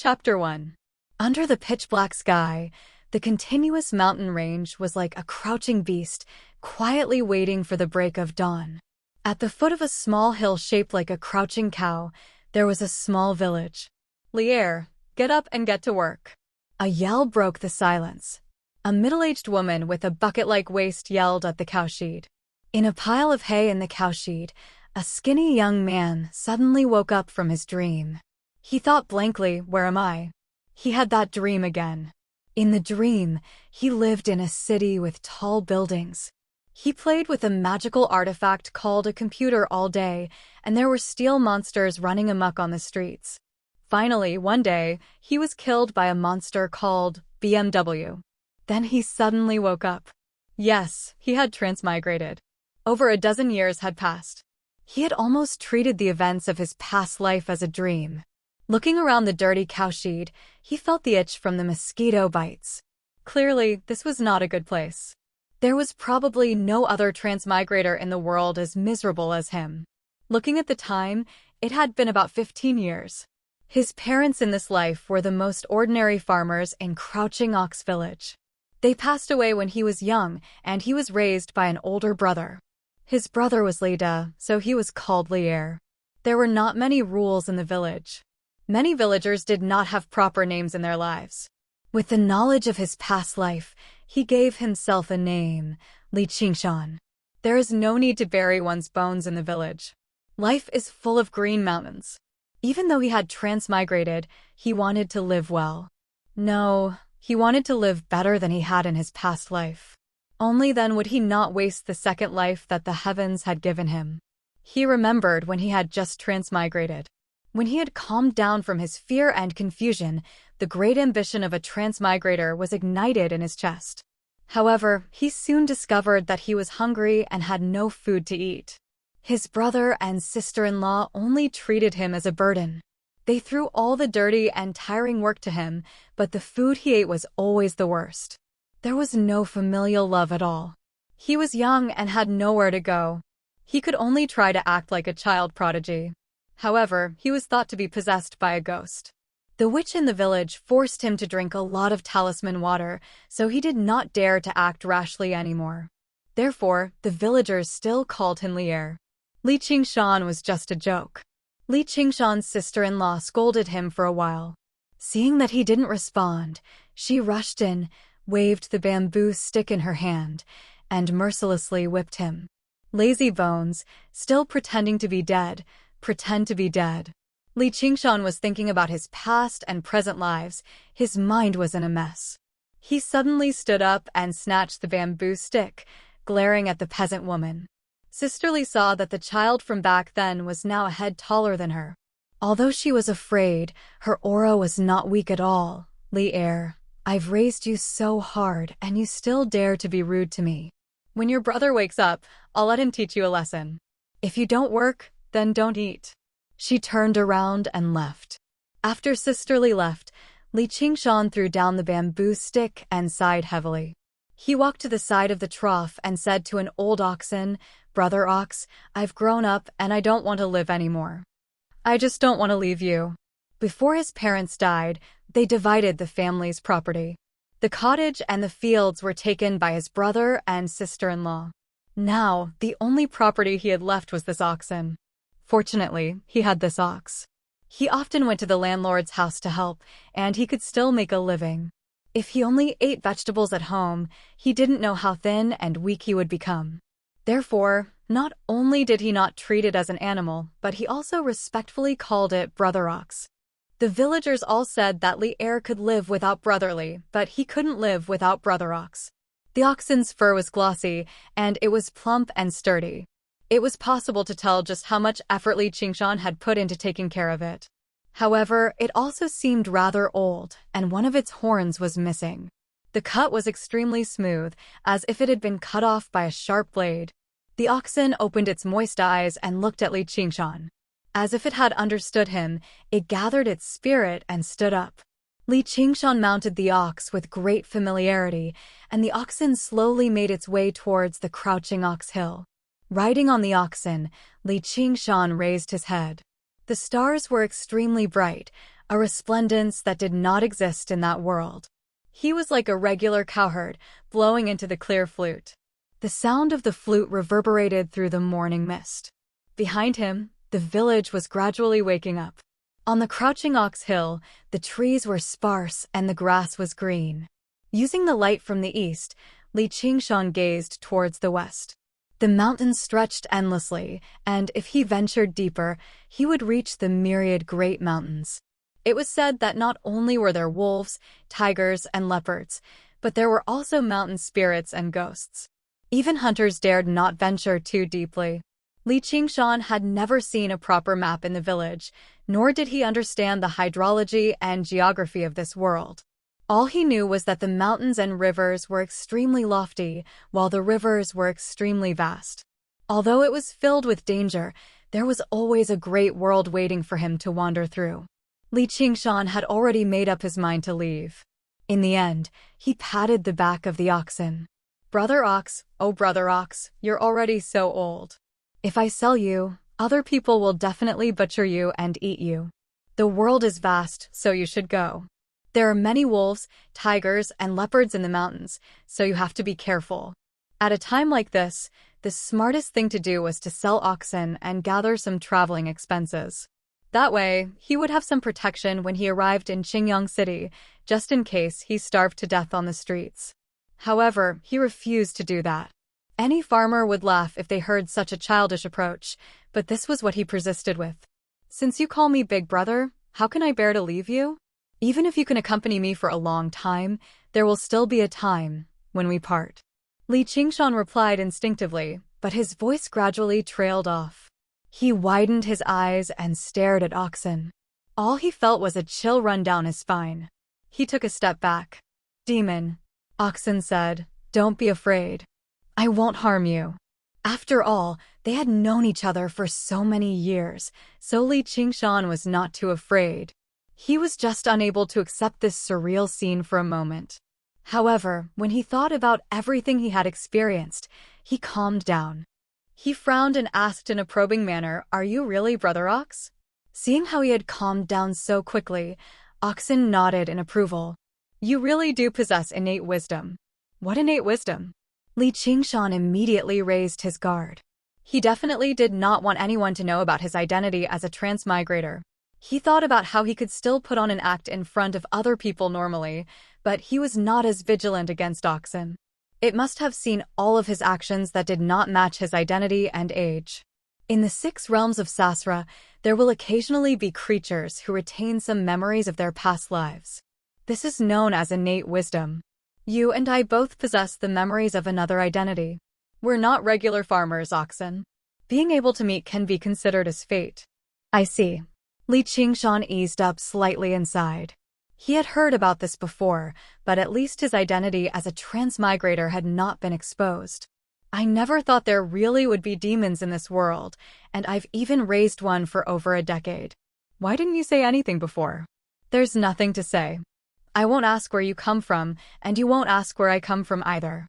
Chapter 1. Under the pitch-black sky, the continuous mountain range was like a crouching beast, quietly waiting for the break of dawn. At the foot of a small hill shaped like a crouching cow, there was a small village. "Lier, get up and get to work." A yell broke the silence. A middle-aged woman with a bucket-like waist yelled at the cowshed. In a pile of hay in the cowshed, a skinny young man suddenly woke up from his dream. He thought blankly, "Where am I?" He had that dream again. In the dream, he lived in a city with tall buildings. He played with a magical artifact called a computer all day, and there were steel monsters running amok on the streets. Finally, one day, he was killed by a monster called BMW. Then he suddenly woke up. Yes, he had transmigrated. Over a dozen years had passed. He had almost treated the events of his past life as a dream. Looking around the dirty cowshed, he felt the itch from the mosquito bites. Clearly, this was not a good place. There was probably no other transmigrator in the world as miserable as him. Looking at the time, it had been about 15 years. His parents in this life were the most ordinary farmers in Crouching Ox Village. They passed away when he was young, and he was raised by an older brother. His brother was Lida, so he was called Lier. There were not many rules in the village. Many villagers did not have proper names in their lives. With the knowledge of his past life, he gave himself a name, Li Qingshan. There is no need to bury one's bones in the village. Life is full of green mountains. Even though he had transmigrated, he wanted to live well. No, he wanted to live better than he had in his past life. Only then would he not waste the second life that the heavens had given him. He remembered when he had just transmigrated. When he had calmed down from his fear and confusion, the great ambition of a transmigrator was ignited in his chest. However, he soon discovered that he was hungry and had no food to eat. His brother and sister-in-law only treated him as a burden. They threw all the dirty and tiring work to him, but the food he ate was always the worst. There was no familial love at all. He was young and had nowhere to go. He could only try to act like a child prodigy. However, he was thought to be possessed by a ghost. The witch in the village forced him to drink a lot of talisman water, so he did not dare to act rashly anymore. Therefore, the villagers still called him Lier. Li Qingshan was just a joke. Li Qingshan's sister-in-law scolded him for a while. Seeing that he didn't respond, she rushed in, waved the bamboo stick in her hand, and mercilessly whipped him. Lazy bones, still pretending to be dead, pretend to be dead. Li Qingshan was thinking about his past and present lives. His mind was in a mess. He suddenly stood up and snatched the bamboo stick, glaring at the peasant woman. Sister Li saw that the child from back then was now a head taller than her. Although she was afraid, her aura was not weak at all. "Lier, I've raised you so hard and you still dare to be rude to me. When your brother wakes up, I'll let him teach you a lesson. If you don't work, then don't eat." She turned around and left. After Sister Li left, Li Qingshan threw down the bamboo stick and sighed heavily. He walked to the side of the trough and said to an old oxen, "Brother Ox, I've grown up and I don't want to live anymore. I just don't want to leave you." Before his parents died, they divided the family's property. The cottage and the fields were taken by his brother and sister-in-law. Now, the only property he had left was this oxen. Fortunately, he had this ox. He often went to the landlord's house to help, and he could still make a living. If he only ate vegetables at home, he didn't know how thin and weak he would become. Therefore, not only did he not treat it as an animal, but he also respectfully called it Brother Ox. The villagers all said that Lier could live without Brotherly, but he couldn't live without Brother Ox. The oxen's fur was glossy, and it was plump and sturdy. It was possible to tell just how much effort Li Qingshan had put into taking care of it. However, it also seemed rather old, and one of its horns was missing. The cut was extremely smooth, as if it had been cut off by a sharp blade. The oxen opened its moist eyes and looked at Li Qingshan. As if it had understood him, it gathered its spirit and stood up. Li Qingshan mounted the ox with great familiarity, and the oxen slowly made its way towards the Crouching Ox Hill. Riding on the oxen, Li Qingshan raised his head. The stars were extremely bright, a resplendence that did not exist in that world. He was like a regular cowherd, blowing into the clear flute. The sound of the flute reverberated through the morning mist. Behind him, the village was gradually waking up. On the crouching ox hill, the trees were sparse and the grass was green. Using the light from the east, Li Qingshan gazed towards the west. The mountains stretched endlessly, and if he ventured deeper, he would reach the myriad great mountains. It was said that not only were there wolves, tigers, and leopards, but there were also mountain spirits and ghosts. Even hunters dared not venture too deeply. Li Qingshan had never seen a proper map in the village, nor did he understand the hydrology and geography of this world. All he knew was that the mountains and rivers were extremely lofty, while the rivers were extremely vast. Although it was filled with danger, there was always a great world waiting for him to wander through. Li Qingshan had already made up his mind to leave. In the end, he patted the back of the oxen. "Brother Ox, oh brother Ox, you're already so old. If I sell you, other people will definitely butcher you and eat you. The world is vast, so you should go. There are many wolves, tigers, and leopards in the mountains, so you have to be careful." At a time like this, the smartest thing to do was to sell oxen and gather some traveling expenses. That way, he would have some protection when he arrived in Qingyang City, just in case he starved to death on the streets. However, he refused to do that. Any farmer would laugh if they heard such a childish approach, but this was what he persisted with. "Since you call me big brother, how can I bear to leave you? Even if you can accompany me for a long time, there will still be a time when we part." Li Qingshan replied instinctively, but his voice gradually trailed off. He widened his eyes and stared at Oxen. All he felt was a chill run down his spine. He took a step back. "Demon," Oxen said, "don't be afraid. I won't harm you." After all, they had known each other for so many years, so Li Qingshan was not too afraid. He was just unable to accept this surreal scene for a moment. However, when he thought about everything he had experienced, he calmed down. He frowned and asked in a probing manner, "Are you really Brother Ox?" Seeing how he had calmed down so quickly, Oxen nodded in approval. "You really do possess innate wisdom." "What innate wisdom?" Li Qingshan immediately raised his guard. He definitely did not want anyone to know about his identity as a transmigrator. He thought about how he could still put on an act in front of other people normally, but he was not as vigilant against Oxen. It must have seen all of his actions that did not match his identity and age. In the 6 realms of Sasra, there will occasionally be creatures who retain some memories of their past lives. This is known as innate wisdom. You and I both possess the memories of another identity. We're not regular farmers, Oxen. Being able to meet can be considered as fate. I see. Li Qingshan eased up slightly inside. He had heard about this before, but at least his identity as a transmigrator had not been exposed. I never thought there really would be demons in this world, and I've even raised one for over a decade. Why didn't you say anything before? There's nothing to say. I won't ask where you come from, and you won't ask where I come from either.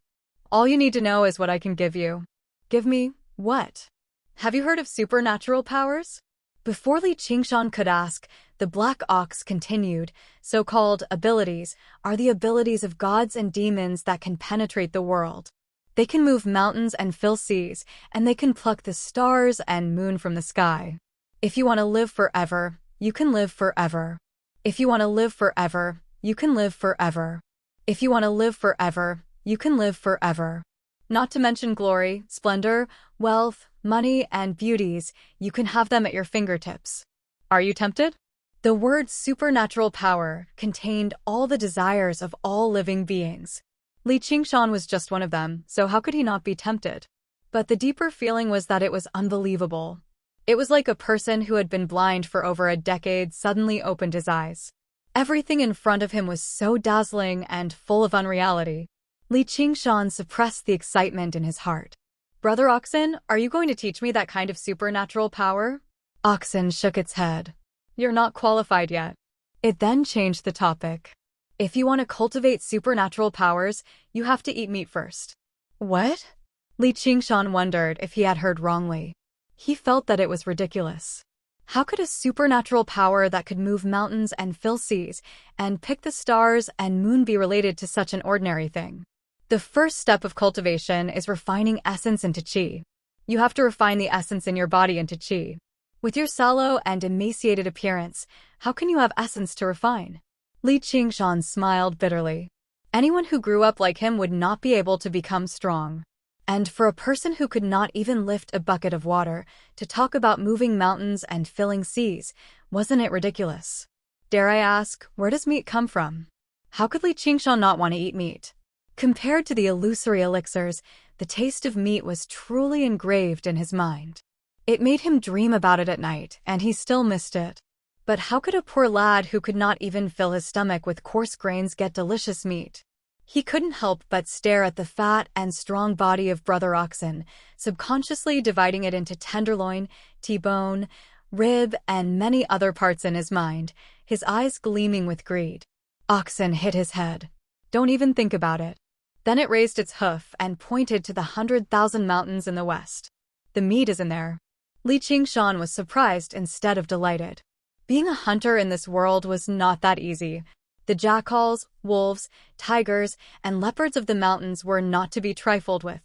All you need to know is what I can give you. Give me what? Have you heard of supernatural powers? Before Li Qingshan could ask, the Black Ox continued, "So-called abilities are the abilities of gods and demons that can penetrate the world. They can move mountains and fill seas, and they can pluck the stars and moon from the sky. If you want to live forever, you can live forever. If you want to live forever, you can live forever. If you want to live forever, you can live forever. Not to mention glory, splendor, wealth, money, and beauties, you can have them at your fingertips. Are you tempted?" The word supernatural power contained all the desires of all living beings. Li Qingshan was just one of them, so how could he not be tempted? But the deeper feeling was that it was unbelievable. It was like a person who had been blind for over a decade suddenly opened his eyes. Everything in front of him was so dazzling and full of unreality. Li Qingshan suppressed the excitement in his heart. "Brother Oxen, are you going to teach me that kind of supernatural power?" Oxen shook its head. "You're not qualified yet." It then changed the topic. "If you want to cultivate supernatural powers, you have to eat meat first." What? Li Qingshan wondered if he had heard wrongly. He felt that it was ridiculous. How could a supernatural power that could move mountains and fill seas and pick the stars and moon be related to such an ordinary thing? The first step of cultivation is refining essence into qi. You have to refine the essence in your body into qi. With your sallow and emaciated appearance, how can you have essence to refine? Li Qingshan smiled bitterly. Anyone who grew up like him would not be able to become strong. And for a person who could not even lift a bucket of water, to talk about moving mountains and filling seas, wasn't it ridiculous? Dare I ask, where does meat come from? How could Li Qingshan not want to eat meat? Compared to the illusory elixirs, the taste of meat was truly engraved in his mind. It made him dream about it at night, and he still missed it. But how could a poor lad who could not even fill his stomach with coarse grains get delicious meat? He couldn't help but stare at the fat and strong body of Brother Oxen, subconsciously dividing it into tenderloin, T-bone, rib, and many other parts in his mind, his eyes gleaming with greed. Oxen hit his head. Don't even think about it. Then it raised its hoof and pointed to the 100,000 mountains in the west. The meat is in there. Li Qingshan was surprised instead of delighted. Being a hunter in this world was not that easy. The jackals, wolves, tigers, and leopards of the mountains were not to be trifled with.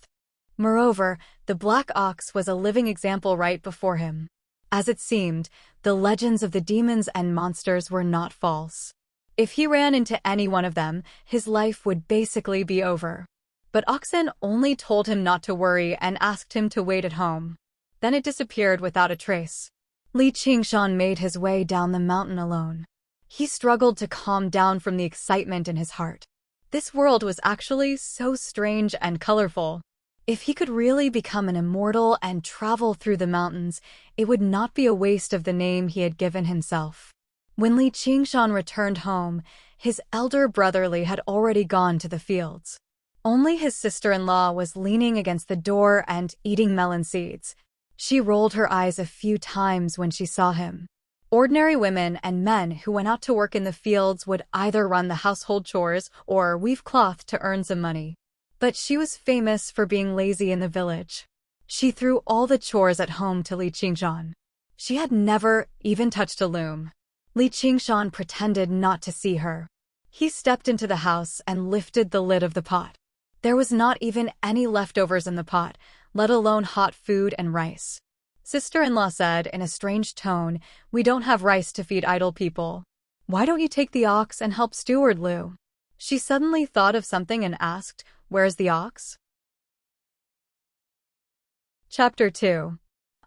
Moreover, the black ox was a living example right before him. As it seemed, the legends of the demons and monsters were not false. If he ran into any one of them, his life would basically be over. But Oxen only told him not to worry and asked him to wait at home. Then it disappeared without a trace. Li Qingshan made his way down the mountain alone. He struggled to calm down from the excitement in his heart. This world was actually so strange and colorful. If he could really become an immortal and travel through the mountains, it would not be a waste of the name he had given himself. When Li Qingshan returned home, his elder brother Li had already gone to the fields. Only his sister-in-law was leaning against the door and eating melon seeds. She rolled her eyes a few times when she saw him. Ordinary women and men who went out to work in the fields would either run the household chores or weave cloth to earn some money. But she was famous for being lazy in the village. She threw all the chores at home to Li Qingshan. She had never even touched a loom. Li Qingshan pretended not to see her. He stepped into the house and lifted the lid of the pot. There was not even any leftovers in the pot, let alone hot food and rice. Sister-in-law said in a strange tone, "We don't have rice to feed idle people. Why don't you take the ox and help steward Lu?" She suddenly thought of something and asked, "Where's the ox?" Chapter 2.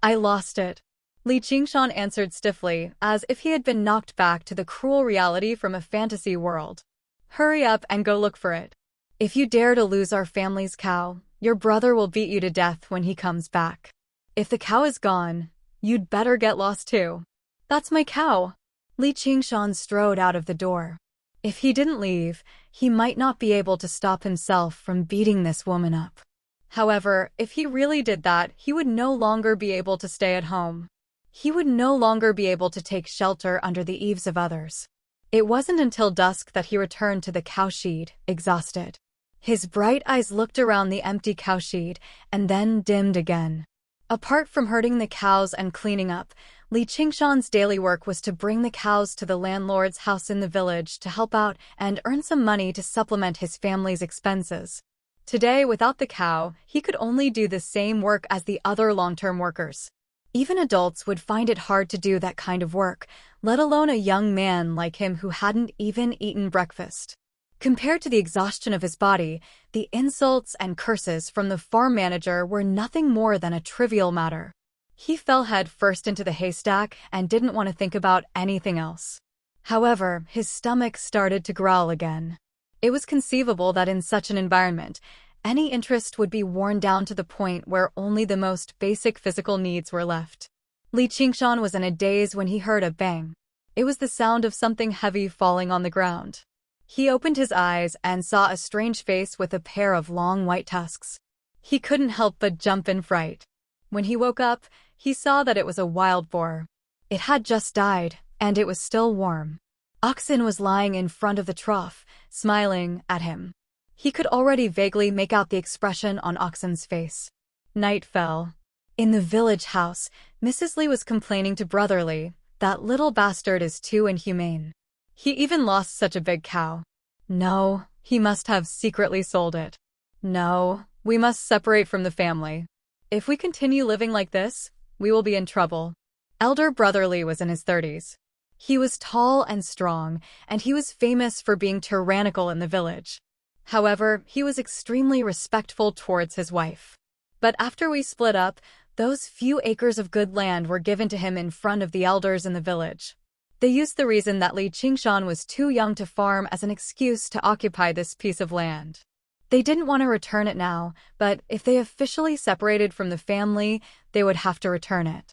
I lost it. Li Qingshan answered stiffly, as if he had been knocked back to the cruel reality from a fantasy world. "Hurry up and go look for it. If you dare to lose our family's cow, your brother will beat you to death when he comes back. If the cow is gone, you'd better get lost too." "That's my cow." Li Qingshan strode out of the door. If he didn't leave, he might not be able to stop himself from beating this woman up. However, if he really did that, he would no longer be able to stay at home. He would no longer be able to take shelter under the eaves of others. It wasn't until dusk that he returned to the cowshed, exhausted. His bright eyes looked around the empty cowshed and then dimmed again. Apart from herding the cows and cleaning up, Li Qingshan's daily work was to bring the cows to the landlord's house in the village to help out and earn some money to supplement his family's expenses. Today, without the cow, he could only do the same work as the other long-term workers. Even adults would find it hard to do that kind of work, let alone a young man like him who hadn't even eaten breakfast. Compared to the exhaustion of his body, the insults and curses from the farm manager were nothing more than a trivial matter. He fell head first into the haystack and didn't want to think about anything else. However, his stomach started to growl again. It was conceivable that in such an environment, any interest would be worn down to the point where only the most basic physical needs were left. Li Qingshan was in a daze when he heard a bang. It was the sound of something heavy falling on the ground. He opened his eyes and saw a strange face with a pair of long white tusks. He couldn't help but jump in fright. When he woke up, he saw that it was a wild boar. It had just died, and it was still warm. Oxen was lying in front of the trough, smiling at him. He could already vaguely make out the expression on Oxen's face. Night fell. In the village house, Mrs. Lee was complaining to Brother Lee, "That little bastard is too inhumane. He even lost such a big cow. No, he must have secretly sold it. No, we must separate from the family. If we continue living like this, we will be in trouble." Elder Brother Lee was in his 30s. He was tall and strong, and he was famous for being tyrannical in the village. However, he was extremely respectful towards his wife. But after we split up, those few acres of good land were given to him in front of the elders in the village. They used the reason that Li Qingshan was too young to farm as an excuse to occupy this piece of land. They didn't want to return it now, but if they officially separated from the family, they would have to return it.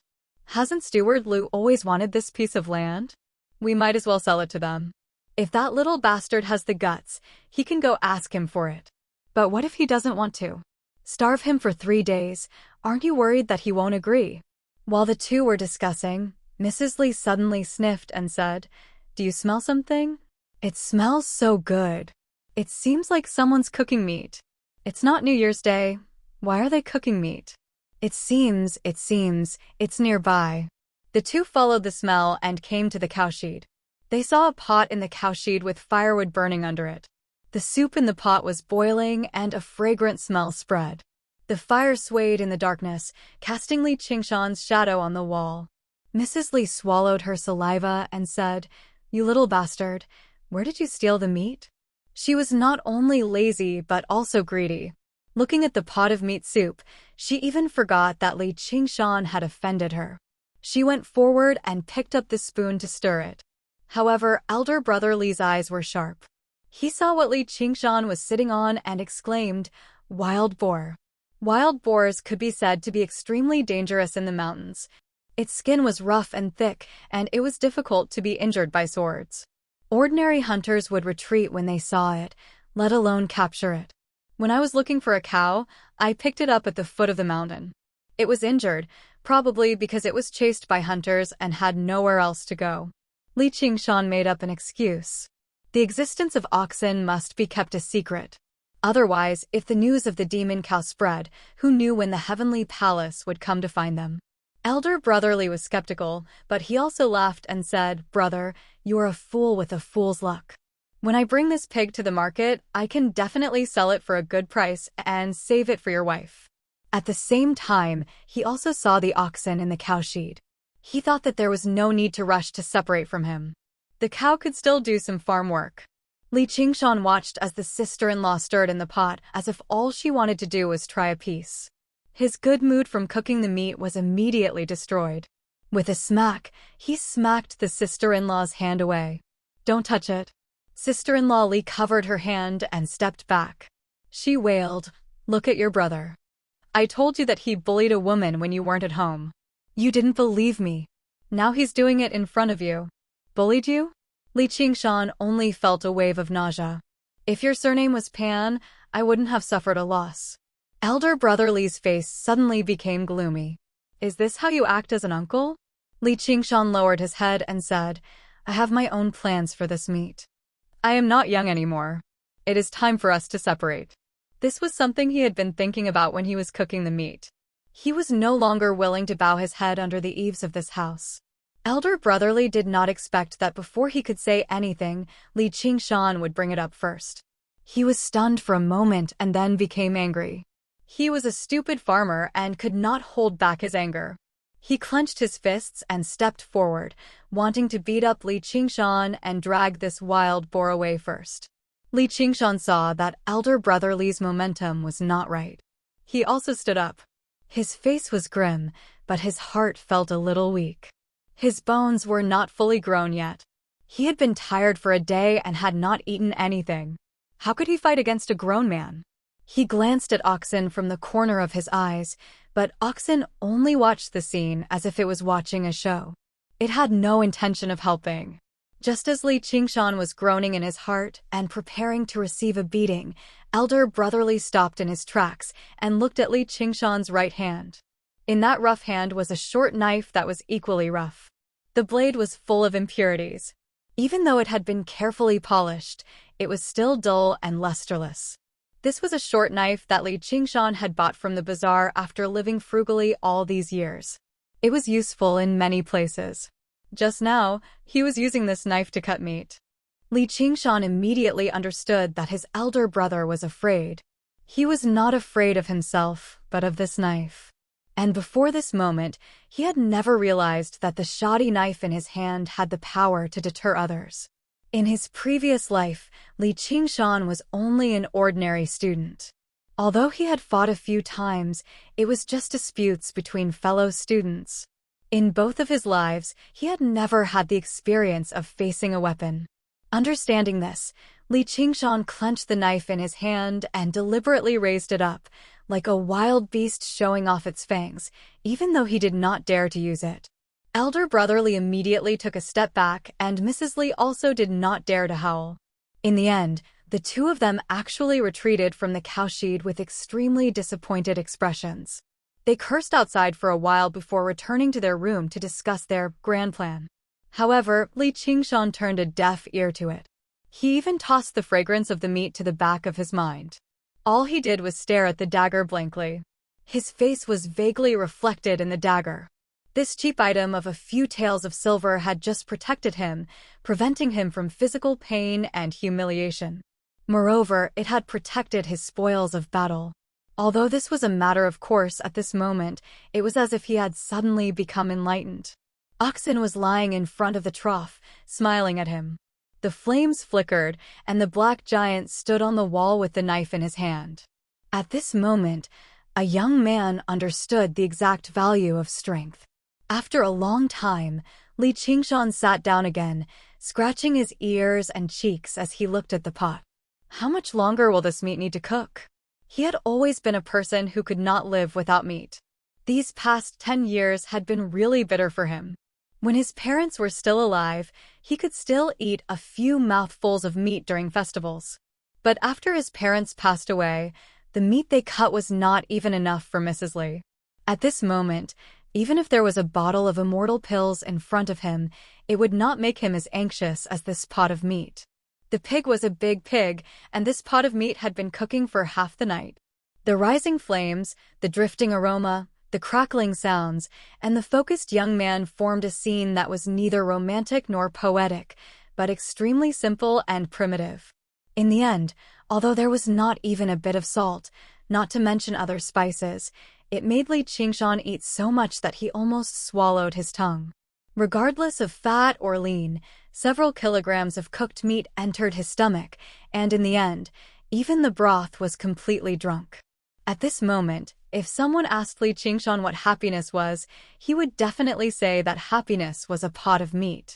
Hasn't Steward Liu always wanted this piece of land? We might as well sell it to them. If that little bastard has the guts, he can go ask him for it. But what if he doesn't want to? Starve him for 3 days. Aren't you worried that he won't agree? While the two were discussing, Mrs. Lee suddenly sniffed and said, "Do you smell something? It smells so good. It seems like someone's cooking meat. It's not New Year's Day. Why are they cooking meat? It seems, it's nearby." The two followed the smell and came to the cowshed. They saw a pot in the cowshed with firewood burning under it. The soup in the pot was boiling and a fragrant smell spread. The fire swayed in the darkness, casting Li Qingshan's shadow on the wall. Mrs. Lee swallowed her saliva and said, "You little bastard, where did you steal the meat?" She was not only lazy but also greedy. Looking at the pot of meat soup, she even forgot that Li Qingshan had offended her. She went forward and picked up the spoon to stir it. However, Elder Brother Li's eyes were sharp. He saw what Li Qingshan was sitting on and exclaimed, "Wild boar." Wild boars could be said to be extremely dangerous in the mountains. Its skin was rough and thick, and it was difficult to be injured by swords. Ordinary hunters would retreat when they saw it, let alone capture it. When I was looking for a cow, I picked it up at the foot of the mountain. It was injured, probably because it was chased by hunters and had nowhere else to go. Li Qingshan made up an excuse. The existence of oxen must be kept a secret. Otherwise, if the news of the demon cow spread, who knew when the heavenly palace would come to find them? Elder Brother Lee was skeptical, but he also laughed and said, "Brother, you are a fool with a fool's luck. When I bring this pig to the market, I can definitely sell it for a good price and save it for your wife." At the same time, he also saw the oxen in the cowshed. He thought that there was no need to rush to separate from him. The cow could still do some farm work. Li Qingshan watched as the sister-in-law stirred in the pot as if all she wanted to do was try a piece. His good mood from cooking the meat was immediately destroyed. With a smack, he smacked the sister-in-law's hand away. "Don't touch it." Sister-in-law Li covered her hand and stepped back. She wailed, "Look at your brother. I told you that he bullied a woman when you weren't at home. You didn't believe me. Now he's doing it in front of you." "Bullied you?" Li Qingshan only felt a wave of nausea. "If your surname was Pan, I wouldn't have suffered a loss." Elder Brother Li's face suddenly became gloomy. "Is this how you act as an uncle?" Li Qingshan lowered his head and said, "I have my own plans for this meat. I am not young anymore. It is time for us to separate." This was something he had been thinking about when he was cooking the meat. He was no longer willing to bow his head under the eaves of this house. Elder Brother Li did not expect that before he could say anything, Li Qingshan would bring it up first. He was stunned for a moment and then became angry. He was a stupid farmer and could not hold back his anger. He clenched his fists and stepped forward, wanting to beat up Li Qingshan and drag this wild boar away first. Li Qingshan saw that Elder Brother Li's momentum was not right. He also stood up. His face was grim, but his heart felt a little weak. His bones were not fully grown yet. He had been tired for a day and had not eaten anything. How could he fight against a grown man? He glanced at Oxen from the corner of his eyes, but Oxen only watched the scene as if it was watching a show. It had no intention of helping. Just as Li Qingshan was groaning in his heart and preparing to receive a beating, Elder Brother Li stopped in his tracks and looked at Li Qingshan's right hand. In that rough hand was a short knife that was equally rough. The blade was full of impurities. Even though it had been carefully polished, it was still dull and lusterless. This was a short knife that Li Qingshan had bought from the bazaar after living frugally all these years. It was useful in many places. Just now, he was using this knife to cut meat. Li Qingshan immediately understood that his elder brother was afraid. He was not afraid of himself, but of this knife. And before this moment, he had never realized that the shoddy knife in his hand had the power to deter others. In his previous life, Li Qingshan was only an ordinary student. Although he had fought a few times, it was just disputes between fellow students. In both of his lives, he had never had the experience of facing a weapon. Understanding this, Li Qingshan clenched the knife in his hand and deliberately raised it up, like a wild beast showing off its fangs, even though he did not dare to use it. Elder brother Li immediately took a step back, and Mrs. Li also did not dare to howl. In the end, the two of them actually retreated from the cowshed with extremely disappointed expressions. They cursed outside for a while before returning to their room to discuss their grand plan. However, Li Qingshan turned a deaf ear to it. He even tossed the fragrance of the meat to the back of his mind. All he did was stare at the dagger blankly. His face was vaguely reflected in the dagger. This cheap item of a few taels of silver had just protected him, preventing him from physical pain and humiliation. Moreover, it had protected his spoils of battle. Although this was a matter of course at this moment, it was as if he had suddenly become enlightened. Oxen was lying in front of the trough, smiling at him. The flames flickered, and the black giant stood on the wall with the knife in his hand. At this moment, a young man understood the exact value of strength. After a long time, Li Qingshan sat down again, scratching his ears and cheeks as he looked at the pot. How much longer will this meat need to cook? He had always been a person who could not live without meat. These past 10 years had been really bitter for him. When his parents were still alive, he could still eat a few mouthfuls of meat during festivals. But after his parents passed away, the meat they cut was not even enough for Mrs. Li. At this moment, even if there was a bottle of immortal pills in front of him, it would not make him as anxious as this pot of meat. The pig was a big pig, and this pot of meat had been cooking for half the night. The rising flames, the drifting aroma, the crackling sounds, and the focused young man formed a scene that was neither romantic nor poetic, but extremely simple and primitive. In the end, although there was not even a bit of salt, not to mention other spices, it made Li Qingshan eat so much that he almost swallowed his tongue. Regardless of fat or lean, several kilograms of cooked meat entered his stomach, and in the end, even the broth was completely drunk. At this moment, if someone asked Li Qingshan what happiness was, he would definitely say that happiness was a pot of meat.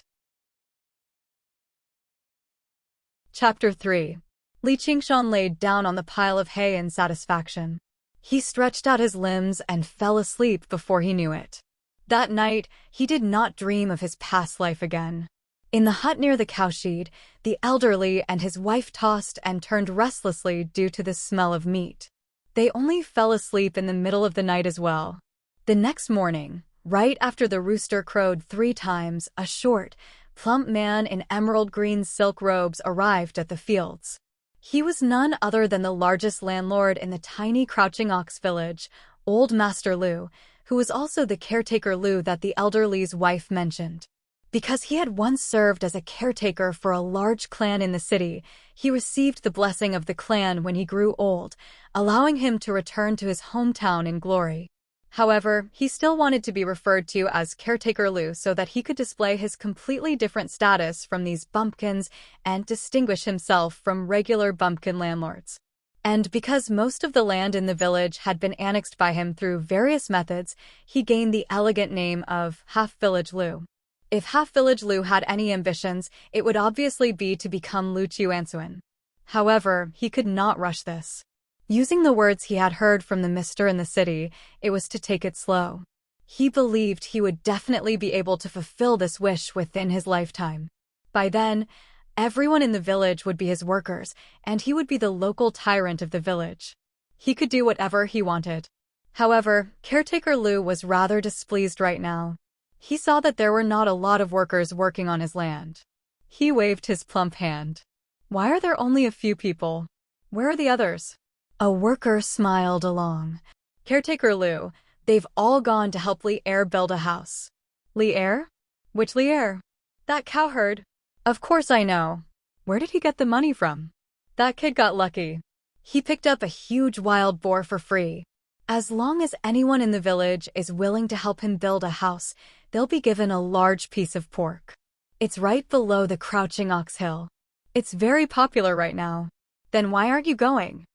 Chapter 3. Li Qingshan laid down on the pile of hay in satisfaction. He stretched out his limbs and fell asleep before he knew it. That night, he did not dream of his past life again. In the hut near the cowshed, the elderly and his wife tossed and turned restlessly due to the smell of meat. They only fell asleep in the middle of the night as well. The next morning, right after the rooster crowed 3 times, a short, plump man in emerald green silk robes arrived at the fields. He was none other than the largest landlord in the tiny crouching ox village, Old Master Lu, who was also the caretaker Lu that the elder Li's wife mentioned. Because he had once served as a caretaker for a large clan in the city, he received the blessing of the clan when he grew old, allowing him to return to his hometown in glory. However, he still wanted to be referred to as Caretaker Lu so that he could display his completely different status from these bumpkins and distinguish himself from regular bumpkin landlords. And because most of the land in the village had been annexed by him through various methods, he gained the elegant name of Half-Village Lu. If Half-Village Lu had any ambitions, it would obviously be to become Lu Chuansuan. However, he could not rush this. Using the words he had heard from the mister in the city, it was to take it slow. He believed he would definitely be able to fulfill this wish within his lifetime. By then, everyone in the village would be his workers, and he would be the local tyrant of the village. He could do whatever he wanted. However, Caretaker Lu was rather displeased right now. He saw that there were not a lot of workers working on his land. He waved his plump hand. Why are there only a few people? Where are the others? A worker smiled along. Caretaker Liu, they've all gone to help Li Er build a house. Li Er? Which Li Er? That cowherd. Of course I know. Where did he get the money from? That kid got lucky. He picked up a huge wild boar for free. As long as anyone in the village is willing to help him build a house, they'll be given a large piece of pork. It's right below the crouching ox hill. It's very popular right now. Then why aren't you going?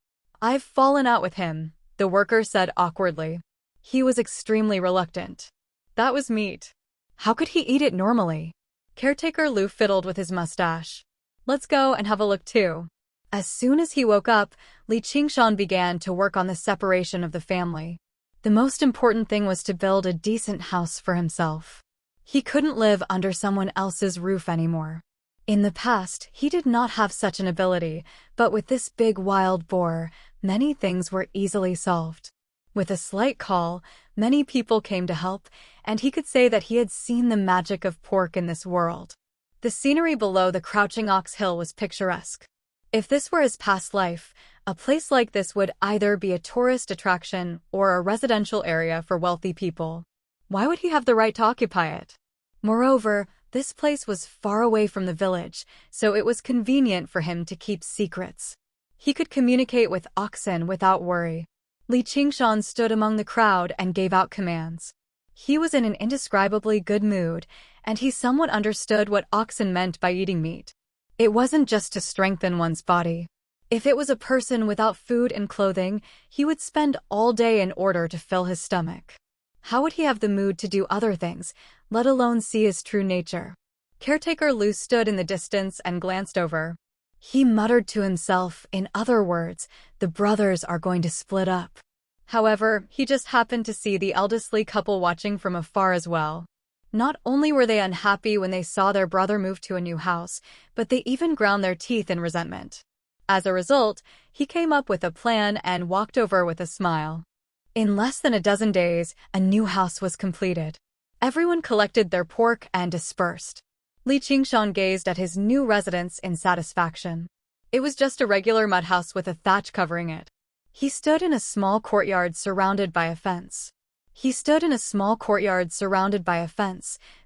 I've fallen out with him, the worker said awkwardly. He was extremely reluctant. That was meat. How could he eat it normally? Caretaker Liu fiddled with his mustache. Let's go and have a look too. As soon as he woke up, Li Qingshan began to work on the separation of the family. The most important thing was to build a decent house for himself. He couldn't live under someone else's roof anymore. In the past, he did not have such an ability, but with this big wild boar, many things were easily solved. With a slight call, many people came to help, and he could say that he had seen the magic of pork in this world. The scenery below the crouching ox hill was picturesque. If this were his past life, a place like this would either be a tourist attraction or a residential area for wealthy people. Why would he have the right to occupy it? Moreover, this place was far away from the village, so it was convenient for him to keep secrets. He could communicate with oxen without worry. Li Qingshan stood among the crowd and gave out commands. He was in an indescribably good mood, and he somewhat understood what oxen meant by eating meat. It wasn't just to strengthen one's body. If it was a person without food and clothing, he would spend all day in order to fill his stomach. How would he have the mood to do other things, let alone see his true nature? Caretaker Liu stood in the distance and glanced over. He muttered to himself, in other words, the brothers are going to split up. However, he just happened to see the elderly couple watching from afar as well. Not only were they unhappy when they saw their brother move to a new house, but they even ground their teeth in resentment. As a result, he came up with a plan and walked over with a smile. In less than a dozen days, a new house was completed. Everyone collected their pork and dispersed. Li Qingshan gazed at his new residence in satisfaction. It was just a regular mud house with a thatch covering it. He stood in a small courtyard surrounded by a fence.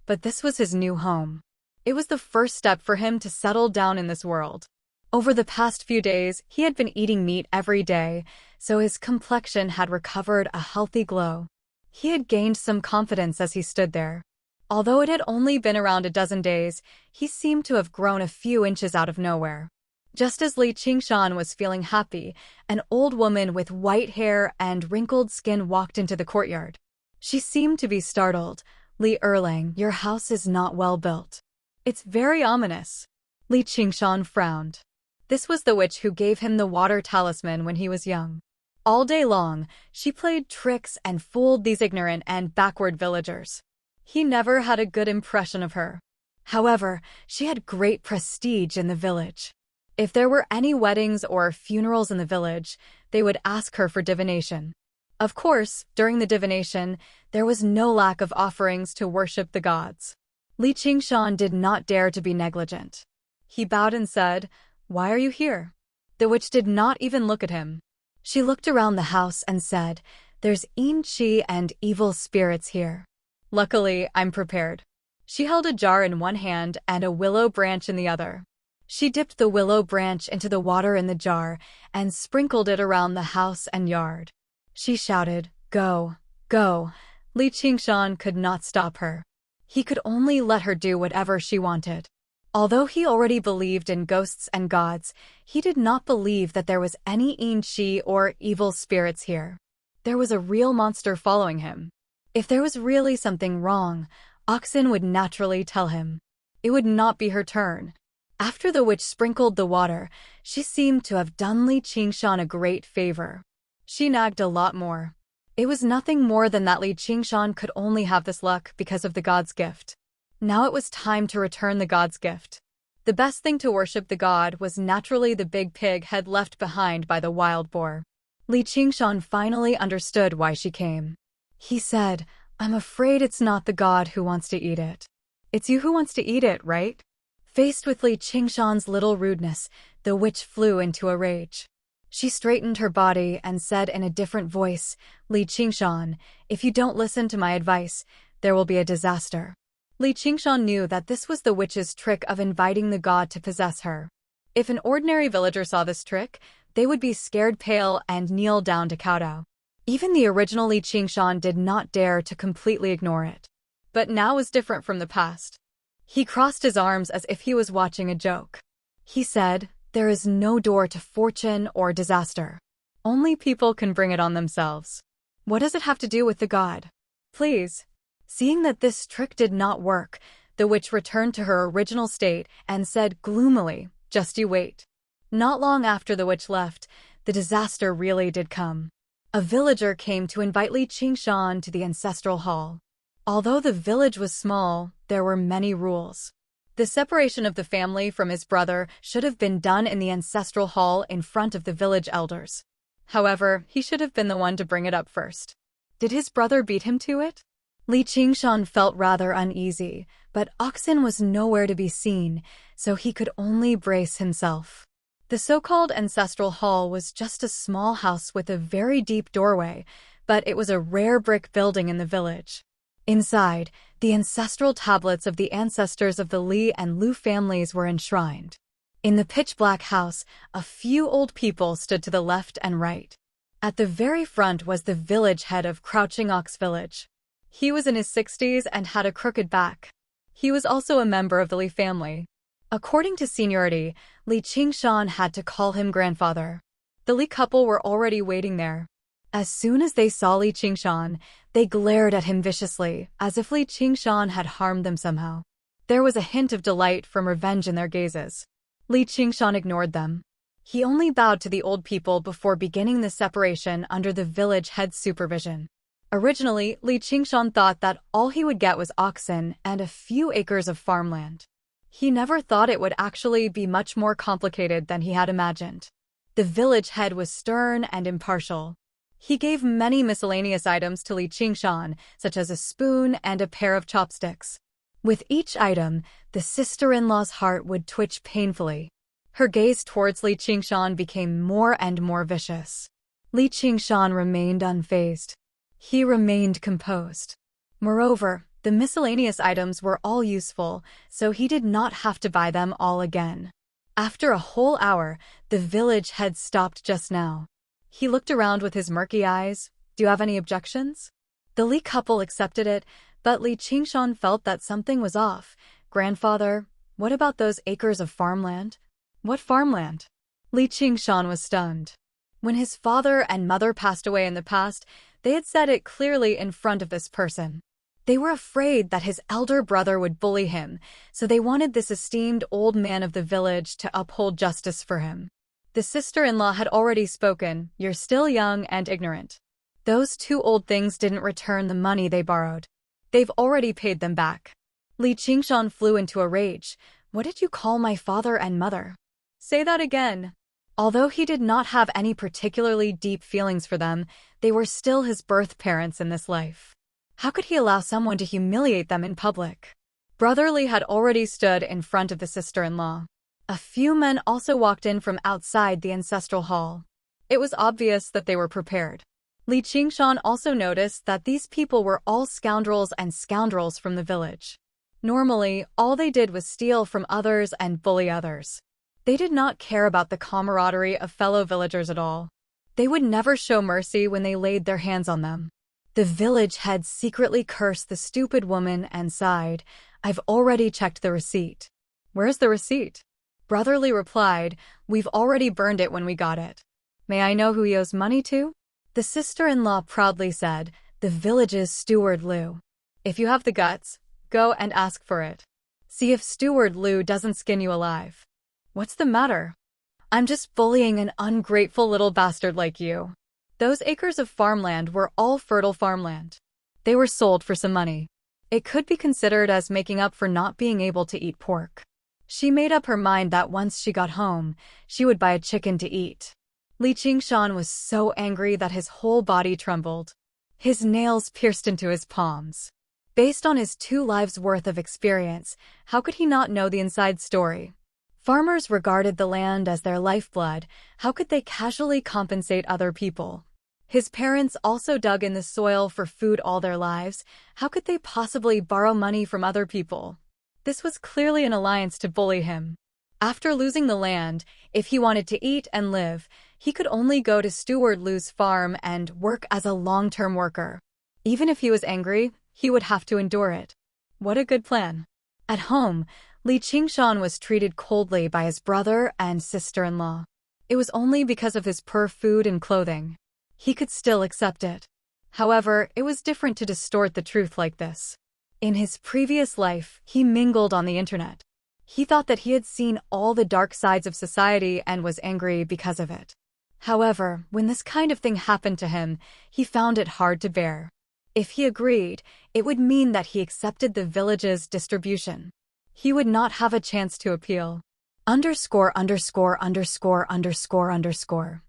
But this was his new home. It was the first step for him to settle down in this world. Over the past few days, he had been eating meat every day, so his complexion had recovered a healthy glow. He had gained some confidence as he stood there. Although it had only been around a dozen days, he seemed to have grown a few inches out of nowhere. Just as Li Qingshan was feeling happy, an old woman with white hair and wrinkled skin walked into the courtyard. She seemed to be startled. Li Erlang, your house is not well built. It's very ominous. Li Qingshan frowned. This was the witch who gave him the water talisman when he was young. All day long, she played tricks and fooled these ignorant and backward villagers. He never had a good impression of her. However, she had great prestige in the village. If there were any weddings or funerals in the village, they would ask her for divination. Of course, during the divination, there was no lack of offerings to worship the gods. Li Qingshan did not dare to be negligent. He bowed and said, "Why are you here?" The witch did not even look at him. She looked around the house and said, "There's Yin Qi and evil spirits here. Luckily, I'm prepared." She held a jar in one hand and a willow branch in the other. She dipped the willow branch into the water in the jar and sprinkled it around the house and yard. She shouted, "Go, go." Li Qingshan could not stop her. He could only let her do whatever she wanted. Although he already believed in ghosts and gods, he did not believe that there was any Yin Qi or evil spirits here. There was a real monster following him. If there was really something wrong, Oxen would naturally tell him. It would not be her turn. After the witch sprinkled the water, she seemed to have done Li Qingshan a great favor. She nagged a lot more. It was nothing more than that Li Qingshan could only have this luck because of the god's gift. Now it was time to return the god's gift. The best thing to worship the god was naturally the big pig head left behind by the wild boar. Li Qingshan finally understood why she came. He said, "I'm afraid it's not the god who wants to eat it. It's you who wants to eat it, right?" Faced with Li Qingshan's little rudeness, the witch flew into a rage. She straightened her body and said in a different voice, "Li Qingshan, if you don't listen to my advice, there will be a disaster." Li Qingshan knew that this was the witch's trick of inviting the god to possess her. If an ordinary villager saw this trick, they would be scared pale and kneel down to kowtow. Even the original Li Qingshan did not dare to completely ignore it. But now was different from the past. He crossed his arms as if he was watching a joke. He said, "There is no door to fortune or disaster. Only people can bring it on themselves. What does it have to do with the god? Please." Seeing that this trick did not work, the witch returned to her original state and said gloomily, "Just you wait." Not long after the witch left, the disaster really did come. A villager came to invite Li Qingshan to the ancestral hall. Although the village was small, there were many rules. The separation of the family from his brother should have been done in the ancestral hall in front of the village elders. However, he should have been the one to bring it up first. Did his brother beat him to it? Li Qingshan felt rather uneasy, but Oxen was nowhere to be seen, so he could only brace himself. The so-called ancestral hall was just a small house with a very deep doorway, but it was a rare brick building in the village. Inside, the ancestral tablets of the ancestors of the Li and Lu families were enshrined. In the pitch-black house, a few old people stood to the left and right. At the very front was the village head of Crouching Ox Village. He was in his 60s and had a crooked back. He was also a member of the Li family. According to seniority, Li Qingshan had to call him grandfather. The Li couple were already waiting there. As soon as they saw Li Qingshan, they glared at him viciously, as if Li Qingshan had harmed them somehow. There was a hint of delight from revenge in their gazes. Li Qingshan ignored them. He only bowed to the old people before beginning the separation under the village head's supervision. Originally, Li Qingshan thought that all he would get was oxen and a few acres of farmland. He never thought it would actually be much more complicated than he had imagined. The village head was stern and impartial. He gave many miscellaneous items to Li Qingshan, such as a spoon and a pair of chopsticks. With each item, the sister-in-law's heart would twitch painfully. Her gaze towards Li Qingshan became more and more vicious. Li Qingshan remained unfazed. He remained composed. Moreover, the miscellaneous items were all useful, so he did not have to buy them all again. After a whole hour, the village head stopped just now. He looked around with his murky eyes. "Do you have any objections?" The Li couple accepted it, but Li Qingshan felt that something was off. "Grandfather, what about those acres of farmland?" "What farmland?" Li Qingshan was stunned. When his father and mother passed away in the past, they had said it clearly in front of this person. They were afraid that his elder brother would bully him, so they wanted this esteemed old man of the village to uphold justice for him. The sister-in-law had already spoken, "You're still young and ignorant. Those two old things didn't return the money they borrowed. They've already paid them back." Li Qingshan flew into a rage. "What did you call my father and mother?" "Say that again." Although he did not have any particularly deep feelings for them, they were still his birth parents in this life. How could he allow someone to humiliate them in public? Brother Li had already stood in front of the sister-in-law. A few men also walked in from outside the ancestral hall. It was obvious that they were prepared. Li Qingshan also noticed that these people were all scoundrels and scoundrels from the village. Normally, all they did was steal from others and bully others. They did not care about the camaraderie of fellow villagers at all. They would never show mercy when they laid their hands on them. The village head secretly cursed the stupid woman and sighed, "I've already checked the receipt." "Where's the receipt?" Brother Li replied, "We've already burned it when we got it." "May I know who he owes money to?" The sister-in-law proudly said, "The village's steward Lu. If you have the guts, go and ask for it. See if steward Lu doesn't skin you alive." "What's the matter?" "I'm just bullying an ungrateful little bastard like you." Those acres of farmland were all fertile farmland. They were sold for some money. It could be considered as making up for not being able to eat pork. She made up her mind that once she got home, she would buy a chicken to eat. Li Qingshan was so angry that his whole body trembled. His nails pierced into his palms. Based on his 2 lives' worth of experience, how could he not know the inside story? Farmers regarded the land as their lifeblood. How could they casually compensate other people? His parents also dug in the soil for food all their lives. How could they possibly borrow money from other people? This was clearly an alliance to bully him. After losing the land, if he wanted to eat and live, he could only go to Steward Liu's farm and work as a long-term worker. Even if he was angry, he would have to endure it. What a good plan. At home, Li Qingshan was treated coldly by his brother and sister-in-law. It was only because of his poor food and clothing. He could still accept it. However, it was different to distort the truth like this. In his previous life, he mingled on the internet. He thought that he had seen all the dark sides of society and was angry because of it. However, when this kind of thing happened to him, he found it hard to bear. If he agreed, it would mean that he accepted the village's distribution. He would not have a chance to appeal. Underscore, underscore, underscore, underscore, underscore.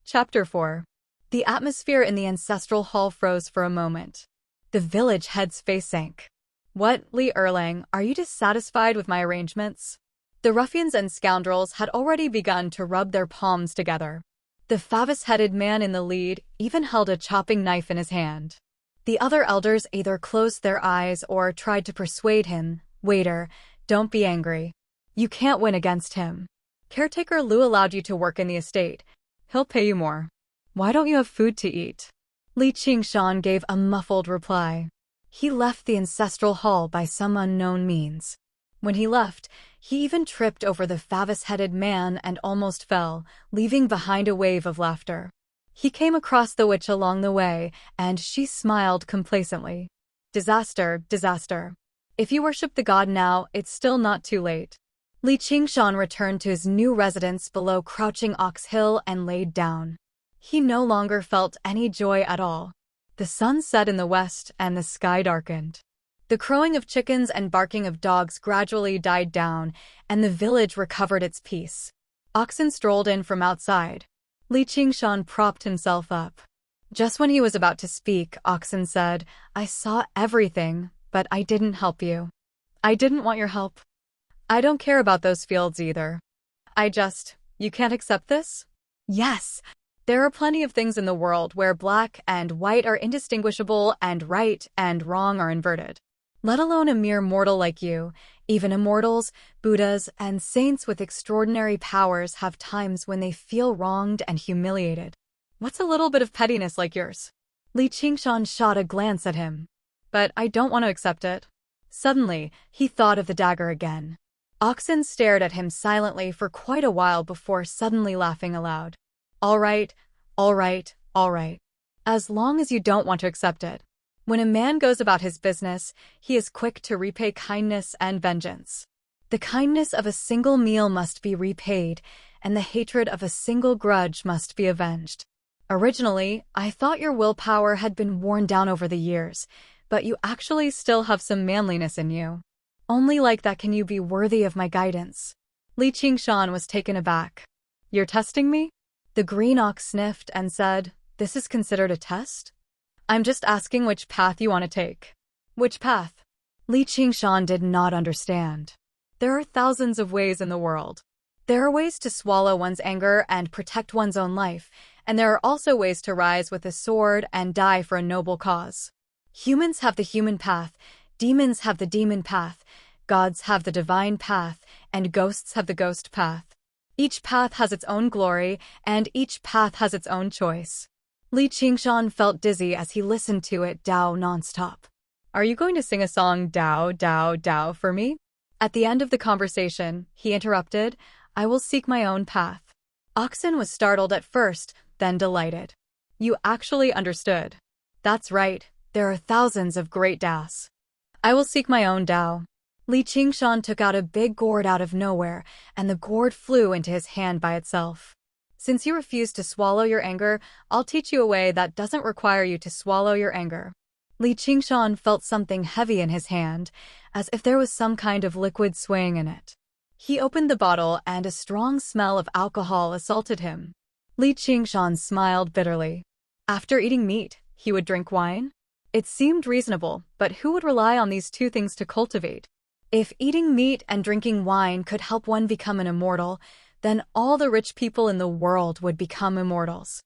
Chapter 4. The atmosphere in the ancestral hall froze for a moment. The village head's face sank. What, Li Erlang, are you dissatisfied with my arrangements? The ruffians and scoundrels had already begun to rub their palms together. The favous-headed man in the lead even held a chopping knife in his hand. The other elders either closed their eyes or tried to persuade him, "Waiter, don't be angry. You can't win against him. Caretaker Liu allowed you to work in the estate. He'll pay you more. Why don't you have food to eat?" Li Qingshan gave a muffled reply. He left the ancestral hall by some unknown means. When he left, he even tripped over the favous-headed man and almost fell, leaving behind a wave of laughter. He came across the witch along the way, and she smiled complacently. Disaster, disaster. If you worship the god now, it's still not too late. Li Qingshan returned to his new residence below Crouching Ox Hill and laid down. He no longer felt any joy at all. The sun set in the west and the sky darkened. The crowing of chickens and barking of dogs gradually died down, and the village recovered its peace. Oxen strolled in from outside. Li Qingshan propped himself up. Just when he was about to speak, Oxen said, "I saw everything, but I didn't help you. I didn't want your help. I don't care about those fields either. You can't accept this?" "Yes. There are plenty of things in the world where black and white are indistinguishable and right and wrong are inverted. Let alone a mere mortal like you. Even immortals, Buddhas, and saints with extraordinary powers have times when they feel wronged and humiliated. What's a little bit of pettiness like yours?" Li Qingshan shot a glance at him. "But I don't want to accept it." Suddenly, he thought of the dagger again. Oxen stared at him silently for quite a while before suddenly laughing aloud. All right, all right, all right. As long as you don't want to accept it. When a man goes about his business, he is quick to repay kindness and vengeance. The kindness of a single meal must be repaid, and the hatred of a single grudge must be avenged. Originally, I thought your willpower had been worn down over the years, but you actually still have some manliness in you. Only like that can you be worthy of my guidance." Li Qingshan was taken aback. "You're testing me?" The green ox sniffed and said, "This is considered a test? I'm just asking which path you want to take." "Which path?" Li Qingshan did not understand. There are thousands of ways in the world. There are ways to swallow one's anger and protect one's own life, and there are also ways to rise with a sword and die for a noble cause. Humans have the human path, demons have the demon path, gods have the divine path, and ghosts have the ghost path. Each path has its own glory, and each path has its own choice. Li Qingshan felt dizzy as he listened to it Dao nonstop. "Are you going to sing a song Dao, Dao, Dao for me?" At the end of the conversation, he interrupted, "I will seek my own path." Oxen was startled at first, then delighted. "You actually understood." "That's right. There are thousands of great Daos. I will seek my own Dao." Li Qingshan took out a big gourd out of nowhere, and the gourd flew into his hand by itself. "Since you refuse to swallow your anger, I'll teach you a way that doesn't require you to swallow your anger." Li Qingshan felt something heavy in his hand, as if there was some kind of liquid swaying in it. He opened the bottle and a strong smell of alcohol assaulted him. Li Qingshan smiled bitterly. After eating meat, he would drink wine? It seemed reasonable, but who would rely on these two things to cultivate? If eating meat and drinking wine could help one become an immortal, then all the rich people in the world would become immortals.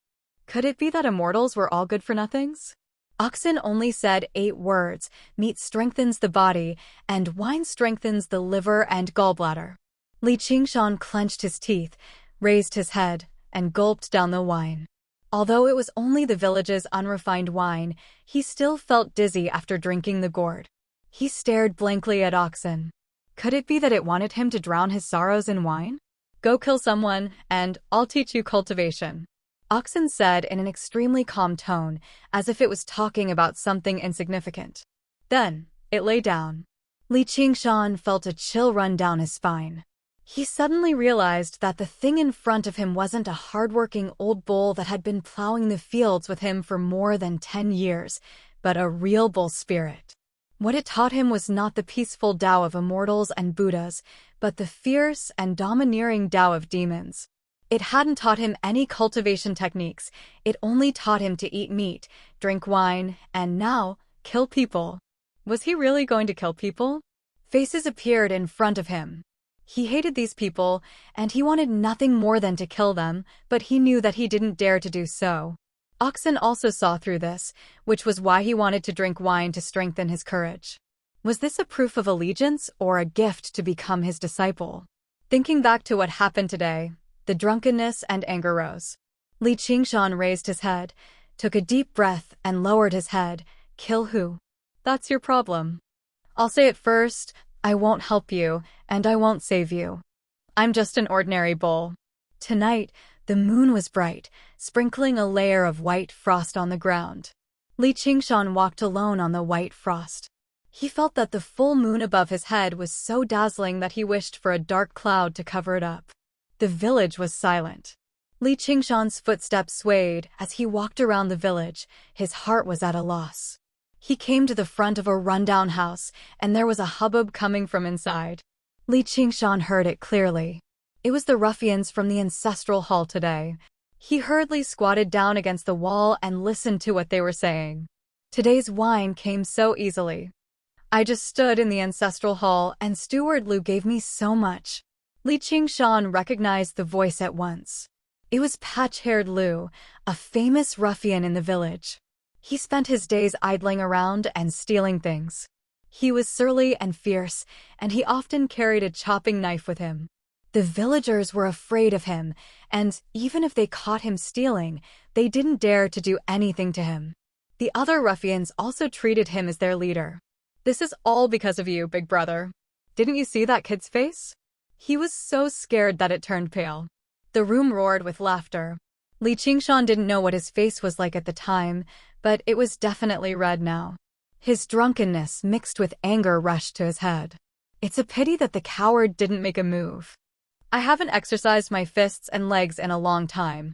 Could it be that immortals were all good-for-nothings? Oxen only said 8 words: meat strengthens the body, and wine strengthens the liver and gallbladder. Li Qingshan clenched his teeth, raised his head, and gulped down the wine. Although it was only the village's unrefined wine, he still felt dizzy after drinking the gourd. He stared blankly at Oxen. Could it be that it wanted him to drown his sorrows in wine? Go kill someone, and I'll teach you cultivation, Oxen said in an extremely calm tone, as if it was talking about something insignificant. Then, it lay down. Li Qingshan felt a chill run down his spine. He suddenly realized that the thing in front of him wasn't a hardworking old bull that had been plowing the fields with him for more than 10 years, but a real bull spirit. What it taught him was not the peaceful Tao of immortals and Buddhas, but the fierce and domineering Tao of demons. It hadn't taught him any cultivation techniques, it only taught him to eat meat, drink wine, and now, kill people. Was he really going to kill people? Faces appeared in front of him. He hated these people, and he wanted nothing more than to kill them, but he knew that he didn't dare to do so. Oxen also saw through this, which was why he wanted to drink wine to strengthen his courage. Was this a proof of allegiance or a gift to become his disciple? Thinking back to what happened today, the drunkenness and anger rose. Li Qingshan raised his head, took a deep breath, and lowered his head. Kill who? That's your problem. I'll say it first, I won't help you, and I won't save you. I'm just an ordinary bull. Tonight, the moon was bright, sprinkling a layer of white frost on the ground. Li Qingshan walked alone on the white frost. He felt that the full moon above his head was so dazzling that he wished for a dark cloud to cover it up. The village was silent. Li Qingshan's footsteps swayed as he walked around the village. His heart was at a loss. He came to the front of a rundown house, and there was a hubbub coming from inside. Li Qingshan heard it clearly. It was the ruffians from the ancestral hall today. He hurriedly squatted down against the wall and listened to what they were saying. Today's wine came so easily. I just stood in the ancestral hall, and Steward Lu gave me so much. Li Qingshan recognized the voice at once. It was patch-haired Lu, a famous ruffian in the village. He spent his days idling around and stealing things. He was surly and fierce, and he often carried a chopping knife with him. The villagers were afraid of him, and even if they caught him stealing, they didn't dare to do anything to him. The other ruffians also treated him as their leader. This is all because of you, big brother. Didn't you see that kid's face? He was so scared that it turned pale. The room roared with laughter. Li Qingshan didn't know what his face was like at the time, but it was definitely red now. His drunkenness mixed with anger rushed to his head. It's a pity that the coward didn't make a move. I haven't exercised my fists and legs in a long time.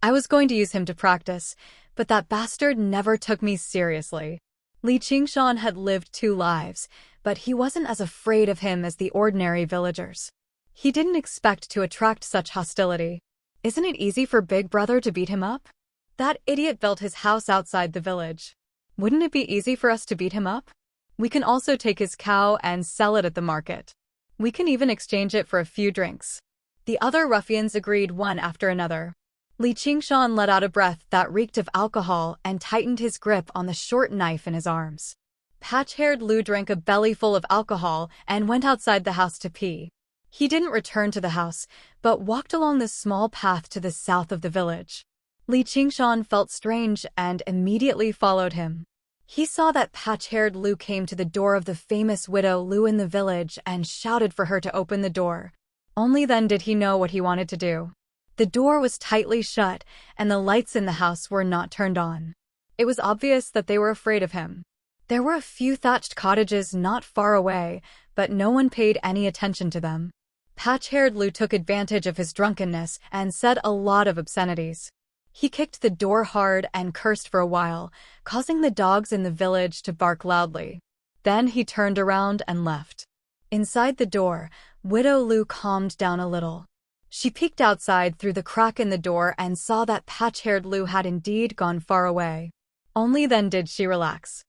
I was going to use him to practice, but that bastard never took me seriously. Li Qingshan had lived 2 lives, but he wasn't as afraid of him as the ordinary villagers. He didn't expect to attract such hostility. Isn't it easy for Big Brother to beat him up? That idiot built his house outside the village. Wouldn't it be easy for us to beat him up? We can also take his cow and sell it at the market. We can even exchange it for a few drinks. The other ruffians agreed one after another. Li Qingshan let out a breath that reeked of alcohol and tightened his grip on the short knife in his arms. Patch-haired Lu drank a bellyful of alcohol and went outside the house to pee. He didn't return to the house, but walked along the small path to the south of the village. Li Qingshan felt strange and immediately followed him. He saw that patch-haired Lu came to the door of the famous widow Lu in the village and shouted for her to open the door. Only then did he know what he wanted to do. The door was tightly shut, and the lights in the house were not turned on. It was obvious that they were afraid of him. There were a few thatched cottages not far away, but no one paid any attention to them. Patch-haired Lu took advantage of his drunkenness and said a lot of obscenities. He kicked the door hard and cursed for a while, causing the dogs in the village to bark loudly. Then he turned around and left. Inside the door, Widow Lu calmed down a little. She peeked outside through the crack in the door and saw that patch-haired Lu had indeed gone far away. Only then did she relax.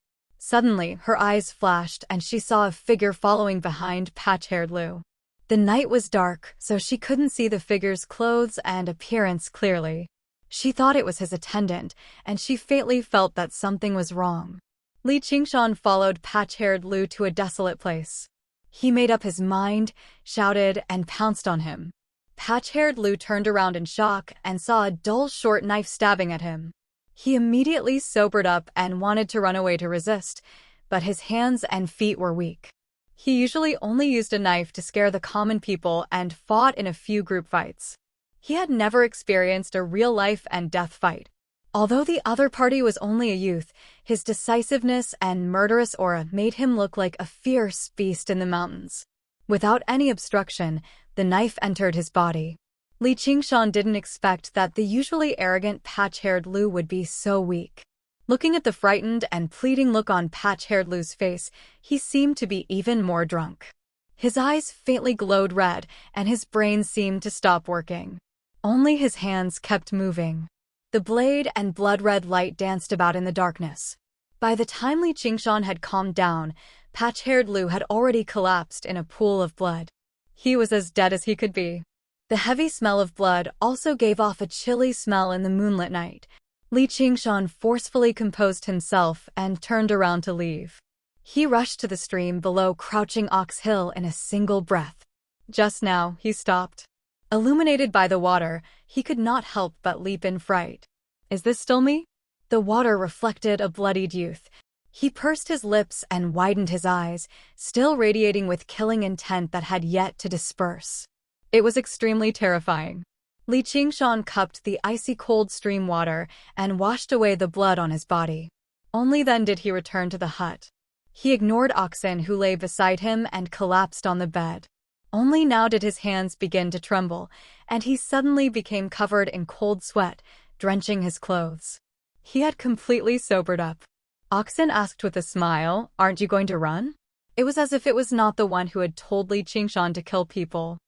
Suddenly, her eyes flashed and she saw a figure following behind patch-haired Lou. The night was dark, so she couldn't see the figure's clothes and appearance clearly. She thought it was his attendant, and she faintly felt that something was wrong. Li Qingshan followed patch-haired Lou to a desolate place. He made up his mind, shouted, and pounced on him. Patch-haired Lou turned around in shock and saw a dull short knife stabbing at him. He immediately sobered up and wanted to run away to resist, but his hands and feet were weak. He usually only used a knife to scare the common people and fought in a few group fights. He had never experienced a real life and death fight. Although the other party was only a youth, his decisiveness and murderous aura made him look like a fierce beast in the mountains. Without any obstruction, the knife entered his body. Li Qingshan didn't expect that the usually arrogant patch-haired Lou would be so weak. Looking at the frightened and pleading look on patch-haired Lou's face, he seemed to be even more drunk. His eyes faintly glowed red, and his brain seemed to stop working. Only his hands kept moving. The blade and blood-red light danced about in the darkness. By the time Li Qingshan had calmed down, patch-haired Lou had already collapsed in a pool of blood. He was as dead as he could be. The heavy smell of blood also gave off a chilly smell in the moonlit night. Li Qingshan forcefully composed himself and turned around to leave. He rushed to the stream below Crouching Ox Hill in a single breath. Just now, he stopped. Illuminated by the water, he could not help but leap in fright. Is this still me? The water reflected a bloodied youth. He pursed his lips and widened his eyes, still radiating with killing intent that had yet to disperse. It was extremely terrifying. Li Qingshan cupped the icy cold stream water and washed away the blood on his body. Only then did he return to the hut. He ignored Oxen, who lay beside him, and collapsed on the bed. Only now did his hands begin to tremble, and he suddenly became covered in cold sweat, drenching his clothes. He had completely sobered up. Oxen asked with a smile, "Aren't you going to run?" It was as if it was not the one who had told Li Qingshan to kill people.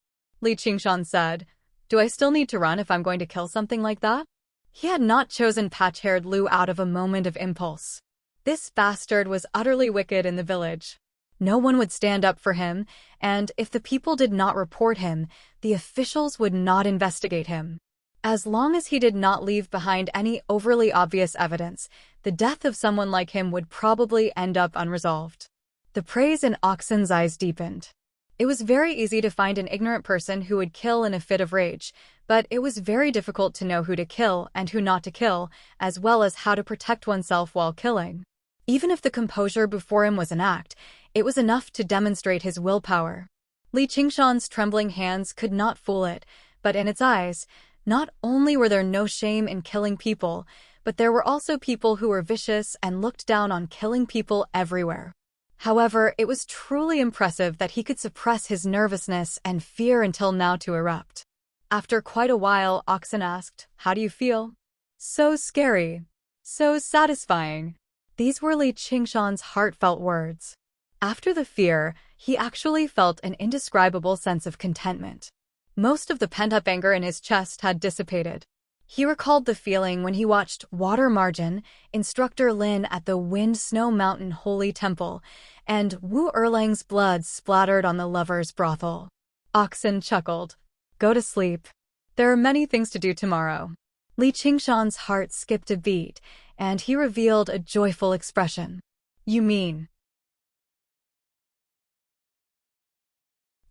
Li Qingshan said, "Do I still need to run if I'm going to kill something like that?" He had not chosen patch-haired Lou out of a moment of impulse. This bastard was utterly wicked in the village. No one would stand up for him, and if the people did not report him, the officials would not investigate him. As long as he did not leave behind any overly obvious evidence, the death of someone like him would probably end up unresolved. The praise in Oxen's eyes deepened. It was very easy to find an ignorant person who would kill in a fit of rage, but it was very difficult to know who to kill and who not to kill, as well as how to protect oneself while killing. Even if the composure before him was an act, it was enough to demonstrate his willpower. Li Qingshan's trembling hands could not fool it, but in its eyes, not only were there no shame in killing people, but there were also people who were vicious and looked down on killing people everywhere. However, it was truly impressive that he could suppress his nervousness and fear until now to erupt. After quite a while, Oxen asked, "How do you feel?" "So scary. So satisfying." These were Li Qingshan's heartfelt words. After the fear, he actually felt an indescribable sense of contentment. Most of the pent-up anger in his chest had dissipated. He recalled the feeling when he watched Water Margin, Instructor Lin at the Wind Snow Mountain Holy Temple, and Wu Erlang's blood splattered on the lover's brothel. Oxen chuckled. "Go to sleep. There are many things to do tomorrow." Li Qingshan's heart skipped a beat, and he revealed a joyful expression. "You mean?"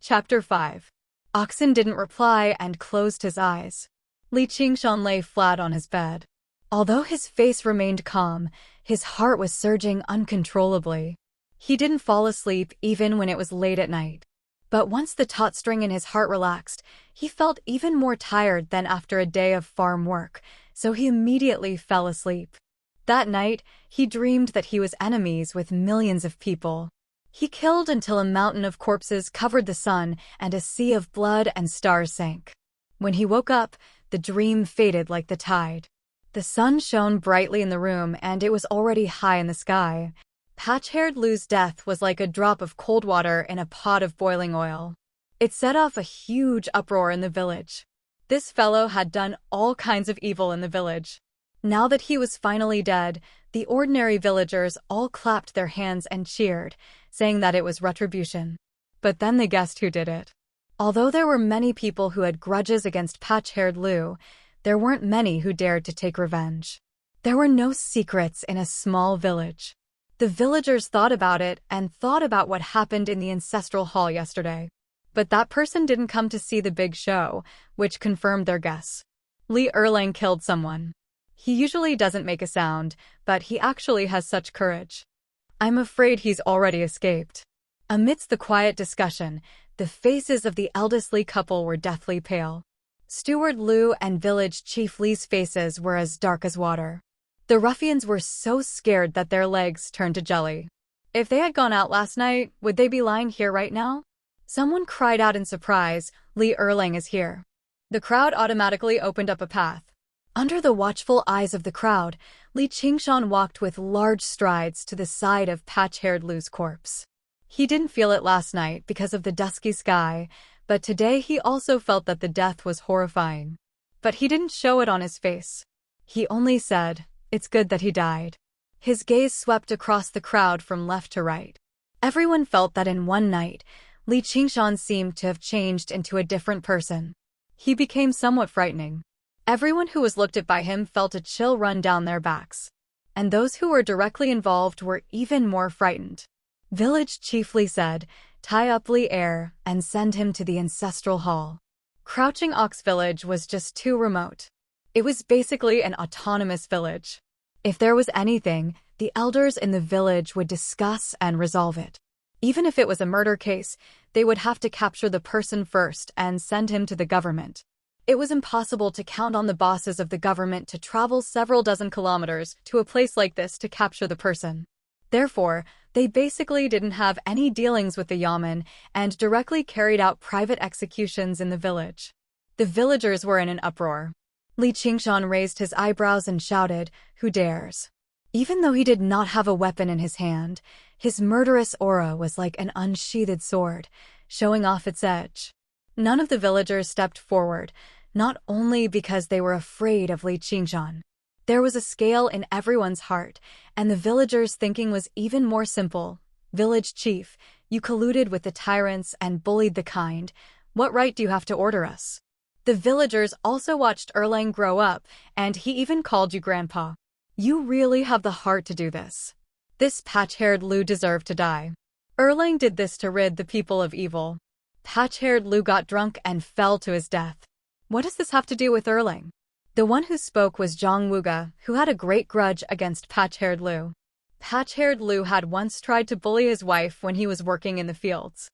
Chapter 5. Oxen didn't reply and closed his eyes. Li Qingshan lay flat on his bed. Although his face remained calm, his heart was surging uncontrollably. He didn't fall asleep even when it was late at night. But once the taut string in his heart relaxed, he felt even more tired than after a day of farm work, so he immediately fell asleep. That night, he dreamed that he was enemies with millions of people. He killed until a mountain of corpses covered the sun and a sea of blood and stars sank. When he woke up, the dream faded like the tide. The sun shone brightly in the room and it was already high in the sky. Patch-haired Lou's death was like a drop of cold water in a pot of boiling oil. It set off a huge uproar in the village. This fellow had done all kinds of evil in the village. Now that he was finally dead, The ordinary villagers all clapped their hands and cheered, saying that it was retribution. But then they guessed who did it. Although there were many people who had grudges against patch-haired Lou, there weren't many who dared to take revenge. There were no secrets in a small village. The villagers thought about it and thought about what happened in the ancestral hall yesterday. But that person didn't come to see the big show, which confirmed their guess. Lee Erlang killed someone. He usually doesn't make a sound, but he actually has such courage. I'm afraid he's already escaped. Amidst the quiet discussion, the faces of the eldest Lee couple were deathly pale. Steward Liu and village chief Li's faces were as dark as water. The ruffians were so scared that their legs turned to jelly. If they had gone out last night, would they be lying here right now? Someone cried out in surprise, Lee Erlang is here. The crowd automatically opened up a path. Under the watchful eyes of the crowd, Li Qingshan walked with large strides to the side of patch-haired Lu's corpse. He didn't feel it last night because of the dusky sky, but today he also felt that the death was horrifying. But he didn't show it on his face. He only said, "It's good that he died." His gaze swept across the crowd from left to right. Everyone felt that in one night, Li Qingshan seemed to have changed into a different person. He became somewhat frightening. Everyone who was looked at by him felt a chill run down their backs. And those who were directly involved were even more frightened. Village Chief Li said, "Tie up Li Air and send him to the ancestral hall." Crouching Ox Village was just too remote. It was basically an autonomous village. If there was anything, the elders in the village would discuss and resolve it. Even if it was a murder case, they would have to capture the person first and send him to the government. It was impossible to count on the bosses of the government to travel several dozen kilometers to a place like this to capture the person. Therefore, they basically didn't have any dealings with the yamen and directly carried out private executions in the village. The villagers were in an uproar. Li Qingshan raised his eyebrows and shouted, "Who dares?" Even though he did not have a weapon in his hand, his murderous aura was like an unsheathed sword, showing off its edge. None of the villagers stepped forward, not only because they were afraid of Li Qingshan. There was a scale in everyone's heart, and the villagers' thinking was even more simple. "Village chief, you colluded with the tyrants and bullied the kind. What right do you have to order us?" The villagers also watched Erlang grow up, and he even called you grandpa. You really have the heart to do this. This patch-haired Lu deserved to die. Erlang did this to rid the people of evil. Patch-haired Lu got drunk and fell to his death. What does this have to do with Erlang? The one who spoke was Zhang Wuge, who had a great grudge against patch-haired Lu. Patch-haired Lu had once tried to bully his wife when he was working in the fields.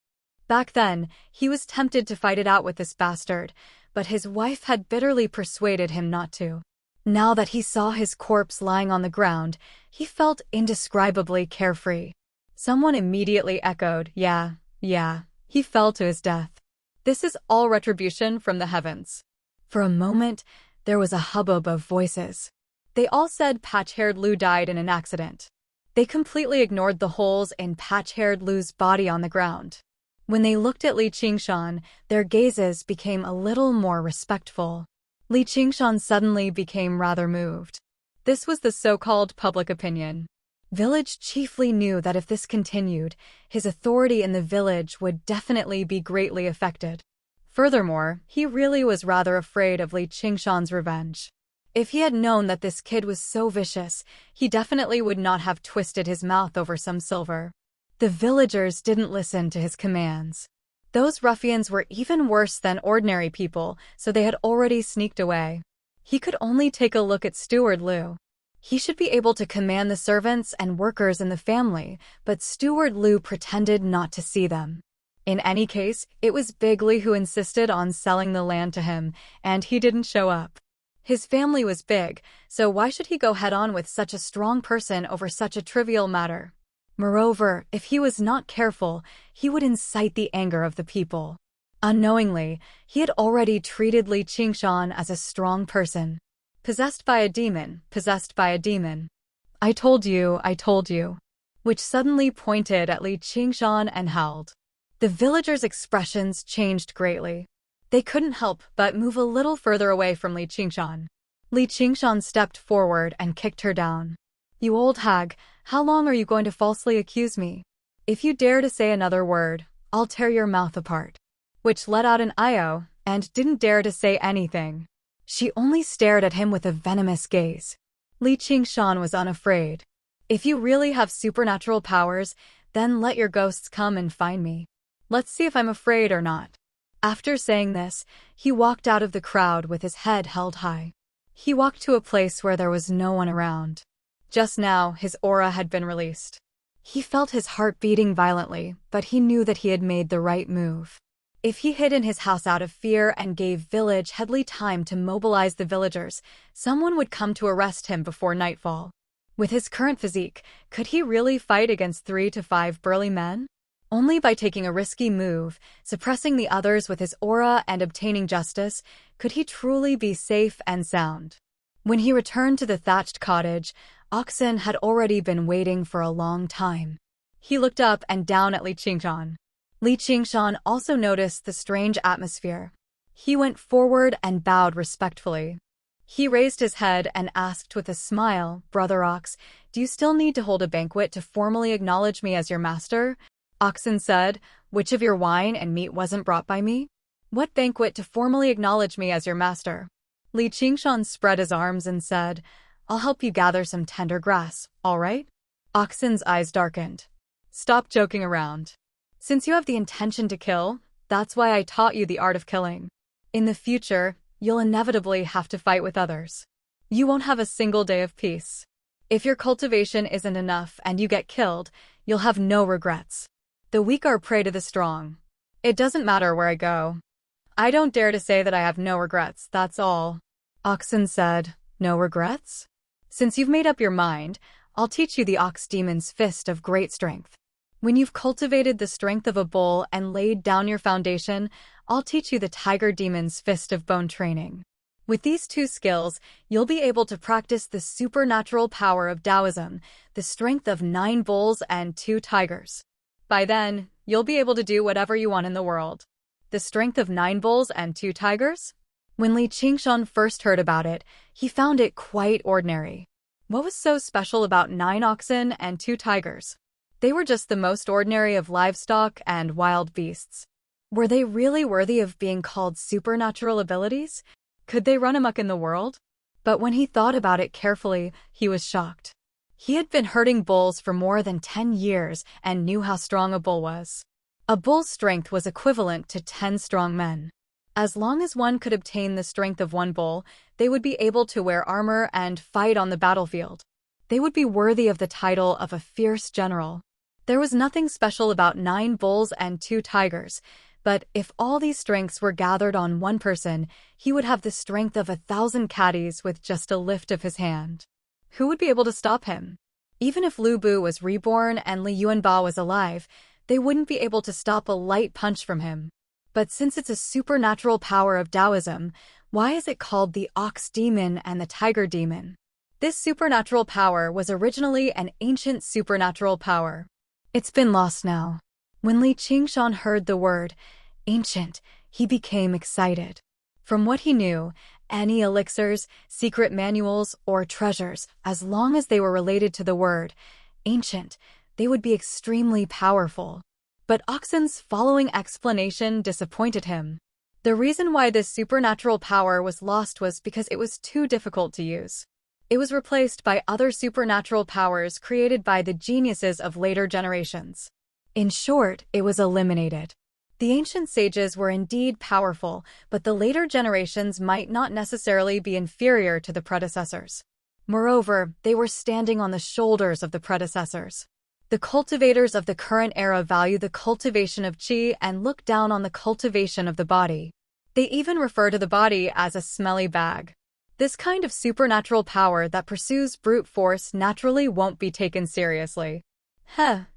Back then, he was tempted to fight it out with this bastard, but his wife had bitterly persuaded him not to. Now that he saw his corpse lying on the ground, he felt indescribably carefree. Someone immediately echoed, yeah, he fell to his death. This is all retribution from the heavens. For a moment, there was a hubbub of voices. They all said patch-haired Lu died in an accident. They completely ignored the holes in patch-haired Lu's body on the ground. When they looked at Li Qingshan, their gazes became a little more respectful. Li Qingshan suddenly became rather moved. This was the so-called public opinion. Village Chief Li knew that if this continued, his authority in the village would definitely be greatly affected. Furthermore, he really was rather afraid of Li Qingshan's revenge. If he had known that this kid was so vicious, he definitely would not have twisted his mouth over some silver. The villagers didn't listen to his commands. Those ruffians were even worse than ordinary people, so they had already sneaked away. He could only take a look at Steward Liu. He should be able to command the servants and workers in the family, but Steward Liu pretended not to see them. In any case, it was Big Li who insisted on selling the land to him, and he didn't show up. His family was big, so why should he go head-on with such a strong person over such a trivial matter? Moreover, if he was not careful, he would incite the anger of the people. Unknowingly, he had already treated Li Qingshan as a strong person. Possessed by a demon, possessed by a demon. I told you, which suddenly pointed at Li Qingshan and howled. The villagers' expressions changed greatly. They couldn't help but move a little further away from Li Qingshan. Li Qingshan stepped forward and kicked her down. You old hag, how long are you going to falsely accuse me? If you dare to say another word, I'll tear your mouth apart. Which let out an Io, and didn't dare to say anything. She only stared at him with a venomous gaze. Li Qingshan was unafraid. If you really have supernatural powers, then let your ghosts come and find me. Let's see if I'm afraid or not. After saying this, he walked out of the crowd with his head held high. He walked to a place where there was no one around. Just now, his aura had been released. He felt his heart beating violently, but he knew that he had made the right move. If he hid in his house out of fear and gave village Headley time to mobilize the villagers, someone would come to arrest him before nightfall. With his current physique, could he really fight against 3 to 5 burly men? Only by taking a risky move, suppressing the others with his aura and obtaining justice, could he truly be safe and sound. When he returned to the thatched cottage, Oxen had already been waiting for a long time. He looked up and down at Li Qingshan. Li Qingshan also noticed the strange atmosphere. He went forward and bowed respectfully. He raised his head and asked with a smile, "Brother Ox, do you still need to hold a banquet to formally acknowledge me as your master?" Oxen said, "Which of your wine and meat wasn't brought by me? What banquet to formally acknowledge me as your master?" Li Qingshan spread his arms and said, "I'll help you gather some tender grass, all right?" Oxen's eyes darkened. "Stop joking around. Since you have the intention to kill, that's why I taught you the art of killing. In the future, you'll inevitably have to fight with others. You won't have a single day of peace. If your cultivation isn't enough and you get killed, you'll have no regrets. The weak are prey to the strong. It doesn't matter where I go. I don't dare to say that I have no regrets, that's all." Oxen said, "No regrets? Since you've made up your mind, I'll teach you the Ox Demon's Fist of Great Strength. When you've cultivated the strength of a bull and laid down your foundation, I'll teach you the Tiger Demon's Fist of Bone Training. With these 2 skills, you'll be able to practice the supernatural power of Taoism, the strength of 9 bulls and 2 tigers. By then, you'll be able to do whatever you want in the world." The strength of 9 bulls and 2 tigers? When Li Qingshan first heard about it, he found it quite ordinary. What was so special about 9 oxen and 2 tigers? They were just the most ordinary of livestock and wild beasts. Were they really worthy of being called supernatural abilities? Could they run amok in the world? But when he thought about it carefully, he was shocked. He had been herding bulls for more than 10 years and knew how strong a bull was. A bull's strength was equivalent to 10 strong men. As long as one could obtain the strength of 1 bull, they would be able to wear armor and fight on the battlefield. They would be worthy of the title of a fierce general. There was nothing special about 9 bulls and 2 tigers, but if all these strengths were gathered on one person, he would have the strength of 1,000 caddies with just a lift of his hand. Who would be able to stop him? Even if Lu Bu was reborn and Li Yuanba was alive, they wouldn't be able to stop a light punch from him. But since it's a supernatural power of Taoism, why is it called the Ox Demon and the Tiger Demon? This supernatural power was originally an ancient supernatural power. It's been lost now. When Li Qingshan heard the word ancient, he became excited. From what he knew, any elixirs, secret manuals, or treasures, as long as they were related to the word ancient, they would be extremely powerful. But Oxen's following explanation disappointed him. The reason why this supernatural power was lost was because it was too difficult to use. It was replaced by other supernatural powers created by the geniuses of later generations. In short, it was eliminated. The ancient sages were indeed powerful, but the later generations might not necessarily be inferior to the predecessors. Moreover, they were standing on the shoulders of the predecessors. The cultivators of the current era value the cultivation of qi and look down on the cultivation of the body. They even refer to the body as a smelly bag. This kind of supernatural power that pursues brute force naturally won't be taken seriously.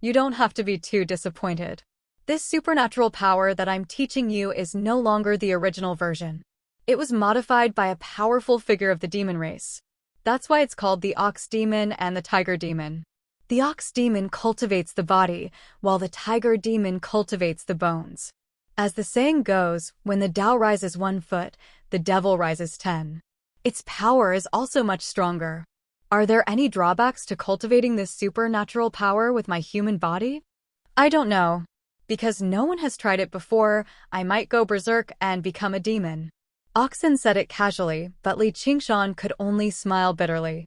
You don't have to be too disappointed. This supernatural power that I'm teaching you is no longer the original version. It was modified by a powerful figure of the demon race. That's why it's called the Ox Demon and the Tiger Demon. The Ox Demon cultivates the body, while the Tiger Demon cultivates the bones. As the saying goes, when the Tao rises 1 foot, the devil rises 10. Its power is also much stronger. Are there any drawbacks to cultivating this supernatural power with my human body? I don't know. Because no one has tried it before, I might go berserk and become a demon. Oxen said it casually, but Li Qingshan could only smile bitterly.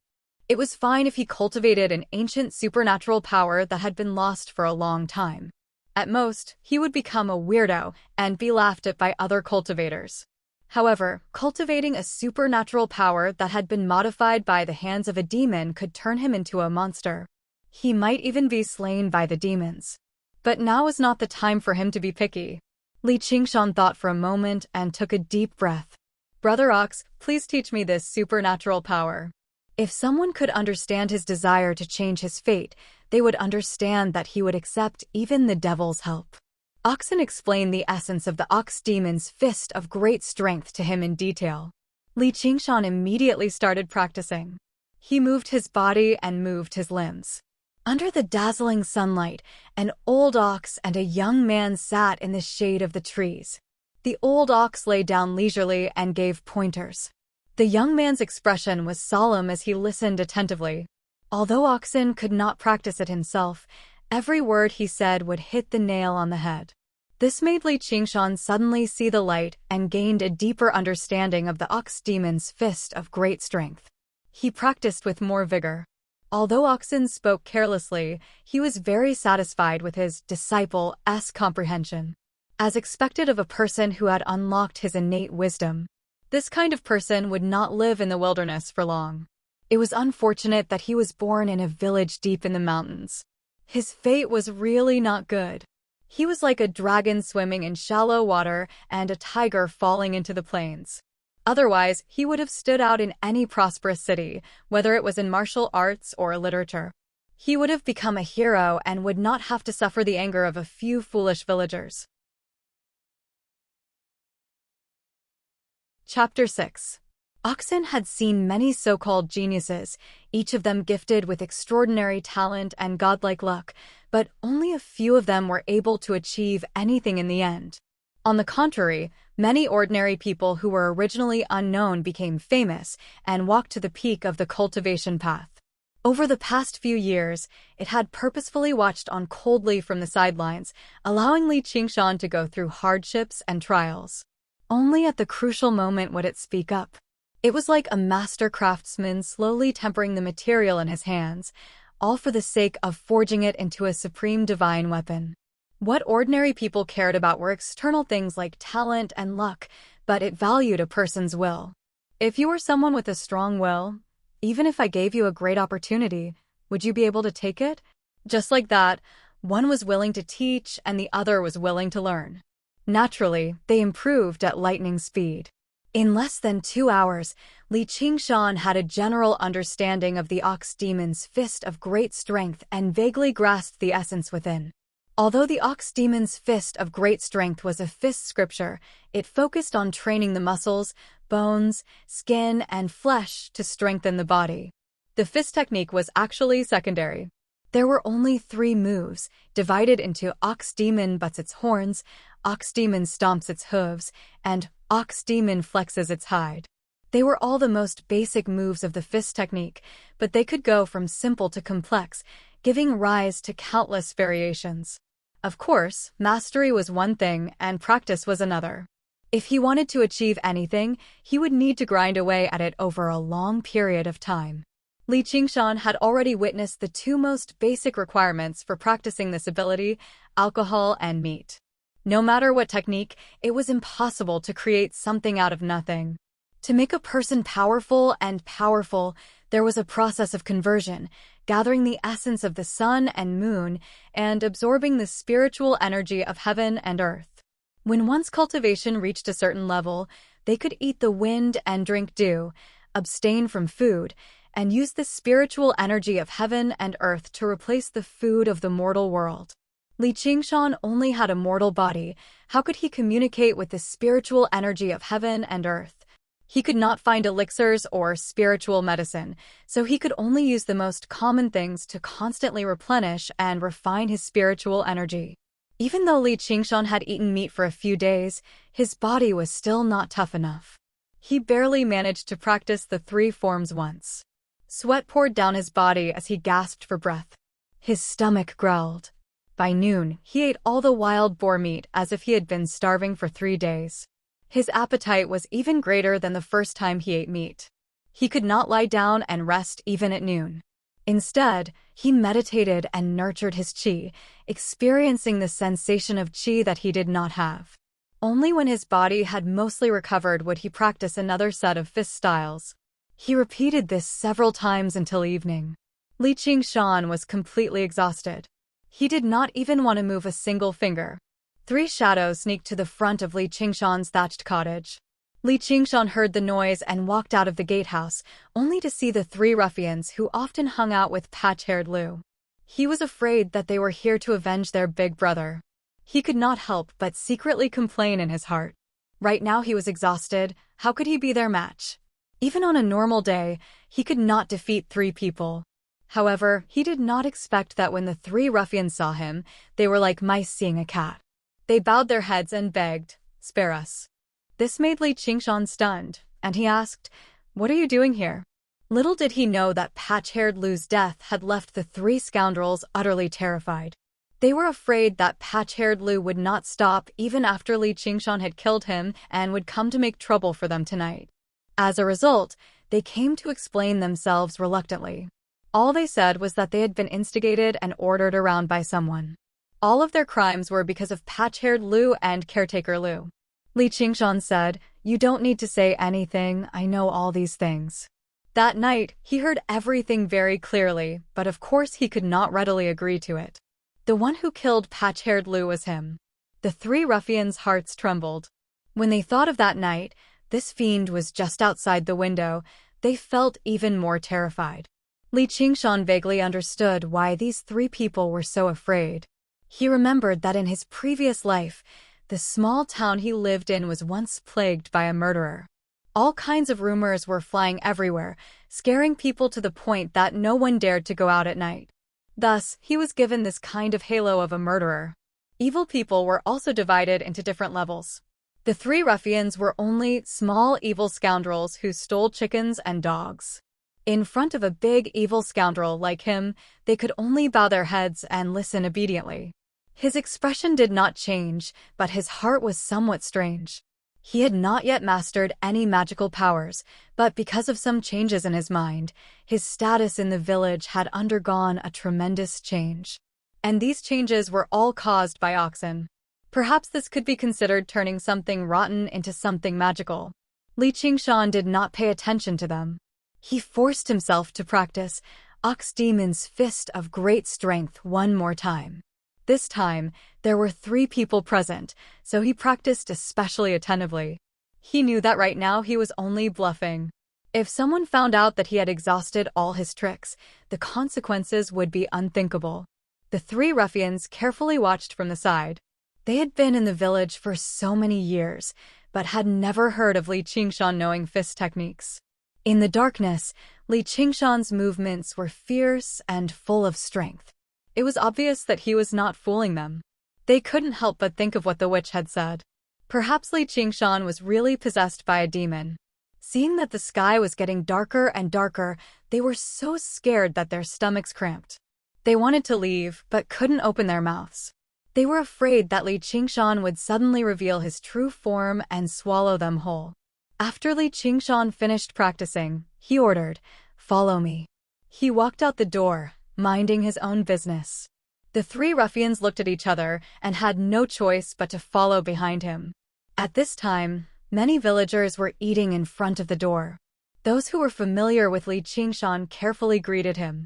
It was fine if he cultivated an ancient supernatural power that had been lost for a long time. At most, he would become a weirdo and be laughed at by other cultivators. However, cultivating a supernatural power that had been modified by the hands of a demon could turn him into a monster. He might even be slain by the demons. But now is not the time for him to be picky. Li Qingshan thought for a moment and took a deep breath. Brother Ox, please teach me this supernatural power. If someone could understand his desire to change his fate, they would understand that he would accept even the devil's help. Oxen explained the essence of the ox demon's fist of great strength to him in detail. Li Qingshan immediately started practicing. He moved his body and moved his limbs. Under the dazzling sunlight, an old ox and a young man sat in the shade of the trees. The old ox lay down leisurely and gave pointers. The young man's expression was solemn as he listened attentively. Although Oxen could not practice it himself, every word he said would hit the nail on the head. This made Li Qingshan suddenly see the light and gained a deeper understanding of the ox demon's fist of great strength. He practiced with more vigor. Although Oxen spoke carelessly, he was very satisfied with his disciple-esque comprehension. As expected of a person who had unlocked his innate wisdom, this kind of person would not live in the wilderness for long. It was unfortunate that he was born in a village deep in the mountains. His fate was really not good. He was like a dragon swimming in shallow water and a tiger falling into the plains. Otherwise, he would have stood out in any prosperous city, whether it was in martial arts or literature. He would have become a hero and would not have to suffer the anger of a few foolish villagers. Chapter 6. Oxen had seen many so-called geniuses, each of them gifted with extraordinary talent and godlike luck, but only a few of them were able to achieve anything in the end. On the contrary, many ordinary people who were originally unknown became famous and walked to the peak of the cultivation path. Over the past few years, it had purposefully watched on coldly from the sidelines, allowing Li Qingshan to go through hardships and trials. Only at the crucial moment would it speak up. It was like a master craftsman slowly tempering the material in his hands, all for the sake of forging it into a supreme divine weapon. What ordinary people cared about were external things like talent and luck, but it valued a person's will. If you were someone with a strong will, even if I gave you a great opportunity, would you be able to take it? Just like that, one was willing to teach and the other was willing to learn. Naturally, they improved at lightning speed. In less than 2 hours, Li Qingshan had a general understanding of the ox demon's fist of great strength and vaguely grasped the essence within. Although the ox demon's fist of great strength was a fist scripture, it focused on training the muscles, bones, skin, and flesh to strengthen the body. The fist technique was actually secondary. There were only 3 moves, divided into ox demon butts its horns, ox demon stomps its hooves, and ox demon flexes its hide. They were all the most basic moves of the fist technique, but they could go from simple to complex, giving rise to countless variations. Of course, mastery was one thing and practice was another. If he wanted to achieve anything, he would need to grind away at it over a long period of time. Li Qingshan had already witnessed the 2 most basic requirements for practicing this ability: alcohol and meat. No matter what technique, it was impossible to create something out of nothing. To make a person powerful, there was a process of conversion, gathering the essence of the sun and moon and absorbing the spiritual energy of heaven and earth. When one's cultivation reached a certain level, they could eat the wind and drink dew, abstain from food, and use the spiritual energy of heaven and earth to replace the food of the mortal world. Li Qingshan only had a mortal body. How could he communicate with the spiritual energy of heaven and earth? He could not find elixirs or spiritual medicine, so he could only use the most common things to constantly replenish and refine his spiritual energy. Even though Li Qingshan had eaten meat for a few days, his body was still not tough enough. He barely managed to practice the 3 forms once. Sweat poured down his body as he gasped for breath. His stomach growled. By noon, he ate all the wild boar meat as if he had been starving for 3 days. His appetite was even greater than the first time he ate meat. He could not lie down and rest even at noon. Instead, he meditated and nurtured his qi, experiencing the sensation of qi that he did not have. Only when his body had mostly recovered would he practice another set of fist styles. He repeated this several times until evening. Li Qingshan was completely exhausted. He did not even want to move a single finger. 3 shadows sneaked to the front of Li Qingshan's thatched cottage. Li Qingshan heard the noise and walked out of the gatehouse, only to see the 3 ruffians who often hung out with patch-haired Lu. He was afraid that they were here to avenge their big brother. He could not help but secretly complain in his heart. Right now he was exhausted. How could he be their match? Even on a normal day, he could not defeat 3 people. However, he did not expect that when the 3 ruffians saw him, they were like mice seeing a cat. They bowed their heads and begged, "Spare us." This made Li Qingshan stunned, and he asked, "What are you doing here?" Little did he know that patch-haired Lu's death had left the 3 scoundrels utterly terrified. They were afraid that patch-haired Lu would not stop even after Li Qingshan had killed him and would come to make trouble for them tonight. As a result, they came to explain themselves reluctantly. All they said was that they had been instigated and ordered around by someone. All of their crimes were because of patch-haired Lu and caretaker Lu. Li Qingshan said, "You don't need to say anything, I know all these things." That night, he heard everything very clearly, but of course he could not readily agree to it. The one who killed patch-haired Lu was him. The 3 ruffians' hearts trembled. When they thought of that night, this fiend was just outside the window, they felt even more terrified. Li Qingshan vaguely understood why these 3 people were so afraid. He remembered that in his previous life, the small town he lived in was once plagued by a murderer. All kinds of rumors were flying everywhere, scaring people to the point that no one dared to go out at night. Thus, he was given this kind of halo of a murderer. Evil people were also divided into different levels. The 3 ruffians were only small evil scoundrels who stole chickens and dogs. In front of a big evil scoundrel like him, they could only bow their heads and listen obediently. His expression did not change, but his heart was somewhat strange. He had not yet mastered any magical powers, but because of some changes in his mind, his status in the village had undergone a tremendous change. And these changes were all caused by oxen. Perhaps this could be considered turning something rotten into something magical. Li Qingshan did not pay attention to them. He forced himself to practice Ox Demon's Fist of Great Strength one more time. This time, there were 3 people present, so he practiced especially attentively. He knew that right now he was only bluffing. If someone found out that he had exhausted all his tricks, the consequences would be unthinkable. The 3 ruffians carefully watched from the side. They had been in the village for so many years, but had never heard of Li Qingshan knowing fist techniques. In the darkness, Li Qingshan's movements were fierce and full of strength. It was obvious that he was not fooling them. They couldn't help but think of what the witch had said. Perhaps Li Qingshan was really possessed by a demon. Seeing that the sky was getting darker and darker, they were so scared that their stomachs cramped. They wanted to leave, but couldn't open their mouths. They were afraid that Li Qingshan would suddenly reveal his true form and swallow them whole. After Li Qingshan finished practicing, he ordered, "Follow me." He walked out the door, minding his own business. The 3 ruffians looked at each other and had no choice but to follow behind him. At this time, many villagers were eating in front of the door. Those who were familiar with Li Qingshan carefully greeted him.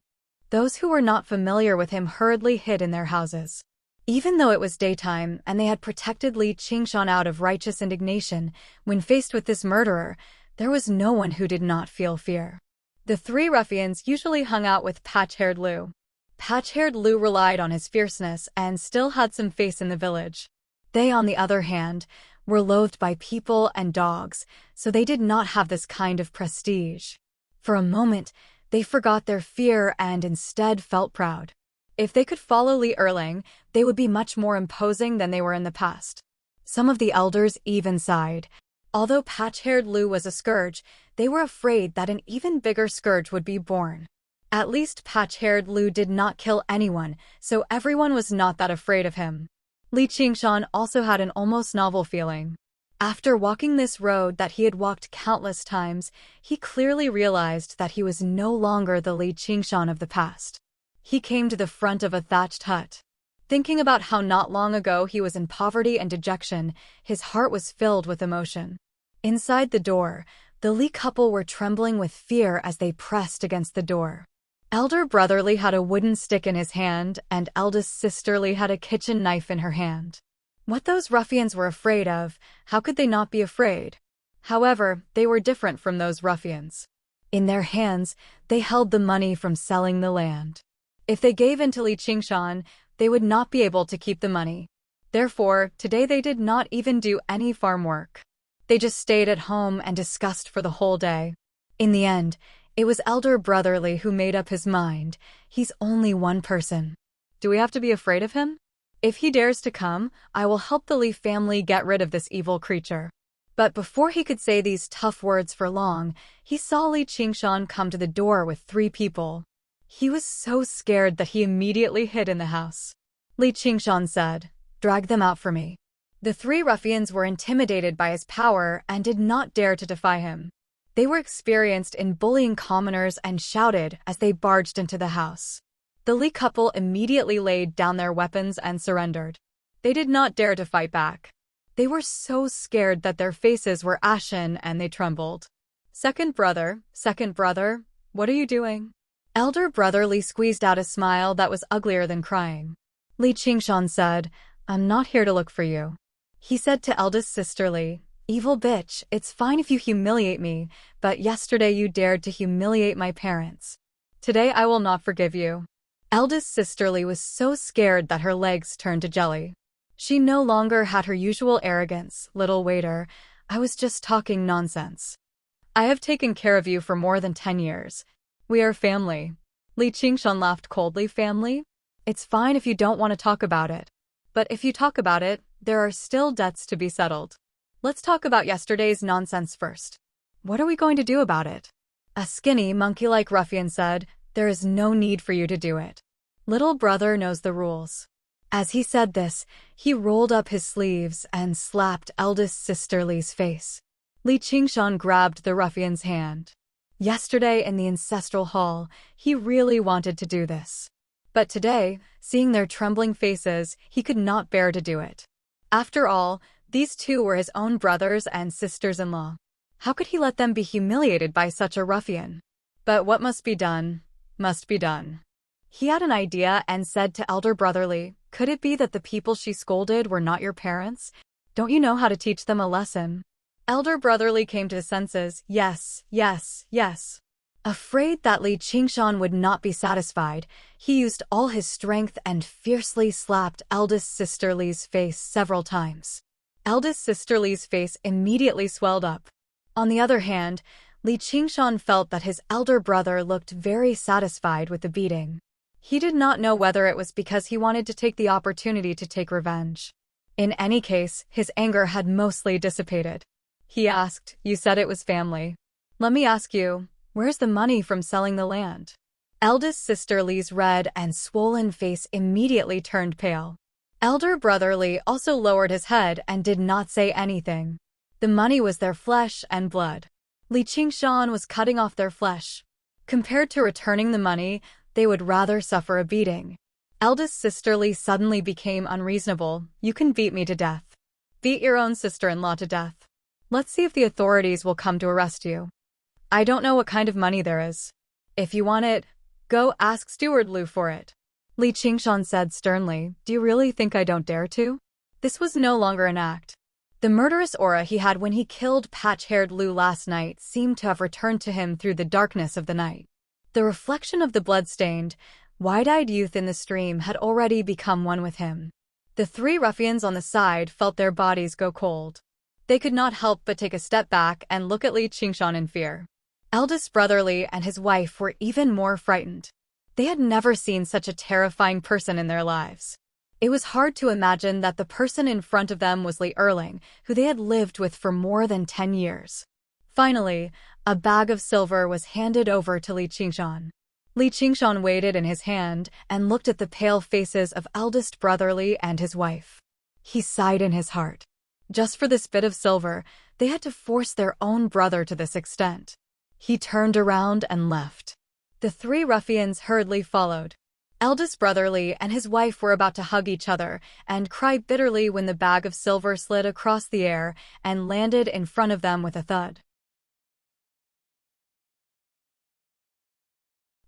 Those who were not familiar with him hurriedly hid in their houses. Even though it was daytime and they had protected Li Qingshan out of righteous indignation, when faced with this murderer, there was no one who did not feel fear. The 3 ruffians usually hung out with patch-haired Lu. Patch-haired Lu relied on his fierceness and still had some face in the village. They, on the other hand, were loathed by people and dogs, so they did not have this kind of prestige. For a moment, they forgot their fear and instead felt proud. If they could follow Li Erlang, they would be much more imposing than they were in the past. Some of the elders even sighed. Although patch-haired Lu was a scourge, they were afraid that an even bigger scourge would be born. At least patch-haired Lu did not kill anyone, so everyone was not that afraid of him. Li Qingshan also had an almost novel feeling. After walking this road that he had walked countless times, he clearly realized that he was no longer the Li Qingshan of the past. He came to the front of a thatched hut. Thinking about how not long ago he was in poverty and dejection, his heart was filled with emotion. Inside the door, the Li couple were trembling with fear as they pressed against the door. Elder brother Li had a wooden stick in his hand, and eldest sister Li had a kitchen knife in her hand. What those ruffians were afraid of, how could they not be afraid? However, they were different from those ruffians. In their hands, they held the money from selling the land. If they gave in to Li Qingshan, they would not be able to keep the money. Therefore, today they did not even do any farm work. They just stayed at home and discussed for the whole day. In the end, it was elder brother Li who made up his mind. He's only one person. Do we have to be afraid of him? If he dares to come, I will help the Li family get rid of this evil creature. But before he could say these tough words for long, he saw Li Qingshan come to the door with 3 people. He was so scared that he immediately hid in the house. Li Qingshan said, "Drag them out for me." The 3 ruffians were intimidated by his power and did not dare to defy him. They were experienced in bullying commoners and shouted as they barged into the house. The Li couple immediately laid down their weapons and surrendered. They did not dare to fight back. They were so scared that their faces were ashen and they trembled. Second brother, what are you doing?" Elder brother Li squeezed out a smile that was uglier than crying. Li Qingshan said, "I'm not here to look for you." He said to eldest sister Li, "Evil bitch, it's fine if you humiliate me, but yesterday you dared to humiliate my parents. Today I will not forgive you." Eldest sister Li was so scared that her legs turned to jelly. She no longer had her usual arrogance. "Little waiter, I was just talking nonsense. I have taken care of you for more than 10 years. We are family." Li Qingshan laughed coldly. "Family? It's fine if you don't want to talk about it. But if you talk about it, there are still debts to be settled. Let's talk about yesterday's nonsense first. What are we going to do about it?" A skinny, monkey-like ruffian said, "There is no need for you to do it. Little brother knows the rules." As he said this, he rolled up his sleeves and slapped eldest sister Li's face. Li Qingshan grabbed the ruffian's hand. Yesterday in the ancestral hall, he really wanted to do this. But today, seeing their trembling faces, he could not bear to do it. After all, these 2 were his own brothers and sisters-in-law. How could he let them be humiliated by such a ruffian? But what must be done, must be done. He had an idea and said to elder brother Li, "Could it be that the people she scolded were not your parents? Don't you know how to teach them a lesson?" Elder brother Li came to his senses. Yes. Afraid that Li Qingshan would not be satisfied, he used all his strength and fiercely slapped eldest sister Li's face several times. Eldest sister Li's face immediately swelled up. On the other hand, Li Qingshan felt that his elder brother looked very satisfied with the beating. He did not know whether it was because he wanted to take the opportunity to take revenge. In any case, his anger had mostly dissipated. He asked, "You said it was family. Let me ask you, where's the money from selling the land?" Eldest sister Li's red and swollen face immediately turned pale. Elder brother Li also lowered his head and did not say anything. The money was their flesh and blood. Li Qingshan was cutting off their flesh. Compared to returning the money, they would rather suffer a beating. Eldest sister Li suddenly became unreasonable. "You can beat me to death. Beat your own sister-in-law to death. Let's see if the authorities will come to arrest you. I don't know what kind of money there is. If you want it, go ask Steward Lu for it." Li Qingshan said sternly, "Do you really think I don't dare to?" This was no longer an act. The murderous aura he had when he killed patch-haired Lu last night seemed to have returned to him through the darkness of the night. The reflection of the blood-stained, wide-eyed youth in the stream had already become one with him. The 3 ruffians on the side felt their bodies go cold. They could not help but take a step back and look at Li Qingshan in fear. Eldest brother Li and his wife were even more frightened. They had never seen such a terrifying person in their lives. It was hard to imagine that the person in front of them was Li Erling, who they had lived with for more than 10 years. Finally, a bag of silver was handed over to Li Qingshan. Li Qingshan weighed it in his hand and looked at the pale faces of eldest brother Li and his wife. He sighed in his heart. Just for this bit of silver, they had to force their own brother to this extent. He turned around and left. The three ruffians hurriedly followed. Eldest brother Li and his wife were about to hug each other and cry bitterly when the bag of silver slid across the air and landed in front of them with a thud.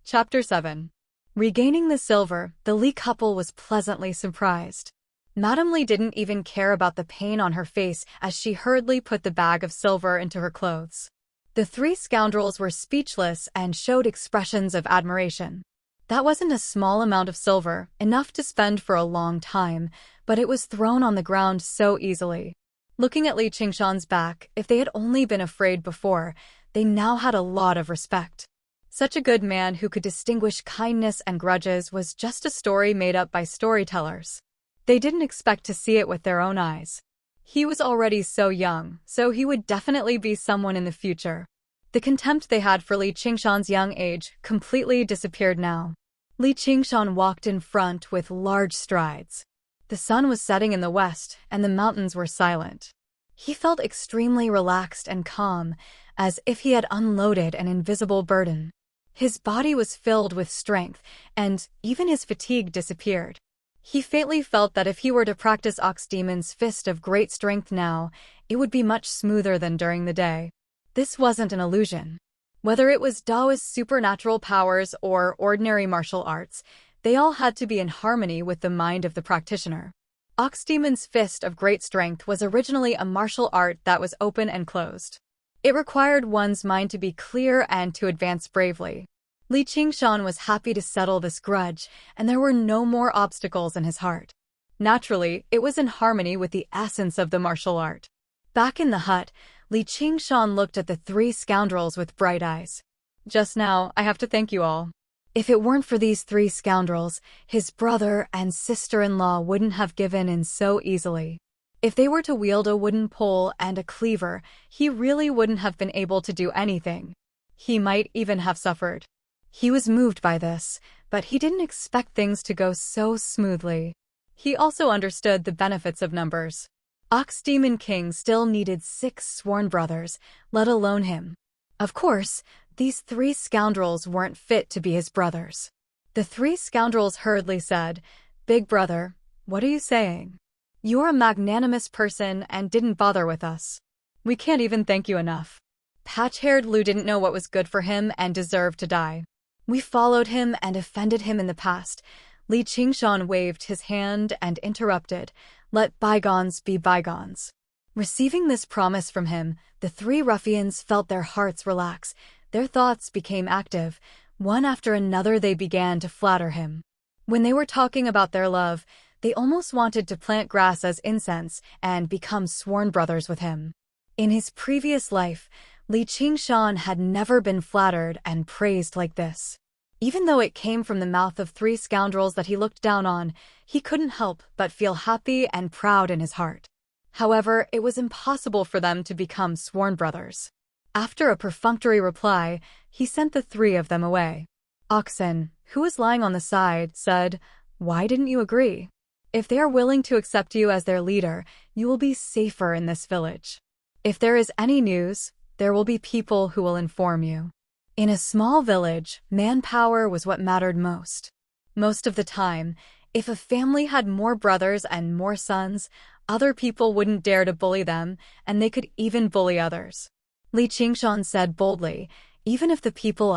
Chapter 7. Regaining the silver, the Li couple was pleasantly surprised. Madame Li didn't even care about the pain on her face as she hurriedly put the bag of silver into her clothes. The three scoundrels were speechless and showed expressions of admiration. That wasn't a small amount of silver, enough to spend for a long time, but it was thrown on the ground so easily. Looking at Li Qingshan's back, if they had only been afraid before, they now had a lot of respect. Such a good man who could distinguish kindness and grudges was just a story made up by storytellers. They didn't expect to see it with their own eyes. He was already so young, so he would definitely be someone in the future. The contempt they had for Li Qingshan's young age completely disappeared now. Li Qingshan walked in front with large strides. The sun was setting in the west, and the mountains were silent. He felt extremely relaxed and calm, as if he had unloaded an invisible burden. His body was filled with strength, and even his fatigue disappeared. He faintly felt that if he were to practice Ox-Demon's fist of great strength now, it would be much smoother than during the day. This wasn't an illusion. Whether it was Daoist supernatural powers or ordinary martial arts, they all had to be in harmony with the mind of the practitioner. Ox-Demon's fist of great strength was originally a martial art that was open and closed. It required one's mind to be clear and to advance bravely. Li Qingshan was happy to settle this grudge, and there were no more obstacles in his heart. Naturally, it was in harmony with the essence of the martial art. Back in the hut, Li Qingshan looked at the three scoundrels with bright eyes. Just now, I have to thank you all. If it weren't for these three scoundrels, his brother and sister-in-law wouldn't have given in so easily. If they were to wield a wooden pole and a cleaver, he really wouldn't have been able to do anything. He might even have suffered. He was moved by this, but he didn't expect things to go so smoothly. He also understood the benefits of numbers. Ox-Demon King still needed 6 sworn brothers, let alone him. Of course, these three scoundrels weren't fit to be his brothers. The three scoundrels hurriedly said, "Big brother, what are you saying? You're a magnanimous person and didn't bother with us. We can't even thank you enough." Patch-haired Lu didn't know what was good for him and deserved to die. "We followed him and offended him in the past." Li Qingshan waved his hand and interrupted, "Let bygones be bygones." Receiving this promise from him, the three ruffians felt their hearts relax. Their thoughts became active. One after another they began to flatter him. When they were talking about their love, they almost wanted to plant grass as incense and become sworn brothers with him. In his previous life, Li Qingshan had never been flattered and praised like this. Even though it came from the mouth of three scoundrels that he looked down on, he couldn't help but feel happy and proud in his heart. However, it was impossible for them to become sworn brothers. After a perfunctory reply, he sent the three of them away. Oxen, who was lying on the side, said, "Why didn't you agree? If they are willing to accept you as their leader, you will be safer in this village. If there is any news, there will be people who will inform you." In a small village, manpower was what mattered most. Most of the time, if a family had more brothers and more sons, other people wouldn't dare to bully them, and they could even bully others. Li Qingshan said boldly, "Even if the people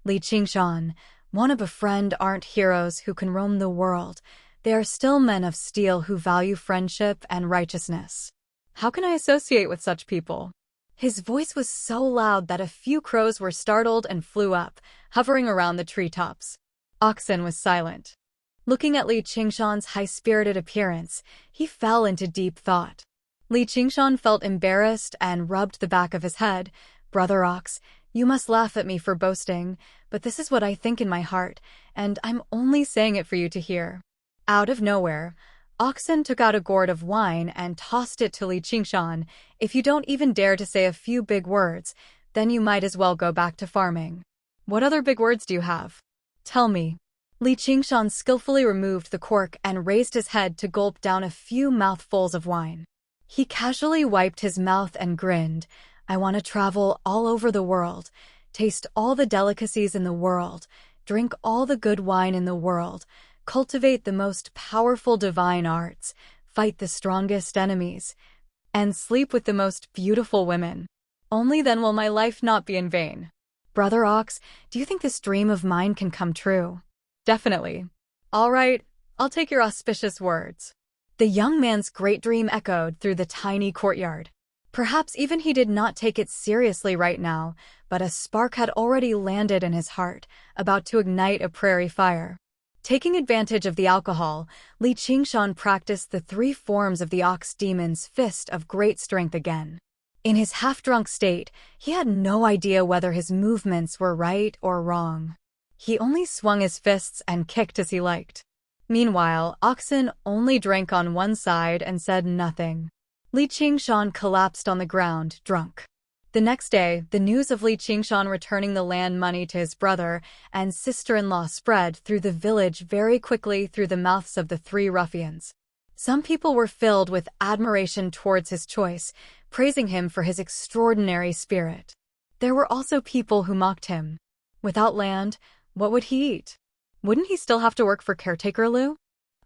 Li Qingshan, want to befriend aren't heroes who can roam the world, they are still men of steel who value friendship and righteousness. How can I associate with such people?" His voice was so loud that a few crows were startled and flew up, hovering around the treetops. Oxen was silent. Looking at Li Qingshan's high-spirited appearance, he fell into deep thought. Li Qingshan felt embarrassed and rubbed the back of his head. "Brother Ox, you must laugh at me for boasting, but this is what I think in my heart, and I'm only saying it for you to hear." Out of nowhere, Oxen took out a gourd of wine and tossed it to Li Qingshan. If you don't even dare to say a few big words, then you might as well go back to farming. What other big words do you have? Tell me. Li Qingshan skillfully removed the cork and raised his head to gulp down a few mouthfuls of wine. He casually wiped his mouth and grinned. I want to travel all over the world, taste all the delicacies in the world, drink all the good wine in the world, cultivate the most powerful divine arts, fight the strongest enemies, and sleep with the most beautiful women. Only then will my life not be in vain. Brother Ox, do you think this dream of mine can come true? Definitely. All right, I'll take your auspicious words. The young man's great dream echoed through the tiny courtyard. Perhaps even he did not take it seriously right now, but a spark had already landed in his heart, about to ignite a prairie fire. Taking advantage of the alcohol, Li Qingshan practiced the 3 forms of the ox demon's fist of great strength again. In his half-drunk state, he had no idea whether his movements were right or wrong. He only swung his fists and kicked as he liked. Meanwhile, Oxen only drank on one side and said nothing. Li Qingshan collapsed on the ground, drunk. The next day, the news of Li Qingshan returning the land money to his brother and sister-in-law spread through the village very quickly through the mouths of the 3 ruffians. Some people were filled with admiration towards his choice, praising him for his extraordinary spirit. There were also people who mocked him. Without land, what would he eat? Wouldn't he still have to work for caretaker Lu?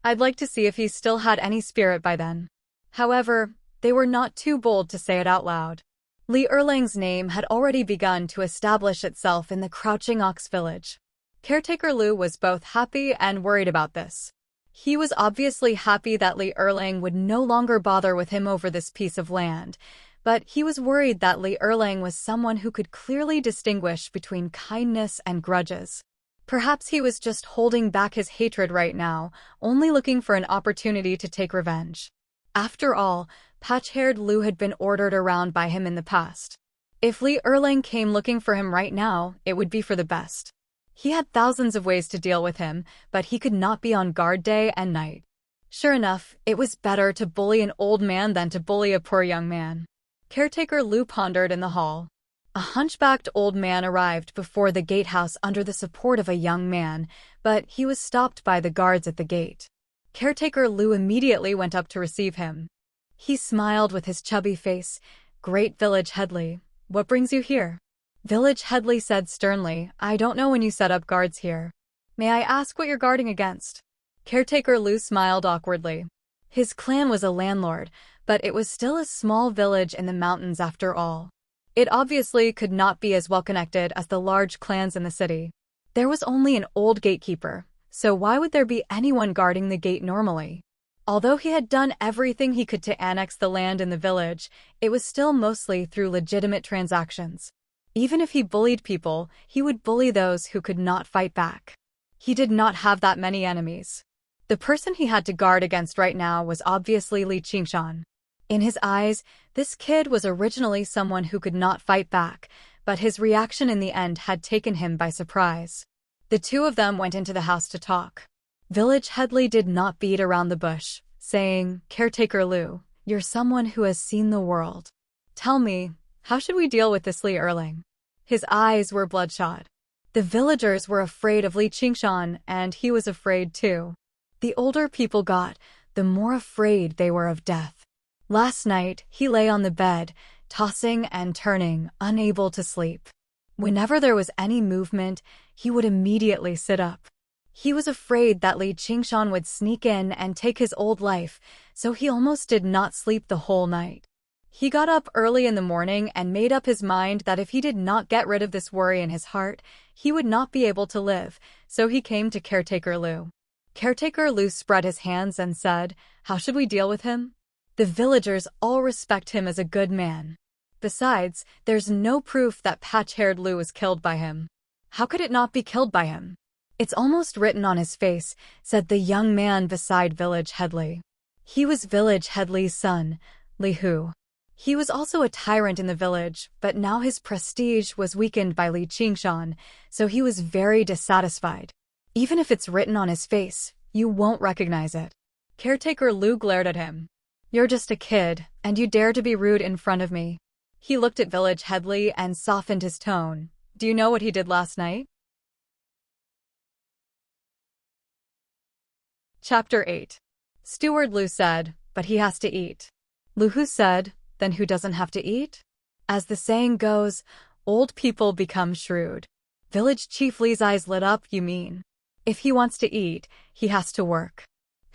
I'd like to see if he still had any spirit by then. However, they were not too bold to say it out loud. Li Erlang's name had already begun to establish itself in the Crouching Ox village. Caretaker Lu was both happy and worried about this. He was obviously happy that Li Erlang would no longer bother with him over this piece of land, but he was worried that Li Erlang was someone who could clearly distinguish between kindness and grudges. Perhaps he was just holding back his hatred right now, only looking for an opportunity to take revenge. After all, patch-haired Lu had been ordered around by him in the past. If Li Erlang came looking for him right now, it would be for the best. He had thousands of ways to deal with him, but he could not be on guard day and night. Sure enough, it was better to bully an old man than to bully a poor young man. Caretaker Lu pondered in the hall. A hunchbacked old man arrived before the gatehouse under the support of a young man, but he was stopped by the guards at the gate. Caretaker Lu immediately went up to receive him. He smiled with his chubby face. Great Village Headley, what brings you here? Village Headley said sternly, I don't know when you set up guards here. May I ask what you're guarding against? Caretaker Lu smiled awkwardly. His clan was a landlord, but it was still a small village in the mountains after all. It obviously could not be as well connected as the large clans in the city. There was only an old gatekeeper, so why would there be anyone guarding the gate normally? Although he had done everything he could to annex the land in the village, it was still mostly through legitimate transactions. Even if he bullied people, he would bully those who could not fight back. He did not have that many enemies. The person he had to guard against right now was obviously Li Qingshan. In his eyes, this kid was originally someone who could not fight back, but his reaction in the end had taken him by surprise. The 2 of them went into the house to talk. Village Headley did not beat around the bush, saying, Caretaker Lu, you're someone who has seen the world. Tell me, how should we deal with this Li Erlang? His eyes were bloodshot. The villagers were afraid of Li Qingshan, and he was afraid too. The older people got, the more afraid they were of death. Last night, he lay on the bed, tossing and turning, unable to sleep. Whenever there was any movement, he would immediately sit up. He was afraid that Li Qingshan would sneak in and take his old life, so he almost did not sleep the whole night. He got up early in the morning and made up his mind that if he did not get rid of this worry in his heart, he would not be able to live, so he came to Caretaker Lu. Caretaker Lu spread his hands and said, How should we deal with him? The villagers all respect him as a good man. Besides, there's no proof that patch-haired Lu was killed by him. How could it not be killed by him? It's almost written on his face, said the young man beside Village Headley. He was Village Headley's son, Li Hu. He was also a tyrant in the village, but now his prestige was weakened by Li Qingshan, so he was very dissatisfied. Even if it's written on his face, You won't recognize it. Caretaker Lu glared at him. You're just a kid, and you dare to be rude in front of me. He looked at Village Headley and softened his tone. Do you know what he did last night? Chapter 8. Steward Lu said, but he has to eat. Lu Hu said, then who doesn't have to eat? As the saying goes, old people become shrewd. Village Chief Li's eyes lit up. You mean? If he wants to eat, he has to work.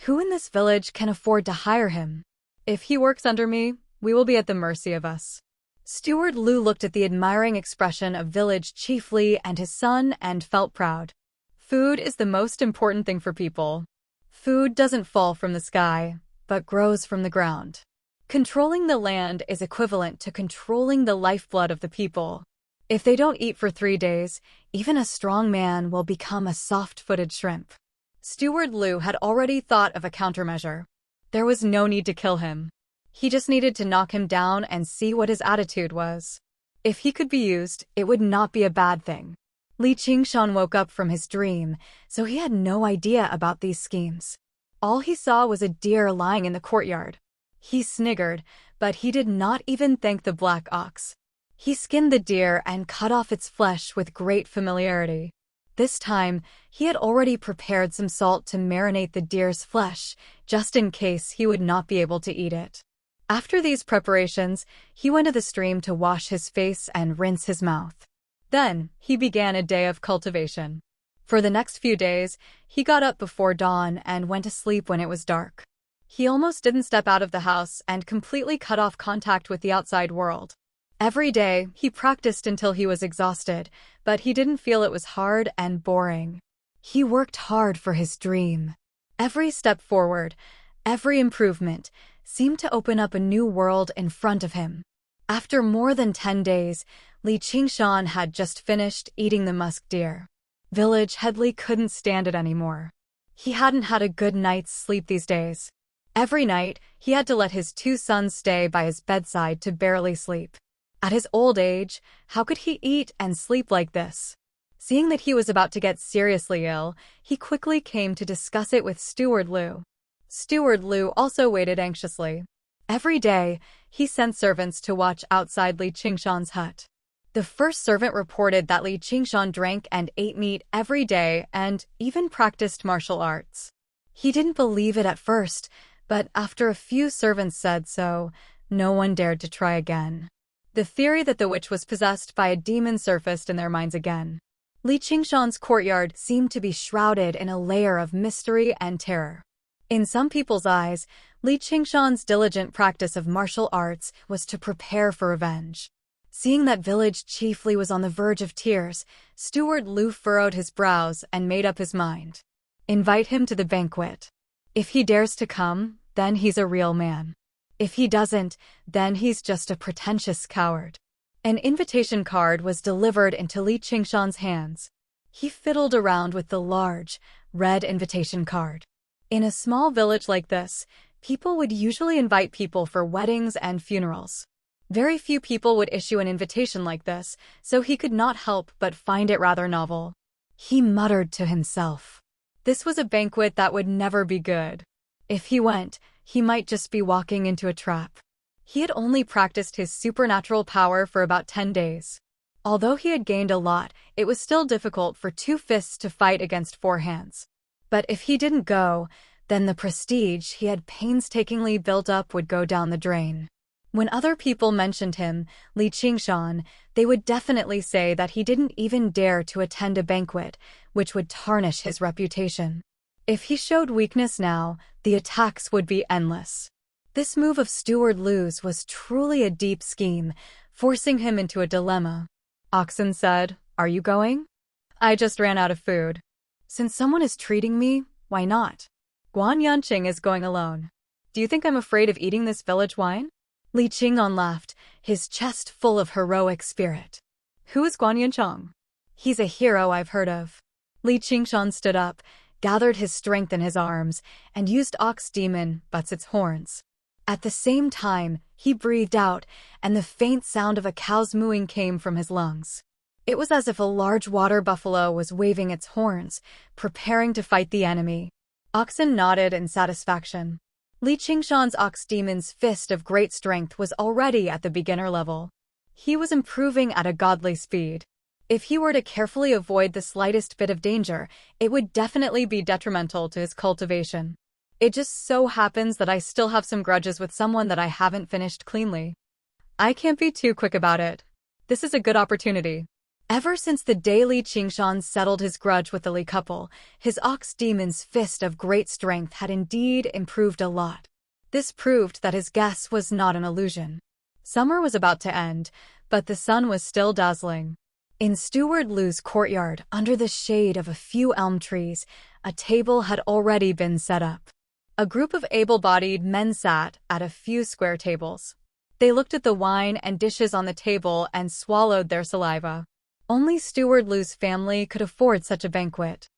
Who in this village can afford to hire him? If he works under me, we will be at the mercy of us. Steward Lu looked at the admiring expression of Village Chief Li and his son and felt proud. Food is the most important thing for people. Food doesn't fall from the sky, but grows from the ground. Controlling the land is equivalent to controlling the lifeblood of the people. If they don't eat for 3 days, even a strong man will become a soft-footed shrimp. Steward Lu had already thought of a countermeasure. There was no need to kill him. He just needed to knock him down and see what his attitude was. If he could be used, it would not be a bad thing. Li Qingshan woke up from his dream, so he had no idea about these schemes. All he saw was a deer lying in the courtyard. He sniggered, but he did not even thank the black ox. He skinned the deer and cut off its flesh with great familiarity. This time, he had already prepared some salt to marinate the deer's flesh, just in case he would not be able to eat it. After these preparations, he went to the stream to wash his face and rinse his mouth. Then, he began a day of cultivation. For the next few days, he got up before dawn and went to sleep when it was dark. He almost didn't step out of the house and completely cut off contact with the outside world. Every day, he practiced until he was exhausted, but he didn't feel it was hard and boring. He worked hard for his dream. Every step forward, every improvement, seemed to open up a new world in front of him. After more than 10 days, Li Qingshan had just finished eating the musk deer. Village Headley couldn't stand it anymore. He hadn't had a good night's sleep these days. Every night, he had to let his 2 sons stay by his bedside to barely sleep. At his old age, how could he eat and sleep like this? Seeing that he was about to get seriously ill, he quickly came to discuss it with Steward Lu. Steward Lu also waited anxiously. Every day, he sent servants to watch outside Li Qingshan's hut. The first servant reported that Li Qingshan drank and ate meat every day and even practiced martial arts. He didn't believe it at first, but after a few servants said so, no one dared to try again. The theory that the witch was possessed by a demon surfaced in their minds again. Li Qingshan's courtyard seemed to be shrouded in a layer of mystery and terror. In some people's eyes, Li Qingshan's diligent practice of martial arts was to prepare for revenge. Seeing that Village Chief Li was on the verge of tears, Steward Lu furrowed his brows and made up his mind. Invite him to the banquet. If he dares to come, then he's a real man. If he doesn't, then he's just a pretentious coward. An invitation card was delivered into Li Qingshan's hands. He fiddled around with the large, red invitation card. In a small village like this, people would usually invite people for weddings and funerals. Very few people would issue an invitation like this, so he could not help but find it rather novel. He muttered to himself. This was a banquet that would never be good. If he went, he might just be walking into a trap. He had only practiced his supernatural power for about 10 days. Although he had gained a lot, it was still difficult for 2 fists to fight against 4 hands. But if he didn't go, then the prestige he had painstakingly built up would go down the drain. When other people mentioned him, Li Qingshan, they would definitely say that he didn't even dare to attend a banquet, which would tarnish his reputation. If he showed weakness now, the attacks would be endless. This move of Steward Lu's was truly a deep scheme, forcing him into a dilemma. Oxen said, "Are you going?" "I just ran out of food." "Since someone is treating me, why not?" "Guan Yanqing is going alone." "Do you think I'm afraid of eating this village wine?" Li Qingshan laughed, his chest full of heroic spirit. "Who is Guan Yanqing?" "He's a hero I've heard of." Li Qingshan stood up, gathered his strength in his arms, and used Ox Demon Butts its horns. At the same time, he breathed out, and the faint sound of a cow's mooing came from his lungs. It was as if a large water buffalo was waving its horns, preparing to fight the enemy. Oxen nodded in satisfaction. Li Qingshan's ox demon's fist of great strength was already at the beginner level. He was improving at a godly speed. If he were to carefully avoid the slightest bit of danger, it would definitely be detrimental to his cultivation. It just so happens that I still have some grudges with someone that I haven't finished cleanly. I can't be too quick about it. This is a good opportunity. Ever since the day Li Qingshan settled his grudge with the Li couple, his ox demon's fist of great strength had indeed improved a lot. This proved that his guess was not an illusion. Summer was about to end, but the sun was still dazzling. In Steward Lu's courtyard, under the shade of a few elm trees, a table had already been set up. A group of able-bodied men sat at a few square tables. They looked at the wine and dishes on the table and swallowed their saliva. Only Steward Lu's family could afford such a banquet.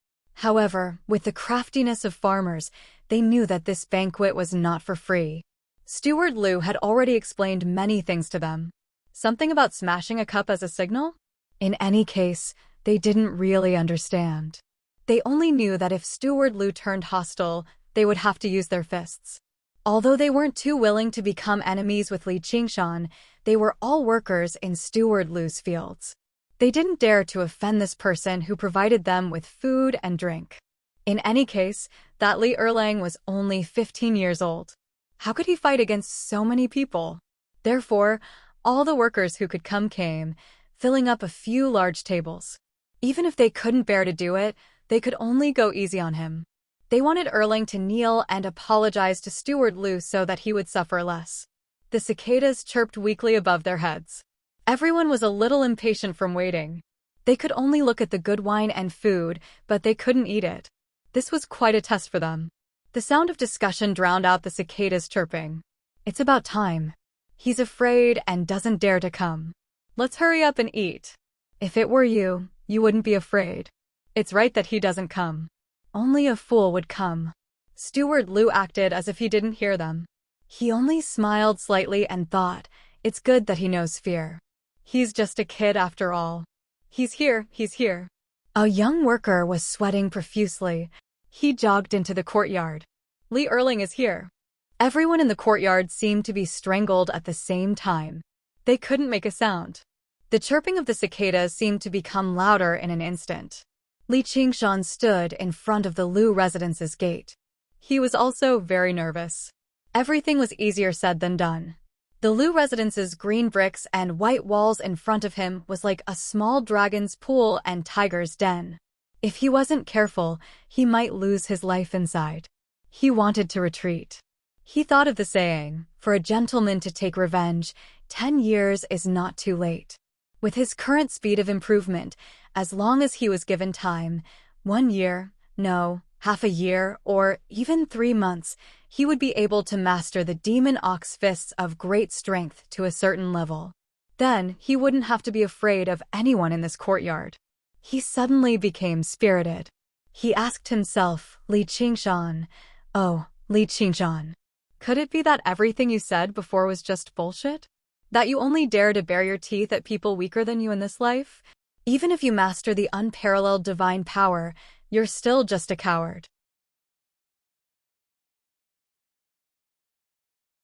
However, with the craftiness of farmers, they knew that this banquet was not for free. Steward Lu had already explained many things to them. Something about smashing a cup as a signal? In any case, they didn't really understand. They only knew that if Steward Lu turned hostile, they would have to use their fists. Although they weren't too willing to become enemies with Li Qingshan, they were all workers in Steward Lu's fields. They didn't dare to offend this person who provided them with food and drink. In any case, that Li Erlang was only 15 years old. How could he fight against so many people? Therefore, all the workers who could come came, filling up a few large tables. Even if they couldn't bear to do it, they could only go easy on him. They wanted Erlang to kneel and apologize to Steward Lu so that he would suffer less. The cicadas chirped weakly above their heads. Everyone was a little impatient from waiting. They could only look at the good wine and food, but they couldn't eat it. This was quite a test for them. The sound of discussion drowned out the cicadas chirping. It's about time. He's afraid and doesn't dare to come. Let's hurry up and eat. If it were you, you wouldn't be afraid. It's right that he doesn't come. Only a fool would come. Steward Lu acted as if he didn't hear them. He only smiled slightly and thought, it's good that he knows fear. He's just a kid after all. He's here, he's here. A young worker was sweating profusely. He jogged into the courtyard. Li Erlang is here. Everyone in the courtyard seemed to be strangled at the same time. They couldn't make a sound. The chirping of the cicadas seemed to become louder in an instant. Li Qingshan stood in front of the Lu residence's gate. He was also very nervous. Everything was easier said than done. The Lu residence's green bricks and white walls in front of him was like a small dragon's pool and tiger's den. If he wasn't careful, he might lose his life inside. He wanted to retreat. He thought of the saying, for a gentleman to take revenge, 10 years is not too late. With his current speed of improvement, as long as he was given time, 1 year, no, half a year, or even 3 months, he would be able to master the demon ox fists of great strength to a certain level. Then, he wouldn't have to be afraid of anyone in this courtyard. He suddenly became spirited. He asked himself, Li Qingshan, oh, Li Qingshan, could it be that everything you said before was just bullshit? That you only dare to bare your teeth at people weaker than you in this life? Even if you master the unparalleled divine power, you're still just a coward.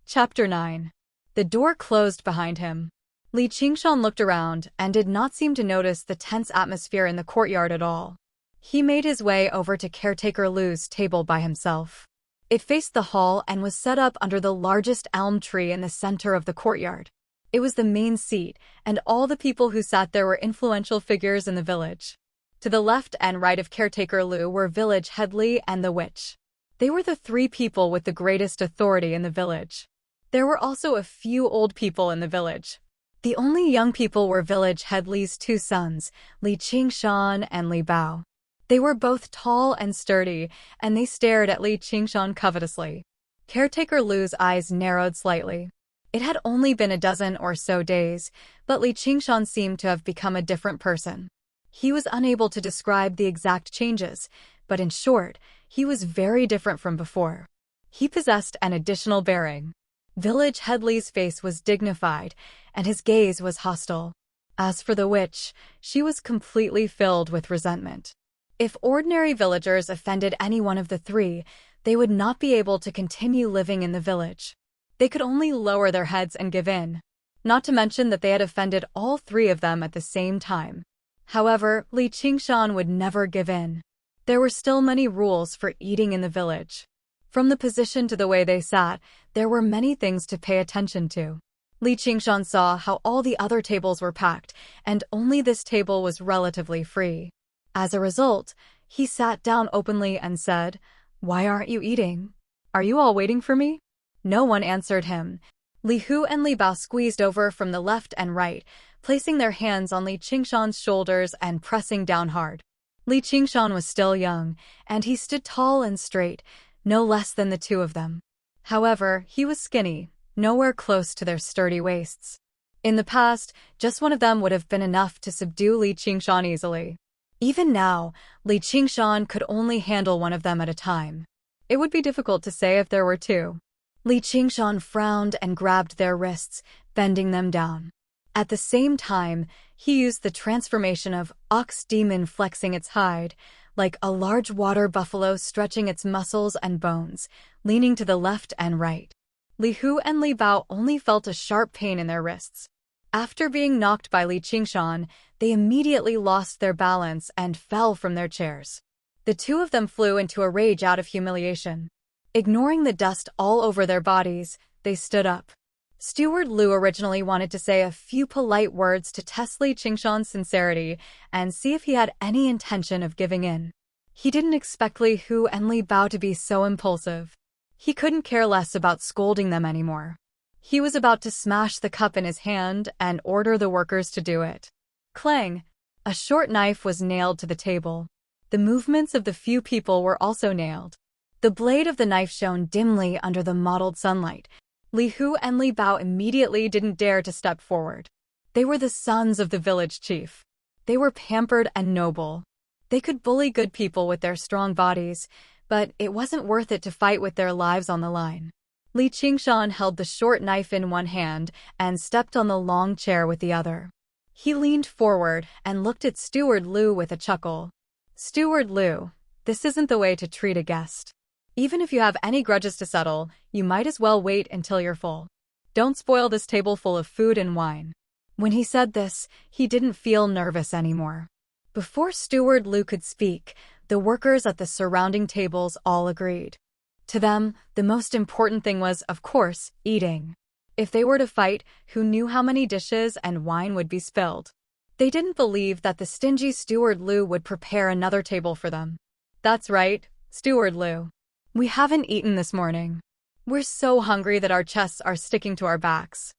Chapter 9. The door closed behind him. Li Qingshan looked around and did not seem to notice the tense atmosphere in the courtyard at all. He made his way over to Caretaker Lu's table by himself. It faced the hall and was set up under the largest elm tree in the center of the courtyard. It was the main seat, and all the people who sat there were influential figures in the village. To the left and right of Caretaker Lu were village head Li and the witch. They were the 3 people with the greatest authority in the village. There were also a few old people in the village. The only young people were village head Li's 2 sons, Li Qingshan and Li Bao. They were both tall and sturdy, and they stared at Li Qingshan covetously. Caretaker Lu's eyes narrowed slightly. It had only been a dozen or so days, but Li Qingshan seemed to have become a different person. He was unable to describe the exact changes, but in short, he was very different from before. He possessed an additional bearing. Village head Li's face was dignified, and his gaze was hostile. As for the witch, she was completely filled with resentment. If ordinary villagers offended any one of the three, they would not be able to continue living in the village. They could only lower their heads and give in. Not to mention that they had offended all three of them at the same time. However, Li Qingshan would never give in. There were still many rules for eating in the village. From the position to the way they sat, there were many things to pay attention to. Li Qingshan saw how all the other tables were packed, and only this table was relatively free. As a result, he sat down openly and said, "Why aren't you eating? Are you all waiting for me?" No one answered him. Li Hu and Li Bao squeezed over from the left and right, placing their hands on Li Qingshan's shoulders and pressing down hard. Li Qingshan was still young, and he stood tall and straight, no less than the two of them. However, he was skinny, nowhere close to their sturdy waists. In the past, just one of them would have been enough to subdue Li Qingshan easily. Even now, Li Qingshan could only handle one of them at a time. It would be difficult to say if there were two. Li Qingshan frowned and grabbed their wrists, bending them down. At the same time, he used the transformation of ox demon flexing its hide, like a large water buffalo stretching its muscles and bones, leaning to the left and right. Li Hu and Li Bao only felt a sharp pain in their wrists. After being knocked by Li Qingshan, they immediately lost their balance and fell from their chairs. The two of them flew into a rage out of humiliation. Ignoring the dust all over their bodies, they stood up. Steward Lu originally wanted to say a few polite words to test Li Qingshan's sincerity and see if he had any intention of giving in. He didn't expect Li Hu and Li Bao to be so impulsive. He couldn't care less about scolding them anymore. He was about to smash the cup in his hand and order the workers to do it. Clang! A short knife was nailed to the table. The movements of the few people were also nailed. The blade of the knife shone dimly under the mottled sunlight. Li Hu and Li Bao immediately didn't dare to step forward. They were the sons of the village chief. They were pampered and noble. They could bully good people with their strong bodies, but it wasn't worth it to fight with their lives on the line. Li Qingshan held the short knife in one hand and stepped on the long chair with the other. He leaned forward and looked at Steward Lu with a chuckle. "Steward Lu, this isn't the way to treat a guest. Even if you have any grudges to settle, you might as well wait until you're full. Don't spoil this table full of food and wine." When he said this, he didn't feel nervous anymore. Before Steward Lu could speak, the workers at the surrounding tables all agreed. To them, the most important thing was, of course, eating. If they were to fight, who knew how many dishes and wine would be spilled? They didn't believe that the stingy Steward Lu would prepare another table for them. "That's right, Steward Lu. We haven't eaten this morning. We're so hungry that our chests are sticking to our backs.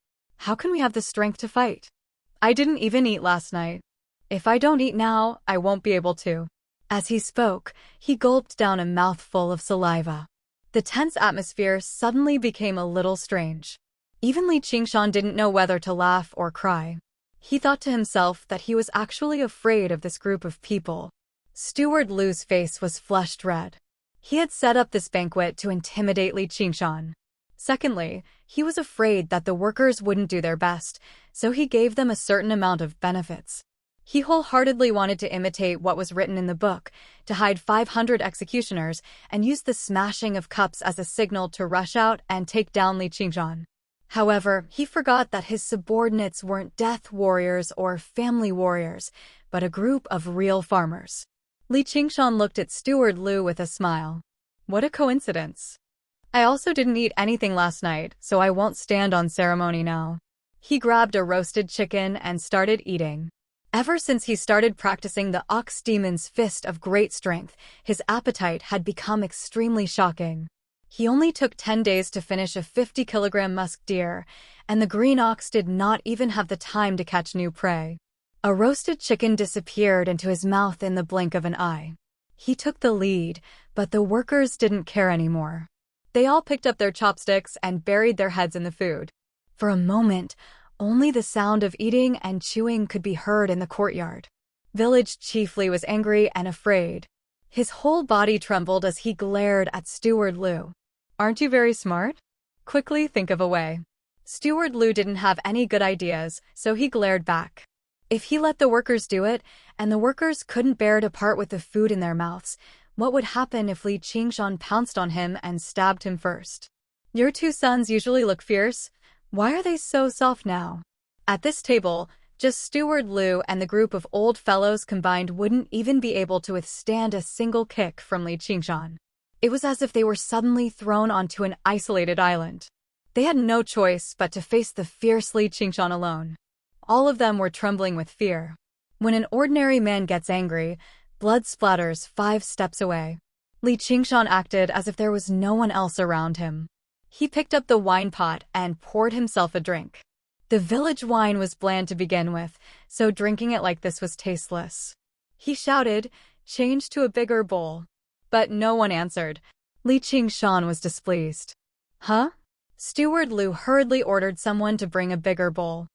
How can we have the strength to fight? I didn't even eat last night. If I don't eat now, I won't be able to." As he spoke, he gulped down a mouthful of saliva. The tense atmosphere suddenly became a little strange. Even Li Qingshan didn't know whether to laugh or cry. He thought to himself that he was actually afraid of this group of people. Steward Lu's face was flushed red. He had set up this banquet to intimidate Li Qingshan. Secondly, he was afraid that the workers wouldn't do their best, so he gave them a certain amount of benefits. He wholeheartedly wanted to imitate what was written in the book, to hide 500 executioners and use the smashing of cups as a signal to rush out and take down Li Qingshan. However, he forgot that his subordinates weren't death warriors or family warriors, but a group of real farmers. Li Qingshan looked at Steward Lu with a smile. "What a coincidence. I also didn't eat anything last night, so I won't stand on ceremony now." He grabbed a roasted chicken and started eating. Ever since he started practicing the ox demon's fist of great strength, his appetite had become extremely shocking. He only took 10 days to finish a 50-kilogram musk deer, and the green ox did not even have the time to catch new prey. A roasted chicken disappeared into his mouth in the blink of an eye. He took the lead, but the workers didn't care anymore. They all picked up their chopsticks and buried their heads in the food. For a moment, only the sound of eating and chewing could be heard in the courtyard. Village Chief Li was angry and afraid. His whole body trembled as he glared at Steward Lu. "Aren't you very smart? Quickly think of a way." Steward Lu didn't have any good ideas, so he glared back. If he let the workers do it, and the workers couldn't bear to part with the food in their mouths, what would happen if Li Qingshan pounced on him and stabbed him first? Your two sons usually look fierce. Why are they so soft now? At this table, just Steward Liu and the group of old fellows combined wouldn't even be able to withstand a single kick from Li Qingshan. It was as if they were suddenly thrown onto an isolated island. They had no choice but to face the fierce Li Qingshan alone. All of them were trembling with fear. When an ordinary man gets angry, blood splatters 5 steps away. Li Qingshan acted as if there was no one else around him. He picked up the wine pot and poured himself a drink. The village wine was bland to begin with, so drinking it like this was tasteless. He shouted, "Change to a bigger bowl." But no one answered. Li Qingshan was displeased. Huh? Steward Liu hurriedly ordered someone to bring a bigger bowl.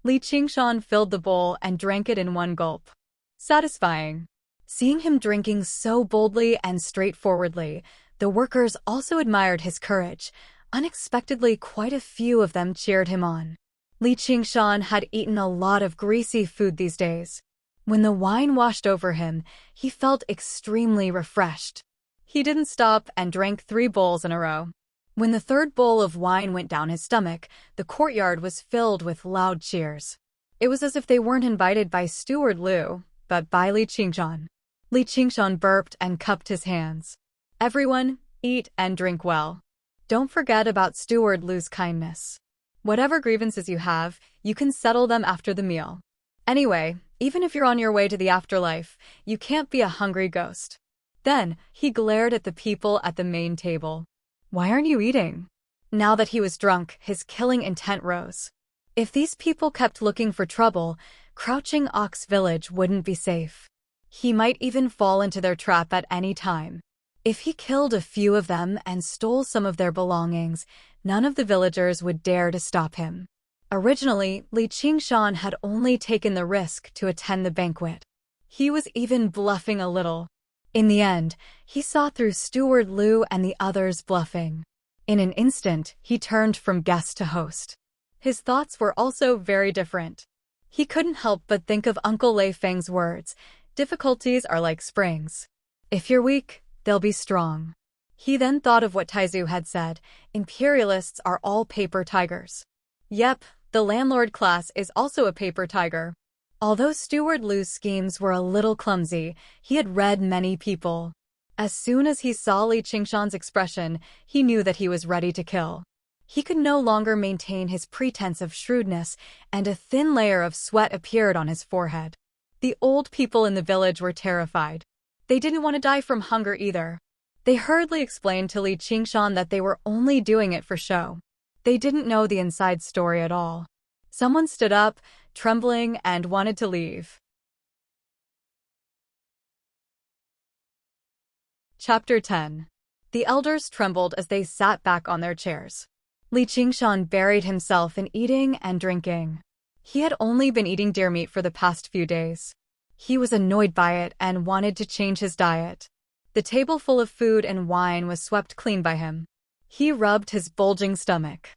Li Qingshan filled the bowl and drank it in one gulp. Satisfying. Seeing him drinking so boldly and straightforwardly, the workers also admired his courage. Unexpectedly, quite a few of them cheered him on. Li Qingshan had eaten a lot of greasy food these days. When the wine washed over him, he felt extremely refreshed. He didn't stop and drank 3 bowls in a row. When the 3rd bowl of wine went down his stomach, the courtyard was filled with loud cheers. It was as if they weren't invited by Steward Liu, but by Li Qingshan. Li Qingshan burped and cupped his hands. Everyone, eat and drink well. Don't forget about Steward Liu's kindness. Whatever grievances you have, you can settle them after the meal. Anyway, even if you're on your way to the afterlife, you can't be a hungry ghost. Then, he glared at the people at the main table. Why aren't you eating? Now that he was drunk, his killing intent rose. If these people kept looking for trouble, Crouching Ox Village wouldn't be safe. He might even fall into their trap at any time. If he killed a few of them and stole some of their belongings, none of the villagers would dare to stop him. Originally, Li Qingshan had only taken the risk to attend the banquet. He was even bluffing a little. In the end, he saw through Steward Liu and the others bluffing. In an instant, he turned from guest to host. His thoughts were also very different. He couldn't help but think of Uncle Lei Feng's words, "Difficulties are like springs. If you're weak, they'll be strong." He then thought of what Taizu had said, imperialists are all paper tigers. Yep, the landlord class is also a paper tiger. Although Steward Liu's schemes were a little clumsy, he had read many people. As soon as he saw Li Qingshan's expression, he knew that he was ready to kill. He could no longer maintain his pretense of shrewdness, and a thin layer of sweat appeared on his forehead. The old people in the village were terrified. They didn't want to die from hunger either. They hurriedly explained to Li Qingshan that they were only doing it for show. They didn't know the inside story at all. Someone stood up, trembling, and wanted to leave. Chapter 10. The elders trembled as they sat back on their chairs. Li Qingshan buried himself in eating and drinking. He had only been eating deer meat for the past few days. He was annoyed by it and wanted to change his diet. The table full of food and wine was swept clean by him. He rubbed his bulging stomach.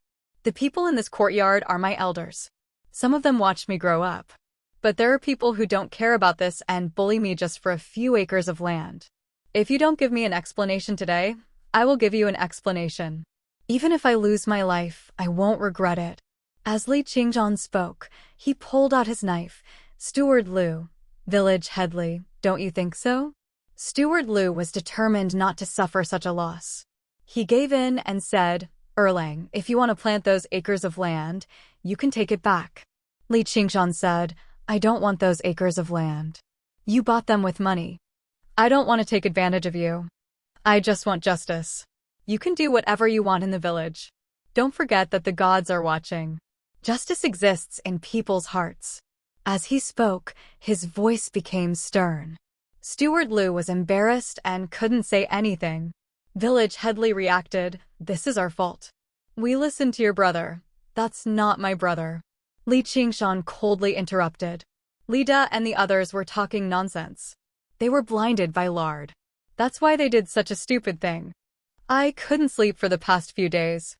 The people in this courtyard are my elders. Some of them watched me grow up. But there are people who don't care about this and bully me just for a few acres of land. If you don't give me an explanation today, I will give you an explanation. Even if I lose my life, I won't regret it. As Li Qingshan spoke, he pulled out his knife. Steward Liu, village headley, don't you think so? Steward Liu was determined not to suffer such a loss. He gave in and said, Erlang, if you want to plant those acres of land, you can take it back. Li Qingshan said, I don't want those acres of land. You bought them with money. I don't want to take advantage of you. I just want justice. You can do whatever you want in the village. Don't forget that the gods are watching. Justice exists in people's hearts. As he spoke, his voice became stern. Steward Liu was embarrassed and couldn't say anything. Village Headley reacted, This is our fault. We listened to your brother. That's not my brother. Li Qingshan coldly interrupted. Lida and the others were talking nonsense. They were blinded by lard. That's why they did such a stupid thing. I couldn't sleep for the past few days.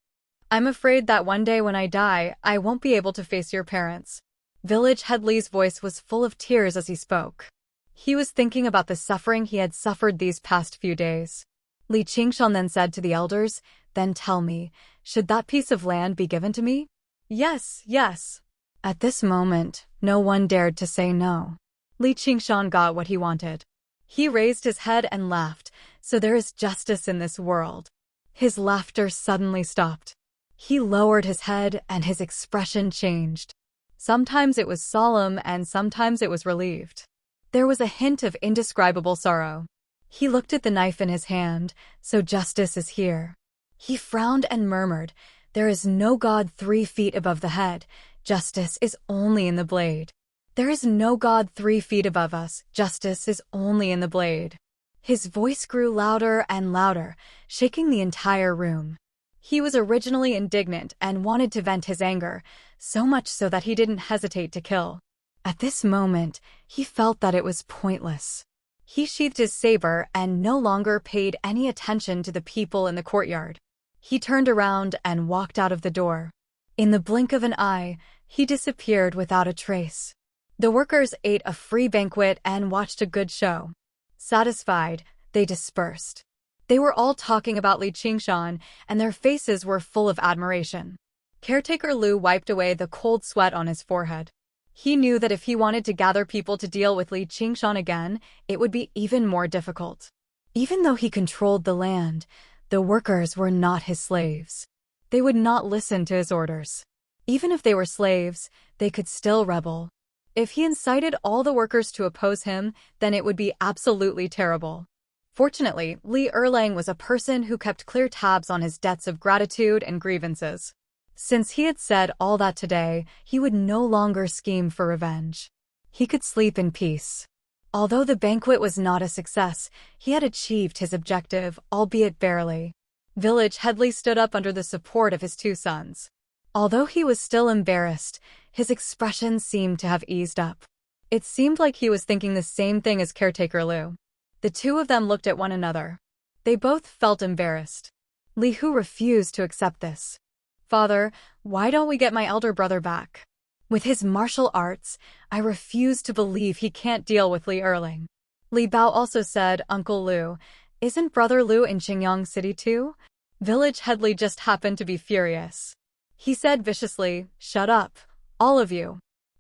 I'm afraid that one day when I die, I won't be able to face your parents. Village head Li's voice was full of tears as he spoke. He was thinking about the suffering he had suffered these past few days. Li Qingshan then said to the elders, "Then tell me, should that piece of land be given to me?" "Yes, yes." At this moment, no one dared to say no. Li Qingshan got what he wanted. He raised his head and laughed, "So there is justice in this world." His laughter suddenly stopped. He lowered his head and his expression changed. Sometimes it was solemn and sometimes it was relieved. There was a hint of indescribable sorrow. He looked at the knife in his hand, "So justice is here." He frowned and murmured, "There is no God 3 feet above the head. Justice is only in the blade. There is no God 3 feet above us. Justice is only in the blade." His voice grew louder and louder, shaking the entire room. He was originally indignant and wanted to vent his anger, so much so that he didn't hesitate to kill. At this moment, he felt that it was pointless. He sheathed his saber and no longer paid any attention to the people in the courtyard. He turned around and walked out of the door. In the blink of an eye, he disappeared without a trace. The workers ate a free banquet and watched a good show. Satisfied, they dispersed. They were all talking about Li Qingshan, and their faces were full of admiration. Caretaker Lu wiped away the cold sweat on his forehead. He knew that if he wanted to gather people to deal with Li Qingshan again, it would be even more difficult. Even though he controlled the land, the workers were not his slaves. They would not listen to his orders. Even if they were slaves, they could still rebel. If he incited all the workers to oppose him, then it would be absolutely terrible. Fortunately, Li Erlang was a person who kept clear tabs on his debts of gratitude and grievances. Since he had said all that today, he would no longer scheme for revenge. He could sleep in peace. Although the banquet was not a success, he had achieved his objective, albeit barely. Village head Li stood up under the support of his 2 sons. Although he was still embarrassed, his expression seemed to have eased up. It seemed like he was thinking the same thing as Caretaker Lu. The 2 of them looked at one another. They both felt embarrassed. Li Hu refused to accept this. "Father, why don't we get my elder brother back? With his martial arts, I refuse to believe he can't deal with Li Erlang." Li Bao also said, "Uncle Lu, isn't Brother Lu in Qingyang City too?" Village head Li just happened to be furious. He said viciously, "Shut up, all of you.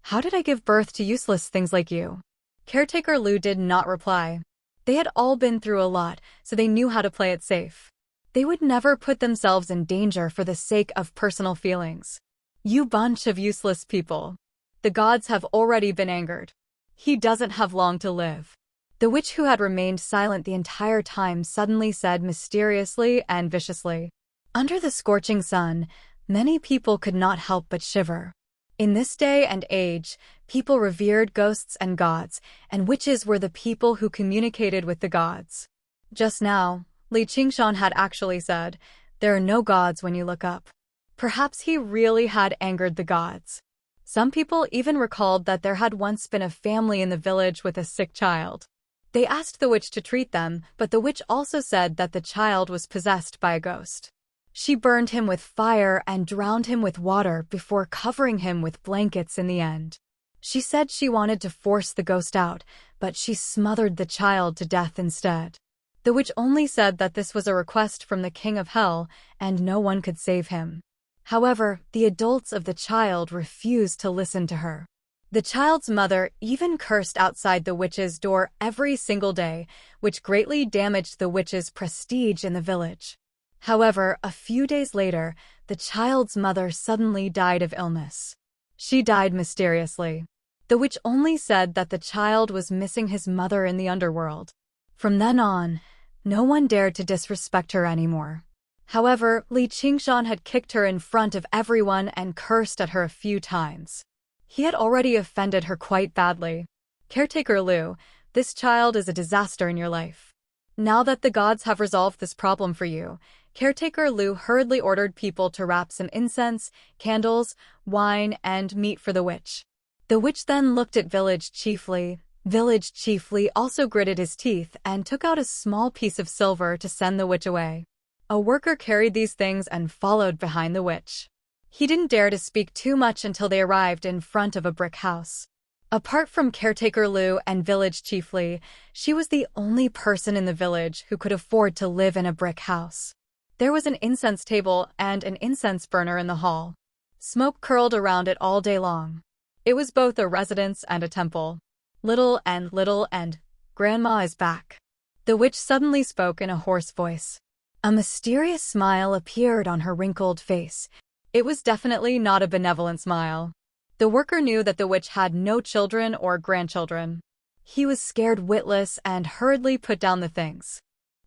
How did I give birth to useless things like you?" Caretaker Lu did not reply. They had all been through a lot, so they knew how to play it safe. They would never put themselves in danger for the sake of personal feelings. "You bunch of useless people. The gods have already been angered. He doesn't have long to live." The witch, who had remained silent the entire time, suddenly said mysteriously and viciously. Under the scorching sun, many people could not help but shiver. In this day and age, people revered ghosts and gods, and witches were the people who communicated with the gods. Just now, Li Qingshan had actually said, "There are no gods when you look up." Perhaps he really had angered the gods. Some people even recalled that there had once been a family in the village with a sick child. They asked the witch to treat them, but the witch also said that the child was possessed by a ghost. She burned him with fire and drowned him with water before covering him with blankets in the end. She said she wanted to force the ghost out, but she smothered the child to death instead. The witch only said that this was a request from the king of hell, and no one could save him. However, the adults of the child refused to listen to her. The child's mother even cursed outside the witch's door every single day, which greatly damaged the witch's prestige in the village. However, a few days later, the child's mother suddenly died of illness. She died mysteriously. The witch only said that the child was missing his mother in the underworld. From then on, no one dared to disrespect her anymore. However, Li Qingshan had kicked her in front of everyone and cursed at her a few times. He had already offended her quite badly. "Caretaker Lu, this child is a disaster in your life. Now that the gods have resolved this problem for you," Caretaker Lu hurriedly ordered people to wrap some incense, candles, wine, and meat for the witch. The witch then looked at Village Chief Li. Village Chief Li also gritted his teeth and took out a small piece of silver to send the witch away. A worker carried these things and followed behind the witch. He didn't dare to speak too much until they arrived in front of a brick house. Apart from caretaker Lu and village chief Li, she was the only person in the village who could afford to live in a brick house. There was an incense table and an incense burner in the hall. Smoke curled around it all day long. It was both a residence and a temple. Little and, Grandma is back. The witch suddenly spoke in a hoarse voice. A mysterious smile appeared on her wrinkled face. It was definitely not a benevolent smile. The worker knew that the witch had no children or grandchildren. He was scared witless and hurriedly put down the things.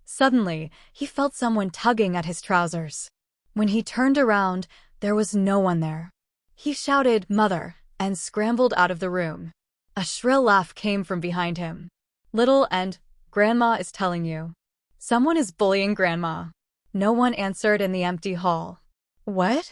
Suddenly, he felt someone tugging at his trousers. When he turned around, there was no one there. He shouted, "Mother," and scrambled out of the room. A shrill laugh came from behind him. Little and, Grandma is telling you. Someone is bullying Grandma. No one answered in the empty hall. What?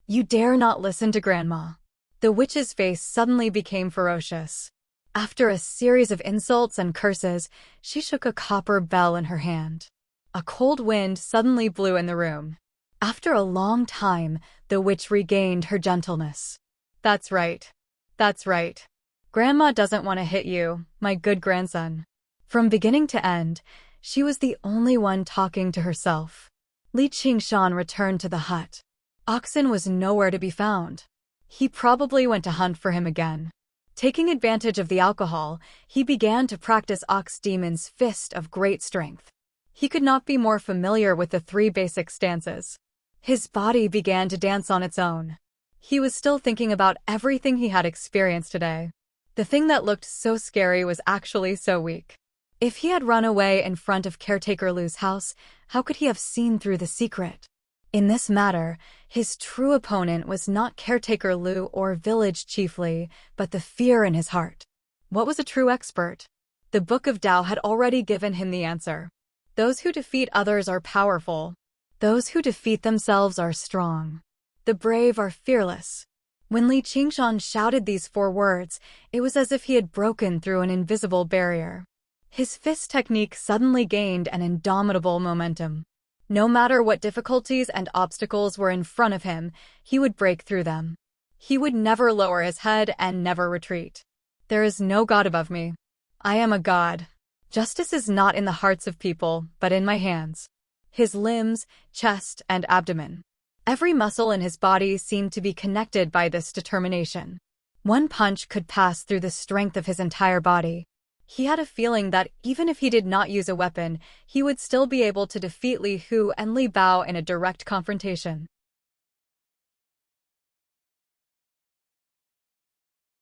You dare not listen to Grandma. The witch's face suddenly became ferocious. After a series of insults and curses, she shook a copper bell in her hand. A cold wind suddenly blew in the room. After a long time, the witch regained her gentleness. That's right. That's right. Grandma doesn't want to hit you, my good grandson. From beginning to end, she was the only one talking to herself. Li Qingshan returned to the hut. Oxen was nowhere to be found. He probably went to hunt for him again. Taking advantage of the alcohol, he began to practice Ox Demon's Fist of Great Strength. He could not be more familiar with the 3 basic stances. His body began to dance on its own. He was still thinking about everything he had experienced today. The thing that looked so scary was actually so weak. If he had run away in front of caretaker Lu's house, how could he have seen through the secret? In this matter, his true opponent was not caretaker Lu or village chief Li, but the fear in his heart. What was a true expert? The Book of Tao had already given him the answer. Those who defeat others are powerful. Those who defeat themselves are strong. The brave are fearless. When Li Qingshan shouted these 4 words, it was as if he had broken through an invisible barrier. His fist technique suddenly gained an indomitable momentum. No matter what difficulties and obstacles were in front of him, he would break through them. He would never lower his head and never retreat. There is no God above me. I am a god. Justice is not in the hearts of people, but in my hands. His limbs, chest, and abdomen. Every muscle in his body seemed to be connected by this determination. One punch could pass through the strength of his entire body. He had a feeling that even if he did not use a weapon, he would still be able to defeat Li Hu and Li Bao in a direct confrontation.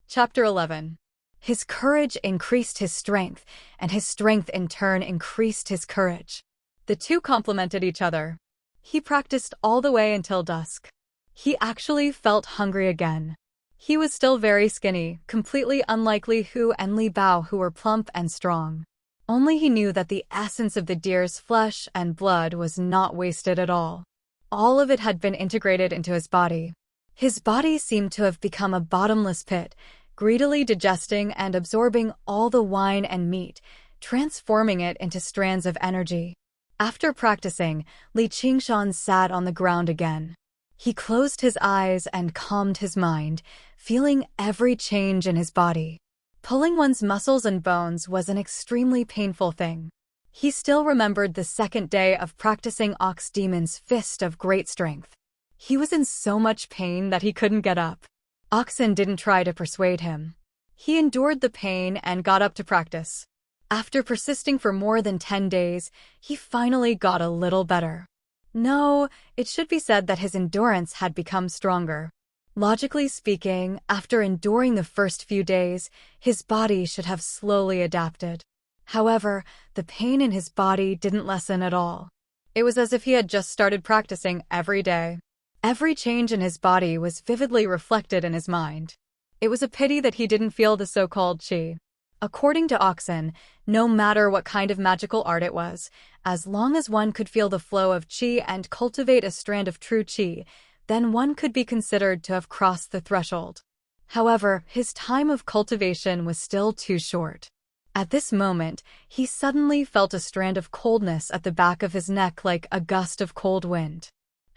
Chapter 11. His courage increased his strength, and his strength in turn increased his courage. The two complemented each other. He practiced all the way until dusk. He actually felt hungry again. He was still very skinny, completely unlike Li Hu and Li Bao, who were plump and strong. Only he knew that the essence of the deer's flesh and blood was not wasted at all. All of it had been integrated into his body. His body seemed to have become a bottomless pit, greedily digesting and absorbing all the wine and meat, transforming it into strands of energy. After practicing, Li Qingshan sat on the ground again. He closed his eyes and calmed his mind, feeling every change in his body. Pulling one's muscles and bones was an extremely painful thing. He still remembered the second day of practicing Ox Demon's Fist of Great Strength. He was in so much pain that he couldn't get up. Oxen didn't try to persuade him. He endured the pain and got up to practice. After persisting for more than 10 days, he finally got a little better. No, it should be said that his endurance had become stronger. Logically speaking, after enduring the first few days, his body should have slowly adapted. However, the pain in his body didn't lessen at all. It was as if he had just started practicing every day. Every change in his body was vividly reflected in his mind. It was a pity that he didn't feel the so-called qi. According to Oxen, no matter what kind of magical art it was, as long as one could feel the flow of qi and cultivate a strand of true qi, then one could be considered to have crossed the threshold. However, his time of cultivation was still too short. At this moment, he suddenly felt a strand of coldness at the back of his neck like a gust of cold wind.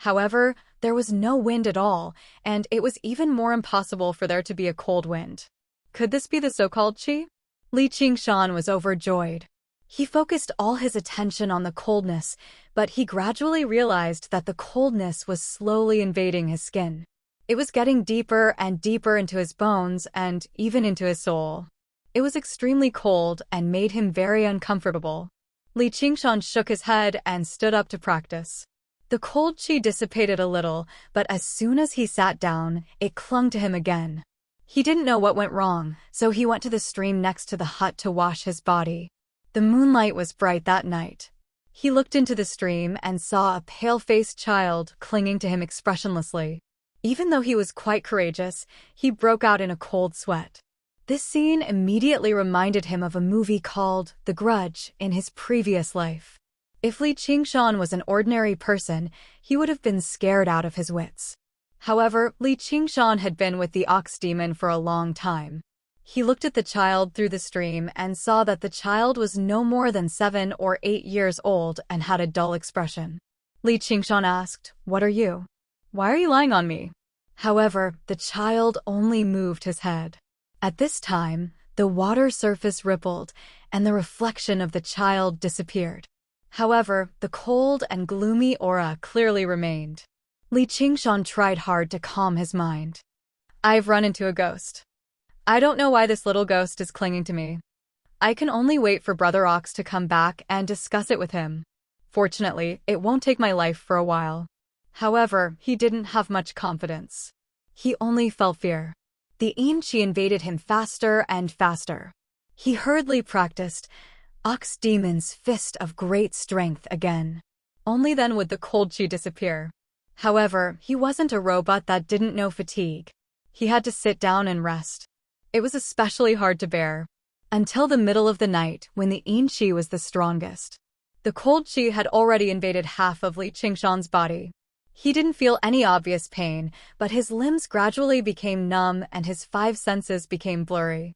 However, there was no wind at all, and it was even more impossible for there to be a cold wind. Could this be the so-called qi? Li Qingshan was overjoyed. He focused all his attention on the coldness, but he gradually realized that the coldness was slowly invading his skin. It was getting deeper and deeper into his bones and even into his soul. It was extremely cold and made him very uncomfortable. Li Qingshan shook his head and stood up to practice. The cold qi dissipated a little, but as soon as he sat down, it clung to him again. He didn't know what went wrong, so he went to the stream next to the hut to wash his body. The moonlight was bright that night. He looked into the stream and saw a pale-faced child clinging to him expressionlessly. Even though he was quite courageous, he broke out in a cold sweat. This scene immediately reminded him of a movie called The Grudge in his previous life. If Li Qingshan was an ordinary person, he would have been scared out of his wits. However, Li Qingshan had been with the ox demon for a long time. He looked at the child through the stream and saw that the child was no more than 7 or 8 years old and had a dull expression. Li Qingshan asked, "What are you? Why are you lying on me?" However, the child only moved his head. At this time, the water surface rippled, and the reflection of the child disappeared. However, the cold and gloomy aura clearly remained. Li Qingshan tried hard to calm his mind. "I've run into a ghost. I don't know why this little ghost is clinging to me. I can only wait for Brother Ox to come back and discuss it with him. Fortunately, it won't take my life for a while." However, he didn't have much confidence. He only felt fear. The Qi invaded him faster and faster. He hurriedly practiced Ox Demon's Fist of Great Strength again. Only then would the cold qi disappear. However, he wasn't a robot that didn't know fatigue. He had to sit down and rest. It was especially hard to bear. Until the middle of the night, when the qi was the strongest. The cold qi had already invaded half of Li Qingshan's body. He didn't feel any obvious pain, but his limbs gradually became numb and his 5 senses became blurry.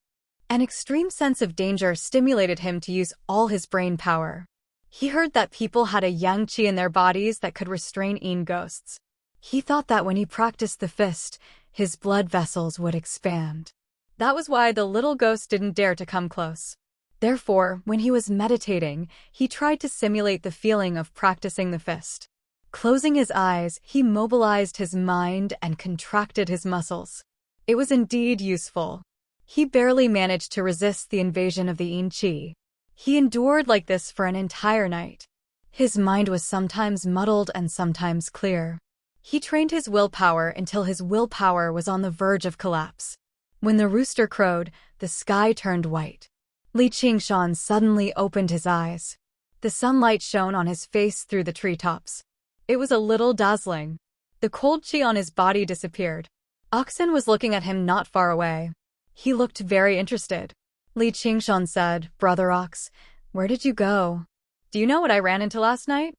An extreme sense of danger stimulated him to use all his brain power. He heard that people had a yang qi in their bodies that could restrain Yin ghosts. He thought that when he practiced the fist, his blood vessels would expand. That was why the little ghost didn't dare to come close. Therefore, when he was meditating, he tried to simulate the feeling of practicing the fist. Closing his eyes, he mobilized his mind and contracted his muscles. It was indeed useful. He barely managed to resist the invasion of the Yin qi. He endured like this for an entire night. His mind was sometimes muddled and sometimes clear. He trained his willpower until his willpower was on the verge of collapse. When the rooster crowed, the sky turned white. Li Qingshan suddenly opened his eyes. The sunlight shone on his face through the treetops. It was a little dazzling. The cold qi on his body disappeared. Oxen was looking at him not far away. He looked very interested. Li Qingshan said, "Brother Ox, where did you go? Do you know what I ran into last night?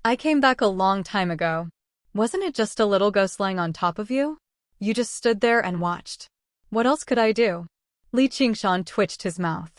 I came back a long time ago. Wasn't it just a little ghost lying on top of you? You just stood there and watched. What else could I do?" Li Qingshan twitched his mouth.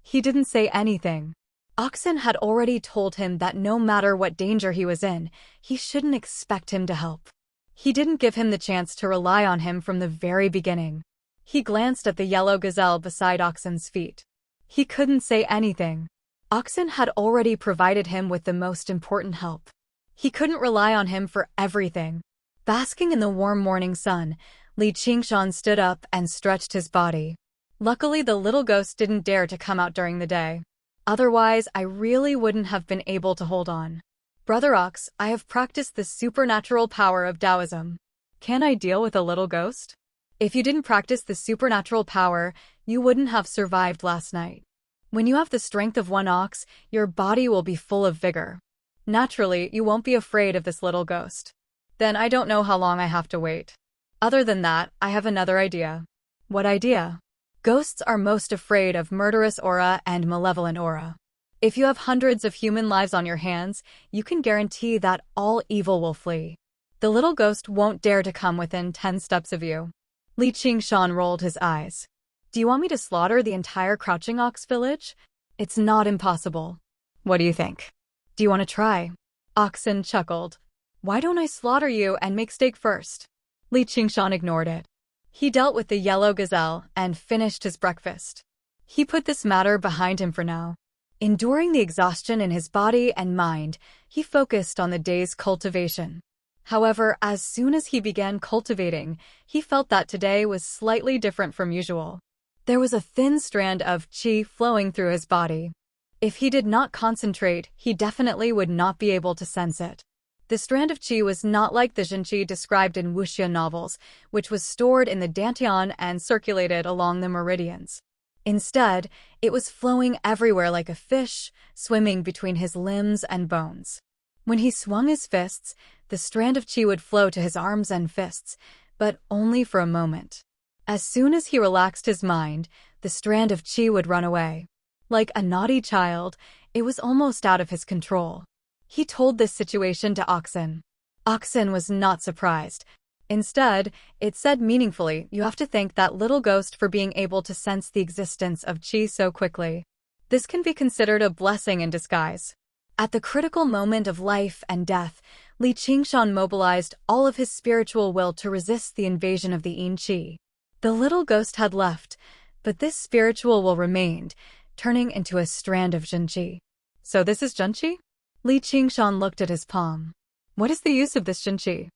He didn't say anything. Oxen had already told him that no matter what danger he was in, he shouldn't expect him to help. He didn't give him the chance to rely on him from the very beginning. He glanced at the yellow gazelle beside Oxen's feet. He couldn't say anything. Oxen had already provided him with the most important help. He couldn't rely on him for everything. Basking in the warm morning sun, Li Qingshan stood up and stretched his body. Luckily, the little ghost didn't dare to come out during the day. Otherwise, I really wouldn't have been able to hold on. Brother Ox, I have practiced the supernatural power of Taoism. Can I deal with a little ghost? If you didn't practice the supernatural power, you wouldn't have survived last night. When you have the strength of one ox, your body will be full of vigor. Naturally, you won't be afraid of this little ghost. Then I don't know how long I have to wait. Other than that, I have another idea. What idea? Ghosts are most afraid of murderous aura and malevolent aura. If you have hundreds of human lives on your hands, you can guarantee that all evil will flee. The little ghost won't dare to come within 10 steps of you. Li Qingshan rolled his eyes. Do you want me to slaughter the entire Crouching Ox village? It's not impossible. What do you think? Do you want to try? Oxen chuckled. Why don't I slaughter you and make steak first? Li Qingshan ignored it. He dealt with the yellow gazelle and finished his breakfast. He put this matter behind him for now. Enduring the exhaustion in his body and mind, he focused on the day's cultivation. However, as soon as he began cultivating, he felt that today was slightly different from usual. There was a thin strand of qi flowing through his body. If he did not concentrate, he definitely would not be able to sense it. The strand of qi was not like the zhenqi described in wuxia novels, which was stored in the dantian and circulated along the meridians. Instead, it was flowing everywhere like a fish, swimming between his limbs and bones. When he swung his fists, the strand of qi would flow to his arms and fists, but only for a moment. As soon as he relaxed his mind, the strand of qi would run away. Like a naughty child, it was almost out of his control. He told this situation to Oxen. Oxen was not surprised. Instead, it said meaningfully, "You have to thank that little ghost for being able to sense the existence of qi so quickly. This can be considered a blessing in disguise." At the critical moment of life and death, Li Qingshan mobilized all of his spiritual will to resist the invasion of the yin qi. The little ghost had left, but this spiritual will remained, turning into a strand of zhenqi. So this is zhenqi? Li Qingshan looked at his palm. What is the use of this zhenqi?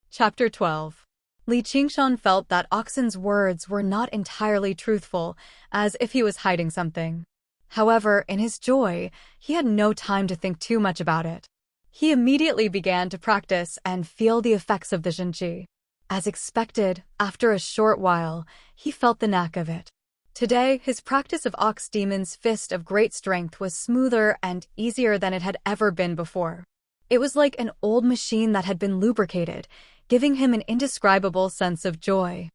Chapter 12. Li Qingshan felt that Oxen's words were not entirely truthful, as if he was hiding something. However, in his joy, he had no time to think too much about it. He immediately began to practice and feel the effects of the zhenqi. As expected, after a short while, he felt the knack of it. Today, his practice of Ox Demon's Fist of Great Strength was smoother and easier than it had ever been before. It was like an old machine that had been lubricated, giving him an indescribable sense of joy.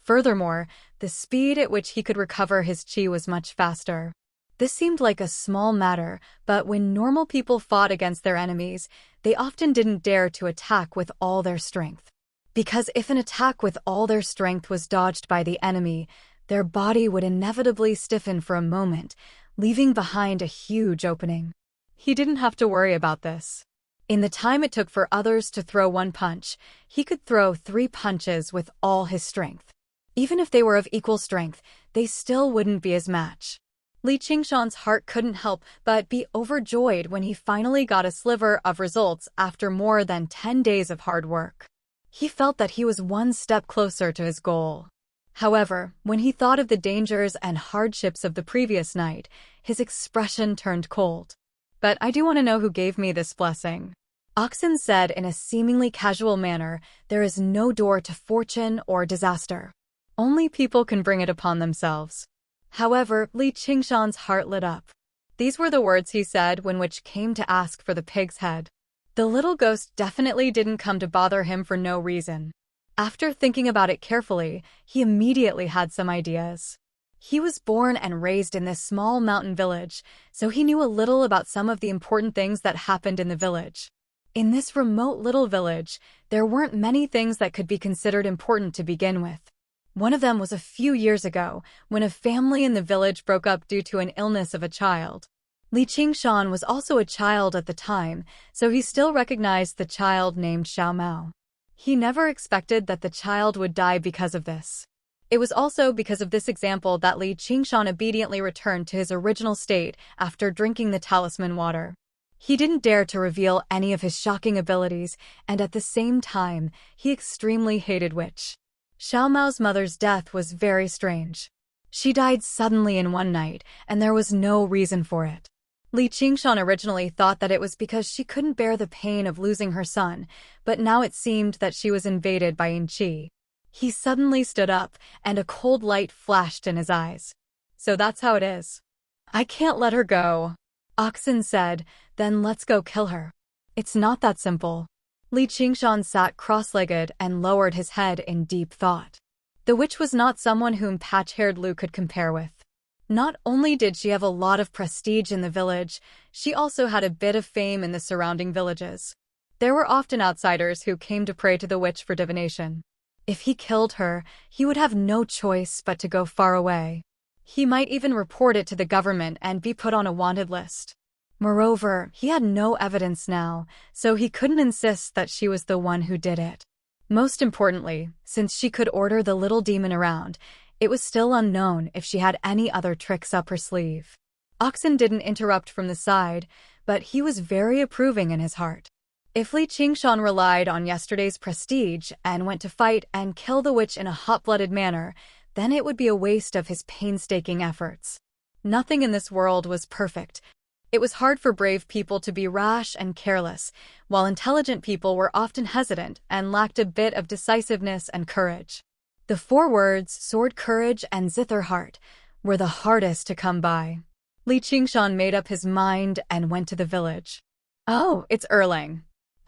Furthermore, the speed at which he could recover his qi was much faster. This seemed like a small matter, but when normal people fought against their enemies, they often didn't dare to attack with all their strength. Because if an attack with all their strength was dodged by the enemy, their body would inevitably stiffen for a moment, leaving behind a huge opening. He didn't have to worry about this. In the time it took for others to throw one punch, he could throw 3 punches with all his strength. Even if they were of equal strength, they still wouldn't be his match. Li Qingshan's heart couldn't help but be overjoyed when he finally got a sliver of results after more than 10 days of hard work. He felt that he was one step closer to his goal. However, when he thought of the dangers and hardships of the previous night, his expression turned cold. But I do want to know who gave me this blessing. Oxen said in a seemingly casual manner, there is no door to fortune or disaster. Only people can bring it upon themselves. However, Li Qingshan's heart lit up. These were the words he said when Witch came to ask for the pig's head. The little ghost definitely didn't come to bother him for no reason. After thinking about it carefully, he immediately had some ideas. He was born and raised in this small mountain village, so he knew a little about some of the important things that happened in the village. In this remote little village, there weren't many things that could be considered important to begin with. One of them was a few years ago, when a family in the village broke up due to an illness of a child. Li Qingshan was also a child at the time, so he still recognized the child named Xiao Mao. He never expected that the child would die because of this. It was also because of this example that Li Qingshan obediently returned to his original state after drinking the talisman water. He didn't dare to reveal any of his shocking abilities, and at the same time, he extremely hated Witch. Xiao Mao's mother's death was very strange. She died suddenly in one night, and there was no reason for it. Li Qingshan originally thought that it was because she couldn't bear the pain of losing her son, but now it seemed that she was invaded by yin qi. He suddenly stood up, and a cold light flashed in his eyes. So that's how it is. I can't let her go. Oxen said, then let's go kill her. It's not that simple. Li Qingshan sat cross-legged and lowered his head in deep thought. The witch was not someone whom patch-haired Lu could compare with. Not only did she have a lot of prestige in the village, she also had a bit of fame in the surrounding villages. There were often outsiders who came to pray to the witch for divination. If he killed her, he would have no choice but to go far away. He might even report it to the government and be put on a wanted list. Moreover, he had no evidence now, so he couldn't insist that she was the one who did it. Most importantly, since she could order the little demon around, it was still unknown if she had any other tricks up her sleeve. Oxen didn't interrupt from the side, but he was very approving in his heart. If Li Qingshan relied on yesterday's prestige and went to fight and kill the witch in a hot-blooded manner, then it would be a waste of his painstaking efforts. Nothing in this world was perfect. It was hard for brave people to be rash and careless, while intelligent people were often hesitant and lacked a bit of decisiveness and courage. The 4 words, sword courage and zither heart, were the hardest to come by. Li Qingshan made up his mind and went to the village. "Oh, it's Erlang.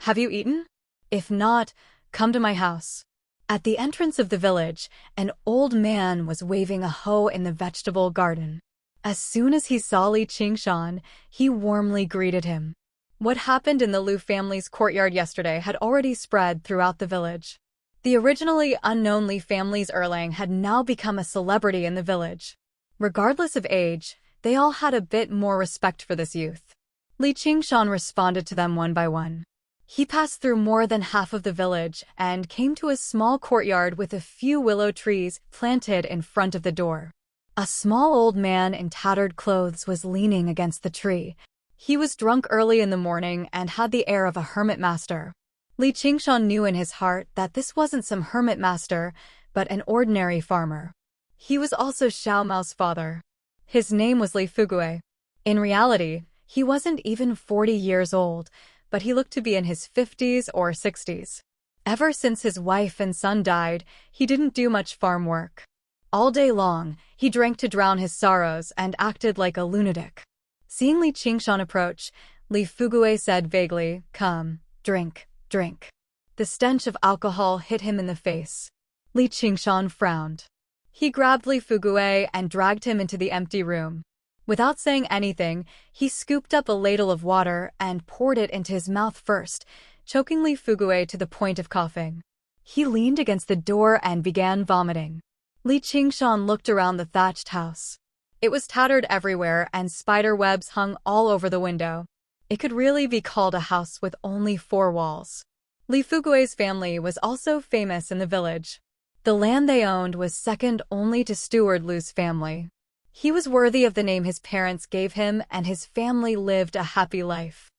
Have you eaten? If not, come to my house." At the entrance of the village, an old man was waving a hoe in the vegetable garden. As soon as he saw Li Qingshan, he warmly greeted him. What happened in the Lu family's courtyard yesterday had already spread throughout the village. The originally unknown Li family's Erlang had now become a celebrity in the village. Regardless of age, they all had a bit more respect for this youth. Li Qingshan responded to them one by one. He passed through more than half of the village and came to a small courtyard with a few willow trees planted in front of the door. A small old man in tattered clothes was leaning against the tree. He was drunk early in the morning and had the air of a hermit master. Li Qingshan knew in his heart that this wasn't some hermit master, but an ordinary farmer. He was also Xiao Mao's father. His name was Li Fugue. In reality, he wasn't even 40 years old, but he looked to be in his 50s or 60s. Ever since his wife and son died, he didn't do much farm work. All day long, he drank to drown his sorrows and acted like a lunatic. Seeing Li Qingshan approach, Li Fugue said vaguely, "Come, drink, drink." The stench of alcohol hit him in the face. Li Qingshan frowned. He grabbed Li Fugue and dragged him into the empty room. Without saying anything, he scooped up a ladle of water and poured it into his mouth first, choking Li Fugue to the point of coughing. He leaned against the door and began vomiting. Li Qingshan looked around the thatched house. It was tattered everywhere and spider webs hung all over the window. It could really be called a house with only 4 walls. Li Fugue's family was also famous in the village. The land they owned was second only to Steward Lu's family. He was worthy of the name his parents gave him, and his family lived a happy life.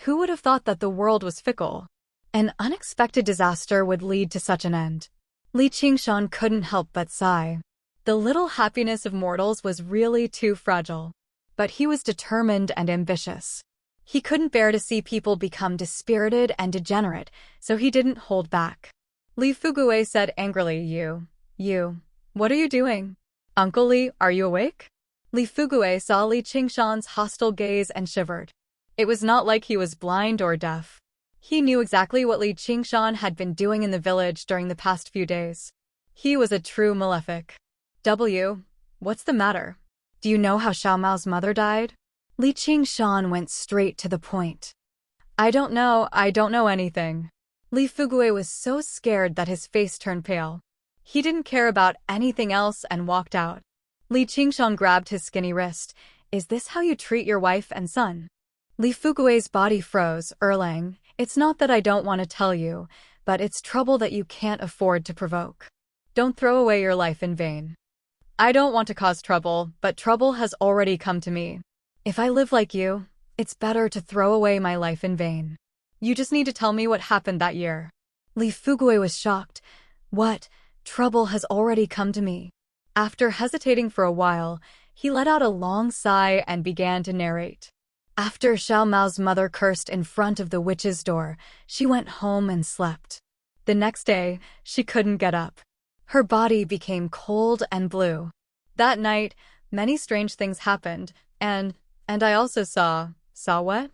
Who would have thought that the world was fickle? An unexpected disaster would lead to such an end. Li Qingshan couldn't help but sigh. The little happiness of mortals was really too fragile. But he was determined and ambitious. He couldn't bear to see people become dispirited and degenerate, so he didn't hold back. Li Fugue said angrily, You, what are you doing? Uncle Li, are you awake? Li Fugue saw Li Qingshan's hostile gaze and shivered. It was not like he was blind or deaf. He knew exactly what Li Qingshan had been doing in the village during the past few days. He was a true malefic. What's the matter? Do you know how Xiao Mao's mother died? Li Qingshan went straight to the point. I don't know anything. Li Fugue was so scared that his face turned pale. He didn't care about anything else and walked out. Li Qingshan grabbed his skinny wrist. Is this how you treat your wife and son? Li Fugue's body froze. Erlang, it's not that I don't want to tell you, but it's trouble that you can't afford to provoke. Don't throw away your life in vain. I don't want to cause trouble, but trouble has already come to me. If I live like you, it's better to throw away my life in vain. You just need to tell me what happened that year. Li Fugue was shocked. What? Trouble has already come to me. After hesitating for a while, he let out a long sigh and began to narrate. After Xiao Mao's mother cursed in front of the witch's door, she went home and slept. The next day, she couldn't get up. Her body became cold and blue. That night, many strange things happened, and I also saw what?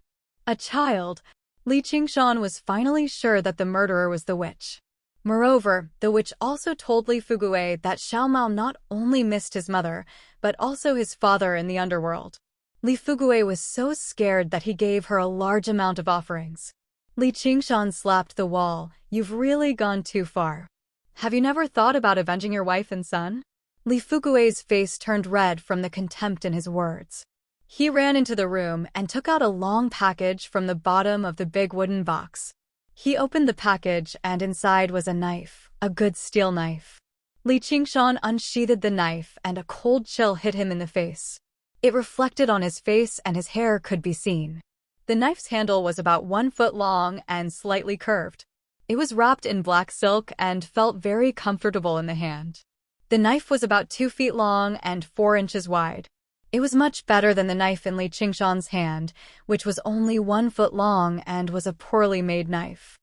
A child. Li Qingshan was finally sure that the murderer was the witch. Moreover, the witch also told Li Fugue that Xiao Mao not only missed his mother, but also his father in the underworld. Li Fugue was so scared that he gave her a large amount of offerings. Li Qingshan slapped the wall. You've really gone too far. Have you never thought about avenging your wife and son? Li Fugue's face turned red from the contempt in his words. He ran into the room and took out a long package from the bottom of the big wooden box. He opened the package and inside was a knife, a good steel knife. Li Qingshan unsheathed the knife and a cold chill hit him in the face. It reflected on his face and his hair could be seen. The knife's handle was about 1 foot long and slightly curved. It was wrapped in black silk and felt very comfortable in the hand. The knife was about 2 feet long and 4 inches wide. It was much better than the knife in Li Qingshan's hand, which was only 1 foot long and was a poorly made knife.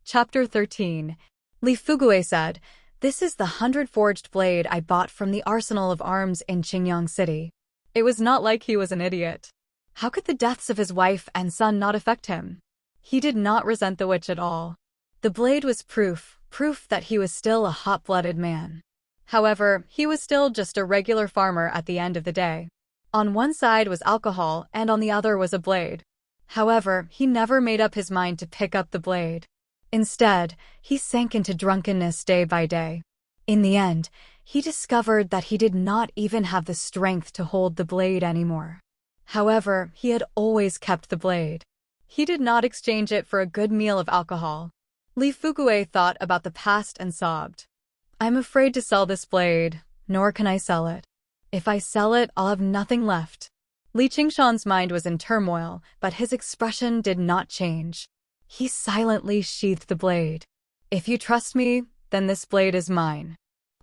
Chapter 13. Li Fugui said, "This is the 100-forged blade I bought from the arsenal of arms in Qingyang City." It was not like he was an idiot. How could the deaths of his wife and son not affect him? He did not resent the witch at all. The blade was proof that he was still a hot-blooded man. However, he was still just a regular farmer at the end of the day. On one side was alcohol and on the other was a blade. However, he never made up his mind to pick up the blade. Instead, he sank into drunkenness day by day. In the end, he discovered that he did not even have the strength to hold the blade anymore. However, he had always kept the blade. He did not exchange it for a good meal of alcohol. Li Fugui thought about the past and sobbed. "I'm afraid to sell this blade, nor can I sell it. If I sell it, I'll have nothing left." Li Qingshan's mind was in turmoil, but his expression did not change. He silently sheathed the blade. "If you trust me, then this blade is mine.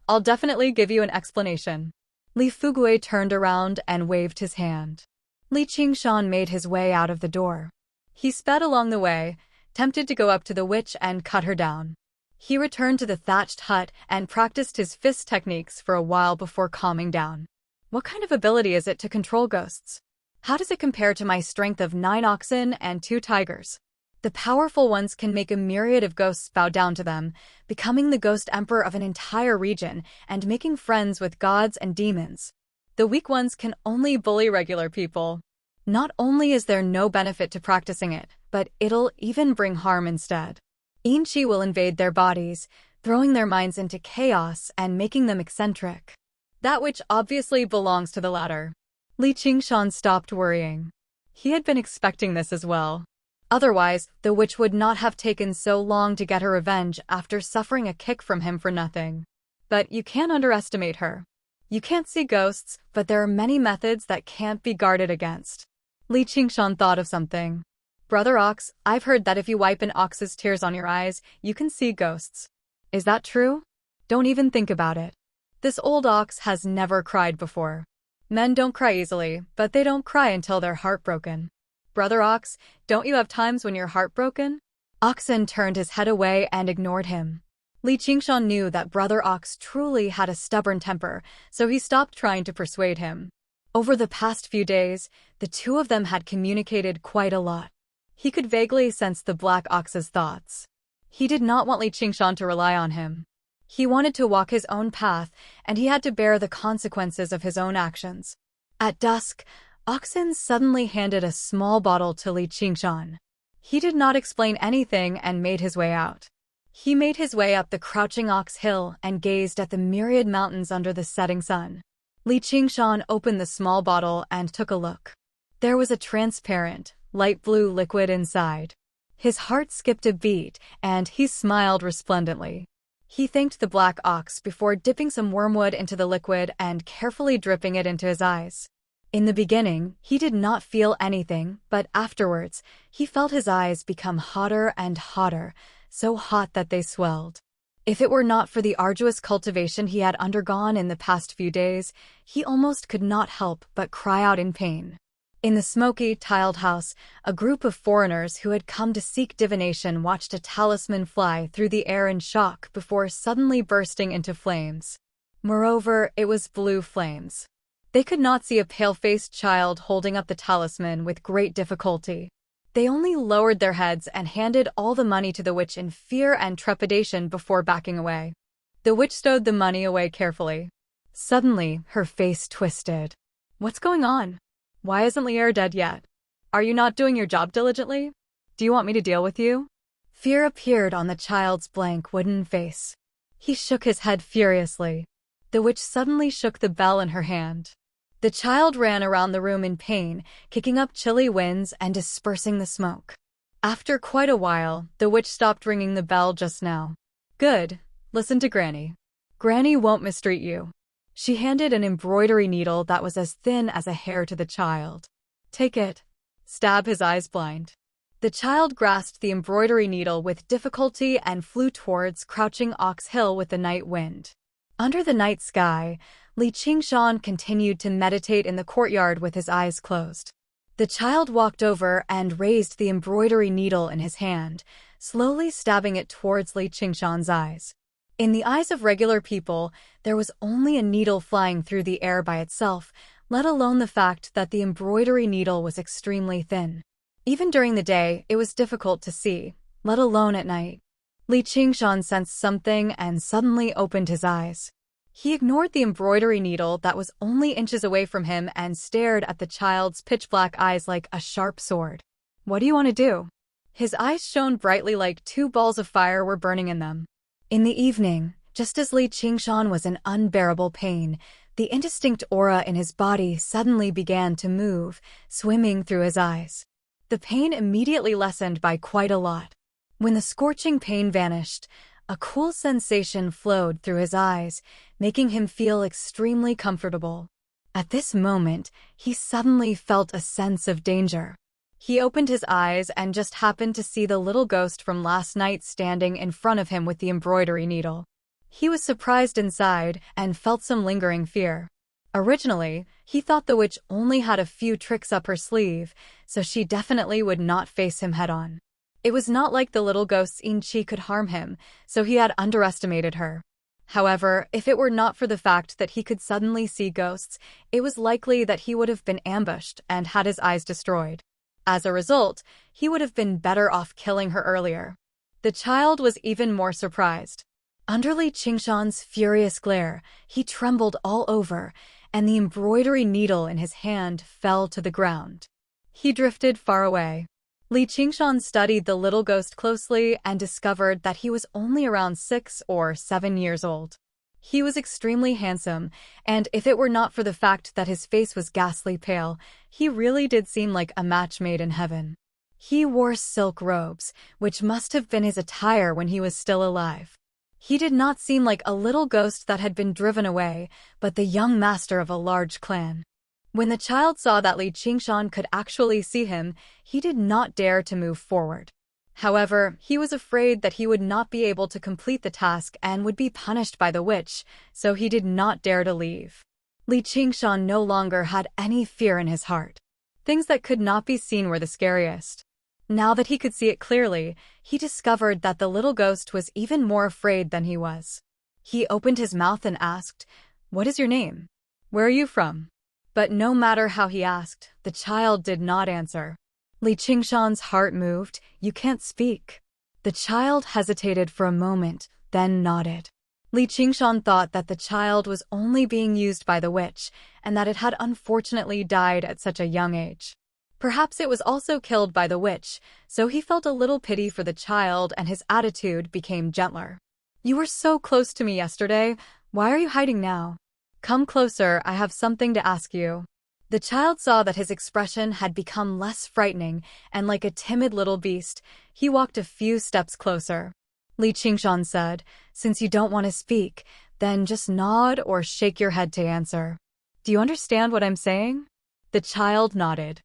I'll definitely give you an explanation." Li Fugui turned around and waved his hand. Li Qingshan made his way out of the door. He sped along the way, tempted to go up to the witch and cut her down. He returned to the thatched hut and practiced his fist techniques for a while before calming down. What kind of ability is it to control ghosts? How does it compare to my strength of 9 oxen and 2 tigers? The powerful ones can make a myriad of ghosts bow down to them, becoming the ghost emperor of an entire region and making friends with gods and demons. The weak ones can only bully regular people. Not only is there no benefit to practicing it, but it'll even bring harm instead. Qi will invade their bodies, throwing their minds into chaos and making them eccentric. That which obviously belongs to the latter. Li Qingshan stopped worrying. He had been expecting this as well. Otherwise, the witch would not have taken so long to get her revenge after suffering a kick from him for nothing. But you can't underestimate her. You can't see ghosts, but there are many methods that can't be guarded against. Li Qingshan thought of something. "Brother Ox, I've heard that if you wipe an ox's tears on your eyes, you can see ghosts. Is that true? Don't even think about it. This old ox has never cried before. Men don't cry easily, but they don't cry until they're heartbroken. Brother Ox, don't you have times when you're heartbroken?" Oxen turned his head away and ignored him. Li Qingshan knew that Brother Ox truly had a stubborn temper, so he stopped trying to persuade him. Over the past few days, the two of them had communicated quite a lot. He could vaguely sense the Black Ox's thoughts. He did not want Li Qingshan to rely on him. He wanted to walk his own path, and he had to bear the consequences of his own actions. At dusk, Oxen suddenly handed a small bottle to Li Qingshan. He did not explain anything and made his way out. He made his way up the crouching Ox Hill and gazed at the myriad mountains under the setting sun. Li Qingshan opened the small bottle and took a look. There was a transparent, light blue liquid inside. His heart skipped a beat, and he smiled resplendently. He thanked the Black Ox before dipping some wormwood into the liquid and carefully dripping it into his eyes. In the beginning, he did not feel anything, but afterwards, he felt his eyes become hotter and hotter, so hot that they swelled. If it were not for the arduous cultivation he had undergone in the past few days, he almost could not help but cry out in pain. In the smoky, tiled house, a group of foreigners who had come to seek divination watched a talisman fly through the air in shock before suddenly bursting into flames. Moreover, it was blue flames. They could not see a pale-faced child holding up the talisman with great difficulty. They only lowered their heads and handed all the money to the witch in fear and trepidation before backing away. The witch stowed the money away carefully. Suddenly, her face twisted. "What's going on? Why isn't Lier dead yet? Are you not doing your job diligently? Do you want me to deal with you?" Fear appeared on the child's blank wooden face. He shook his head furiously. The witch suddenly shook the bell in her hand. The child ran around the room in pain, kicking up chilly winds and dispersing the smoke. After quite a while, the witch stopped ringing the bell just now. Good. Listen to Granny. Granny won't mistreat you. She handed an embroidery needle that was as thin as a hair to the child. Take it. Stab his eyes blind. The child grasped the embroidery needle with difficulty and flew towards crouching Ox Hill with the night wind. Under the night sky, Li Qingshan continued to meditate in the courtyard with his eyes closed. The child walked over and raised the embroidery needle in his hand, slowly stabbing it towards Li Qingshan's eyes. In the eyes of regular people, there was only a needle flying through the air by itself, let alone the fact that the embroidery needle was extremely thin. Even during the day, it was difficult to see, let alone at night. Li Qingshan sensed something and suddenly opened his eyes. He ignored the embroidery needle that was only inches away from him and stared at the child's pitch-black eyes like a sharp sword. What do you want to do? His eyes shone brightly like two balls of fire were burning in them. In the evening, just as Li Qingshan was in unbearable pain, the indistinct aura in his body suddenly began to move, swimming through his eyes. The pain immediately lessened by quite a lot. When the scorching pain vanished, a cool sensation flowed through his eyes, making him feel extremely comfortable. At this moment, he suddenly felt a sense of danger. He opened his eyes and just happened to see the little ghost from last night standing in front of him with the embroidery needle. He was surprised inside and felt some lingering fear. Originally, he thought the witch only had a few tricks up her sleeve, so she definitely would not face him head-on. It was not like the little ghost's Inchi could harm him, so he had underestimated her. However, if it were not for the fact that he could suddenly see ghosts, it was likely that he would have been ambushed and had his eyes destroyed. As a result, he would have been better off killing her earlier. The child was even more surprised. Under Li Qingshan's furious glare, he trembled all over, and the embroidery needle in his hand fell to the ground. He drifted far away. Li Qingshan studied the little ghost closely and discovered that he was only around 6 or 7 years old. He was extremely handsome, and if it were not for the fact that his face was ghastly pale, he really did seem like a match made in heaven. He wore silk robes, which must have been his attire when he was still alive. He did not seem like a little ghost that had been driven away, but the young master of a large clan. When the child saw that Li Qingshan could actually see him, he did not dare to move forward. However, he was afraid that he would not be able to complete the task and would be punished by the witch, so he did not dare to leave. Li Qingshan no longer had any fear in his heart. Things that could not be seen were the scariest. Now that he could see it clearly, he discovered that the little ghost was even more afraid than he was. He opened his mouth and asked, "What is your name? Where are you from?" But no matter how he asked, the child did not answer. Li Qingshan's heart moved. "You can't speak." The child hesitated for a moment, then nodded. Li Qingshan thought that the child was only being used by the witch, and that it had unfortunately died at such a young age. Perhaps it was also killed by the witch, so he felt a little pity for the child and his attitude became gentler. "You were so close to me yesterday. Why are you hiding now? Come closer, I have something to ask you." The child saw that his expression had become less frightening, and like a timid little beast, he walked a few steps closer. Li Qingshan said, "Since you don't want to speak, then just nod or shake your head to answer. Do you understand what I'm saying?" The child nodded.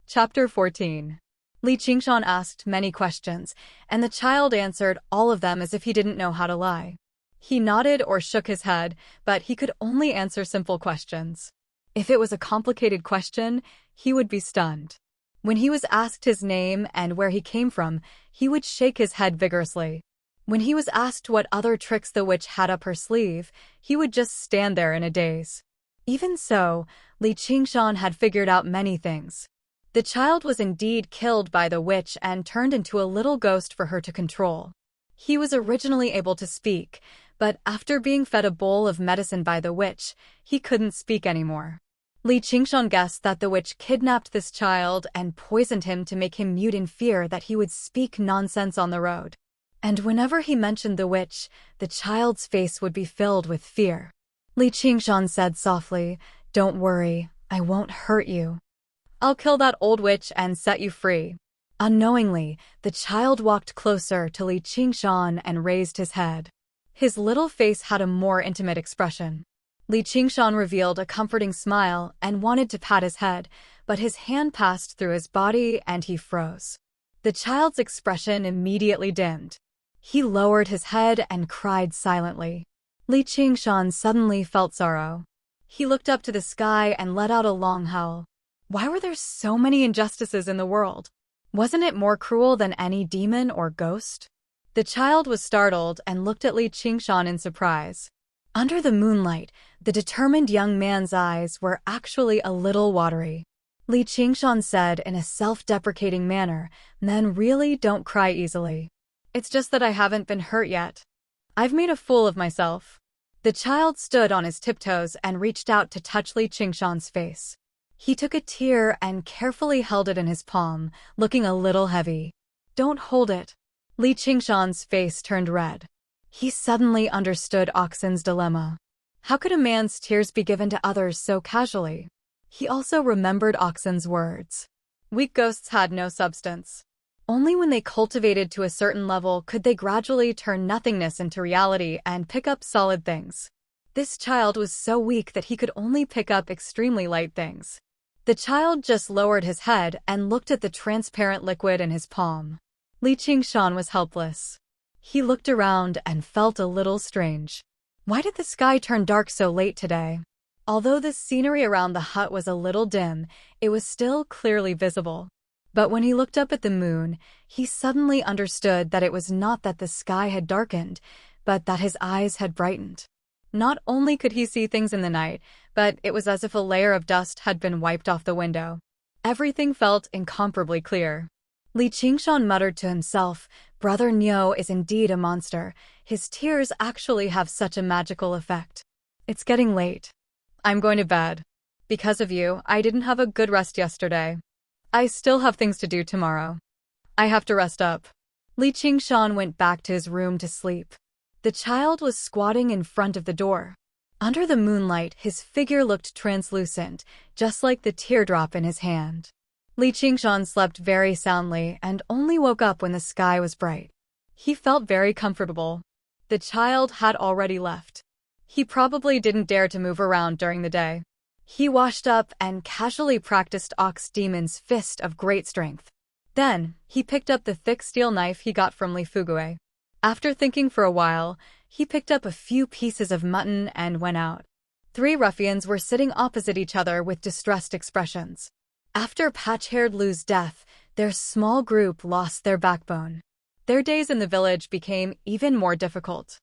Chapter 14. Li Qingshan asked many questions, and the child answered all of them as if he didn't know how to lie. He nodded or shook his head, but he could only answer simple questions. If it was a complicated question, he would be stunned. When he was asked his name and where he came from, he would shake his head vigorously. When he was asked what other tricks the witch had up her sleeve, he would just stand there in a daze. Even so, Li Qingshan had figured out many things. The child was indeed killed by the witch and turned into a little ghost for her to control. He was originally able to speak, but after being fed a bowl of medicine by the witch, he couldn't speak anymore. Li Qingshan guessed that the witch kidnapped this child and poisoned him to make him mute in fear that he would speak nonsense on the road. And whenever he mentioned the witch, the child's face would be filled with fear. Li Qingshan said softly, "Don't worry, I won't hurt you. I'll kill that old witch and set you free." Unknowingly, the child walked closer to Li Qingshan and raised his head. His little face had a more intimate expression. Li Qingshan revealed a comforting smile and wanted to pat his head, but his hand passed through his body and he froze. The child's expression immediately dimmed. He lowered his head and cried silently. Li Qingshan suddenly felt sorrow. He looked up to the sky and let out a long howl. Why were there so many injustices in the world? Wasn't it more cruel than any demon or ghost? The child was startled and looked at Li Qingshan in surprise. Under the moonlight, the determined young man's eyes were actually a little watery. Li Qingshan said in a self-deprecating manner, "Men really don't cry easily. It's just that I haven't been hurt yet. I've made a fool of myself." The child stood on his tiptoes and reached out to touch Li Qingshan's face. He took a tear and carefully held it in his palm, looking a little heavy. "Don't hold it." Li Qingshan's face turned red. He suddenly understood Oxen's dilemma. How could a man's tears be given to others so casually? He also remembered Oxen's words. Weak ghosts had no substance. Only when they cultivated to a certain level could they gradually turn nothingness into reality and pick up solid things. This child was so weak that he could only pick up extremely light things. The child just lowered his head and looked at the transparent liquid in his palm. Li Qingshan was helpless. He looked around and felt a little strange. Why did the sky turn dark so late today? Although the scenery around the hut was a little dim, it was still clearly visible. But when he looked up at the moon, he suddenly understood that it was not that the sky had darkened, but that his eyes had brightened. Not only could he see things in the night, but it was as if a layer of dust had been wiped off the window. Everything felt incomparably clear. Li Qingshan muttered to himself, "Brother Niu is indeed a monster. His tears actually have such a magical effect. It's getting late. I'm going to bed. Because of you, I didn't have a good rest yesterday. I still have things to do tomorrow. I have to rest up." Li Qingshan went back to his room to sleep. The child was squatting in front of the door. Under the moonlight, his figure looked translucent, just like the teardrop in his hand. Li Qingshan slept very soundly and only woke up when the sky was bright. He felt very comfortable. The child had already left. He probably didn't dare to move around during the day. He washed up and casually practiced Ox Demon's fist of great strength. Then, he picked up the thick steel knife he got from Li Fugue. After thinking for a while, he picked up a few pieces of mutton and went out. 3 ruffians were sitting opposite each other with distressed expressions. After Patch-Haired Lu's death, their small group lost their backbone. Their days in the village became even more difficult.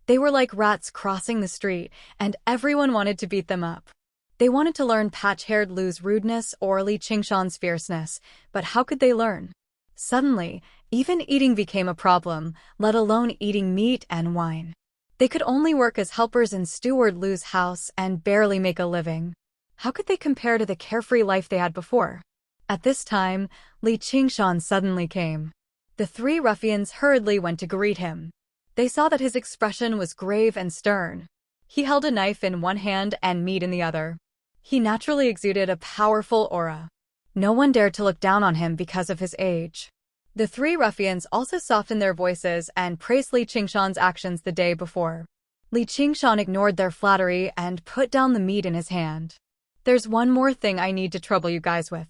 They were like rats crossing the street, and everyone wanted to beat them up. They wanted to learn Patch-Haired Lu's rudeness or Li Qingshan's fierceness, but how could they learn? Suddenly, even eating became a problem, let alone eating meat and wine. They could only work as helpers in Steward Lu's house and barely make a living. How could they compare to the carefree life they had before? At this time, Li Qingshan suddenly came. The 3 ruffians hurriedly went to greet him. They saw that his expression was grave and stern. He held a knife in one hand and meat in the other. He naturally exuded a powerful aura. No one dared to look down on him because of his age. The 3 ruffians also softened their voices and praised Li Qingshan's actions the day before. Li Qingshan ignored their flattery and put down the meat in his hand. "There's one more thing I need to trouble you guys with.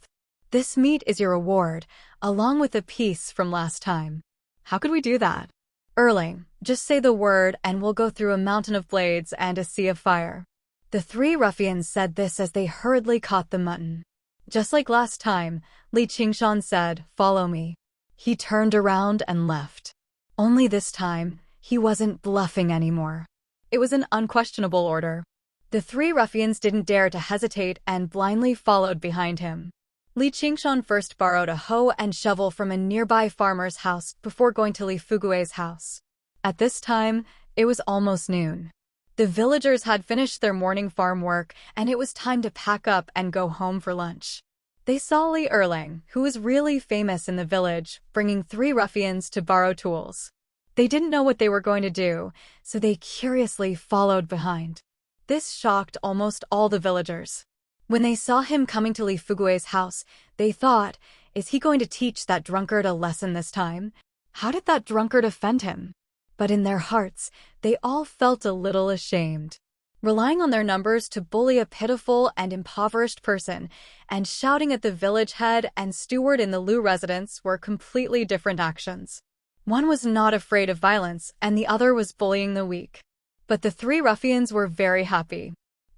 This meat is your reward, along with a piece from last time." "How could we do that?" "Erling, just say the word and we'll go through a mountain of blades and a sea of fire." The 3 ruffians said this as they hurriedly caught the mutton. Just like last time, Li Qingshan said, "Follow me." He turned around and left. Only this time, he wasn't bluffing anymore. It was an unquestionable order. The 3 ruffians didn't dare to hesitate and blindly followed behind him. Li Qingshan first borrowed a hoe and shovel from a nearby farmer's house before going to Li Fugue's house. At this time, it was almost noon. The villagers had finished their morning farm work, and it was time to pack up and go home for lunch. They saw Li Erlang, who was really famous in the village, bringing 3 ruffians to borrow tools. They didn't know what they were going to do, so they curiously followed behind. This shocked almost all the villagers. When they saw him coming to Li Fugue's house, they thought, is he going to teach that drunkard a lesson this time? How did that drunkard offend him? But in their hearts, they all felt a little ashamed. Relying on their numbers to bully a pitiful and impoverished person, and shouting at the village head and steward in the Lu residence were completely different actions. One was not afraid of violence, and the other was bullying the weak. But the three ruffians were very happy.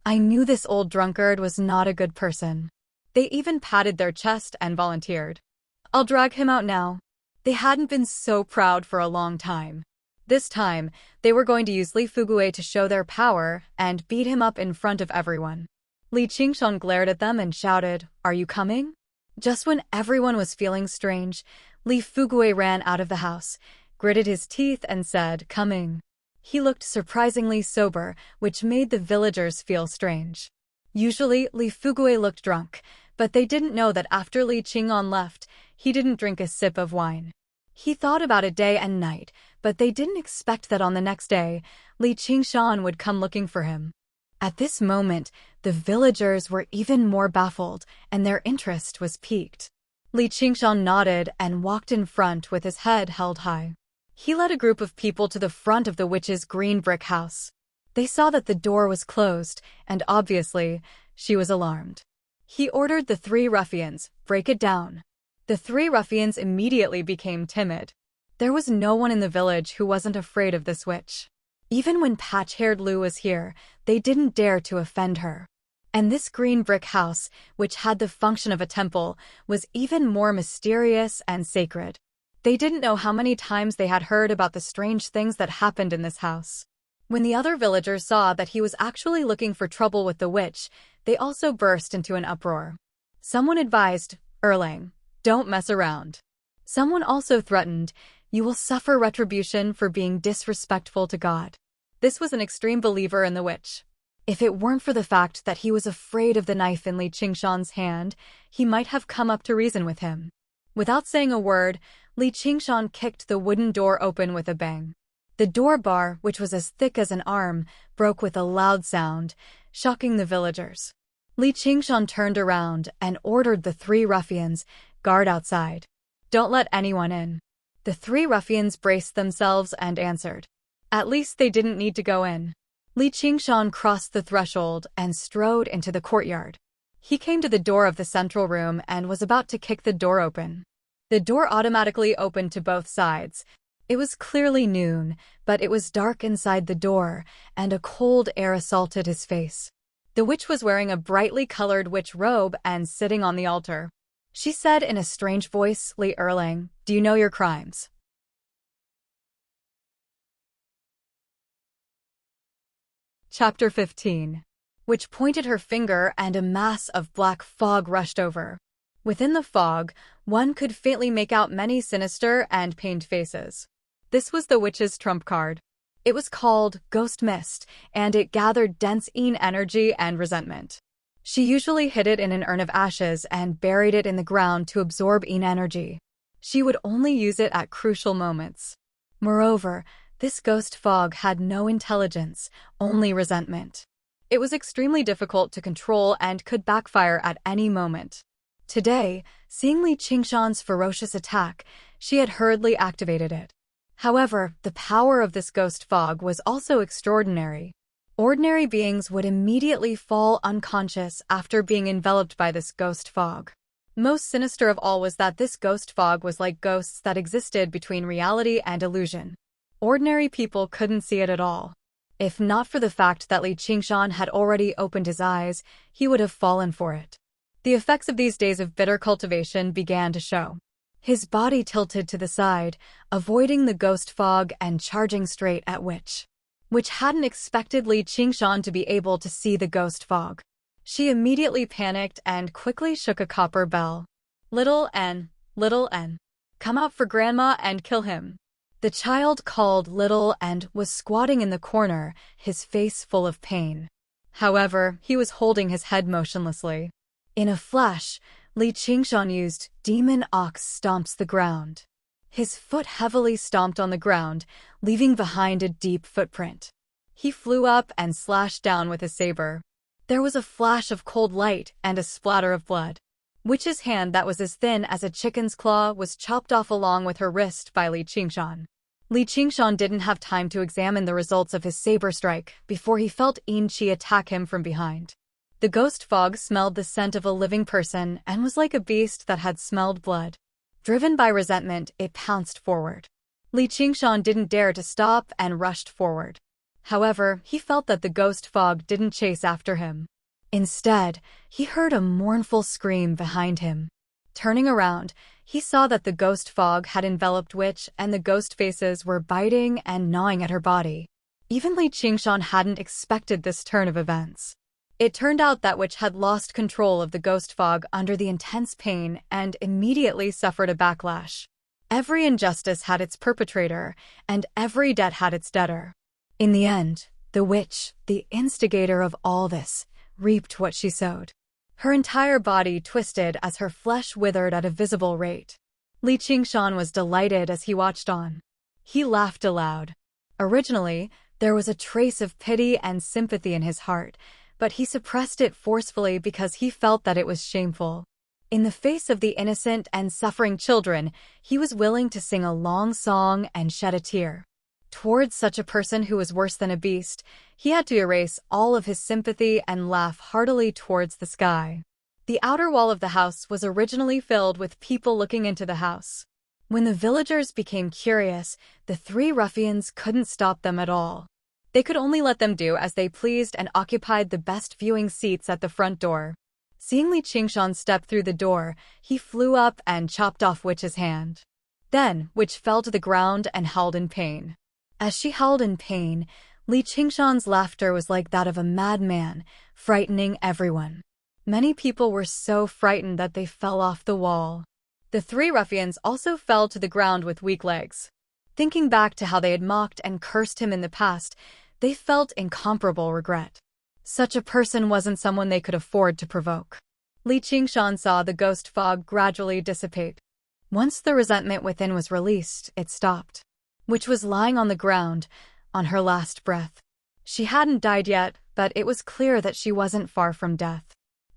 I knew this old drunkard was not a good person. They even patted their chest and volunteered. I'll drag him out now. They hadn't been so proud for a long time. This time, they were going to use Li Fugue to show their power and beat him up in front of everyone. Li Qingshan glared at them and shouted, "Are you coming?" Just when everyone was feeling strange, Li Fugue ran out of the house, gritted his teeth and said, "Coming." He looked surprisingly sober, which made the villagers feel strange. Usually, Li Fugue looked drunk, but they didn't know that after Li Qing'an left, he didn't drink a sip of wine. He thought about it day and night, but they didn't expect that on the next day, Li Qingshan would come looking for him. At this moment, the villagers were even more baffled, and their interest was piqued. Li Qingshan nodded and walked in front with his head held high. He led a group of people to the front of the witch's green brick house. They saw that the door was closed, and obviously, she was alarmed. He ordered the three ruffians, "Break it down." The three ruffians immediately became timid. There was no one in the village who wasn't afraid of this witch. Even when patch-haired Lu was here, they didn't dare to offend her. And this green brick house, which had the function of a temple, was even more mysterious and sacred. They didn't know how many times they had heard about the strange things that happened in this house. When the other villagers saw that he was actually looking for trouble with the witch, they also burst into an uproar. Someone advised, "Erlang, don't mess around." Someone also threatened, "You will suffer retribution for being disrespectful to God." This was an extreme believer in the witch. If it weren't for the fact that he was afraid of the knife in Li Qingshan's hand, he might have come up to reason with him. Without saying a word, Li Qingshan kicked the wooden door open with a bang. The door bar, which was as thick as an arm, broke with a loud sound, shocking the villagers. Li Qingshan turned around and ordered the three ruffians, "Guard outside. Don't let anyone in." The three ruffians braced themselves and answered. At least they didn't need to go in. Li Qingshan crossed the threshold and strode into the courtyard. He came to the door of the central room and was about to kick the door open. The door automatically opened to both sides. It was clearly noon, but it was dark inside the door, and a cold air assaulted his face. The witch was wearing a brightly colored witch robe and sitting on the altar. She said in a strange voice, "Li Erlang, do you know your crimes?" Chapter 15. Witch pointed her finger and a mass of black fog rushed over. Within the fog, one could faintly make out many sinister and pained faces. This was the witch's trump card. It was called Ghost Mist, and it gathered dense energy and resentment. She usually hid it in an urn of ashes and buried it in the ground to absorb energy. She would only use it at crucial moments. Moreover, this ghost fog had no intelligence, only resentment. It was extremely difficult to control and could backfire at any moment. Today, seeing Li Qingshan's ferocious attack, she had hurriedly activated it. However, the power of this ghost fog was also extraordinary. Ordinary beings would immediately fall unconscious after being enveloped by this ghost fog. Most sinister of all was that this ghost fog was like ghosts that existed between reality and illusion. Ordinary people couldn't see it at all. If not for the fact that Li Qingshan had already opened his eyes, he would have fallen for it. The effects of these days of bitter cultivation began to show. His body tilted to the side, avoiding the ghost fog and charging straight at Witch. Witch hadn't expected Li Qingshan to be able to see the ghost fog. She immediately panicked and quickly shook a copper bell. Little N, come out for Grandma and kill him." The child called Little and was squatting in the corner, his face full of pain. However, he was holding his head motionlessly. In a flash, Li Qingshan used Demon Ox Stomps the Ground. His foot heavily stomped on the ground, leaving behind a deep footprint. He flew up and slashed down with his saber. There was a flash of cold light and a splatter of blood. Witch's hand that was as thin as a chicken's claw was chopped off along with her wrist by Li Qingshan. Li Qingshan didn't have time to examine the results of his saber strike before he felt Yin Qi attack him from behind. The ghost fog smelled the scent of a living person and was like a beast that had smelled blood. Driven by resentment, it pounced forward. Li Qingshan didn't dare to stop and rushed forward. However, he felt that the ghost fog didn't chase after him. Instead, he heard a mournful scream behind him. Turning around, he saw that the ghost fog had enveloped Witch and the ghost faces were biting and gnawing at her body. Even Li Qingshan hadn't expected this turn of events. It turned out that Witch had lost control of the ghost fog under the intense pain and immediately suffered a backlash. Every injustice had its perpetrator, and every debt had its debtor. In the end, the witch, the instigator of all this, reaped what she sowed. Her entire body twisted as her flesh withered at a visible rate. Li Qingshan was delighted as he watched on. He laughed aloud. Originally, there was a trace of pity and sympathy in his heart, but he suppressed it forcefully because he felt that it was shameful. In the face of the innocent and suffering children, he was willing to sing a long song and shed a tear. Towards such a person who was worse than a beast, he had to erase all of his sympathy and laugh heartily towards the sky. The outer wall of the house was originally filled with people looking into the house. When the villagers became curious, the three ruffians couldn't stop them at all. They could only let them do as they pleased and occupied the best viewing seats at the front door. Seeing Li Qingshan step through the door, he flew up and chopped off Witch's hand. Then, Witch fell to the ground and howled in pain. As she howled in pain, Li Qingshan's laughter was like that of a madman, frightening everyone. Many people were so frightened that they fell off the wall. The three ruffians also fell to the ground with weak legs. Thinking back to how they had mocked and cursed him in the past, they felt incomparable regret. Such a person wasn't someone they could afford to provoke. Li Qingshan saw the ghost fog gradually dissipate. Once the resentment within was released, it stopped. Witch was lying on the ground, on her last breath. She hadn't died yet, but it was clear that she wasn't far from death.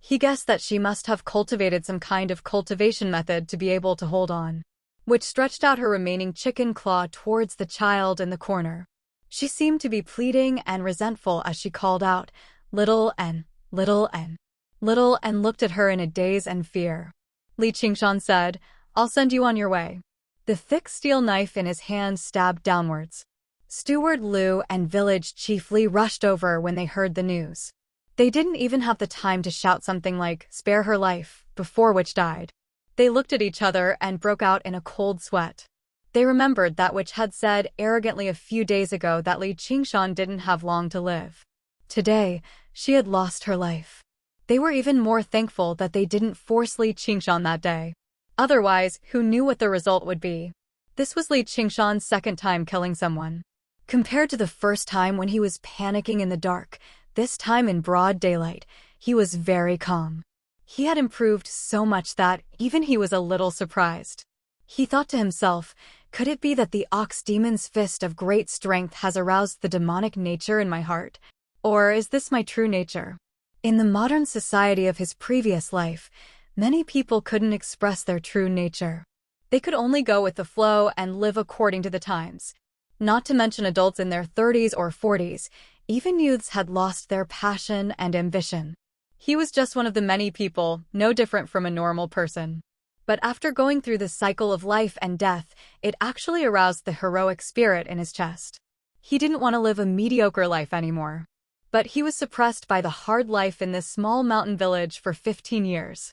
He guessed that she must have cultivated some kind of cultivation method to be able to hold on. Witch stretched out her remaining chicken claw towards the child in the corner. She seemed to be pleading and resentful as she called out, "Little N, little N." Little N looked at her in a daze and fear. Li Qingshan said, "I'll send you on your way." The thick steel knife in his hand stabbed downwards. Steward Liu and village chief Li rushed over when they heard the news. They didn't even have the time to shout something like, "Spare her life," before Witch died. They looked at each other and broke out in a cold sweat. They remembered that Witch had said arrogantly a few days ago that Li Qingshan didn't have long to live. Today, she had lost her life. They were even more thankful that they didn't force Li Qingshan that day. Otherwise, who knew what the result would be? This was Li Qingshan's second time killing someone. Compared to the first time when he was panicking in the dark, this time in broad daylight, he was very calm. He had improved so much that even he was a little surprised. He thought to himself, could it be that the ox demon's fist of great strength has aroused the demonic nature in my heart? Or is this my true nature? In the modern society of his previous life, many people couldn't express their true nature. They could only go with the flow and live according to the times. Not to mention adults in their 30s or 40s, even youths had lost their passion and ambition. He was just one of the many people, no different from a normal person. But after going through the cycle of life and death, it actually aroused the heroic spirit in his chest. He didn't want to live a mediocre life anymore. But he was suppressed by the hard life in this small mountain village for 15 years.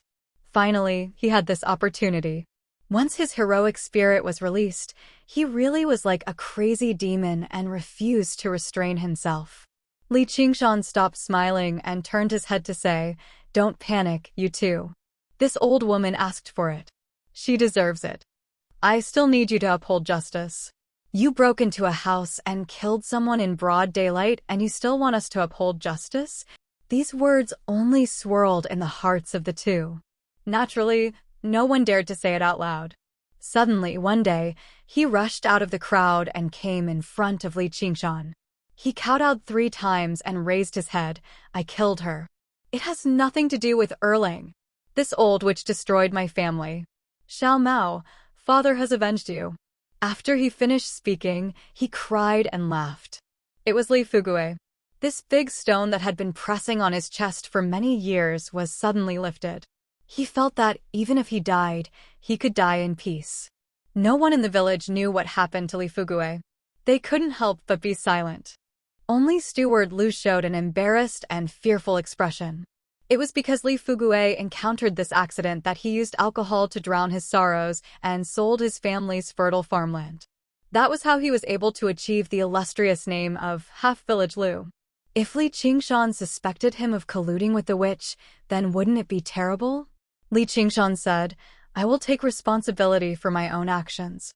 Finally, he had this opportunity. Once his heroic spirit was released, he really was like a crazy demon and refused to restrain himself. Li Qingshan stopped smiling and turned his head to say, "Don't panic, you two. This old woman asked for it. She deserves it. I still need you to uphold justice. You broke into a house and killed someone in broad daylight and you still want us to uphold justice?" These words only swirled in the hearts of the two. Naturally, no one dared to say it out loud. Suddenly, one day, he rushed out of the crowd and came in front of Li Qingshan. He kowtowed 3 times and raised his head. "I killed her. It has nothing to do with Erling. This old witch destroyed my family. Xiao Mao, father has avenged you." After he finished speaking, he cried and laughed. It was Li Fugue. This big stone that had been pressing on his chest for many years was suddenly lifted. He felt that, even if he died, he could die in peace. No one in the village knew what happened to Li Fugue. They couldn't help but be silent. Only Steward Lu showed an embarrassed and fearful expression. It was because Li Fugue encountered this accident that he used alcohol to drown his sorrows and sold his family's fertile farmland. That was how he was able to achieve the illustrious name of Half-Village Lu. If Li Qingshan suspected him of colluding with the witch, then wouldn't it be terrible? Li Qingshan said, "I will take responsibility for my own actions.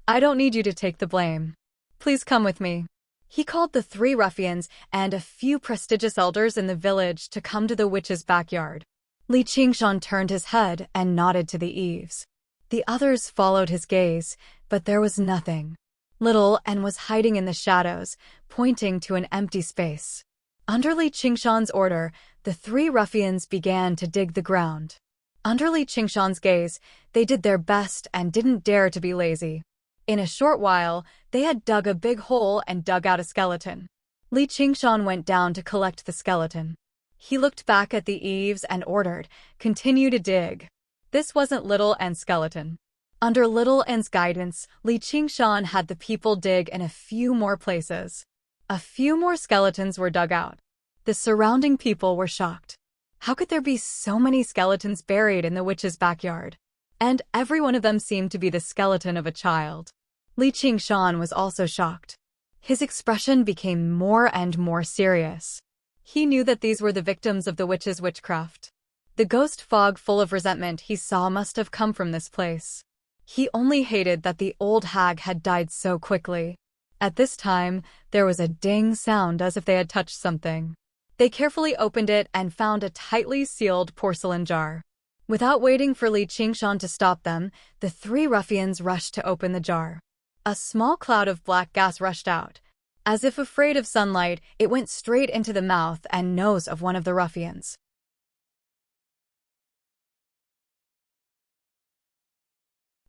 I don't need you to take the blame. Please come with me." He called the 3 ruffians and a few prestigious elders in the village to come to the witch's backyard. Li Qingshan turned his head and nodded to the eaves. The others followed his gaze, but there was nothing. Little N was hiding in the shadows, pointing to an empty space. Under Li Qingshan's order, the 3 ruffians began to dig the ground. Under Li Qingshan's gaze, they did their best and didn't dare to be lazy. In a short while, they had dug a big hole and dug out a skeleton. Li Qingshan went down to collect the skeleton. He looked back at the eaves and ordered, "Continue to dig." This wasn't Little N's skeleton. Under Little N's guidance, Li Qingshan had the people dig in a few more places. A few more skeletons were dug out. The surrounding people were shocked. How could there be so many skeletons buried in the witch's backyard? And every one of them seemed to be the skeleton of a child. Li Qingshan was also shocked. His expression became more and more serious. He knew that these were the victims of the witch's witchcraft. The ghost fog full of resentment he saw must have come from this place. He only hated that the old hag had died so quickly. At this time, there was a ding sound as if they had touched something. They carefully opened it and found a tightly sealed porcelain jar. Without waiting for Li Qingshan to stop them, the 3 ruffians rushed to open the jar. A small cloud of black gas rushed out. As if afraid of sunlight, it went straight into the mouth and nose of one of the ruffians.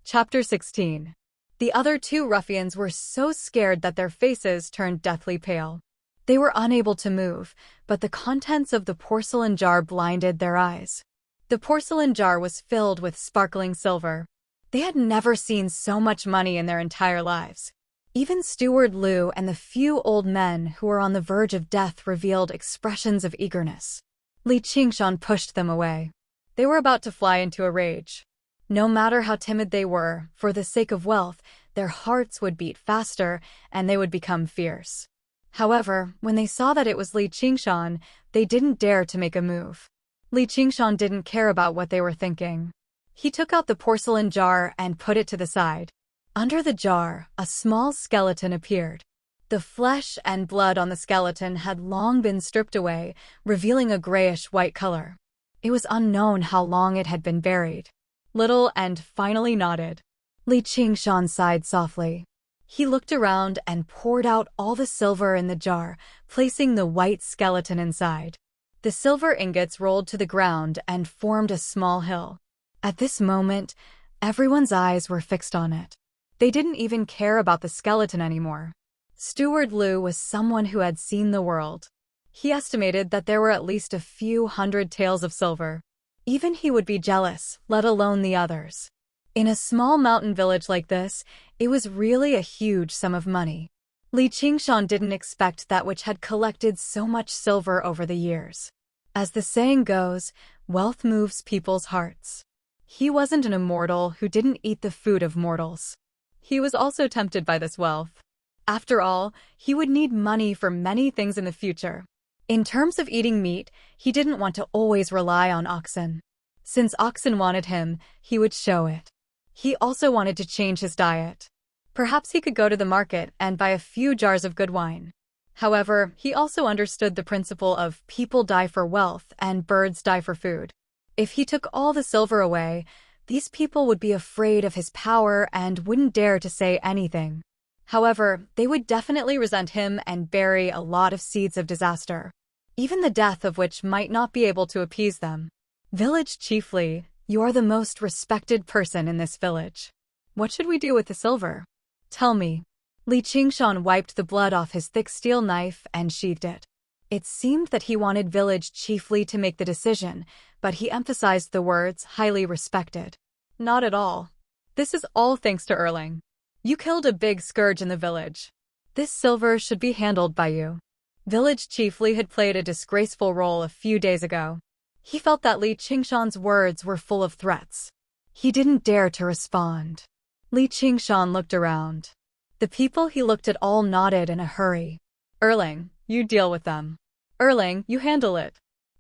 Chapter 16. The other 2 ruffians were so scared that their faces turned deathly pale. They were unable to move, but the contents of the porcelain jar blinded their eyes. The porcelain jar was filled with sparkling silver. They had never seen so much money in their entire lives. Even Steward Lu and the few old men who were on the verge of death revealed expressions of eagerness. Li Qingshan pushed them away. They were about to fly into a rage. No matter how timid they were, for the sake of wealth, their hearts would beat faster and they would become fierce. However, when they saw that it was Li Qingshan, they didn't dare to make a move. Li Qingshan didn't care about what they were thinking. He took out the porcelain jar and put it to the side. Under the jar, a small skeleton appeared. The flesh and blood on the skeleton had long been stripped away, revealing a grayish-white color. It was unknown how long it had been buried. Little and finally nodded. Li Qingshan sighed softly. He looked around and poured out all the silver in the jar, placing the white skeleton inside. The silver ingots rolled to the ground and formed a small hill. At this moment, everyone's eyes were fixed on it. They didn't even care about the skeleton anymore. Steward Lu was someone who had seen the world. He estimated that there were at least a few hundred taels of silver. Even he would be jealous, let alone the others. In a small mountain village like this, it was really a huge sum of money. Li Qingshan didn't expect that which had collected so much silver over the years. As the saying goes, wealth moves people's hearts. He wasn't an immortal who didn't eat the food of mortals. He was also tempted by this wealth. After all, he would need money for many things in the future. In terms of eating meat, he didn't want to always rely on oxen. Since oxen wanted him, he would show it. He also wanted to change his diet. Perhaps he could go to the market and buy a few jars of good wine. However, he also understood the principle of people die for wealth and birds die for food. If he took all the silver away, these people would be afraid of his power and wouldn't dare to say anything. However, they would definitely resent him and bury a lot of seeds of disaster, even the death of which might not be able to appease them. Village Chief Li, you are the most respected person in this village. What should we do with the silver? Tell me. Li Qingshan wiped the blood off his thick steel knife and sheathed it. It seemed that he wanted Village Chief Li to make the decision, but he emphasized the words highly respected. Not at all. This is all thanks to Erling. You killed a big scourge in the village. This silver should be handled by you. Village Chief Li had played a disgraceful role a few days ago. He felt that Li Qingshan's words were full of threats. He didn't dare to respond. Li Qingshan looked around. The people he looked at all nodded in a hurry. Erling, you deal with them. Erling, you handle it.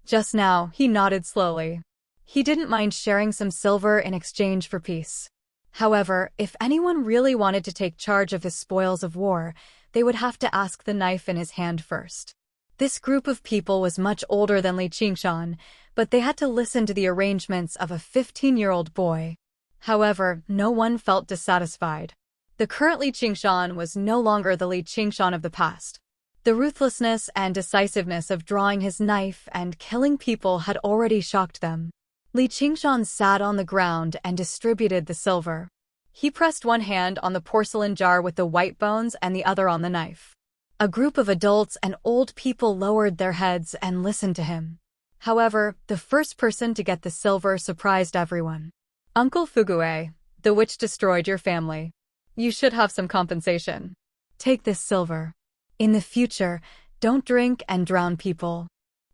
Just now, he nodded slowly. He didn't mind sharing some silver in exchange for peace. However, if anyone really wanted to take charge of his spoils of war, they would have to ask the knife in his hand first. This group of people was much older than Li Qingshan, but they had to listen to the arrangements of a 15-year-old boy. However, no one felt dissatisfied. The current Li Qingshan was no longer the Li Qingshan of the past. The ruthlessness and decisiveness of drawing his knife and killing people had already shocked them. Li Qingshan sat on the ground and distributed the silver. He pressed one hand on the porcelain jar with the white bones and the other on the knife. A group of adults and old people lowered their heads and listened to him. However, the first person to get the silver surprised everyone. Uncle Fugue, the witch destroyed your family. You should have some compensation. Take this silver. In the future, don't drink and drown people.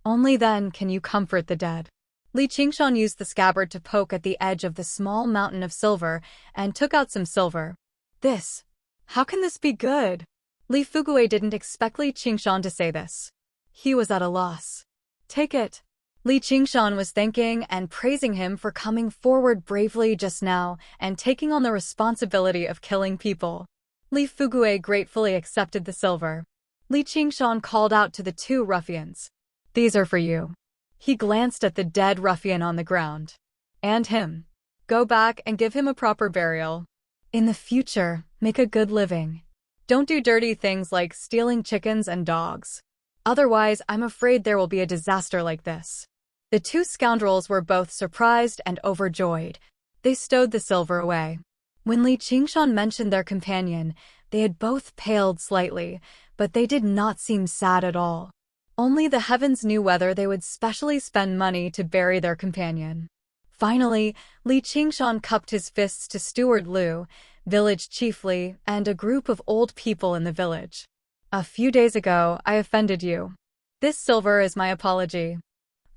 Only then can you comfort the dead. Li Qingshan used the scabbard to poke at the edge of the small mountain of silver and took out some silver. This. How can this be good? Li Fugue didn't expect Li Qingshan to say this. He was at a loss. Take it. Li Qingshan was thanking and praising him for coming forward bravely just now and taking on the responsibility of killing people. Li Fugue gratefully accepted the silver. Li Qingshan called out to the two ruffians. These are for you. He glanced at the dead ruffian on the ground. And him. Go back and give him a proper burial. In the future, make a good living. Don't do dirty things like stealing chickens and dogs. Otherwise, I'm afraid there will be a disaster like this. The two scoundrels were both surprised and overjoyed. They stowed the silver away. When Li Qingshan mentioned their companion, they had both paled slightly, but they did not seem sad at all. Only the heavens knew whether they would specially spend money to bury their companion. Finally, Li Qingshan cupped his fists to Steward Liu, Village Chief Li, and a group of old people in the village. A few days ago, I offended you. This silver is my apology.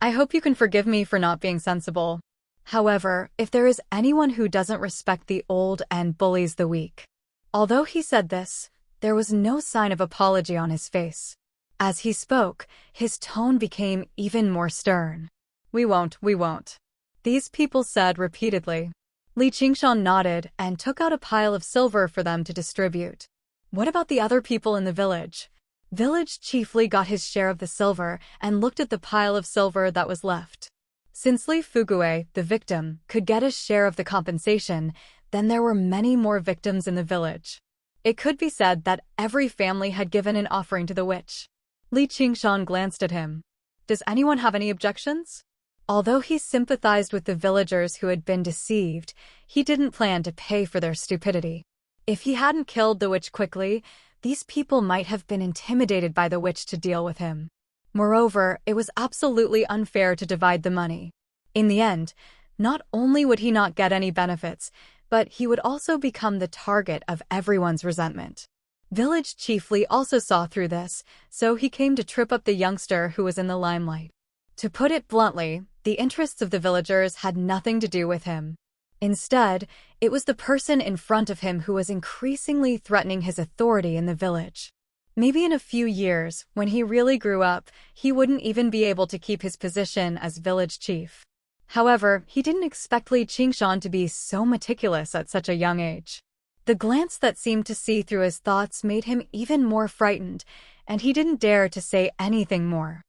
I hope you can forgive me for not being sensible. However, if there is anyone who doesn't respect the old and bullies the weak. Although he said this, there was no sign of apology on his face. As he spoke, his tone became even more stern. We won't. These people said repeatedly. Li Qingshan nodded and took out a pile of silver for them to distribute. What about the other people in the village? Village Chief Li got his share of the silver and looked at the pile of silver that was left. Since Li Fugue, the victim, could get his share of the compensation, then there were many more victims in the village. It could be said that every family had given an offering to the witch. Li Qingshan glanced at him. Does anyone have any objections? Although he sympathized with the villagers who had been deceived, he didn't plan to pay for their stupidity. If he hadn't killed the witch quickly, these people might have been intimidated by the witch to deal with him. Moreover, it was absolutely unfair to divide the money. In the end, not only would he not get any benefits, but he would also become the target of everyone's resentment. Village Chief Li also saw through this, so he came to trip up the youngster who was in the limelight. To put it bluntly, the interests of the villagers had nothing to do with him. Instead, it was the person in front of him who was increasingly threatening his authority in the village. Maybe in a few years, when he really grew up, he wouldn't even be able to keep his position as village chief. However, he didn't expect Li Qingshan to be so meticulous at such a young age. The glance that seemed to see through his thoughts made him even more frightened, and he didn't dare to say anything more.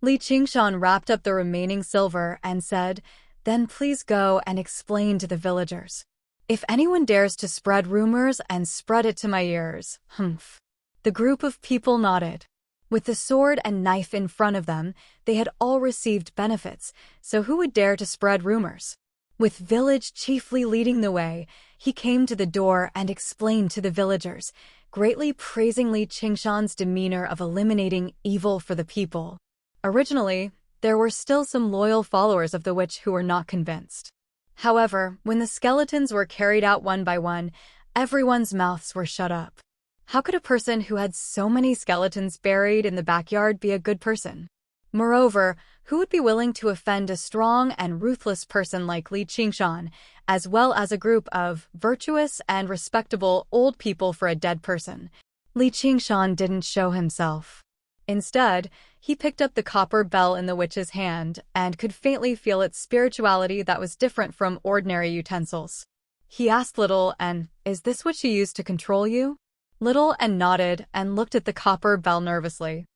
Li Qingshan wrapped up the remaining silver and said, Then please go and explain to the villagers. If anyone dares to spread rumors and spread it to my ears, humph. The group of people nodded. With the sword and knife in front of them, they had all received benefits, so who would dare to spread rumors? With village chiefly leading the way, he came to the door and explained to the villagers, greatly praising Li Qingshan's demeanor of eliminating evil for the people. Originally, there were still some loyal followers of the witch who were not convinced. However, when the skeletons were carried out one by one, everyone's mouths were shut up. How could a person who had so many skeletons buried in the backyard be a good person? Moreover, who would be willing to offend a strong and ruthless person like Li Qingshan, as well as a group of virtuous and respectable old people for a dead person? Li Qingshan didn't show himself. Instead, he picked up the copper bell in the witch's hand and could faintly feel its spirituality that was different from ordinary utensils. He asked Little N, "Is this what you use to control you?" Little N nodded and looked at the copper bell nervously.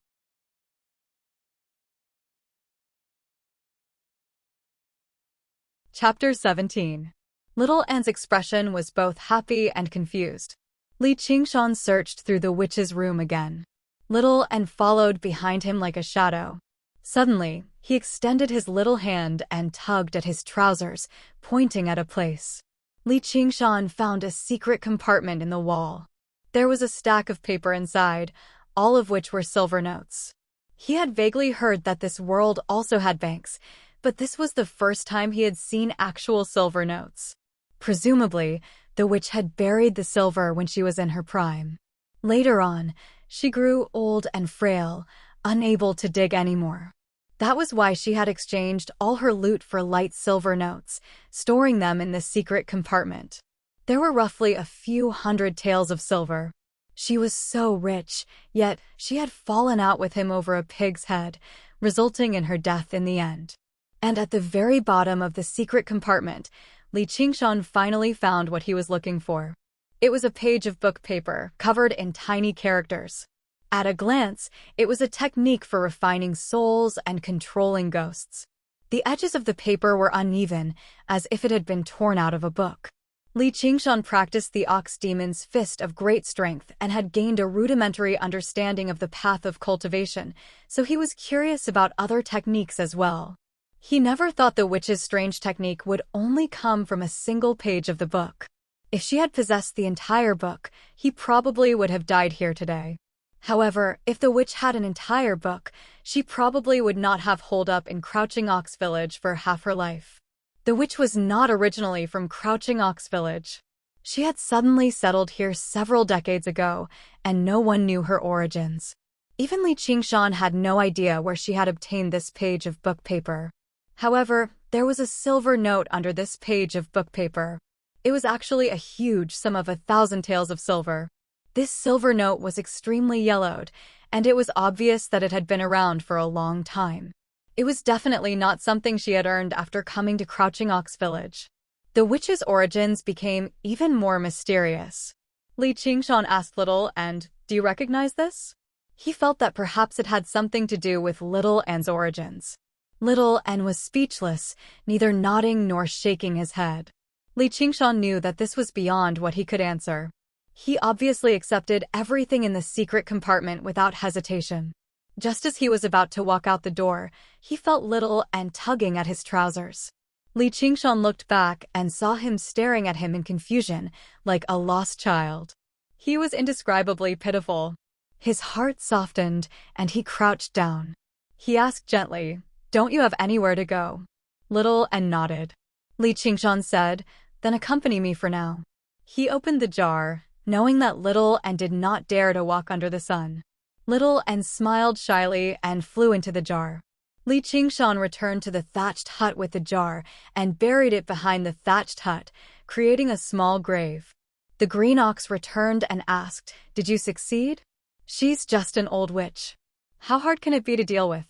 Chapter 17. Little N's expression was both happy and confused. Li Qingshan searched through the witch's room again. Little N followed behind him like a shadow. Suddenly, he extended his little hand and tugged at his trousers, pointing at a place. Li Qingshan found a secret compartment in the wall. There was a stack of paper inside, all of which were silver notes. He had vaguely heard that this world also had banks, but this was the first time he had seen actual silver notes. Presumably, the witch had buried the silver when she was in her prime. Later on, she grew old and frail, unable to dig anymore. That was why she had exchanged all her loot for light silver notes, storing them in the secret compartment. There were roughly a few hundred taels of silver. She was so rich, yet she had fallen out with him over a pig's head, resulting in her death in the end. And at the very bottom of the secret compartment, Li Qingshan finally found what he was looking for. It was a page of book paper, covered in tiny characters. At a glance, it was a technique for refining souls and controlling ghosts. The edges of the paper were uneven, as if it had been torn out of a book. Li Qingshan practiced the ox demon's fist of great strength and had gained a rudimentary understanding of the path of cultivation, so he was curious about other techniques as well. He never thought the witch's strange technique would only come from a single page of the book. If she had possessed the entire book, he probably would have died here today. However, if the witch had an entire book, she probably would not have holed up in Crouching Ox Village for half her life. The witch was not originally from Crouching Ox Village. She had suddenly settled here several decades ago, and no one knew her origins. Even Li Qingshan had no idea where she had obtained this page of book paper. However, there was a silver note under this page of book paper. It was actually a huge sum of 1,000 taels of silver. This silver note was extremely yellowed, and it was obvious that it had been around for a long time. It was definitely not something she had earned after coming to Crouching Ox Village. The witch's origins became even more mysterious. Li Qingshan asked Little N, "Do you recognize this?" He felt that perhaps it had something to do with Little N's origins. Little N was speechless, neither nodding nor shaking his head. Li Qingshan knew that this was beyond what he could answer. He obviously accepted everything in the secret compartment without hesitation. Just as he was about to walk out the door, he felt Little N tugging at his trousers. Li Qingshan looked back and saw him staring at him in confusion, like a lost child. He was indescribably pitiful. His heart softened, and he crouched down. He asked gently, "Don't you have anywhere to go?" Little N nodded. Li Qingshan said, "Then accompany me for now." He opened the jar, knowing that Little N did not dare to walk under the sun. Little N smiled shyly and flew into the jar. Li Qingshan returned to the thatched hut with the jar and buried it behind the thatched hut, creating a small grave. The green ox returned and asked, "Did you succeed?" "She's just an old witch. How hard can it be to deal with?"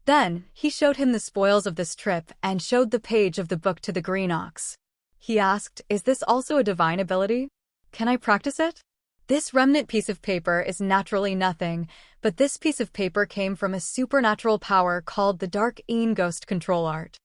Then, he showed him the spoils of this trip and showed the page of the book to the green ox. He asked, "Is this also a divine ability? Can I practice it?" This remnant piece of paper is naturally nothing, but this piece of paper came from a supernatural power called the Dark Een Ghost Control Art.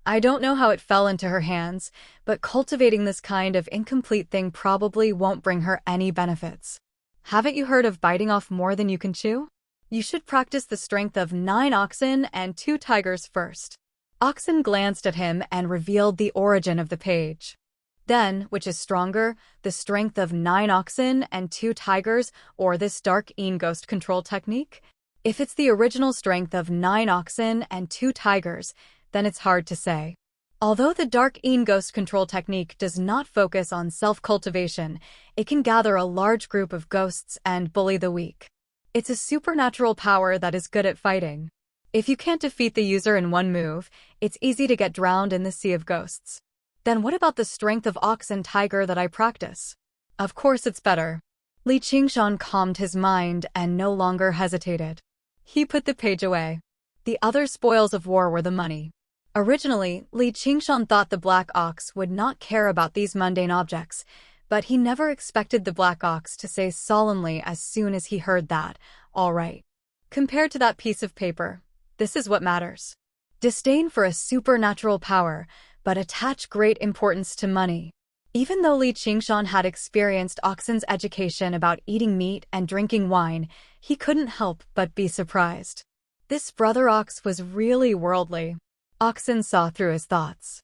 I don't know how it fell into her hands, but cultivating this kind of incomplete thing probably won't bring her any benefits. Haven't you heard of biting off more than you can chew? You should practice the strength of 9 oxen and 2 tigers first. Oxen glanced at him and revealed the origin of the page. Then, which is stronger, the strength of 9 oxen and 2 tigers or this dark ghost control technique? If it's the original strength of 9 oxen and 2 tigers, then it's hard to say. Although the dark ghost control technique does not focus on self-cultivation, it can gather a large group of ghosts and bully the weak. It's a supernatural power that is good at fighting. If you can't defeat the user in one move, it's easy to get drowned in the sea of ghosts. Then what about the strength of ox and tiger that I practice? Of course it's better. Li Qingshan calmed his mind and no longer hesitated. He put the page away. The other spoils of war were the money. Originally, Li Qingshan thought the black ox would not care about these mundane objects, but he never expected the black ox to say solemnly as soon as he heard that, "All right. Compared to that piece of paper, this is what matters." Disdain for a supernatural power, but attach great importance to money. Even though Li Qingshan had experienced Oxen's education about eating meat and drinking wine, he couldn't help but be surprised. This brother ox was really worldly. Oxen saw through his thoughts.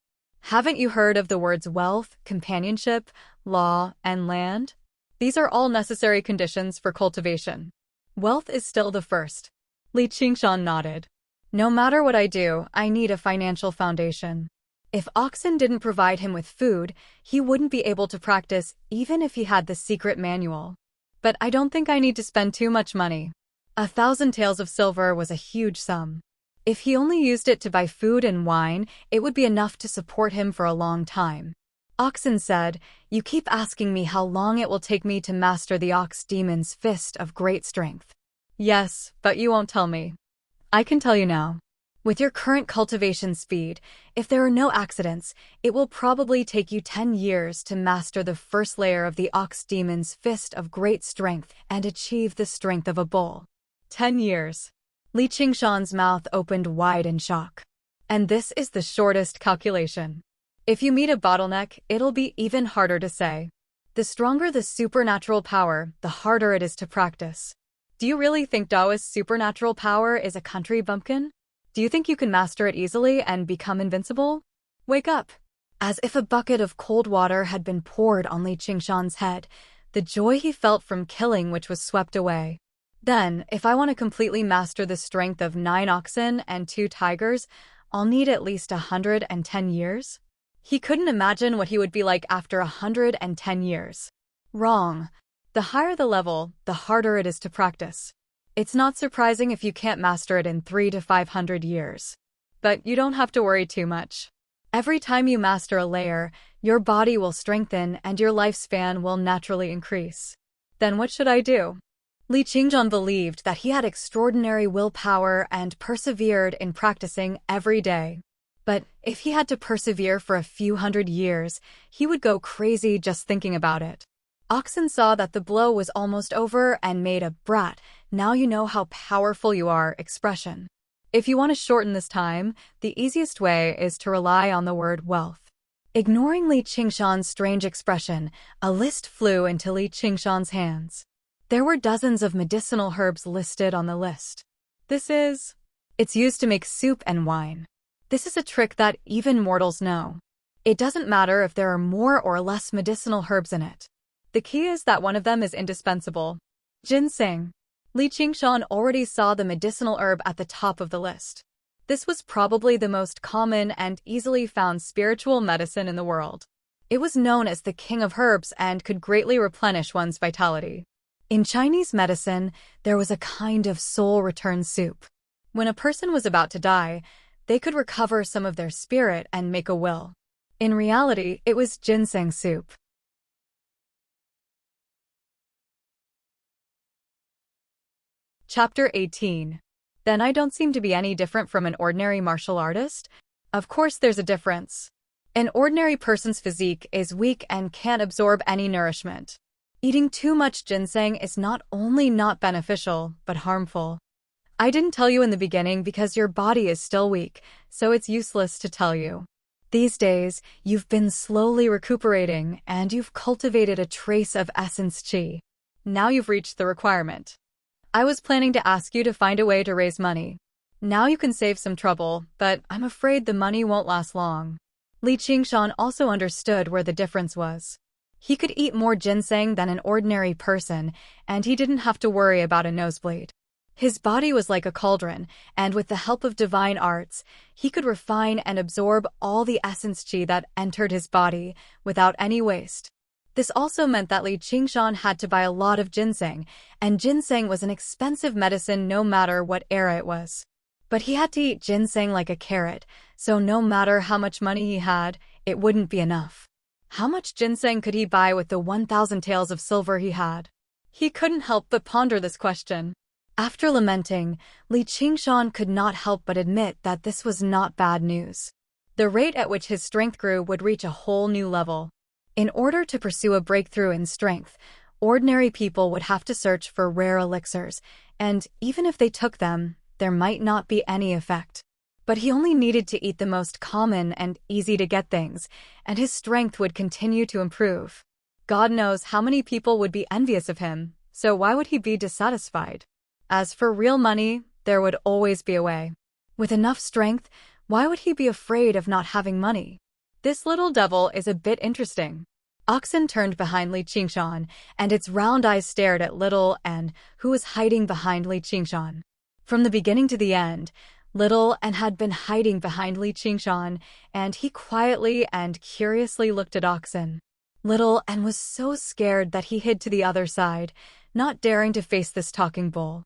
Haven't you heard of the words wealth, companionship, law, and land? These are all necessary conditions for cultivation. Wealth is still the first. Li Qingshan nodded. No matter what I do, I need a financial foundation. If Oxen didn't provide him with food, he wouldn't be able to practice even if he had the secret manual. But I don't think I need to spend too much money. 1,000 taels of silver was a huge sum. If he only used it to buy food and wine, it would be enough to support him for a long time. Oxen said, "You keep asking me how long it will take me to master the ox demon's fist of great strength." Yes, but you won't tell me. I can tell you now. With your current cultivation speed, if there are no accidents, it will probably take you 10 years to master the first layer of the ox demon's fist of great strength and achieve the strength of a bull. 10 years. Li Qingshan's mouth opened wide in shock. And this is the shortest calculation. If you meet a bottleneck, it'll be even harder to say. The stronger the supernatural power, the harder it is to practice. Do you really think Daoist supernatural power is a country bumpkin? Do you think you can master it easily and become invincible? Wake up! As if a bucket of cold water had been poured on Li Qingshan's head, the joy he felt from killing which was swept away. Then, if I want to completely master the strength of 9 oxen and 2 tigers, I'll need at least 110 years? He couldn't imagine what he would be like after 110 years. Wrong. The higher the level, the harder it is to practice. It's not surprising if you can't master it in 300 to 500 years. But you don't have to worry too much. Every time you master a layer, your body will strengthen and your lifespan will naturally increase. Then what should I do? Li Qingshan believed that he had extraordinary willpower and persevered in practicing every day. But if he had to persevere for a few hundred years, he would go crazy just thinking about it. Oxen saw that the blow was almost over and made a "brat, now you know how powerful you are" expression. If you want to shorten this time, the easiest way is to rely on the word wealth. Ignoring Li Qingshan's strange expression, a list flew into Li Qingshan's hands. There were dozens of medicinal herbs listed on the list. It's used to make soup and wine. This is a trick that even mortals know. It doesn't matter if there are more or less medicinal herbs in it. The key is that one of them is indispensable. Ginseng. Li Qingshan already saw the medicinal herb at the top of the list. This was probably the most common and easily found spiritual medicine in the world. It was known as the king of herbs and could greatly replenish one's vitality. In Chinese medicine, there was a kind of soul return soup. When a person was about to die, they could recover some of their spirit and make a will. In reality, it was ginseng soup. Chapter 18. Then I don't seem to be any different from an ordinary martial artist? Of course there's a difference. An ordinary person's physique is weak and can't absorb any nourishment. Eating too much ginseng is not only not beneficial, but harmful. I didn't tell you in the beginning because your body is still weak, so it's useless to tell you. These days, you've been slowly recuperating, and you've cultivated a trace of essence qi. Now you've reached the requirement. I was planning to ask you to find a way to raise money. Now you can save some trouble, but I'm afraid the money won't last long. Li Qingshan also understood where the difference was. He could eat more ginseng than an ordinary person, and he didn't have to worry about a nosebleed. His body was like a cauldron, and with the help of divine arts, he could refine and absorb all the essence qi that entered his body without any waste. This also meant that Li Qingshan had to buy a lot of ginseng, and ginseng was an expensive medicine no matter what era it was. But he had to eat ginseng like a carrot, so no matter how much money he had, it wouldn't be enough. How much ginseng could he buy with the 1,000 taels of silver he had? He couldn't help but ponder this question. After lamenting, Li Qingshan could not help but admit that this was not bad news. The rate at which his strength grew would reach a whole new level. In order to pursue a breakthrough in strength, ordinary people would have to search for rare elixirs, and even if they took them, there might not be any effect. But he only needed to eat the most common and easy-to-get things, and his strength would continue to improve. God knows how many people would be envious of him, so why would he be dissatisfied? As for real money, there would always be a way. With enough strength, why would he be afraid of not having money? This little devil is a bit interesting. Oxen turned behind Li Qingshan, and its round eyes stared at Little N, who was hiding behind Li Qingshan. From the beginning to the end, Little N had been hiding behind Li Qingshan, and he quietly and curiously looked at Oxen. Little N was so scared that he hid to the other side, not daring to face this talking bull.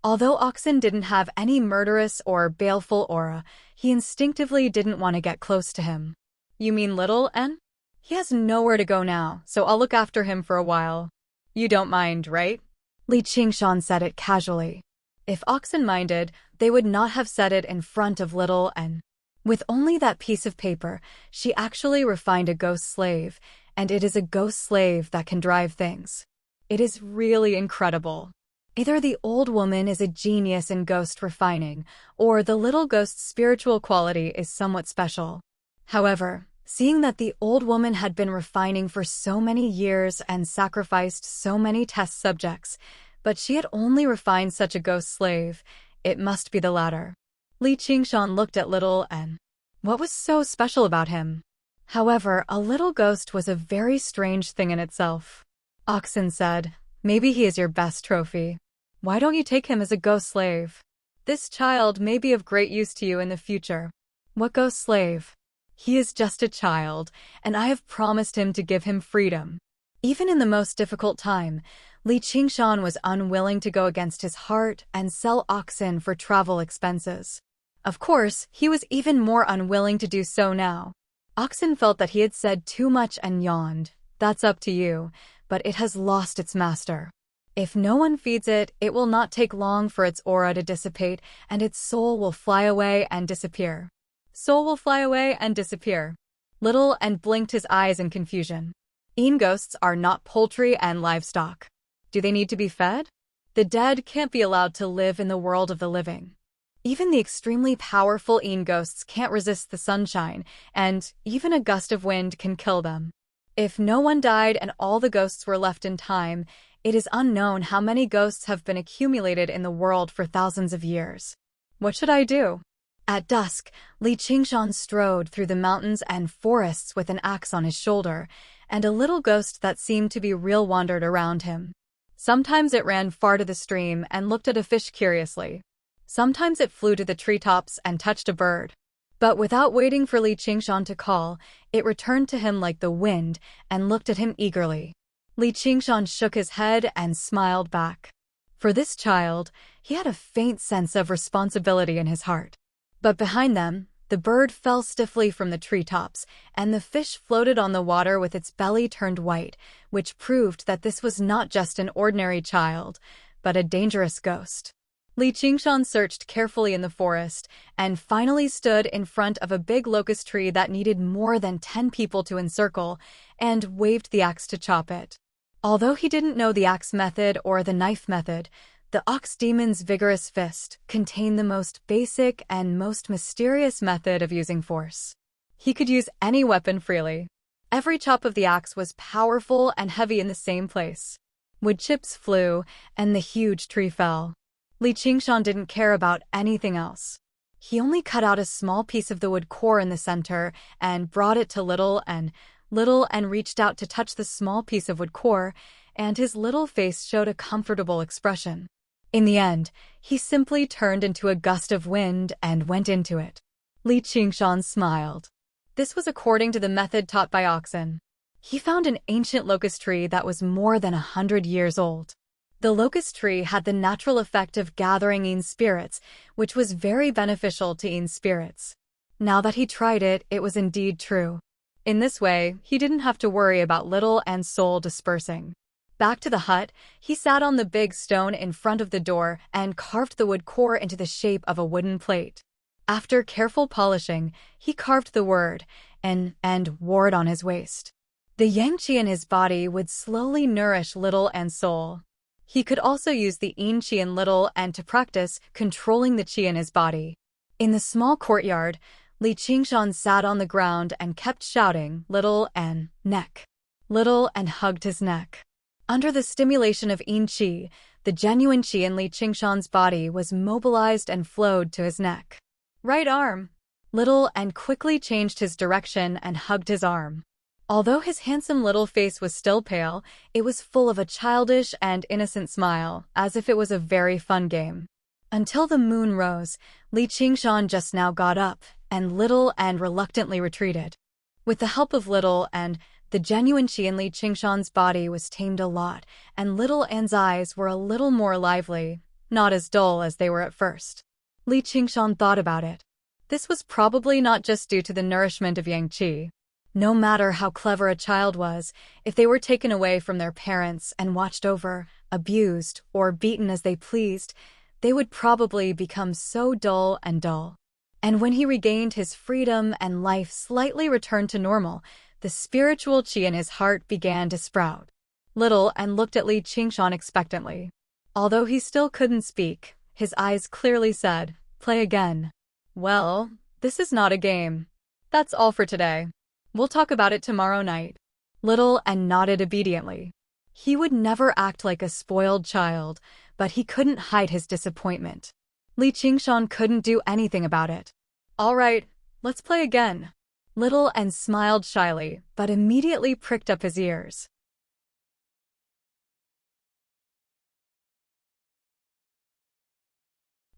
Although Oxen didn't have any murderous or baleful aura, he instinctively didn't want to get close to him. You mean Little N? He has nowhere to go now, so I'll look after him for a while. You don't mind, right? Li Qingshan said it casually. If Oxen minded, they would not have said it in front of Little N. With only that piece of paper, she actually refined a ghost slave, and it is a ghost slave that can drive things. It is really incredible. Either the old woman is a genius in ghost refining, or the little ghost's spiritual quality is somewhat special. However, seeing that the old woman had been refining for so many years and sacrificed so many test subjects, but she had only refined such a ghost slave, it must be the latter. Li Qingshan looked at Little N. What was so special about him? However, a little ghost was a very strange thing in itself. Oxen said, maybe he is your best trophy. Why don't you take him as a ghost slave? This child may be of great use to you in the future. What ghost slave? He is just a child, and I have promised him to give him freedom. Even in the most difficult time, Li Qingshan was unwilling to go against his heart and sell Oxen for travel expenses. Of course, he was even more unwilling to do so now. Oxen felt that he had said too much and yawned. That's up to you, but it has lost its master. If no one feeds it, it will not take long for its aura to dissipate, and its soul will fly away and disappear. Soul will fly away and disappear. Little N blinked his eyes in confusion. Een ghosts are not poultry and livestock. Do they need to be fed? The dead can't be allowed to live in the world of the living. Even the extremely powerful Een ghosts can't resist the sunshine, and even a gust of wind can kill them. If no one died and all the ghosts were left in time, it is unknown how many ghosts have been accumulated in the world for thousands of years. What should I do? At dusk, Li Qingshan strode through the mountains and forests with an axe on his shoulder, and a little ghost that seemed to be real wandered around him. Sometimes it ran far to the stream and looked at a fish curiously. Sometimes it flew to the treetops and touched a bird. But without waiting for Li Qingshan to call, it returned to him like the wind and looked at him eagerly. Li Qingshan shook his head and smiled back. For this child, he had a faint sense of responsibility in his heart. But behind them, the bird fell stiffly from the treetops, and the fish floated on the water with its belly turned white, which proved that this was not just an ordinary child, but a dangerous ghost. Li Qingshan searched carefully in the forest, and finally stood in front of a big locust tree that needed more than 10 people to encircle, and waved the axe to chop it. Although he didn't know the axe method or the knife method, the ox demon's vigorous fist contained the most basic and most mysterious method of using force. He could use any weapon freely. Every chop of the axe was powerful and heavy in the same place. Wood chips flew, and the huge tree fell. Li Qingshan didn't care about anything else. He only cut out a small piece of the wood core in the center and brought it to Little and reached out to touch the small piece of wood core, and his little face showed a comfortable expression. In the end, he simply turned into a gust of wind and went into it. Li Qingshan smiled. This was according to the method taught by Oxen. He found an ancient locust tree that was more than 100 years old. The locust tree had the natural effect of gathering Yin spirits, which was very beneficial to Yin spirits. Now that he tried it, it was indeed true. In this way, he didn't have to worry about Little and soul dispersing. Back to the hut, he sat on the big stone in front of the door and carved the wood core into the shape of a wooden plate. After careful polishing, he carved the word and wore it on his waist. The yang qi in his body would slowly nourish Little and soul. He could also use the yin qi in Little and to practice controlling the qi in his body. In the small courtyard, Li Qingshan sat on the ground and kept shouting, Little and neck. Little and hugged his neck. Under the stimulation of yin qi, the genuine qi in Li Qingshan's body was mobilized and flowed to his neck. Right arm. Little and quickly changed his direction and hugged his arm. Although his handsome little face was still pale, it was full of a childish and innocent smile, as if it was a very fun game. Until the moon rose, Li Qingshan just now got up, and Little and reluctantly retreated. With the help of Little and, the genuine qi in Li Qingshan's body was tamed a lot, and Little and's eyes were a little more lively, not as dull as they were at first. Li Qingshan thought about it. This was probably not just due to the nourishment of yang qi. No matter how clever a child was, if they were taken away from their parents and watched over, abused, or beaten as they pleased, they would probably become so dull. And when he regained his freedom and life slightly returned to normal, the spiritual qi in his heart began to sprout. Little and looked at Li Qingshan expectantly. Although he still couldn't speak, his eyes clearly said, "Play again." Well, this is not a game. That's all for today. We'll talk about it tomorrow night. Little and nodded obediently. He would never act like a spoiled child, but he couldn't hide his disappointment. Li Qingshan couldn't do anything about it. All right, let's play again. Little and smiled shyly, but immediately pricked up his ears.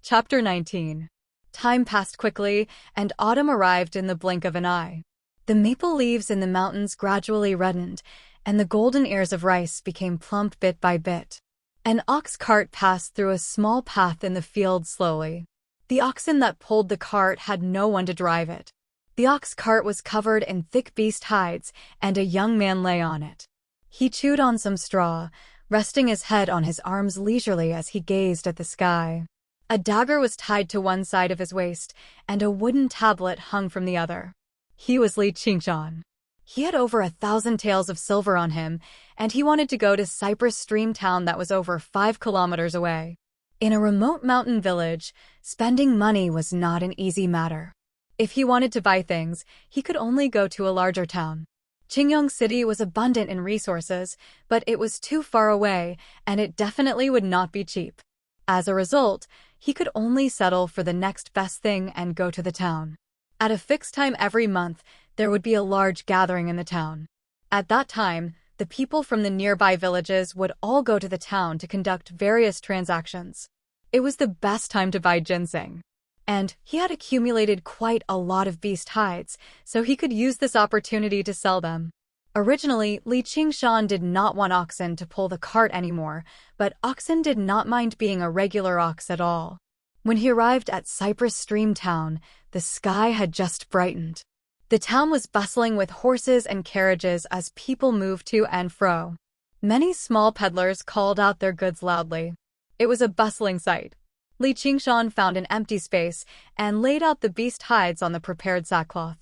Chapter 19. Time passed quickly, and autumn arrived in the blink of an eye. The maple leaves in the mountains gradually reddened, and the golden ears of rice became plump bit by bit. An ox cart passed through a small path in the field slowly. The oxen that pulled the cart had no one to drive it. The ox cart was covered in thick beast hides, and a young man lay on it. He chewed on some straw, resting his head on his arms leisurely as he gazed at the sky. A dagger was tied to one side of his waist, and a wooden tablet hung from the other. He was Li Qingshan. He had over 1,000 taels of silver on him, and he wanted to go to Cypress Stream Town that was over 5 kilometers away. In a remote mountain village, spending money was not an easy matter. If he wanted to buy things, he could only go to a larger town. Qingyong City was abundant in resources, but it was too far away, and it definitely would not be cheap. As a result, he could only settle for the next best thing and go to the town. At a fixed time every month, there would be a large gathering in the town. At that time, the people from the nearby villages would all go to the town to conduct various transactions. It was the best time to buy ginseng. And he had accumulated quite a lot of beast hides, so he could use this opportunity to sell them. Originally, Li Qingshan did not want oxen to pull the cart anymore, but oxen did not mind being a regular ox at all. When he arrived at Cypress Stream Town, the sky had just brightened. The town was bustling with horses and carriages as people moved to and fro. Many small peddlers called out their goods loudly. It was a bustling sight. Li Qingshan found an empty space and laid out the beast hides on the prepared sackcloth.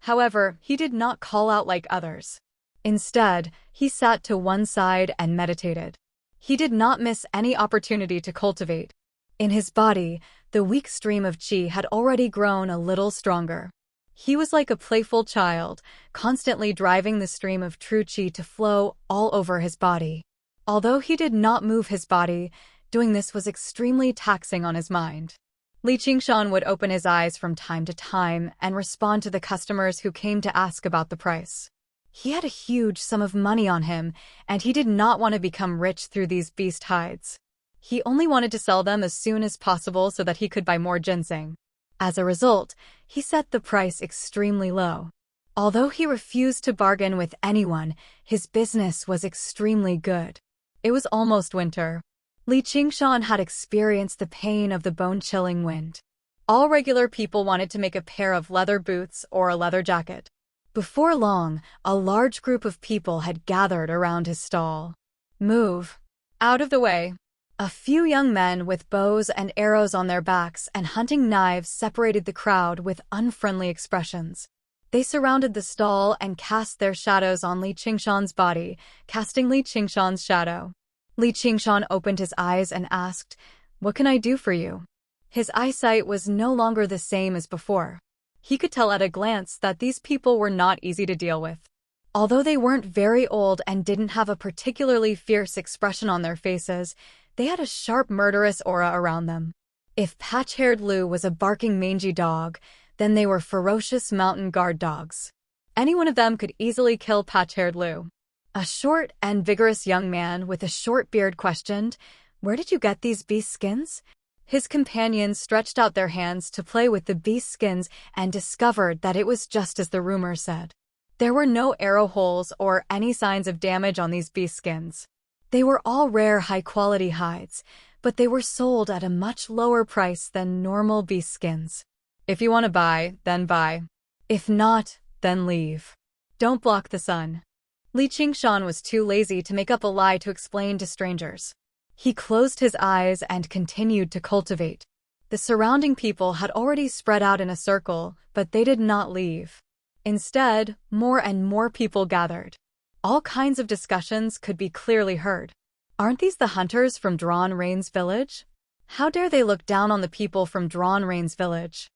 However, he did not call out like others. Instead, he sat to one side and meditated. He did not miss any opportunity to cultivate. In his body, the weak stream of qi had already grown a little stronger. He was like a playful child, constantly driving the stream of true qi to flow all over his body. Although he did not move his body, doing this was extremely taxing on his mind. Li Qingshan would open his eyes from time to time and respond to the customers who came to ask about the price. He had a huge sum of money on him, and he did not want to become rich through these beast hides. He only wanted to sell them as soon as possible so that he could buy more ginseng. As a result, he set the price extremely low. Although he refused to bargain with anyone, his business was extremely good. It was almost winter. Li Qingshan had experienced the pain of the bone-chilling wind. All regular people wanted to make a pair of leather boots or a leather jacket. Before long, a large group of people had gathered around his stall. "Move out of the way." A few young men with bows and arrows on their backs and hunting knives separated the crowd with unfriendly expressions. They surrounded the stall and cast their shadows on Li Qingshan's body, casting Li Qingshan's shadow. Li Qingshan opened his eyes and asked, "What can I do for you?" His eyesight was no longer the same as before. He could tell at a glance that these people were not easy to deal with. Although they weren't very old and didn't have a particularly fierce expression on their faces, they had a sharp murderous aura around them. If patch-haired Lu was a barking mangy dog, then they were ferocious mountain guard dogs. Any one of them could easily kill patch-haired Lu. A short and vigorous young man with a short beard questioned, "Where did you get these beast skins?" His companions stretched out their hands to play with the beast skins and discovered that it was just as the rumor said. There were no arrow holes or any signs of damage on these beast skins. They were all rare high-quality hides, but they were sold at a much lower price than normal beast skins. If you want to buy, then buy. If not, then leave. Don't block the sun. Li Qingshan was too lazy to make up a lie to explain to strangers. He closed his eyes and continued to cultivate. The surrounding people had already spread out in a circle, but they did not leave. Instead, more and more people gathered. All kinds of discussions could be clearly heard. "Aren't these the hunters from Drawn Rain's village? How dare they look down on the people from Drawn Rain's village?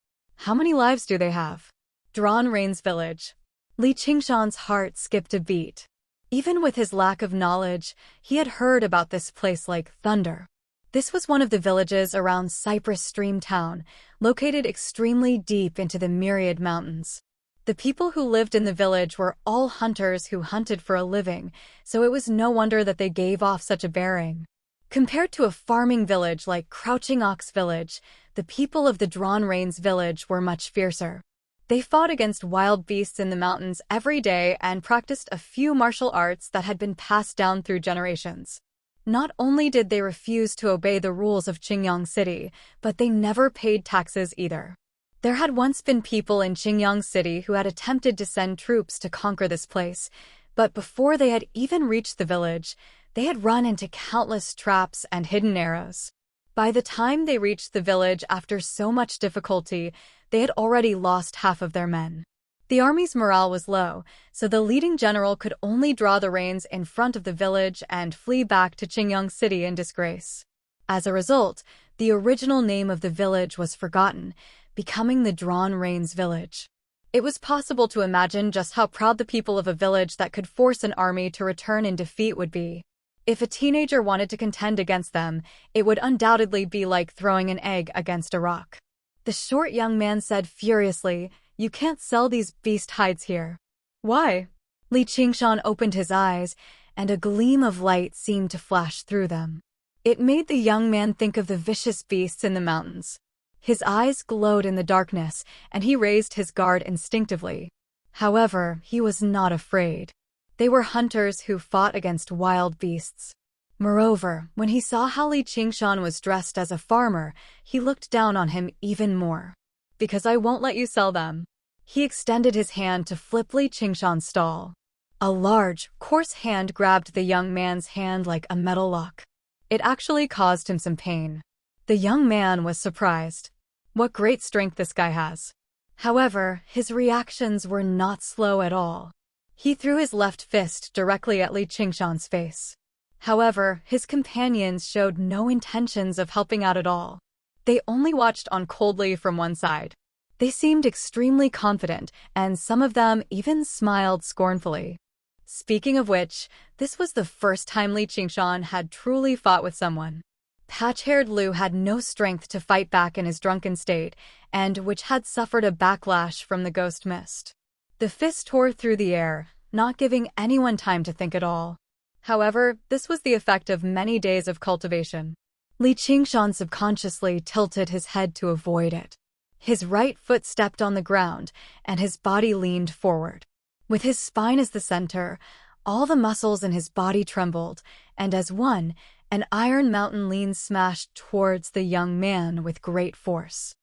How many lives do they have?" Drawn Rain's village. Li Qingshan's heart skipped a beat. Even with his lack of knowledge, he had heard about this place like thunder. This was one of the villages around Cypress Stream Town, located extremely deep into the myriad mountains. The people who lived in the village were all hunters who hunted for a living, so it was no wonder that they gave off such a bearing. Compared to a farming village like Crouching Ox Village, the people of the Drawn Rains village were much fiercer. They fought against wild beasts in the mountains every day and practiced a few martial arts that had been passed down through generations. Not only did they refuse to obey the rules of Qingyang City, but they never paid taxes either. There had once been people in Qingyang City who had attempted to send troops to conquer this place, but before they had even reached the village, they had run into countless traps and hidden arrows. By the time they reached the village after so much difficulty, they had already lost half of their men. The army's morale was low, so the leading general could only draw the reins in front of the village and flee back to Qingyang City in disgrace. As a result, the original name of the village was forgotten, becoming the Drawn Rains Village. It was possible to imagine just how proud the people of a village that could force an army to return in defeat would be. If a teenager wanted to contend against them, it would undoubtedly be like throwing an egg against a rock. The short young man said furiously, "You can't sell these beast hides here." "Why?" Li Qingshan opened his eyes, and a gleam of light seemed to flash through them. It made the young man think of the vicious beasts in the mountains. His eyes glowed in the darkness, and he raised his guard instinctively. However, he was not afraid. They were hunters who fought against wild beasts. Moreover, when he saw how Li Qingshan was dressed as a farmer, he looked down on him even more. "Because I won't let you sell them." He extended his hand to flip Li Qingshan's stall. A large, coarse hand grabbed the young man's hand like a metal lock. It actually caused him some pain. The young man was surprised. What great strength this guy has. However, his reactions were not slow at all. He threw his left fist directly at Li Qingshan's face. However, his companions showed no intentions of helping out at all. They only watched on coldly from one side. They seemed extremely confident, and some of them even smiled scornfully. Speaking of which, this was the first time Li Qingshan had truly fought with someone. Patch-haired Lu had no strength to fight back in his drunken state, and which had suffered a backlash from the ghost mist. The fist tore through the air, not giving anyone time to think at all. However, this was the effect of many days of cultivation. Li Qingshan subconsciously tilted his head to avoid it. His right foot stepped on the ground, and his body leaned forward. With his spine as the center, all the muscles in his body trembled, and as one, an iron mountain lean smashed towards the young man with great force.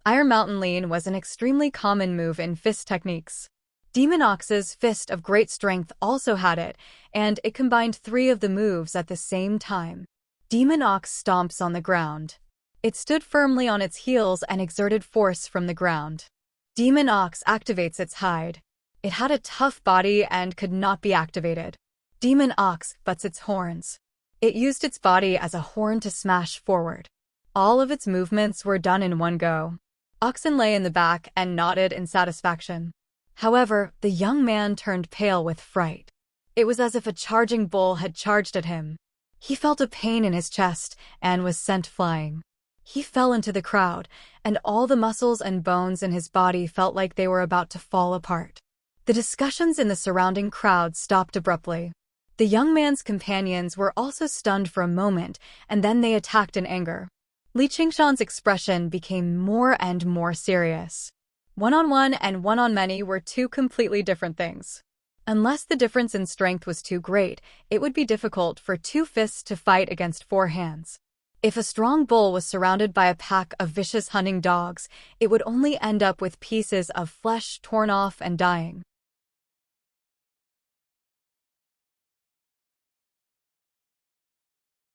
Iron mountain lean was an extremely common move in fist techniques. Demon Ox's fist of great strength also had it, and it combined 3 of the moves at the same time. Demon Ox stomps on the ground. It stood firmly on its heels and exerted force from the ground. Demon Ox activates its hide. It had a tough body and could not be activated. Demon Ox butts its horns. It used its body as a horn to smash forward. All of its movements were done in one go. Oxen lay in the back and nodded in satisfaction. However, the young man turned pale with fright. It was as if a charging bull had charged at him. He felt a pain in his chest and was sent flying. He fell into the crowd, and all the muscles and bones in his body felt like they were about to fall apart. The discussions in the surrounding crowd stopped abruptly. The young man's companions were also stunned for a moment, and then they attacked in anger. Li Qingshan's expression became more and more serious. One-on-one and one-on-many were 2 completely different things. Unless the difference in strength was too great, it would be difficult for 2 fists to fight against 4 hands. If a strong bull was surrounded by a pack of vicious hunting dogs, it would only end up with pieces of flesh torn off and dying.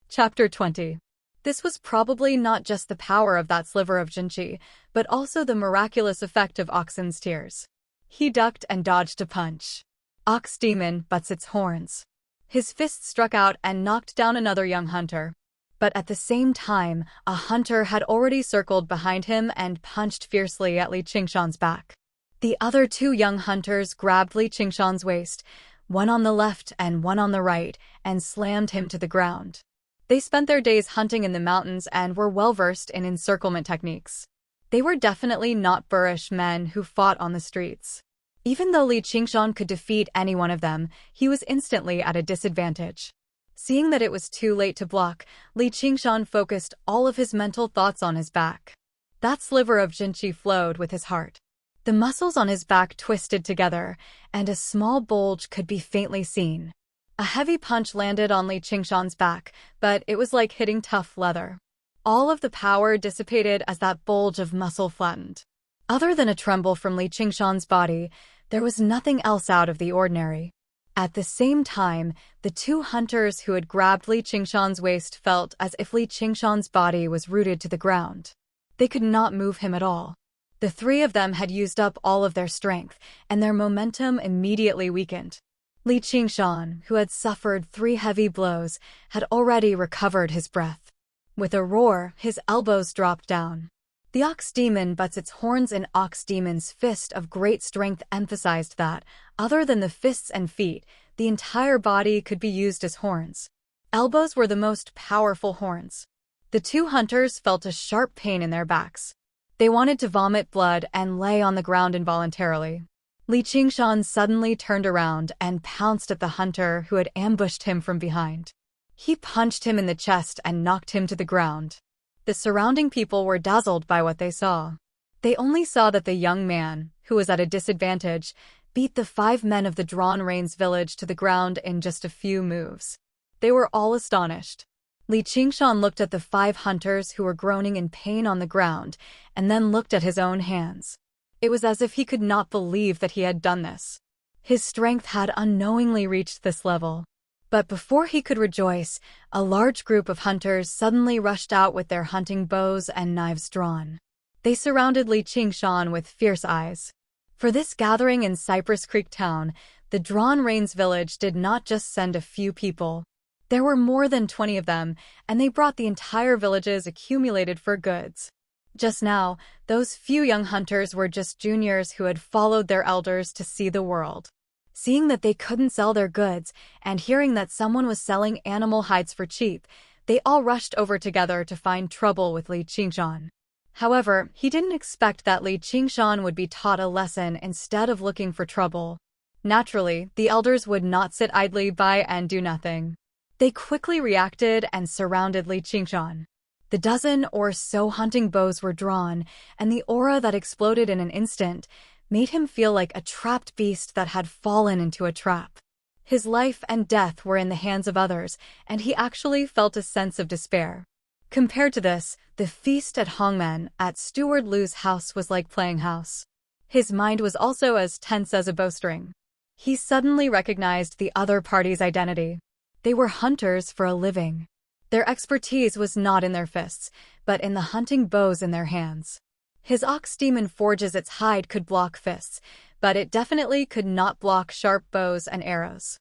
Chapter 20. This was probably not just the power of that sliver of Jinqi, but also the miraculous effect of Oxen's tears. He ducked and dodged a punch. Ox Demon butts its horns. His fist struck out and knocked down another young hunter. But at the same time, a hunter had already circled behind him and punched fiercely at Li Qingshan's back. The other 2 young hunters grabbed Li Qingshan's waist, one on the left and one on the right, and slammed him to the ground. They spent their days hunting in the mountains and were well-versed in encirclement techniques. They were definitely not boorish men who fought on the streets. Even though Li Qingshan could defeat any one of them, he was instantly at a disadvantage. Seeing that it was too late to block, Li Qingshan focused all of his mental thoughts on his back. That sliver of Jinqi flowed with his heart. The muscles on his back twisted together, and a small bulge could be faintly seen. A heavy punch landed on Li Qingshan's back, but it was like hitting tough leather. All of the power dissipated as that bulge of muscle flattened. Other than a tremble from Li Qingshan's body, there was nothing else out of the ordinary. At the same time, the 2 hunters who had grabbed Li Qingshan's waist felt as if Li Qingshan's body was rooted to the ground. They could not move him at all. The 3 of them had used up all of their strength, and their momentum immediately weakened. Li Qingshan, who had suffered 3 heavy blows, had already recovered his breath. With a roar, his elbows dropped down. The Ox Demon butts its horns in Ox Demon's fist of great strength emphasized that, other than the fists and feet, the entire body could be used as horns. Elbows were the most powerful horns. The 2 hunters felt a sharp pain in their backs. They wanted to vomit blood and lay on the ground involuntarily. Li Qingshan suddenly turned around and pounced at the hunter who had ambushed him from behind. He punched him in the chest and knocked him to the ground. The surrounding people were dazzled by what they saw. They only saw that the young man, who was at a disadvantage, beat the 5 men of the Drawn Reins village to the ground in just a few moves. They were all astonished. Li Qingshan looked at the 5 hunters who were groaning in pain on the ground, and then looked at his own hands. It was as if he could not believe that he had done this. His strength had unknowingly reached this level. But before he could rejoice, a large group of hunters suddenly rushed out with their hunting bows and knives drawn. They surrounded Li Qingshan with fierce eyes. For this gathering in Cypress Creek Town, the Drawn Reins village did not just send a few people. There were more than 20 of them, and they brought the entire village's accumulated fur goods. Just now, those few young hunters were just juniors who had followed their elders to see the world. Seeing that they couldn't sell their goods and hearing that someone was selling animal hides for cheap, they all rushed over together to find trouble with Li Qingshan. However, he didn't expect that Li Qingshan would be taught a lesson instead of looking for trouble. Naturally, the elders would not sit idly by and do nothing. They quickly reacted and surrounded Li Qingshan. The dozen or so hunting bows were drawn, and the aura that exploded in an instant made him feel like a trapped beast that had fallen into a trap. His life and death were in the hands of others, and he actually felt a sense of despair. Compared to this, the feast at Hongmen at Steward Lu's house was like playing house. His mind was also as tense as a bowstring. He suddenly recognized the other party's identity. They were hunters for a living. Their expertise was not in their fists, but in the hunting bows in their hands. His ox demon forge's its hide could block fists, but it definitely could not block sharp bows and arrows.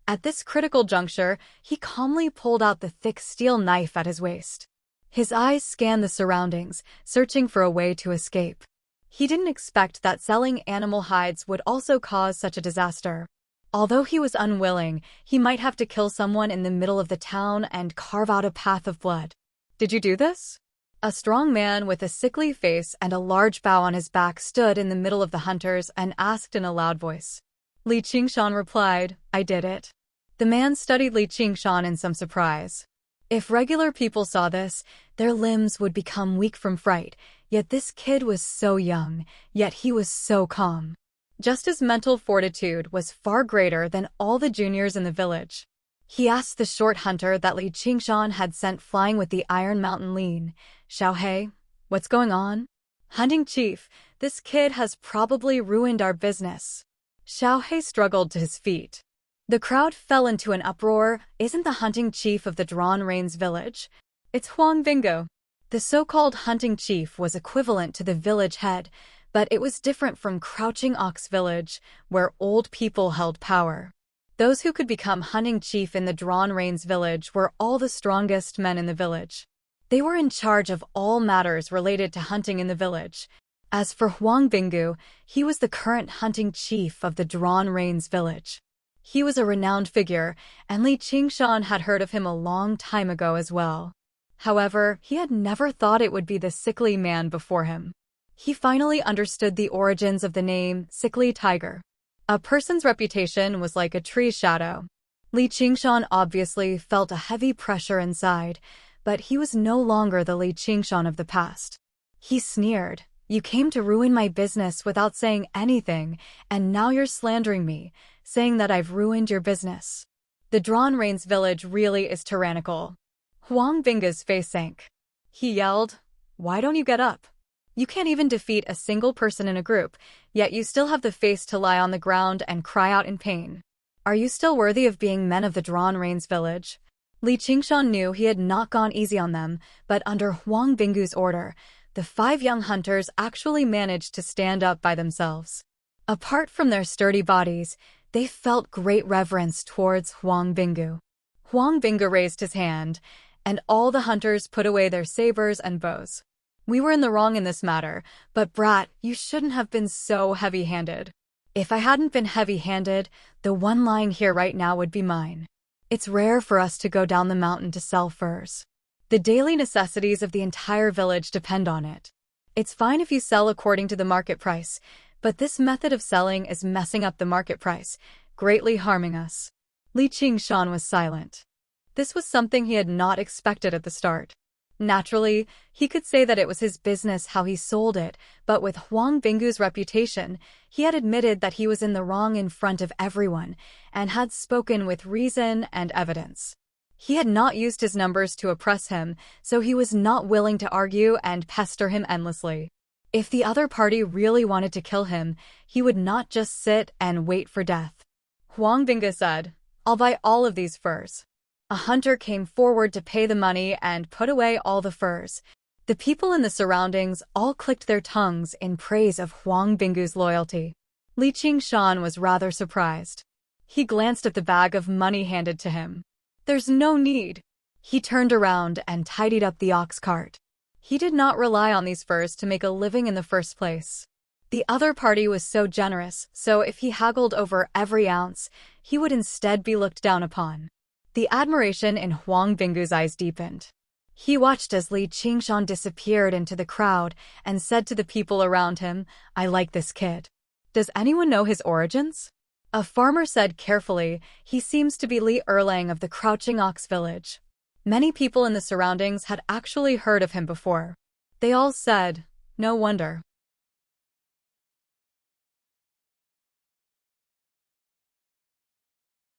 At this critical juncture, he calmly pulled out the thick steel knife at his waist. His eyes scanned the surroundings, searching for a way to escape. He didn't expect that selling animal hides would also cause such a disaster. Although he was unwilling, he might have to kill someone in the middle of the town and carve out a path of blood. "Did you do this?" A strong man with a sickly face and a large bow on his back stood in the middle of the hunters and asked in a loud voice. Li Qingshan replied, "I did it." The man studied Li Qingshan in some surprise. If regular people saw this, their limbs would become weak from fright, yet this kid was so young, yet he was so calm. Just his mental fortitude was far greater than all the juniors in the village. He asked the short hunter that Li Qingshan had sent flying with the Iron Mountain Lean, "Xiaohei, what's going on?" "Hunting chief, this kid has probably ruined our business." Xiaohei struggled to his feet. The crowd fell into an uproar. "Isn't the hunting chief of the Drawn Rains village? It's Huang Bingo." The so-called hunting chief was equivalent to the village head, but it was different from Crouching Ox Village, where old people held power. Those who could become hunting chief in the Drawn Rains village were all the strongest men in the village. They were in charge of all matters related to hunting in the village. As for Huang Bingu, he was the current hunting chief of the Drawn Rains village. He was a renowned figure, and Li Qingshan had heard of him a long time ago as well. However, he had never thought it would be the sickly man before him. He finally understood the origins of the name Sickly Tiger. A person's reputation was like a tree's shadow. Li Qingshan obviously felt a heavy pressure inside, but he was no longer the Li Qingshan of the past. He sneered, "You came to ruin my business without saying anything, and now you're slandering me, saying that I've ruined your business." The Drawn Rains village really is tyrannical. Huang Binga's face sank. He yelled, "Why don't you get up? You can't even defeat a single person in a group, yet you still have the face to lie on the ground and cry out in pain. Are you still worthy of being men of the Drawn Rains village?" Li Qingshan knew he had not gone easy on them, but under Huang Bingu's order, the 5 young hunters actually managed to stand up by themselves. Apart from their sturdy bodies, they felt great reverence towards Huang Bingu. Huang Bingu raised his hand, and all the hunters put away their sabers and bows. "We were in the wrong in this matter, but brat, you shouldn't have been so heavy-handed. If I hadn't been heavy-handed, the one lying here right now would be mine. It's rare for us to go down the mountain to sell furs. The daily necessities of the entire village depend on it. It's fine if you sell according to the market price, but this method of selling is messing up the market price, greatly harming us." Li Qingshan was silent. This was something he had not expected at the start. Naturally, he could say that it was his business how he sold it, but with Huang Bingu's reputation, he had admitted that he was in the wrong in front of everyone, and had spoken with reason and evidence. He had not used his numbers to oppress him, so he was not willing to argue and pester him endlessly. If the other party really wanted to kill him, he would not just sit and wait for death. Huang Bingu said, "I'll buy all of these furs." A hunter came forward to pay the money and put away all the furs. The people in the surroundings all clicked their tongues in praise of Huang Bingu's loyalty. Li Qingshan was rather surprised. He glanced at the bag of money handed to him. "There's no need." He turned around and tidied up the ox cart. He did not rely on these furs to make a living in the first place. The other party was so generous, so if he haggled over every ounce, he would instead be looked down upon. The admiration in Huang Binggu's eyes deepened. He watched as Li Qingshan disappeared into the crowd and said to the people around him, "I like this kid. Does anyone know his origins?" A farmer said carefully, "He seems to be Li Erlang of the Crouching Ox village." Many people in the surroundings had actually heard of him before. They all said, "No wonder."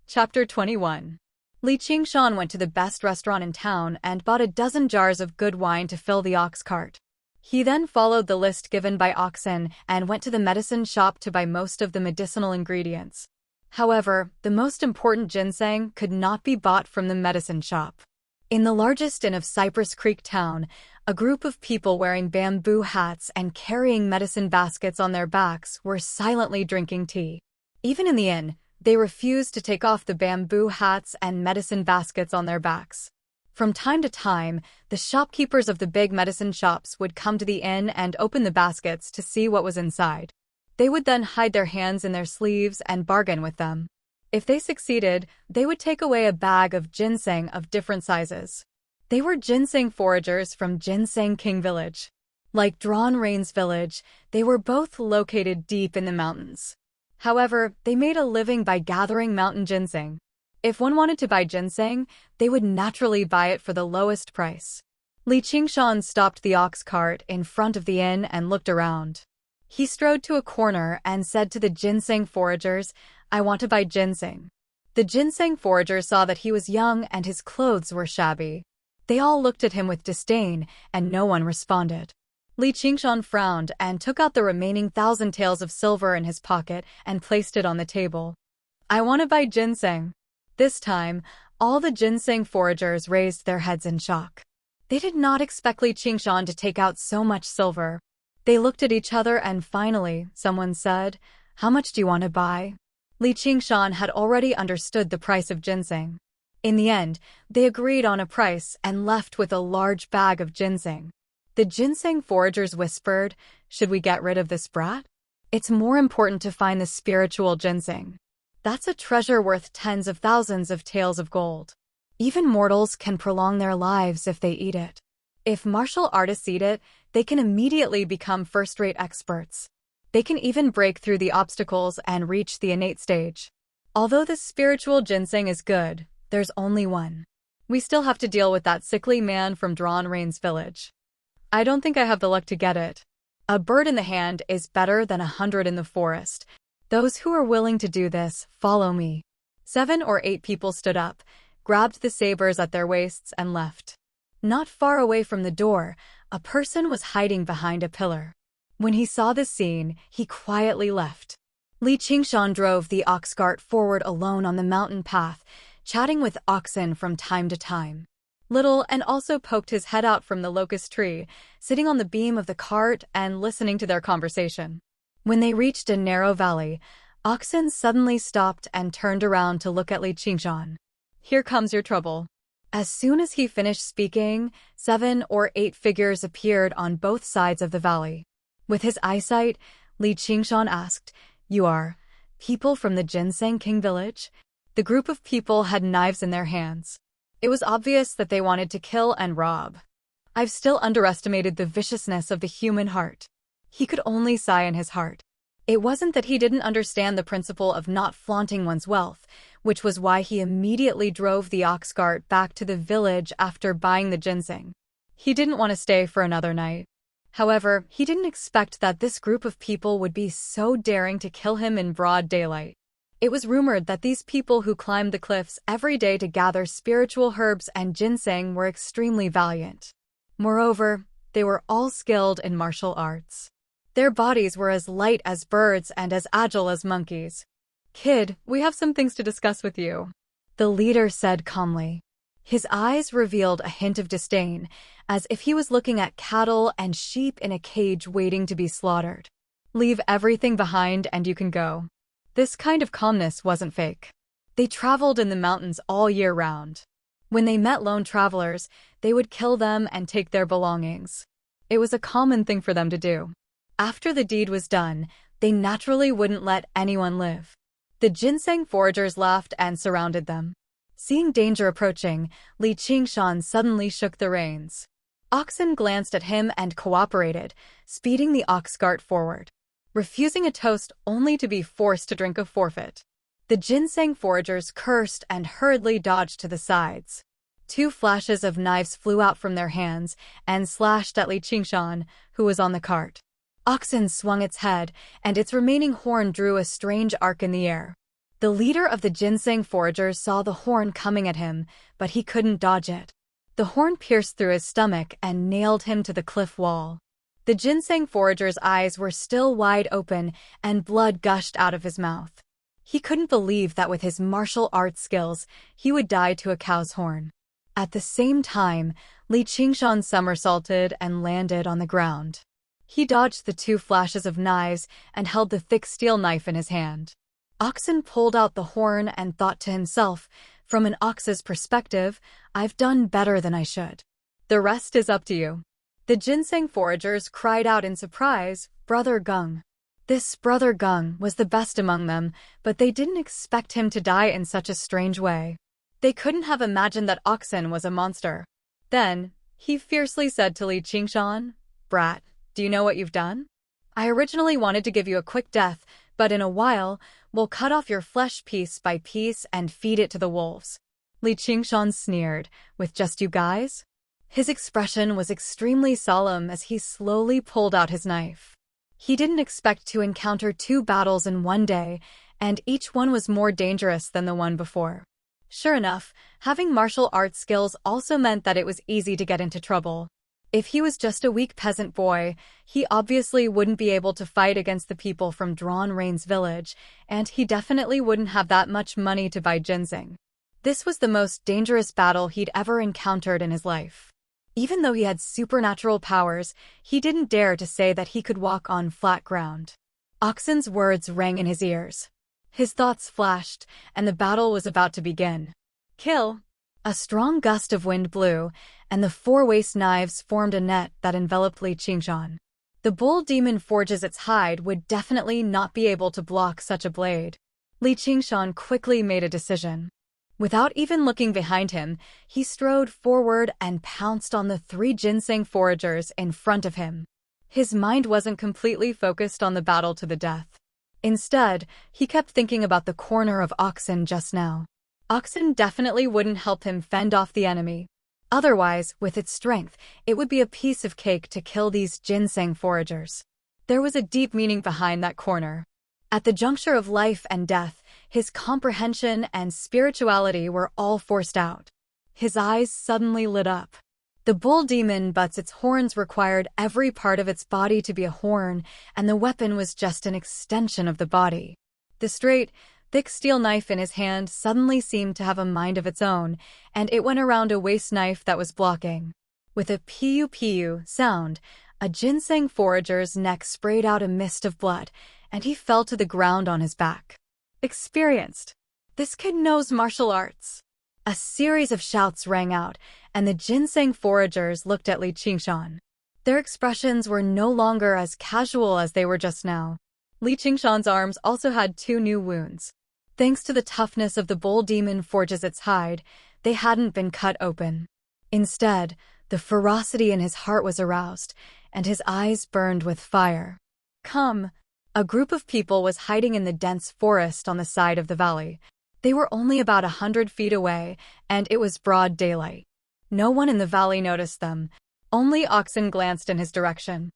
Chapter 21. Li Qingshan went to the best restaurant in town and bought a dozen jars of good wine to fill the ox cart. He then followed the list given by Oxen and went to the medicine shop to buy most of the medicinal ingredients. However, the most important ginseng could not be bought from the medicine shop. In the largest inn of Cypress Creek town, a group of people wearing bamboo hats and carrying medicine baskets on their backs were silently drinking tea. Even in the inn, they refused to take off the bamboo hats and medicine baskets on their backs. From time to time, the shopkeepers of the big medicine shops would come to the inn and open the baskets to see what was inside. They would then hide their hands in their sleeves and bargain with them. If they succeeded, they would take away a bag of ginseng of different sizes. They were ginseng foragers from Ginseng King Village. Like Drawn Rain's village, they were both located deep in the mountains. However, they made a living by gathering mountain ginseng. If one wanted to buy ginseng, they would naturally buy it for the lowest price. Li Qingshan stopped the ox cart in front of the inn and looked around. He strode to a corner and said to the ginseng foragers, "I want to buy ginseng." The ginseng foragers saw that he was young and his clothes were shabby. They all looked at him with disdain, and no one responded. Li Qingshan frowned and took out the remaining 1,000 taels of silver in his pocket and placed it on the table. "I want to buy ginseng." This time, all the ginseng foragers raised their heads in shock. They did not expect Li Qingshan to take out so much silver. They looked at each other and finally, someone said, "How much do you want to buy?" Li Qingshan had already understood the price of ginseng. In the end, they agreed on a price and left with a large bag of ginseng. The ginseng foragers whispered, "Should we get rid of this brat? It's more important to find the spiritual ginseng. That's a treasure worth tens of thousands of taels of gold. Even mortals can prolong their lives if they eat it. If martial artists eat it, they can immediately become first-rate experts. They can even break through the obstacles and reach the innate stage. Although the spiritual ginseng is good, there's only one. We still have to deal with that sickly man from Drawn Rain's village. I don't think I have the luck to get it. A bird in the hand is better than 100 in the forest. Those who are willing to do this, follow me." 7 or 8 people stood up, grabbed the sabers at their waists and left. Not far away from the door, a person was hiding behind a pillar. When he saw this scene, he quietly left. Li Qingshan drove the ox cart forward alone on the mountain path, chatting with Oxen from time to time. Little and also poked his head out from the locust tree, sitting on the beam of the cart and listening to their conversation. When they reached a narrow valley, Oxen suddenly stopped and turned around to look at Li Qingshan. "Here comes your trouble." As soon as he finished speaking, 7 or 8 figures appeared on both sides of the valley. With his eyesight, Li Qingshan asked, "You are people from the Ginseng King village?" The group of people had knives in their hands. It was obvious that they wanted to kill and rob. I've still underestimated the viciousness of the human heart. He could only sigh in his heart. It wasn't that he didn't understand the principle of not flaunting one's wealth, which was why he immediately drove the ox cart back to the village after buying the ginseng. He didn't want to stay for another night. However, he didn't expect that this group of people would be so daring to kill him in broad daylight. It was rumored that these people who climbed the cliffs every day to gather spiritual herbs and ginseng were extremely valiant. Moreover, they were all skilled in martial arts. Their bodies were as light as birds and as agile as monkeys. "Kid, we have some things to discuss with you," the leader said calmly. His eyes revealed a hint of disdain, as if he was looking at cattle and sheep in a cage waiting to be slaughtered. "Leave everything behind and you can go." This kind of calmness wasn't fake. They traveled in the mountains all year round. When they met lone travelers, they would kill them and take their belongings. It was a common thing for them to do. After the deed was done, they naturally wouldn't let anyone live. The ginseng foragers laughed and surrounded them. Seeing danger approaching, Li Qingshan suddenly shook the reins. Oxen glanced at him and cooperated, speeding the ox cart forward, refusing a toast only to be forced to drink a forfeit. The ginseng foragers cursed and hurriedly dodged to the sides. 2 flashes of knives flew out from their hands and slashed at Li Qingshan, who was on the cart. Oxen swung its head, and its remaining horn drew a strange arc in the air. The leader of the ginseng foragers saw the horn coming at him, but he couldn't dodge it. The horn pierced through his stomach and nailed him to the cliff wall. The ginseng forager's eyes were still wide open, and blood gushed out of his mouth. He couldn't believe that with his martial arts skills, he would die to a cow's horn. At the same time, Li Qingshan somersaulted and landed on the ground. He dodged the 2 flashes of knives and held the thick steel knife in his hand. Oxen pulled out the horn and thought to himself, from an ox's perspective, I've done better than I should. The rest is up to you. The ginseng foragers cried out in surprise, Brother Gung. This Brother Gung was the best among them, but they didn't expect him to die in such a strange way. They couldn't have imagined that Oxen was a monster. Then, he fiercely said to Li Qingshan, Brat, do you know what you've done? I originally wanted to give you a quick death, but in a while, we'll cut off your flesh piece by piece and feed it to the wolves. Li Qingshan sneered, with just you guys? His expression was extremely solemn as he slowly pulled out his knife. He didn't expect to encounter 2 battles in one day, and each one was more dangerous than the one before. Sure enough, having martial arts skills also meant that it was easy to get into trouble. If he was just a weak peasant boy, he obviously wouldn't be able to fight against the people from Drawn Rain's village, and he definitely wouldn't have that much money to buy ginseng. This was the most dangerous battle he'd ever encountered in his life. Even though he had supernatural powers, he didn't dare to say that he could walk on flat ground. Oxen's words rang in his ears. His thoughts flashed, and the battle was about to begin. Kill! A strong gust of wind blew, and the 4 waist knives formed a net that enveloped Li Qingshan. The bull demon forges its hide would definitely not be able to block such a blade. Li Qingshan quickly made a decision. Without even looking behind him, he strode forward and pounced on the 3 ginseng foragers in front of him. His mind wasn't completely focused on the battle to the death. Instead, he kept thinking about the corner of Oxen just now. Oxen definitely wouldn't help him fend off the enemy. Otherwise, with its strength, it would be a piece of cake to kill these ginseng foragers. There was a deep meaning behind that corner. At the juncture of life and death, his comprehension and spirituality were all forced out. His eyes suddenly lit up. The bull demon but's its horns required every part of its body to be a horn, and the weapon was just an extension of the body. The straight, thick steel knife in his hand suddenly seemed to have a mind of its own, and it went around a waist knife that was blocking. With a piu-piu sound, a ginseng forager's neck sprayed out a mist of blood, and he fell to the ground on his back. Experienced. This kid knows martial arts. A series of shouts rang out, and the ginseng foragers looked at Li Qingshan. Their expressions were no longer as casual as they were just now. Li Qingshan's arms also had 2 new wounds. Thanks to the toughness of the bull demon forges its hide, they hadn't been cut open. Instead, the ferocity in his heart was aroused, and his eyes burned with fire. Come! A group of people was hiding in the dense forest on the side of the valley. They were only about 100 feet away, and it was broad daylight. No one in the valley noticed them. Only Oxen glanced in his direction.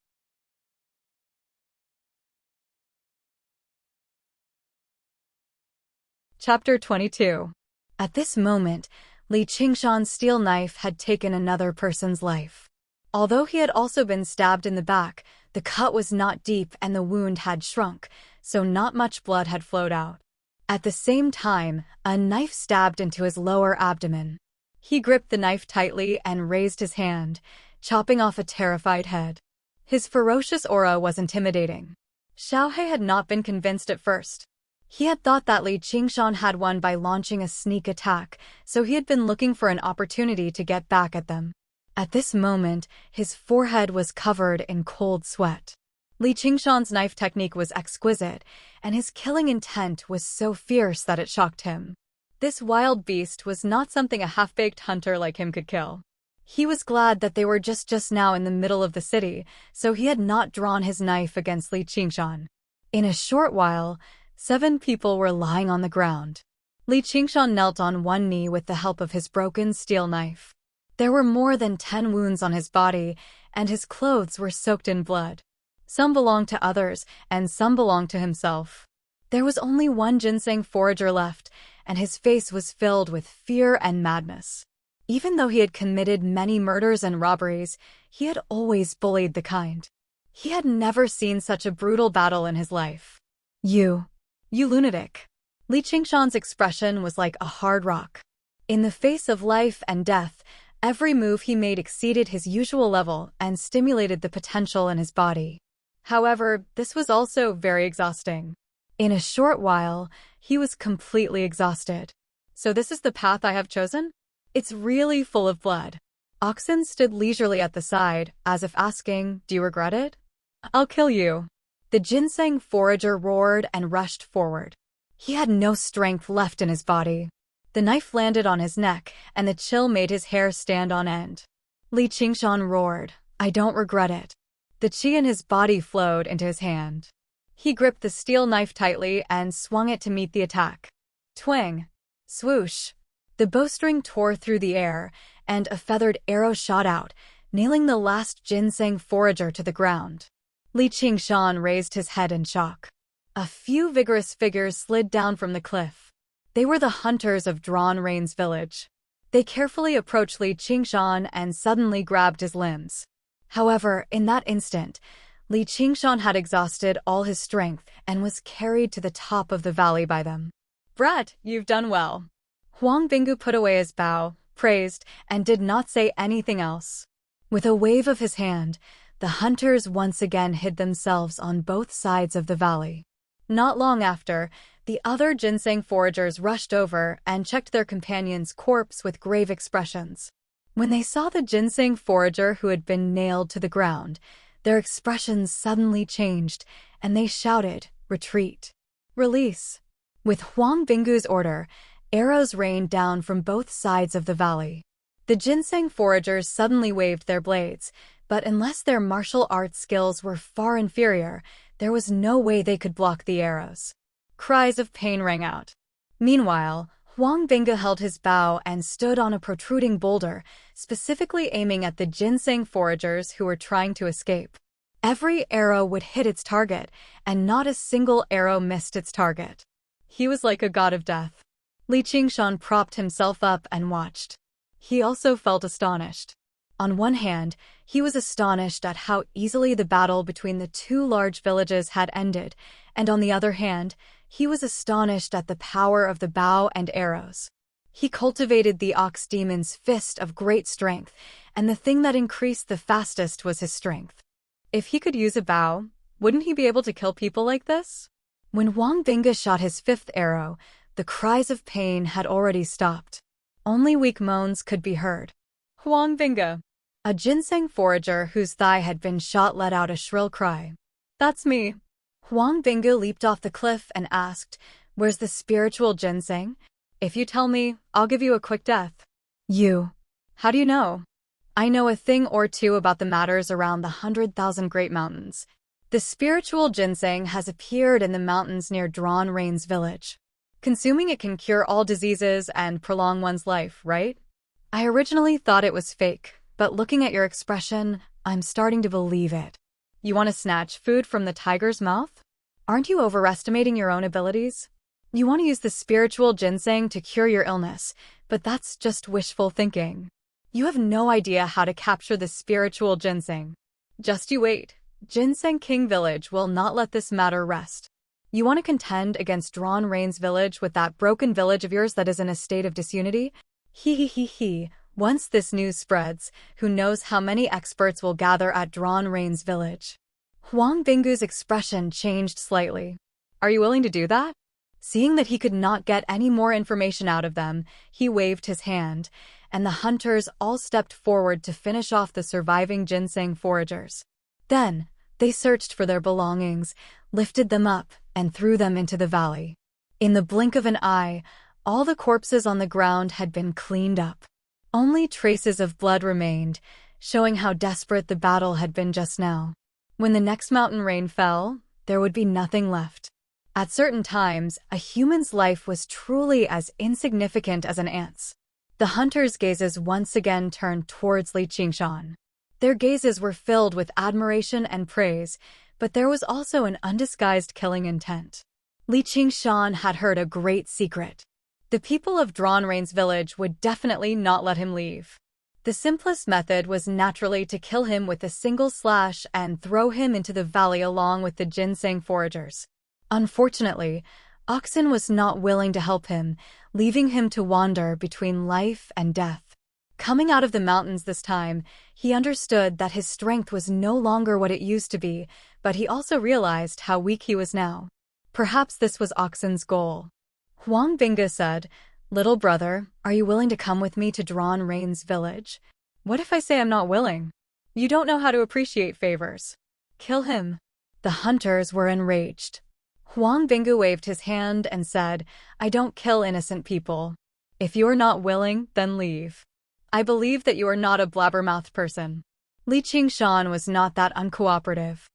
Chapter 22. At this moment, Li Qingshan's steel knife had taken another person's life. Although he had also been stabbed in the back, the cut was not deep and the wound had shrunk, so not much blood had flowed out. At the same time, a knife stabbed into his lower abdomen. He gripped the knife tightly and raised his hand, chopping off a terrified head. His ferocious aura was intimidating. Xiaohe had not been convinced at first. He had thought that Li Qingshan had won by launching a sneak attack, so he had been looking for an opportunity to get back at them. At this moment, his forehead was covered in cold sweat. Li Qingshan's knife technique was exquisite, and his killing intent was so fierce that it shocked him. This wild beast was not something a half-baked hunter like him could kill. He was glad that they were just now in the middle of the city, so he had not drawn his knife against Li Qingshan. In a short while, 7 people were lying on the ground. Li Qingshan knelt on one knee with the help of his broken steel knife. There were more than 10 wounds on his body, and his clothes were soaked in blood. Some belonged to others, and some belonged to himself. There was only one ginseng forager left, and his face was filled with fear and madness. Even though he had committed many murders and robberies, he had always bullied the kind. He had never seen such a brutal battle in his life. You lunatic. Li Qingshan's expression was like a hard rock. In the face of life and death, every move he made exceeded his usual level and stimulated the potential in his body. However, this was also very exhausting. In a short while, he was completely exhausted. So this is the path I have chosen? It's really full of blood. Oxen stood leisurely at the side, as if asking, "Do you regret it?" "I'll kill you." The ginseng forager roared and rushed forward. He had no strength left in his body. The knife landed on his neck, and the chill made his hair stand on end. Li Qingshan roared, "I don't regret it." The chi in his body flowed into his hand. He gripped the steel knife tightly and swung it to meet the attack. Twang! Swoosh! The bowstring tore through the air, and a feathered arrow shot out, nailing the last ginseng forager to the ground. Li Qingshan raised his head in shock. A few vigorous figures slid down from the cliff. They were the hunters of Drawn Rain's village. They carefully approached Li Qingshan and suddenly grabbed his limbs. However, in that instant, Li Qingshan had exhausted all his strength and was carried to the top of the valley by them. "Brat, you've done well." Huang Bingu put away his bow, praised, and did not say anything else. With a wave of his hand, the hunters once again hid themselves on both sides of the valley. Not long after, the other ginseng foragers rushed over and checked their companion's corpse with grave expressions. When they saw the ginseng forager who had been nailed to the ground, their expressions suddenly changed, and they shouted, "Retreat! Release!" With Huang Bingu's order, arrows rained down from both sides of the valley. The ginseng foragers suddenly waved their blades, but unless their martial arts skills were far inferior, there was no way they could block the arrows. Cries of pain rang out. Meanwhile, Huang Bingu held his bow and stood on a protruding boulder, specifically aiming at the ginseng foragers who were trying to escape. Every arrow would hit its target, and not a single arrow missed its target. He was like a god of death. Li Qingshan propped himself up and watched. He also felt astonished. On one hand, he was astonished at how easily the battle between the 2 large villages had ended, and on the other hand, he was astonished at the power of the bow and arrows. He cultivated the ox demon's fist of great strength, and the thing that increased the fastest was his strength. If he could use a bow, wouldn't he be able to kill people like this? When Huang Bingu shot his 5th arrow, the cries of pain had already stopped. Only weak moans could be heard. Huang Bingu! A ginseng forager whose thigh had been shot let out a shrill cry. "That's me." Huang Bingu leaped off the cliff and asked, "Where's the spiritual ginseng? If you tell me, I'll give you a quick death." "You? How do you know?" "I know a thing or two about the matters around the 100,000 Great Mountains. The spiritual ginseng has appeared in the mountains near Drawn Rain's village. Consuming it can cure all diseases and prolong one's life, right?" "I originally thought it was fake, but looking at your expression, I'm starting to believe it." "You want to snatch food from the tiger's mouth? Aren't you overestimating your own abilities? You want to use the spiritual ginseng to cure your illness, but that's just wishful thinking. You have no idea how to capture the spiritual ginseng. Just you wait. Ginseng King Village will not let this matter rest. You want to contend against Drawn Rain's village with that broken village of yours that is in a state of disunity? He. Once this news spreads, who knows how many experts will gather at Drawn Rain's village." Huang Bingu's expression changed slightly. "Are you willing to do that?" Seeing that he could not get any more information out of them, he waved his hand, and the hunters all stepped forward to finish off the surviving ginseng foragers. Then, they searched for their belongings, lifted them up, and threw them into the valley. In the blink of an eye, all the corpses on the ground had been cleaned up. Only traces of blood remained, showing how desperate the battle had been just now. When the next mountain rain fell, there would be nothing left. At certain times, a human's life was truly as insignificant as an ant's. The hunters' gazes once again turned towards Li Qingshan. Their gazes were filled with admiration and praise, but there was also an undisguised killing intent. Li Qingshan had heard a great secret. The people of Drawn Rain's village would definitely not let him leave. The simplest method was naturally to kill him with a single slash and throw him into the valley along with the ginseng foragers. Unfortunately, Oxen was not willing to help him, leaving him to wander between life and death. Coming out of the mountains this time, he understood that his strength was no longer what it used to be, but he also realized how weak he was now. Perhaps this was Oxen's goal. Huang Binga said, "Little brother, are you willing to come with me to Drawn Rain's village?" "What if I say I'm not willing?" "You don't know how to appreciate favors." "Kill him." The hunters were enraged. Huang Binga waved his hand and said, "I don't kill innocent people. If you're not willing, then leave. I believe that you are not a blabbermouth person." Li Qingshan was not that uncooperative.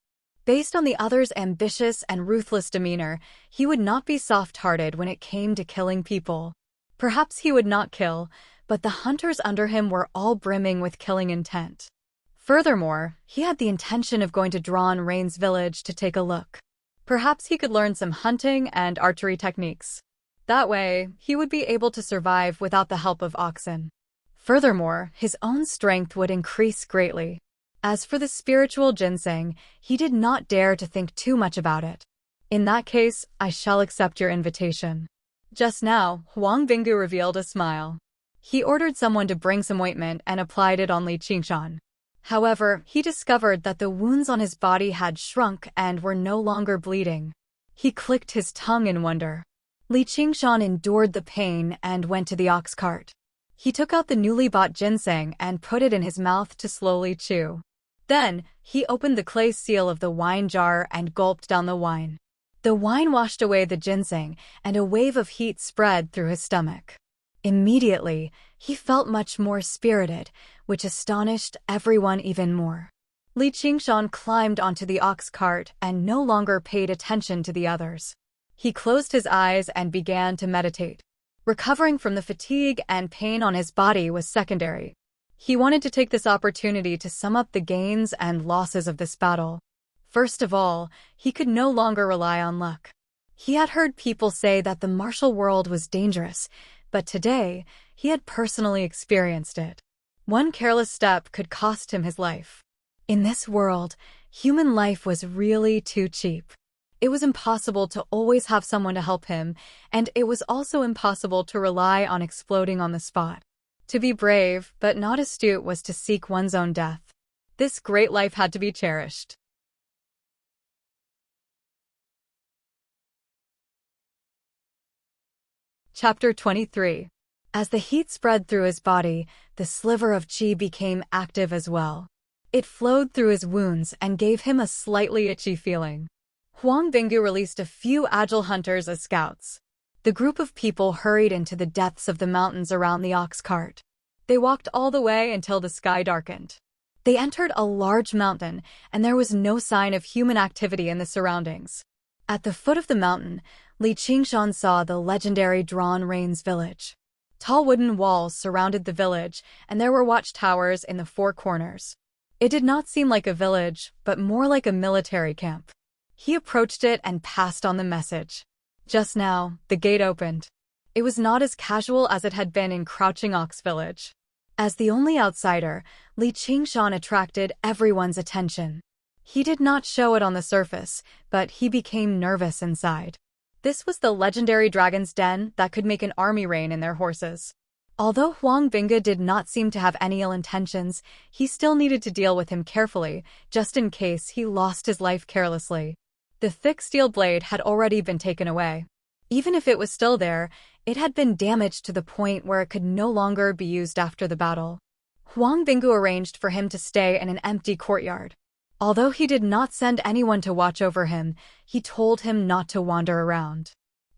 Based on the other's ambitious and ruthless demeanor, he would not be soft-hearted when it came to killing people. Perhaps he would not kill, but the hunters under him were all brimming with killing intent. Furthermore, he had the intention of going to Drawn Rain's village to take a look. Perhaps he could learn some hunting and archery techniques. That way, he would be able to survive without the help of Oxen. Furthermore, his own strength would increase greatly. As for the spiritual ginseng, he did not dare to think too much about it. "In that case, I shall accept your invitation." Just now, Huang Bingu revealed a smile. He ordered someone to bring some ointment and applied it on Li Qingshan. However, he discovered that the wounds on his body had shrunk and were no longer bleeding. He clicked his tongue in wonder. Li Qingshan endured the pain and went to the ox cart. He took out the newly bought ginseng and put it in his mouth to slowly chew. Then, he opened the clay seal of the wine jar and gulped down the wine. The wine washed away the ginseng, and a wave of heat spread through his stomach. Immediately, he felt much more spirited, which astonished everyone even more. Li Qingshan climbed onto the ox cart and no longer paid attention to the others. He closed his eyes and began to meditate. Recovering from the fatigue and pain on his body was secondary. He wanted to take this opportunity to sum up the gains and losses of this battle. First of all, he could no longer rely on luck. He had heard people say that the martial world was dangerous, but today, he had personally experienced it. One careless step could cost him his life. In this world, human life was really too cheap. It was impossible to always have someone to help him, and it was also impossible to rely on exploding on the spot. To be brave, but not astute, was to seek one's own death. This great life had to be cherished. Chapter 23. As the heat spread through his body, the sliver of qi became active as well. It flowed through his wounds and gave him a slightly itchy feeling. Huang Bingu released a few agile hunters as scouts. The group of people hurried into the depths of the mountains around the ox cart. They walked all the way until the sky darkened. They entered a large mountain, and there was no sign of human activity in the surroundings. At the foot of the mountain, Li Qingshan saw the legendary Drawn Rain's village. Tall wooden walls surrounded the village, and there were watchtowers in the four corners. It did not seem like a village, but more like a military camp. He approached it and passed on the message. Just now, the gate opened. It was not as casual as it had been in Crouching Ox Village. As the only outsider, Li Qingshan attracted everyone's attention. He did not show it on the surface, but he became nervous inside. This was the legendary dragon's den that could make an army rein in their horses. Although Huang Binga did not seem to have any ill intentions, he still needed to deal with him carefully, just in case he lost his life carelessly. The thick steel blade had already been taken away. Even if it was still there, it had been damaged to the point where it could no longer be used after the battle. Huang Binggu arranged for him to stay in an empty courtyard. Although he did not send anyone to watch over him, he told him not to wander around.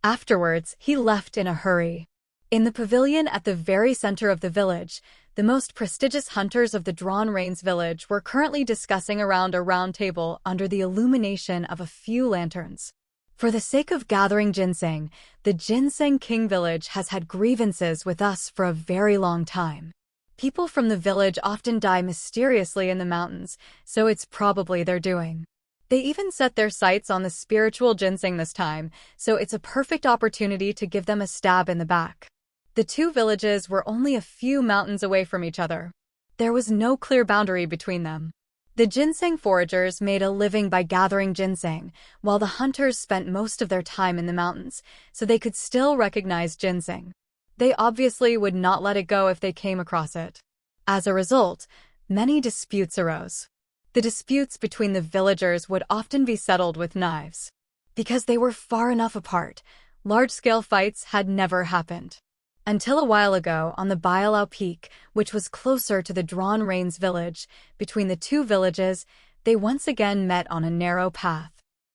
Afterwards, he left in a hurry. In the pavilion at the very center of the village, the most prestigious hunters of the Drawn Rains village were currently discussing around a round table under the illumination of a few lanterns. For the sake of gathering ginseng, the Ginseng King village has had grievances with us for a very long time. People from the village often die mysteriously in the mountains, so it's probably their doing. They even set their sights on the spiritual ginseng this time, so it's a perfect opportunity to give them a stab in the back. The two villages were only a few mountains away from each other. There was no clear boundary between them. The ginseng foragers made a living by gathering ginseng, while the hunters spent most of their time in the mountains, so they could still recognize ginseng. They obviously would not let it go if they came across it. As a result, many disputes arose. The disputes between the villagers would often be settled with knives. Because they were far enough apart, large-scale fights had never happened. Until a while ago, on the Baialao Peak, which was closer to the Drawn Rains village, between the two villages, they once again met on a narrow path.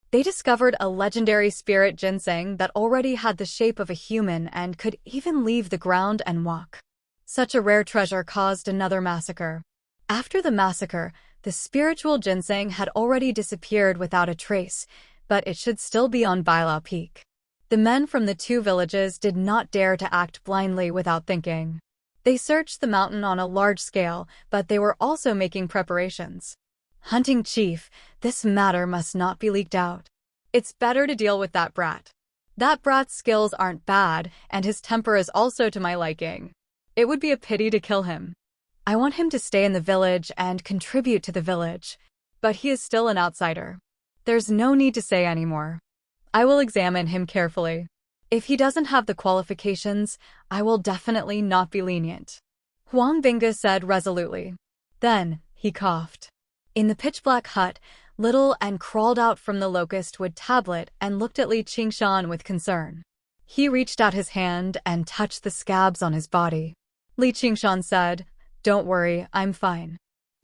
They discovered a legendary spirit ginseng that already had the shape of a human and could even leave the ground and walk. Such a rare treasure caused another massacre. After the massacre, the spiritual ginseng had already disappeared without a trace, but it should still be on Baialao Peak. The men from the two villages did not dare to act blindly without thinking. They searched the mountain on a large scale, but they were also making preparations. Hunting Chief, this matter must not be leaked out. It's better to deal with that brat. That brat's skills aren't bad, and his temper is also to my liking. It would be a pity to kill him. I want him to stay in the village and contribute to the village, but he is still an outsider. There's no need to say anymore. I will examine him carefully. If he doesn't have the qualifications, I will definitely not be lenient. Huang Binggu said resolutely. Then, he coughed. In the pitch-black hut, Little and crawled out from the locust wood tablet and looked at Li Qingshan with concern. He reached out his hand and touched the scabs on his body. Li Qingshan said, "Don't worry, I'm fine.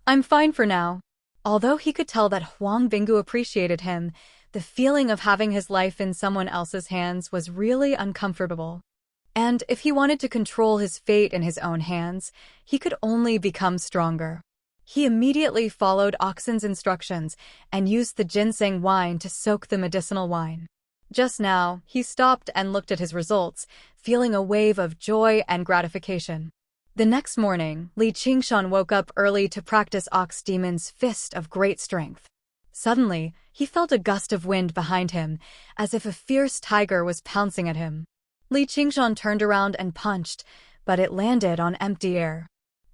I'm fine for now." Although he could tell that Huang Binggu appreciated him, the feeling of having his life in someone else's hands was really uncomfortable. And if he wanted to control his fate in his own hands, he could only become stronger. He immediately followed Oxen's instructions and used the ginseng wine to soak the medicinal wine. Just now, he stopped and looked at his results, feeling a wave of joy and gratification. The next morning, Li Qingshan woke up early to practice Ox Demon's Fist of Great Strength. Suddenly, he felt a gust of wind behind him, as if a fierce tiger was pouncing at him. Li Qingshan turned around and punched, but it landed on empty air.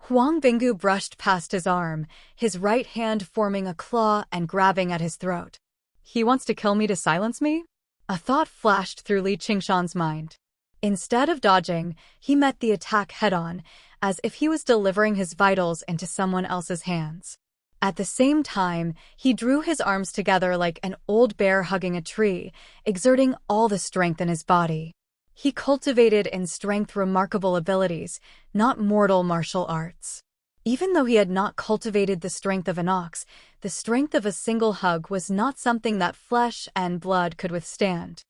Huang Binggu brushed past his arm, his right hand forming a claw and grabbing at his throat. He wants to kill me to silence me? A thought flashed through Li Qingshan's mind. Instead of dodging, he met the attack head-on, as if he was delivering his vitals into someone else's hands. At the same time, he drew his arms together like an old bear hugging a tree, exerting all the strength in his body. He cultivated in strength remarkable abilities, not mortal martial arts. Even though he had not cultivated the strength of an ox, the strength of a single hug was not something that flesh and blood could withstand.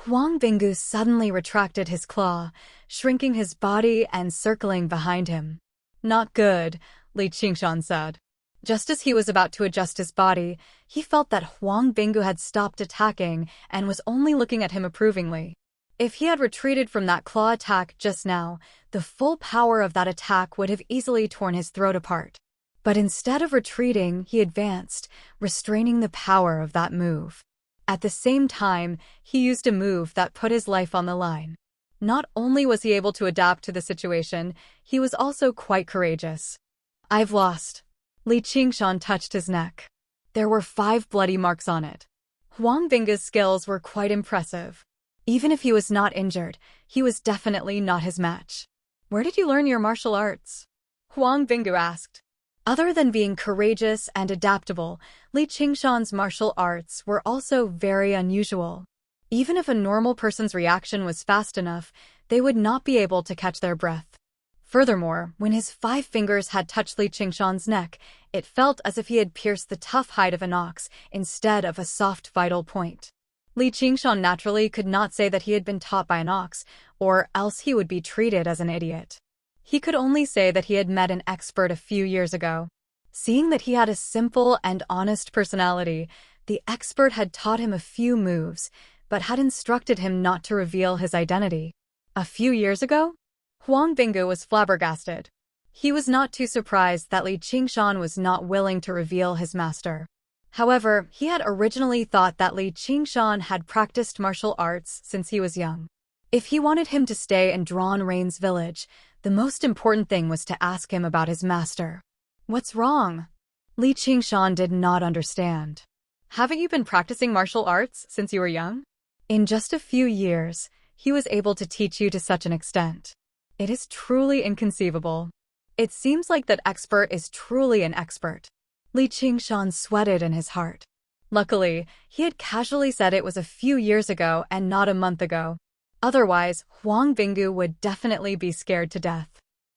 Huang Binggu suddenly retracted his claw, shrinking his body and circling behind him. "Not good," Li Qingshan said. Just as he was about to adjust his body, he felt that Huang Binggu had stopped attacking and was only looking at him approvingly. If he had retreated from that claw attack just now, the full power of that attack would have easily torn his throat apart. But instead of retreating, he advanced, restraining the power of that move. At the same time, he used a move that put his life on the line. Not only was he able to adapt to the situation, he was also quite courageous. "I've lost." Li Qingshan touched his neck. There were 5 bloody marks on it. Huang Binggu's skills were quite impressive. Even if he was not injured, he was definitely not his match. "Where did you learn your martial arts?" Huang Binggu asked. Other than being courageous and adaptable, Li Qingshan's martial arts were also very unusual. Even if a normal person's reaction was fast enough, they would not be able to catch their breath. Furthermore, when his 5 fingers had touched Li Qingshan's neck, it felt as if he had pierced the tough hide of an ox instead of a soft vital point. Li Qingshan naturally could not say that he had been taught by an ox, or else he would be treated as an idiot. He could only say that he had met an expert a few years ago. Seeing that he had a simple and honest personality, the expert had taught him a few moves, but had instructed him not to reveal his identity. A few years ago? Huang Binggu was flabbergasted. He was not too surprised that Li Qingshan was not willing to reveal his master. However, he had originally thought that Li Qingshan had practiced martial arts since he was young. If he wanted him to stay in Drawn Rain's village, the most important thing was to ask him about his master. What's wrong? Li Qingshan did not understand. Haven't you been practicing martial arts since you were young? In just a few years, he was able to teach you to such an extent. It is truly inconceivable. It seems like that expert is truly an expert. Li Qingshan sweated in his heart. Luckily, he had casually said it was a few years ago and not a month ago. Otherwise, Huang Binggu would definitely be scared to death.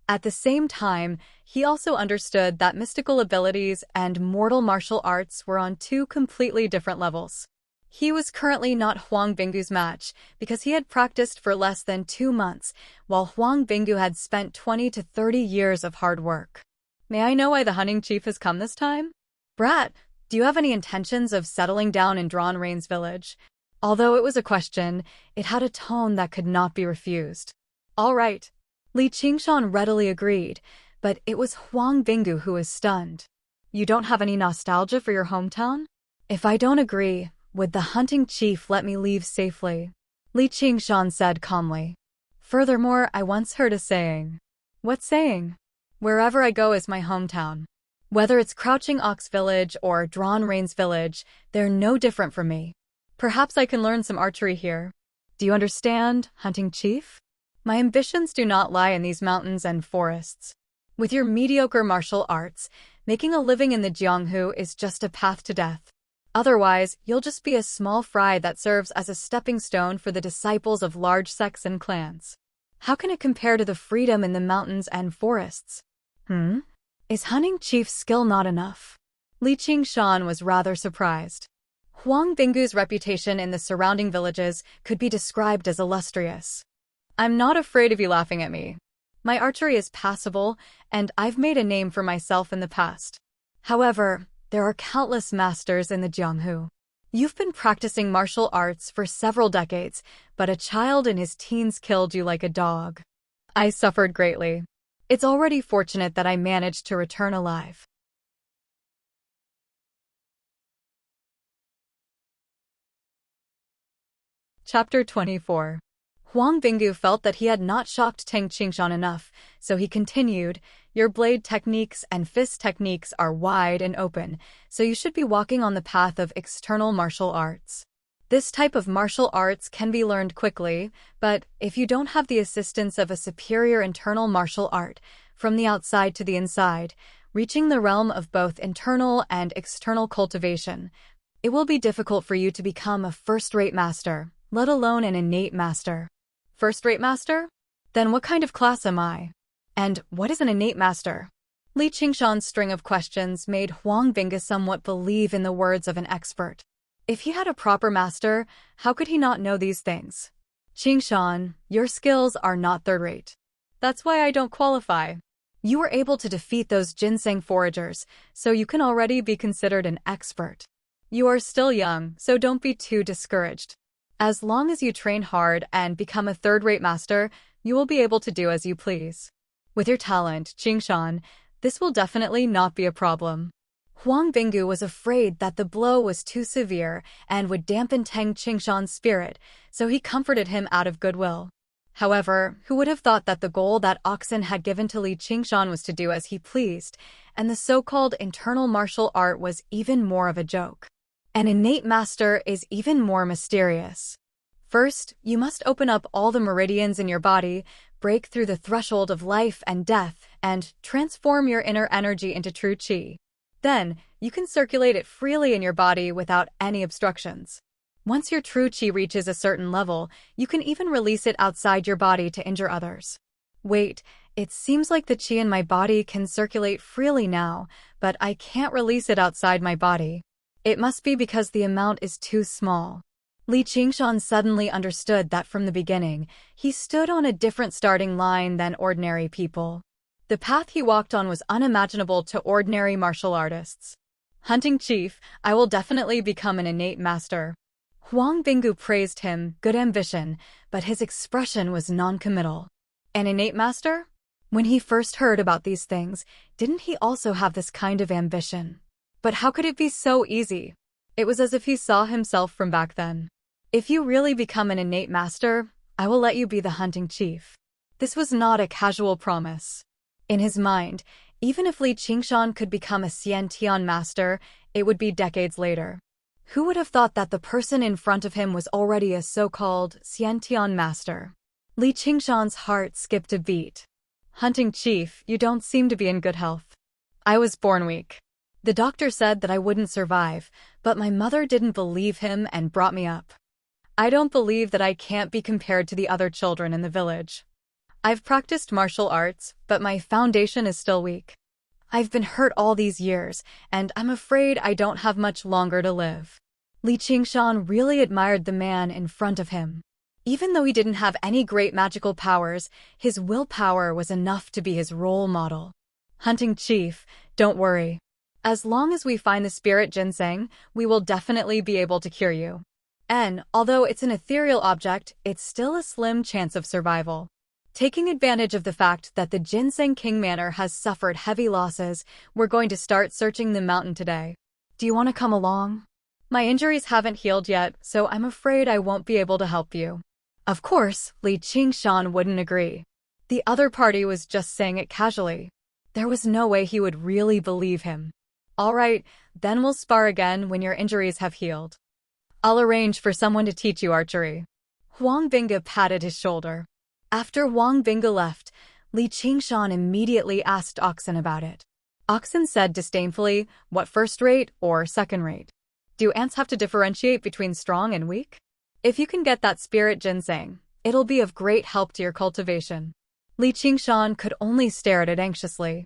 At the same time, he also understood that mystical abilities and mortal martial arts were on 2 completely different levels. He was currently not Huang Binggu's match because he had practiced for less than 2 months, while Huang Binggu had spent 20 to 30 years of hard work. May I know why the hunting chief has come this time? Brat, do you have any intentions of settling down in Drawn Rain's village? Although it was a question, it had a tone that could not be refused. All right. Li Qingshan readily agreed, but it was Huang Binggu who was stunned. You don't have any nostalgia for your hometown? If I don't agree, would the hunting chief let me leave safely? Li Qingshan said calmly. Furthermore, I once heard a saying. What saying? Wherever I go is my hometown. Whether it's Crouching Ox Village or Drawn Rain's village, they're no different from me. Perhaps I can learn some archery here. Do you understand, hunting chief? My ambitions do not lie in these mountains and forests. With your mediocre martial arts, making a living in the Jianghu is just a path to death. Otherwise, you'll just be a small fry that serves as a stepping stone for the disciples of large sects and clans. How can it compare to the freedom in the mountains and forests? Is hunting chief's skill not enough? Li Qingshan was rather surprised. Huang Binggu's reputation in the surrounding villages could be described as illustrious. I'm not afraid of you laughing at me. My archery is passable, and I've made a name for myself in the past. However, there are countless masters in the Jianghu. You've been practicing martial arts for several decades, but a child in his teens killed you like a dog. I suffered greatly. It's already fortunate that I managed to return alive. Chapter 24. Huang Binggu felt that he had not shocked Tang Qingshan enough, so he continued, Your blade techniques and fist techniques are wide and open, so you should be walking on the path of external martial arts. This type of martial arts can be learned quickly, but if you don't have the assistance of a superior internal martial art, from the outside to the inside, reaching the realm of both internal and external cultivation, it will be difficult for you to become a first-rate master, let alone an innate master. First-rate master? Then what kind of class am I? And what is an innate master? Li Qingshan's string of questions made Huang Binggu somewhat believe in the words of an expert. If he had a proper master, how could he not know these things? Qingshan, your skills are not third-rate. That's why I don't qualify. You were able to defeat those ginseng foragers, so you can already be considered an expert. You are still young, so don't be too discouraged. As long as you train hard and become a third-rate master, you will be able to do as you please. With your talent, Qingshan, this will definitely not be a problem. Huang Binggu was afraid that the blow was too severe and would dampen Tang Qingshan's spirit, so he comforted him out of goodwill. However, who would have thought that the goal that Oxen had given to Li Qingshan was to do as he pleased, and the so-called internal martial art was even more of a joke. An innate master is even more mysterious. First, you must open up all the meridians in your body, break through the threshold of life and death, and transform your inner energy into true qi. Then, you can circulate it freely in your body without any obstructions. Once your true qi reaches a certain level, you can even release it outside your body to injure others. Wait, it seems like the qi in my body can circulate freely now, but I can't release it outside my body. It must be because the amount is too small. Li Qingshan suddenly understood that from the beginning, he stood on a different starting line than ordinary people. The path he walked on was unimaginable to ordinary martial artists. Hunting chief, I will definitely become an innate master. Huang Binggu praised him, good ambition, but his expression was non-committal. An innate master? When he first heard about these things, didn't he also have this kind of ambition? But how could it be so easy? It was as if he saw himself from back then. If you really become an innate master, I will let you be the hunting chief. This was not a casual promise. In his mind, even if Li Qingshan could become a Xiantian master, it would be decades later. Who would have thought that the person in front of him was already a so-called Xiantian master? Li Qingshan's heart skipped a beat. Hunting chief, you don't seem to be in good health. I was born weak. The doctor said that I wouldn't survive, but my mother didn't believe him and brought me up. I don't believe that I can't be compared to the other children in the village. I've practiced martial arts, but my foundation is still weak. I've been hurt all these years, and I'm afraid I don't have much longer to live. Li Qingshan really admired the man in front of him. Even though he didn't have any great magical powers, his willpower was enough to be his role model. Hunting chief, don't worry. As long as we find the spirit ginseng, we will definitely be able to cure you. And, although it's an ethereal object, it's still a slim chance of survival. Taking advantage of the fact that the Ginseng King Manor has suffered heavy losses, we're going to start searching the mountain today. Do you want to come along? My injuries haven't healed yet, so I'm afraid I won't be able to help you. Of course, Li Qingshan wouldn't agree. The other party was just saying it casually. There was no way he would really believe him. All right, then we'll spar again when your injuries have healed. I'll arrange for someone to teach you archery. Huang Bingge patted his shoulder. After Huang Bingge left, Li Qingshan immediately asked Oxen about it. Oxen said disdainfully, what, first rate or second rate? Do ants have to differentiate between strong and weak? If you can get that spirit ginseng, it'll be of great help to your cultivation. Li Qingshan could only stare at it anxiously.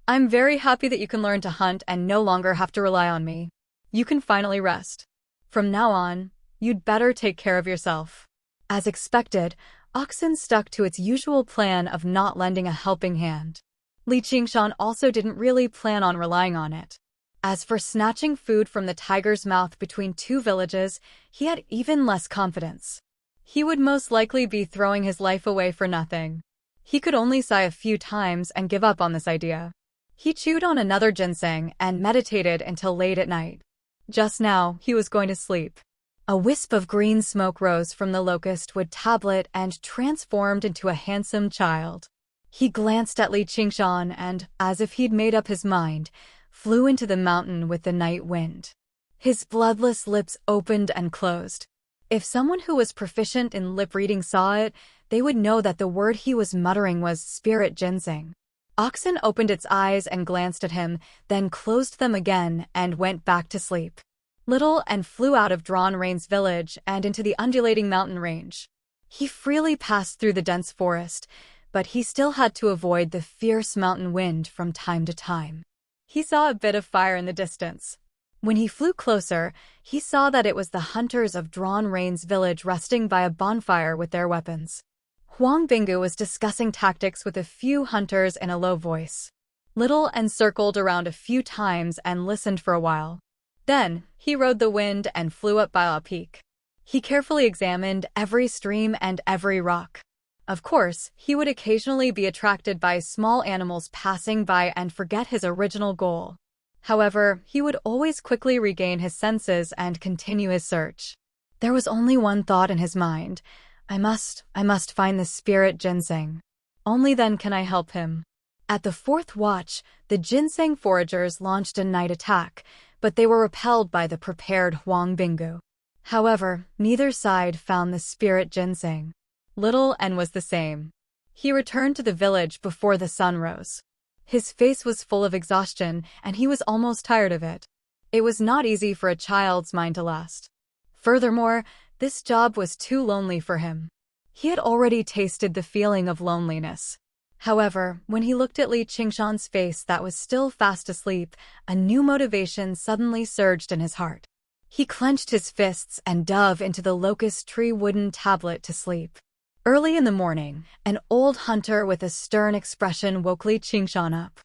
I'm very happy that you can learn to hunt and no longer have to rely on me. You can finally rest. From now on, you'd better take care of yourself. As expected, Oxen stuck to its usual plan of not lending a helping hand. Li Qingshan also didn't really plan on relying on it. As for snatching food from the tiger's mouth between two villages, he had even less confidence. He would most likely be throwing his life away for nothing. He could only sigh a few times and give up on this idea. He chewed on another ginseng and meditated until late at night. Just now, he was going to sleep. A wisp of green smoke rose from the locust wood tablet and transformed into a handsome child. He glanced at Li Qingshan and, as if he'd made up his mind, flew into the mountain with the night wind. His bloodless lips opened and closed. If someone who was proficient in lip reading saw it, they would know that the word he was muttering was spirit ginseng. Oxen opened its eyes and glanced at him, then closed them again and went back to sleep. Little and flew out of Drawn Rain's village and into the undulating mountain range. He freely passed through the dense forest, but he still had to avoid the fierce mountain wind from time to time. He saw a bit of fire in the distance. When he flew closer, he saw that it was the hunters of Drawn Rain's village resting by a bonfire with their weapons. Huang Bingge was discussing tactics with a few hunters in a low voice. Little and circled around a few times and listened for a while. Then, he rode the wind and flew up Baila Peak. He carefully examined every stream and every rock. Of course, he would occasionally be attracted by small animals passing by and forget his original goal. However, he would always quickly regain his senses and continue his search. There was only one thought in his mind. I must find the spirit ginseng. Only then can I help him. At the fourth watch, the ginseng foragers launched a night attack, but they were repelled by the prepared Huang Bingge. However, neither side found the spirit ginseng. Little N was the same. He returned to the village before the sun rose. His face was full of exhaustion, and he was almost tired of it. It was not easy for a child's mind to last. Furthermore, this job was too lonely for him. He had already tasted the feeling of loneliness. However, when he looked at Li Qingshan's face that was still fast asleep, a new motivation suddenly surged in his heart. He clenched his fists and dove into the locust tree wooden tablet to sleep. Early in the morning, an old hunter with a stern expression woke Li Qingshan up.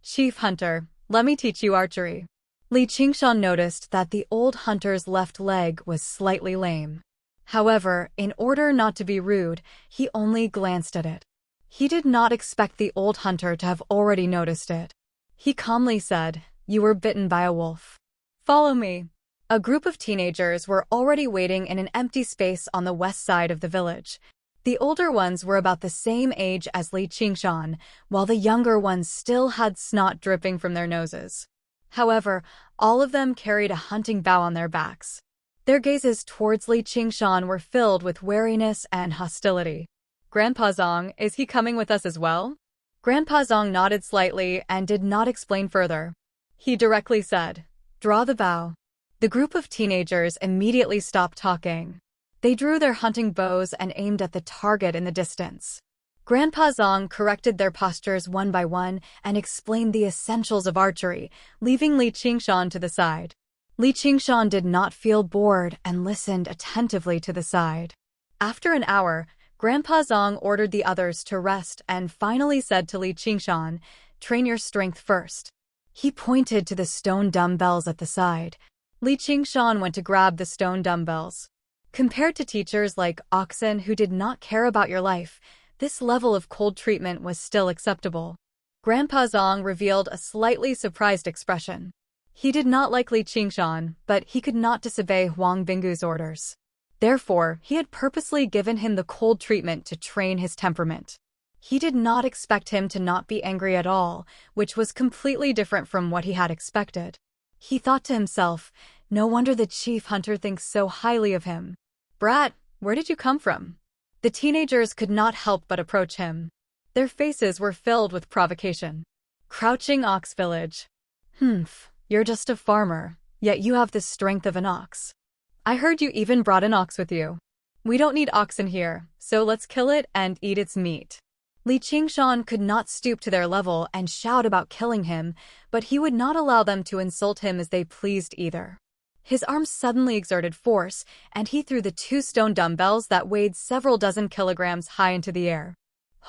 "Chief Hunter, let me teach you archery." Li Qingshan noticed that the old hunter's left leg was slightly lame. However, in order not to be rude, he only glanced at it. He did not expect the old hunter to have already noticed it. He calmly said, "You were bitten by a wolf. Follow me." A group of teenagers were already waiting in an empty space on the west side of the village. The older ones were about the same age as Li Qingshan, while the younger ones still had snot dripping from their noses. However, all of them carried a hunting bow on their backs. Their gazes towards Li Qingshan were filled with wariness and hostility. "Grandpa Zong, is he coming with us as well?" Grandpa Zong nodded slightly and did not explain further. He directly said, "Draw the bow." The group of teenagers immediately stopped talking. They drew their hunting bows and aimed at the target in the distance. Grandpa Zong corrected their postures one by one and explained the essentials of archery, leaving Li Qingshan to the side. Li Qingshan did not feel bored and listened attentively to the side. After an hour, Grandpa Zong ordered the others to rest and finally said to Li Qingshan, "Train your strength first." He pointed to the stone dumbbells at the side. Li Qingshan went to grab the stone dumbbells. Compared to teachers like oxen who did not care about your life, this level of cold treatment was still acceptable. Grandpa Zong revealed a slightly surprised expression. He did not like Li Qingshan, but he could not disobey Huang Binggu's orders. Therefore, he had purposely given him the cold treatment to train his temperament. He did not expect him to not be angry at all, which was completely different from what he had expected. He thought to himself, "No wonder the chief hunter thinks so highly of him. Brat, where did you come from?" The teenagers could not help but approach him. Their faces were filled with provocation. "Crouching Ox Village. Humph, you're just a farmer, yet you have the strength of an ox. I heard you even brought an ox with you. We don't need oxen here, so let's kill it and eat its meat." Li Qingshan could not stoop to their level and shout about killing him, but he would not allow them to insult him as they pleased either. His arms suddenly exerted force, and he threw the 2 stone dumbbells that weighed several dozen kilograms high into the air.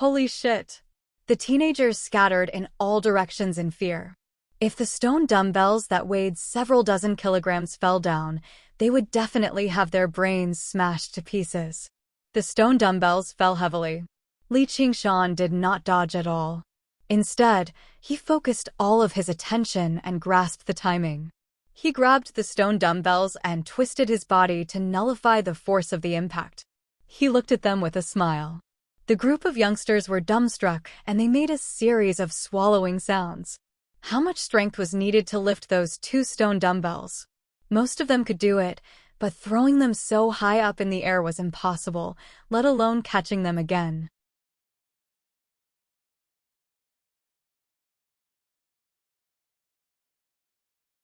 Holy shit! The teenagers scattered in all directions in fear. If the stone dumbbells that weighed several dozen kilograms fell down, they would definitely have their brains smashed to pieces. The stone dumbbells fell heavily. Li Qingshan did not dodge at all. Instead, he focused all of his attention and grasped the timing. He grabbed the stone dumbbells and twisted his body to nullify the force of the impact. He looked at them with a smile. The group of youngsters were dumbstruck, and they made a series of swallowing sounds. How much strength was needed to lift those 2 stone dumbbells? Most of them could do it, but throwing them so high up in the air was impossible, let alone catching them again.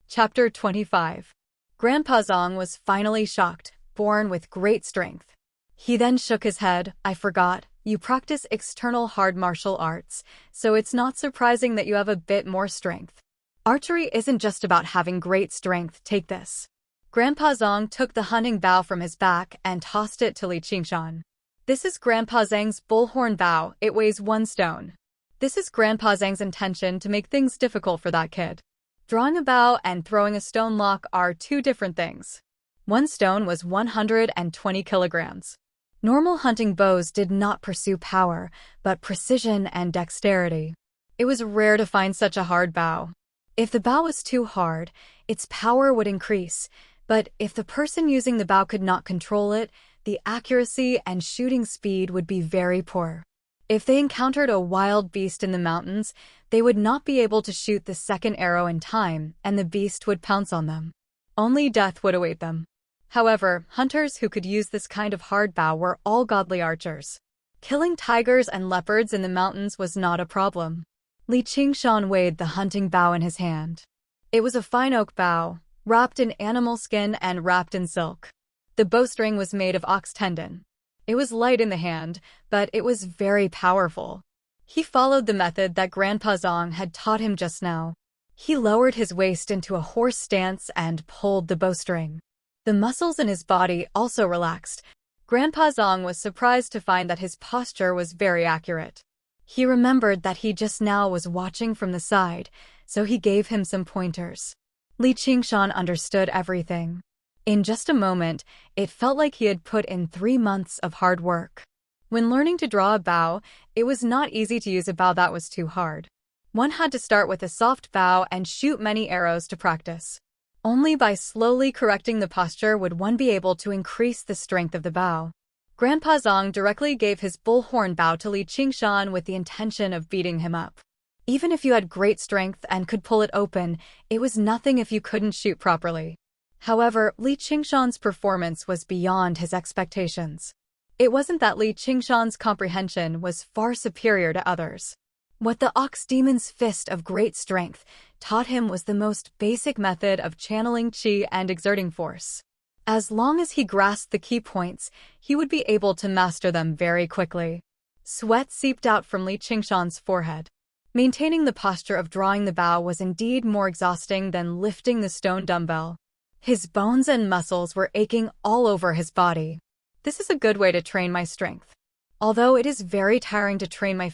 Chapter 25. Grandpa Zong was finally shocked, born with great strength. He then shook his head. "I forgot, you practice external hard martial arts, so it's not surprising that you have a bit more strength. Archery isn't just about having great strength, take this." Grandpa Zong took the hunting bow from his back and tossed it to Li Qingshan. "This is Grandpa Zhang's bullhorn bow, it weighs 1 stone. This is Grandpa Zhang's intention to make things difficult for that kid. Drawing a bow and throwing a stone lock are 2 different things. 1 stone was 120 kilograms. Normal hunting bows did not pursue power, but precision and dexterity. It was rare to find such a hard bow. If the bow was too hard, its power would increase, but if the person using the bow could not control it, the accuracy and shooting speed would be very poor. If they encountered a wild beast in the mountains, they would not be able to shoot the second arrow in time, and the beast would pounce on them. Only death would await them. However, hunters who could use this kind of hard bow were all godly archers. Killing tigers and leopards in the mountains was not a problem. Li Qingshan weighed the hunting bow in his hand. It was a fine oak bow, wrapped in animal skin and wrapped in silk. The bowstring was made of ox tendon. It was light in the hand, but it was very powerful. He followed the method that Grandpa Zong had taught him just now. He lowered his waist into a horse stance and pulled the bowstring. The muscles in his body also relaxed. Grandpa Zong was surprised to find that his posture was very accurate. He remembered that he just now was watching from the side, so he gave him some pointers. Li Qingshan understood everything. In just a moment, it felt like he had put in 3 months of hard work. When learning to draw a bow, it was not easy to use a bow that was too hard. One had to start with a soft bow and shoot many arrows to practice. Only by slowly correcting the posture would one be able to increase the strength of the bow. Grandpa Zong directly gave his bullhorn bow to Li Qingshan with the intention of beating him up. Even if you had great strength and could pull it open, it was nothing if you couldn't shoot properly. However, Li Qingshan's performance was beyond his expectations. It wasn't that Li Qingshan's comprehension was far superior to others. What the Ox Demon's fist of great strength taught him was the most basic method of channeling qi and exerting force. As long as he grasped the key points, he would be able to master them very quickly. Sweat seeped out from Li Qingshan's forehead. Maintaining the posture of drawing the bow was indeed more exhausting than lifting the stone dumbbell. His bones and muscles were aching all over his body. This is a good way to train my strength. Although it is very tiring to train my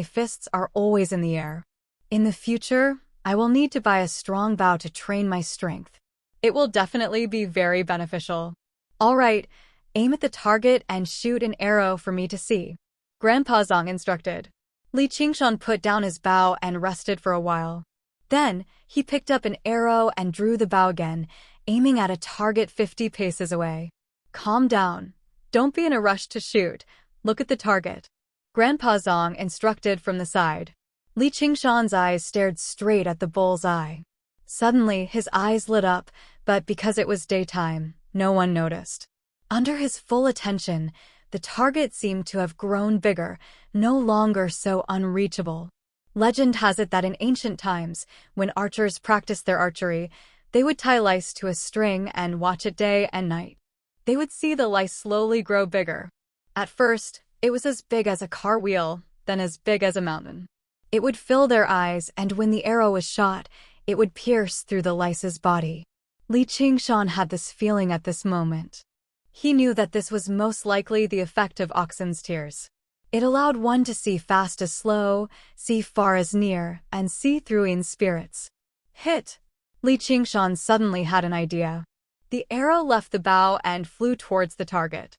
fists are always in the air. In the future, I will need to buy a strong bow to train my strength. It will definitely be very beneficial. All right, aim at the target and shoot an arrow for me to see. Grandpa Zong instructed. Li Qingshan put down his bow and rested for a while. Then, he picked up an arrow and drew the bow again, aiming at a target 50 paces away. Calm down. Don't be in a rush to shoot. Look at the target. Grandpa Zong instructed from the side. Li Qingshan's eyes stared straight at the bull's eye. Suddenly, his eyes lit up, but because it was daytime, no one noticed. Under his full attention, the target seemed to have grown bigger, no longer so unreachable. Legend has it that in ancient times, when archers practiced their archery, they would tie lice to a string and watch it day and night. They would see the lice slowly grow bigger. At first, it was as big as a car wheel, then as big as a mountain. It would fill their eyes, and when the arrow was shot, it would pierce through the lice's body. Li Qingshan had this feeling at this moment. He knew that this was most likely the effect of oxen's tears. It allowed one to see fast as slow, see far as near, and see through in spirits. Hit! Li Qingshan suddenly had an idea. The arrow left the bow and flew towards the target.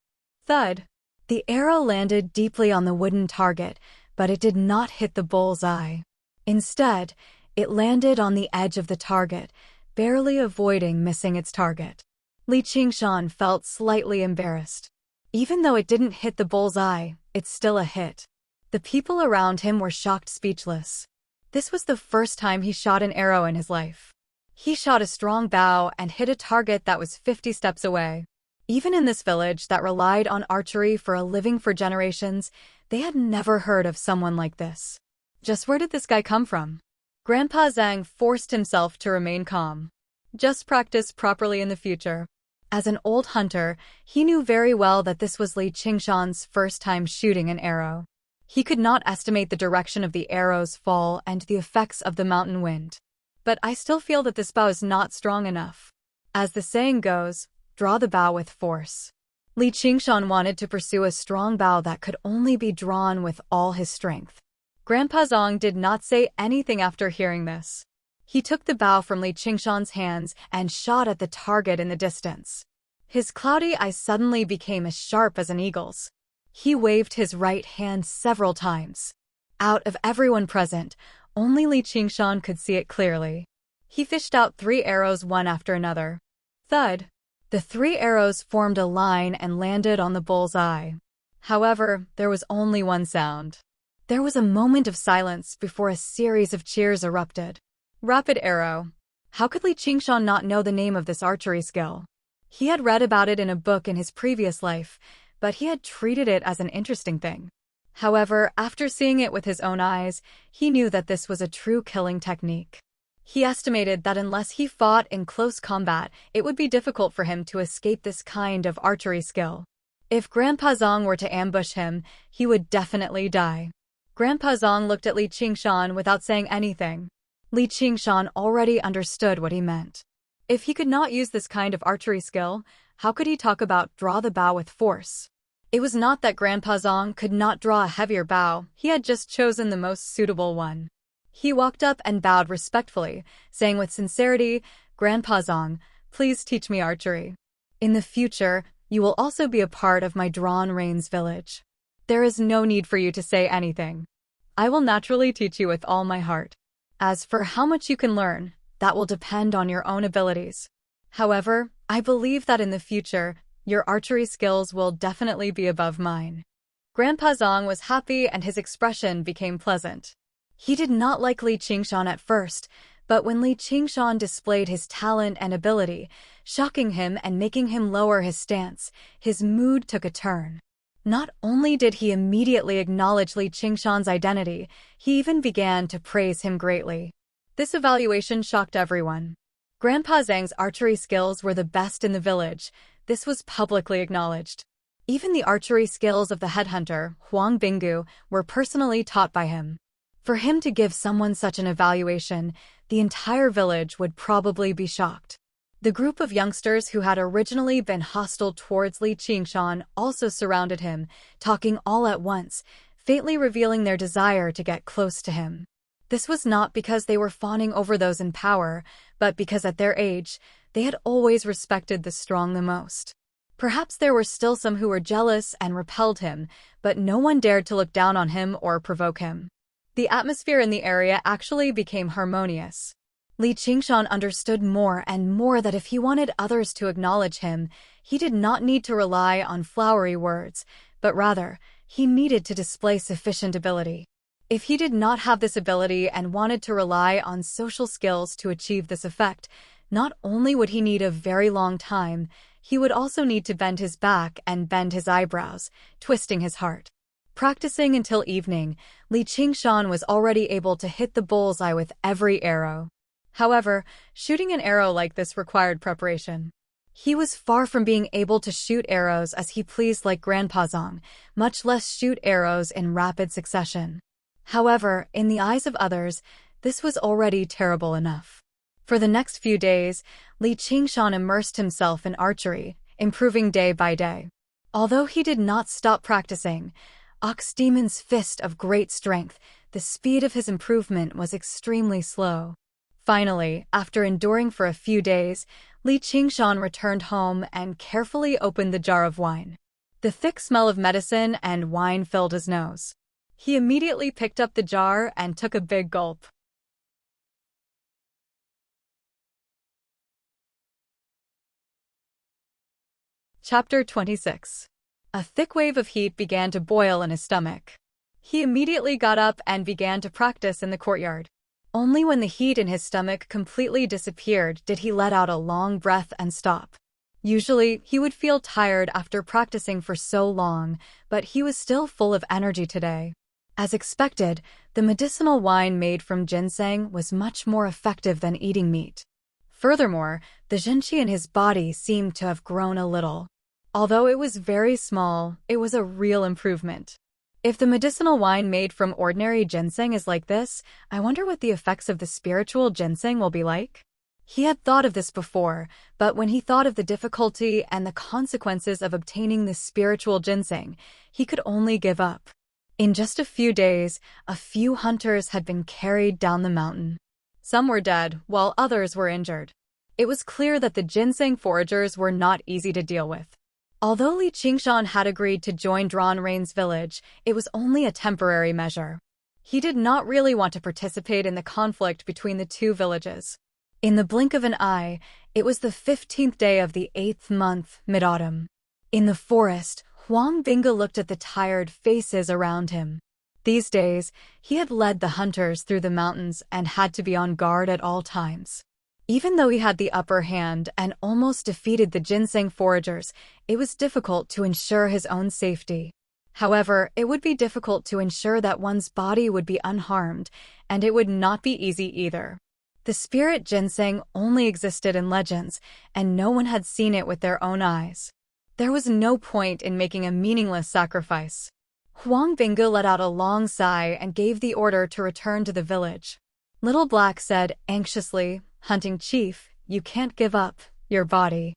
Thud! The arrow landed deeply on the wooden target, but it did not hit the bull's eye. Instead, it landed on the edge of the target, barely avoiding missing its target. Li Qingshan felt slightly embarrassed. Even though it didn't hit the bull's eye, it's still a hit. The people around him were shocked speechless. This was the first time he shot an arrow in his life. He shot a strong bow and hit a target that was 50 steps away. Even in this village that relied on archery for a living for generations, they had never heard of someone like this. Just where did this guy come from? Grandpa Zhang forced himself to remain calm. Just practice properly in the future. As an old hunter, he knew very well that this was Li Qingshan's first time shooting an arrow. He could not estimate the direction of the arrow's fall and the effects of the mountain wind. But I still feel that this bow is not strong enough. As the saying goes, draw the bow with force. Li Qingshan wanted to pursue a strong bow that could only be drawn with all his strength. Grandpa Zong did not say anything after hearing this. He took the bow from Li Qingshan's hands and shot at the target in the distance. His cloudy eyes suddenly became as sharp as an eagle's. He waved his right hand several times. Out of everyone present, only Li Qingshan could see it clearly. He fished out 3 arrows one after another. Thud! The 3 arrows formed a line and landed on the bull's eye. However, there was only one sound. There was a moment of silence before a series of cheers erupted. Rapid arrow. How could Li Qingshan not know the name of this archery skill? He had read about it in a book in his previous life, but he had treated it as an interesting thing. However, after seeing it with his own eyes, he knew that this was a true killing technique. He estimated that unless he fought in close combat, it would be difficult for him to escape this kind of archery skill. If Grandpa Zong were to ambush him, he would definitely die. Grandpa Zong looked at Li Qingshan without saying anything. Li Qingshan already understood what he meant. If he could not use this kind of archery skill, how could he talk about draw the bow with force? It was not that Grandpa Zong could not draw a heavier bow, he had just chosen the most suitable one. He walked up and bowed respectfully, saying with sincerity, "Grandpa Zong, please teach me archery. In the future, you will also be a part of my Drawn Reins village. There is no need for you to say anything. I will naturally teach you with all my heart. As for how much you can learn, that will depend on your own abilities. However, I believe that in the future, your archery skills will definitely be above mine." Grandpa Zong was happy and his expression became pleasant. He did not like Li Qingshan at first, but when Li Qingshan displayed his talent and ability, shocking him and making him lower his stance, his mood took a turn. Not only did he immediately acknowledge Li Qingshan's identity, he even began to praise him greatly. This evaluation shocked everyone. Grandpa Zhang's archery skills were the best in the village. This was publicly acknowledged. Even the archery skills of the headhunter, Huang Binggu, were personally taught by him. For him to give someone such an evaluation, the entire village would probably be shocked. The group of youngsters who had originally been hostile towards Li Qingshan also surrounded him, talking all at once, faintly revealing their desire to get close to him. This was not because they were fawning over those in power, but because at their age, they had always respected the strong the most. Perhaps there were still some who were jealous and repelled him, but no one dared to look down on him or provoke him. The atmosphere in the area actually became harmonious. Li Qingshan understood more and more that if he wanted others to acknowledge him, he did not need to rely on flowery words, but rather, he needed to display sufficient ability. If he did not have this ability and wanted to rely on social skills to achieve this effect, not only would he need a very long time, he would also need to bend his back and bend his eyebrows, twisting his heart. Practicing until evening, Li Qingshan was already able to hit the bullseye with every arrow. However, shooting an arrow like this required preparation. He was far from being able to shoot arrows as he pleased like Grandpa Zong, much less shoot arrows in rapid succession. However, in the eyes of others, this was already terrible enough. For the next few days, Li Qingshan immersed himself in archery, improving day by day. Although he did not stop practicing, Ox Demon's fist of great strength, the speed of his improvement was extremely slow. Finally, after enduring for a few days, Li Qingshan returned home and carefully opened the jar of wine. The thick smell of medicine and wine filled his nose. He immediately picked up the jar and took a big gulp. Chapter 26. A thick wave of heat began to boil in his stomach. He immediately got up and began to practice in the courtyard. Only when the heat in his stomach completely disappeared did he let out a long breath and stop. Usually, he would feel tired after practicing for so long, but he was still full of energy today. As expected, the medicinal wine made from ginseng was much more effective than eating meat. Furthermore, the zhenqi in his body seemed to have grown a little. Although it was very small, it was a real improvement. If the medicinal wine made from ordinary ginseng is like this, I wonder what the effects of the spiritual ginseng will be like? He had thought of this before, but when he thought of the difficulty and the consequences of obtaining the spiritual ginseng, he could only give up. In just a few days, a few hunters had been carried down the mountain. Some were dead, while others were injured. It was clear that the ginseng foragers were not easy to deal with. Although Li Qingshan had agreed to join Drawn Reins village, it was only a temporary measure. He did not really want to participate in the conflict between the two villages. In the blink of an eye, it was the 15th day of the 8th month, mid-autumn. In the forest, Huang Binggu looked at the tired faces around him. These days, he had led the hunters through the mountains and had to be on guard at all times. Even though he had the upper hand and almost defeated the ginseng foragers, it was difficult to ensure his own safety. However, it would be difficult to ensure that one's body would be unharmed, and it would not be easy either. The spirit ginseng only existed in legends, and no one had seen it with their own eyes. There was no point in making a meaningless sacrifice. Huang Bingge let out a long sigh and gave the order to return to the village. Little Black said anxiously, "Hunting chief, you can't give up your body."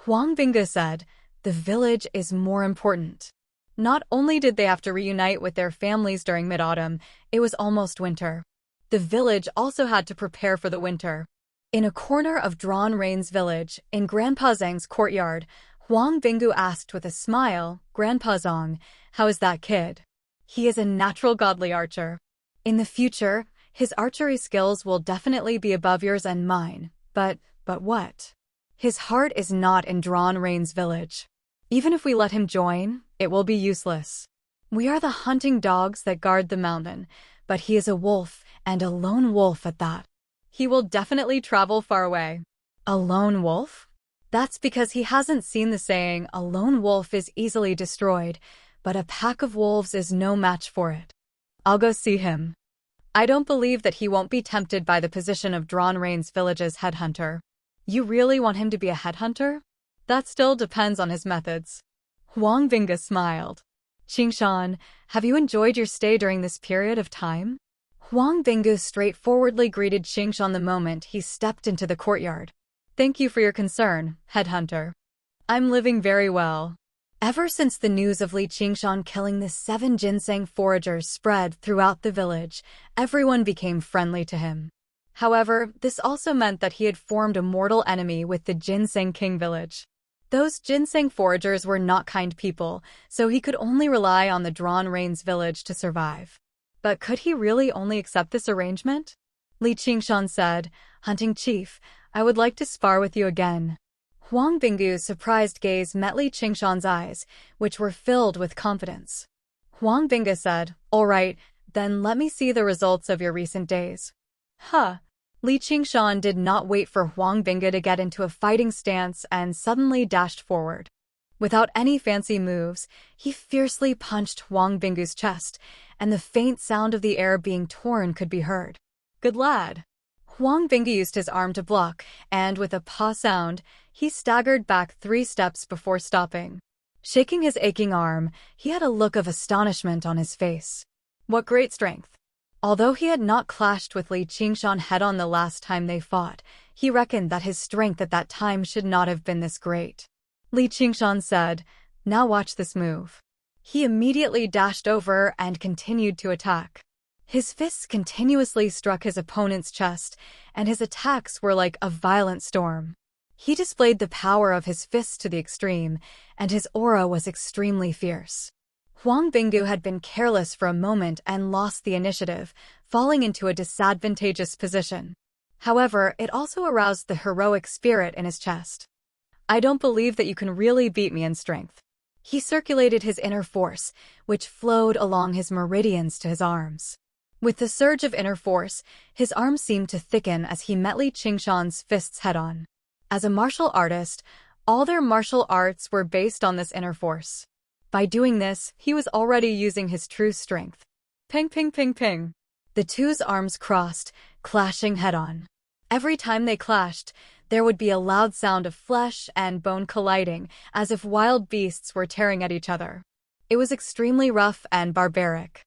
Huang Bingge said, "The village is more important." Not only did they have to reunite with their families during mid-autumn, it was almost winter. The village also had to prepare for the winter. In a corner of Drawn Rain's village, in Grandpa Zhang's courtyard, Huang Bingge asked with a smile, "Grandpa Zhang, how is that kid?" "He is a natural godly archer. In the future, his archery skills will definitely be above yours and mine. But what? His heart is not in Drawn Rain's village. Even if we let him join, it will be useless. We are the hunting dogs that guard the mountain, but he is a wolf, and a lone wolf at that. He will definitely travel far away." "A lone wolf?" "That's because he hasn't seen the saying, 'A lone wolf is easily destroyed, but a pack of wolves is no match for it.' I'll go see him." "I don't believe that he won't be tempted by the position of Drawn Rain's village's headhunter." "You really want him to be a headhunter?" "That still depends on his methods." Huang Bingge smiled. "Qingshan, have you enjoyed your stay during this period of time?" Huang Bingge straightforwardly greeted Qingshan the moment he stepped into the courtyard. "Thank you for your concern, headhunter. I'm living very well." Ever since the news of Li Qingshan killing the 7 ginseng foragers spread throughout the village, everyone became friendly to him. However, this also meant that he had formed a mortal enemy with the Ginseng King village. Those ginseng foragers were not kind people, so he could only rely on the Drawn Rain's village to survive. But could he really only accept this arrangement? Li Qingshan said, "Hunting chief, I would like to spar with you again." Huang Bingge's surprised gaze met Li Qingshan's eyes, which were filled with confidence. Huang Bingge said, "All right, then let me see the results of your recent days." "Huh." Li Qingshan did not wait for Huang Bingge to get into a fighting stance and suddenly dashed forward. Without any fancy moves, he fiercely punched Huang Bingge's chest, and the faint sound of the air being torn could be heard. "Good lad." Huang Bingge used his arm to block, and with a paw sound, he staggered back 3 steps before stopping. Shaking his aching arm, he had a look of astonishment on his face. What great strength! Although he had not clashed with Li Qingshan head-on the last time they fought, he reckoned that his strength at that time should not have been this great. Li Qingshan said, "Now watch this move." He immediately dashed over and continued to attack. His fists continuously struck his opponent's chest, and his attacks were like a violent storm. He displayed the power of his fists to the extreme, and his aura was extremely fierce. Huang Bingge had been careless for a moment and lost the initiative, falling into a disadvantageous position. However, it also aroused the heroic spirit in his chest. "I don't believe that you can really beat me in strength." He circulated his inner force, which flowed along his meridians to his arms. With the surge of inner force, his arms seemed to thicken as he met Li Qingshan's fists head-on. As a martial artist, all their martial arts were based on this inner force. By doing this, he was already using his true strength. Ping, ping, ping, ping. The two's arms crossed, clashing head-on. Every time they clashed, there would be a loud sound of flesh and bone colliding, as if wild beasts were tearing at each other. It was extremely rough and barbaric.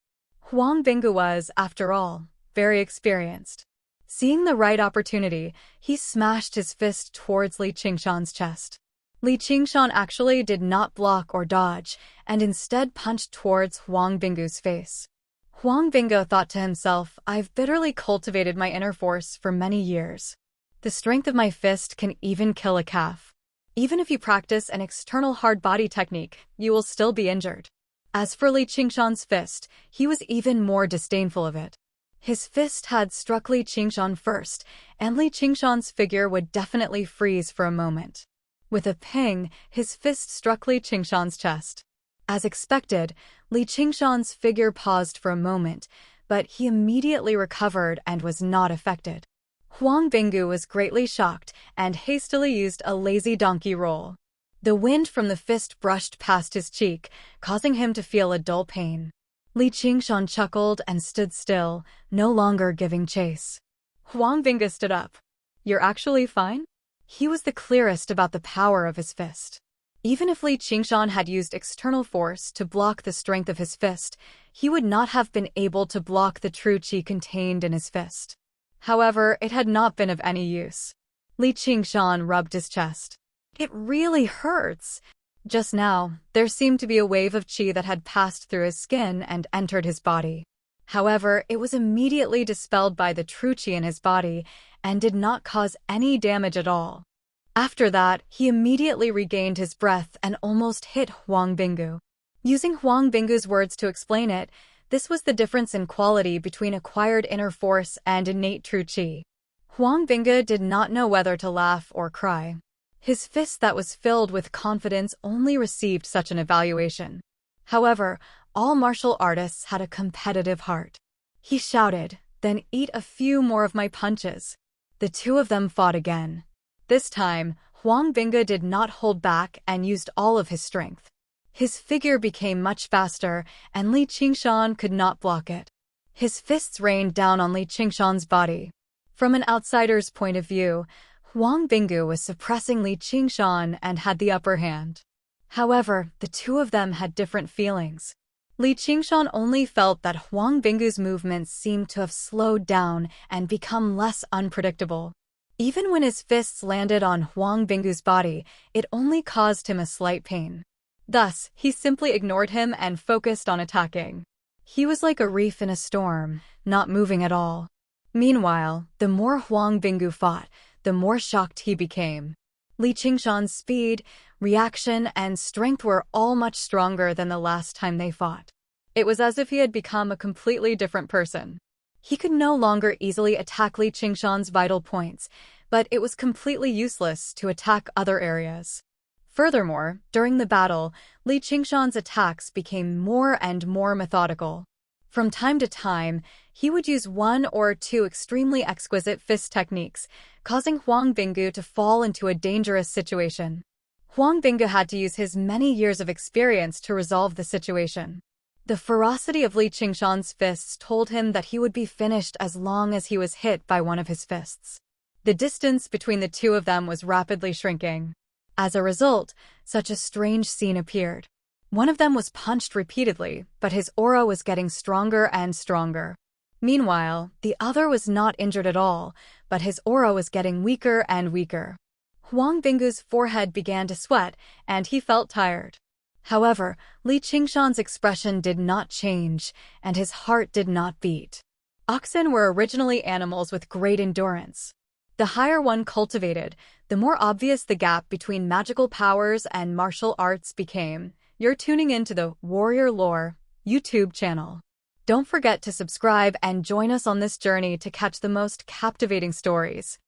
Huang Bingge was, after all, very experienced. Seeing the right opportunity, he smashed his fist towards Li Qingshan's chest. Li Qingshan actually did not block or dodge, and instead punched towards Huang Bingge's face. Huang Bingge thought to himself, "I've bitterly cultivated my inner force for many years. The strength of my fist can even kill a calf. Even if you practice an external hard body technique, you will still be injured." As for Li Qingshan's fist, he was even more disdainful of it. His fist had struck Li Qingshan first, and Li Qingshan's figure would definitely freeze for a moment. With a ping, his fist struck Li Qingshan's chest. As expected, Li Qingshan's figure paused for a moment, but he immediately recovered and was not affected. Huang Bingge was greatly shocked and hastily used a lazy donkey roll. The wind from the fist brushed past his cheek, causing him to feel a dull pain. Li Qingshan chuckled and stood still, no longer giving chase. Huang Binga stood up. You're actually fine? He was the clearest about the power of his fist. Even if Li Qingshan had used external force to block the strength of his fist, he would not have been able to block the true qi contained in his fist. However, it had not been of any use. Li Qingshan rubbed his chest. It really hurts. Just now, there seemed to be a wave of qi that had passed through his skin and entered his body. However, it was immediately dispelled by the true qi in his body and did not cause any damage at all. After that, he immediately regained his breath and almost hit Huang Bingu. Using Huang Bingu's words to explain it, this was the difference in quality between acquired inner force and innate true qi. Huang Bingu did not know whether to laugh or cry. His fist that was filled with confidence only received such an evaluation. However, all martial artists had a competitive heart. He shouted, "Then eat a few more of my punches." The two of them fought again. This time, Huang Bingu did not hold back and used all of his strength. His figure became much faster, and Li Qingshan could not block it. His fists rained down on Li Qingshan's body. From an outsider's point of view, Huang Bingu was suppressing Li Qingshan and had the upper hand. However, the two of them had different feelings. Li Qingshan only felt that Huang Bingu's movements seemed to have slowed down and become less unpredictable. Even when his fists landed on Huang Bingu's body, it only caused him a slight pain. Thus, he simply ignored him and focused on attacking. He was like a reef in a storm, not moving at all. Meanwhile, the more Huang Bingu fought, the more shocked he became. Li Qingshan's speed, reaction, and strength were all much stronger than the last time they fought. It was as if he had become a completely different person. He could no longer easily attack Li Qingshan's vital points, but it was completely useless to attack other areas. Furthermore, during the battle, Li Qingshan's attacks became more and more methodical. From time to time, he would use one or two extremely exquisite fist techniques, causing Huang Bingu to fall into a dangerous situation. Huang Bingu had to use his many years of experience to resolve the situation. The ferocity of Li Qingshan's fists told him that he would be finished as long as he was hit by one of his fists. The distance between the two of them was rapidly shrinking. As a result, such a strange scene appeared. One of them was punched repeatedly, but his aura was getting stronger and stronger. Meanwhile, the other was not injured at all, but his aura was getting weaker and weaker. Huang Bingu's forehead began to sweat, and he felt tired. However, Li Qingshan's expression did not change, and his heart did not beat. Oxen were originally animals with great endurance. The higher one cultivated, the more obvious the gap between magical powers and martial arts became. You're tuning into the Warrior Lore YouTube channel. Don't forget to subscribe and join us on this journey to catch the most captivating stories.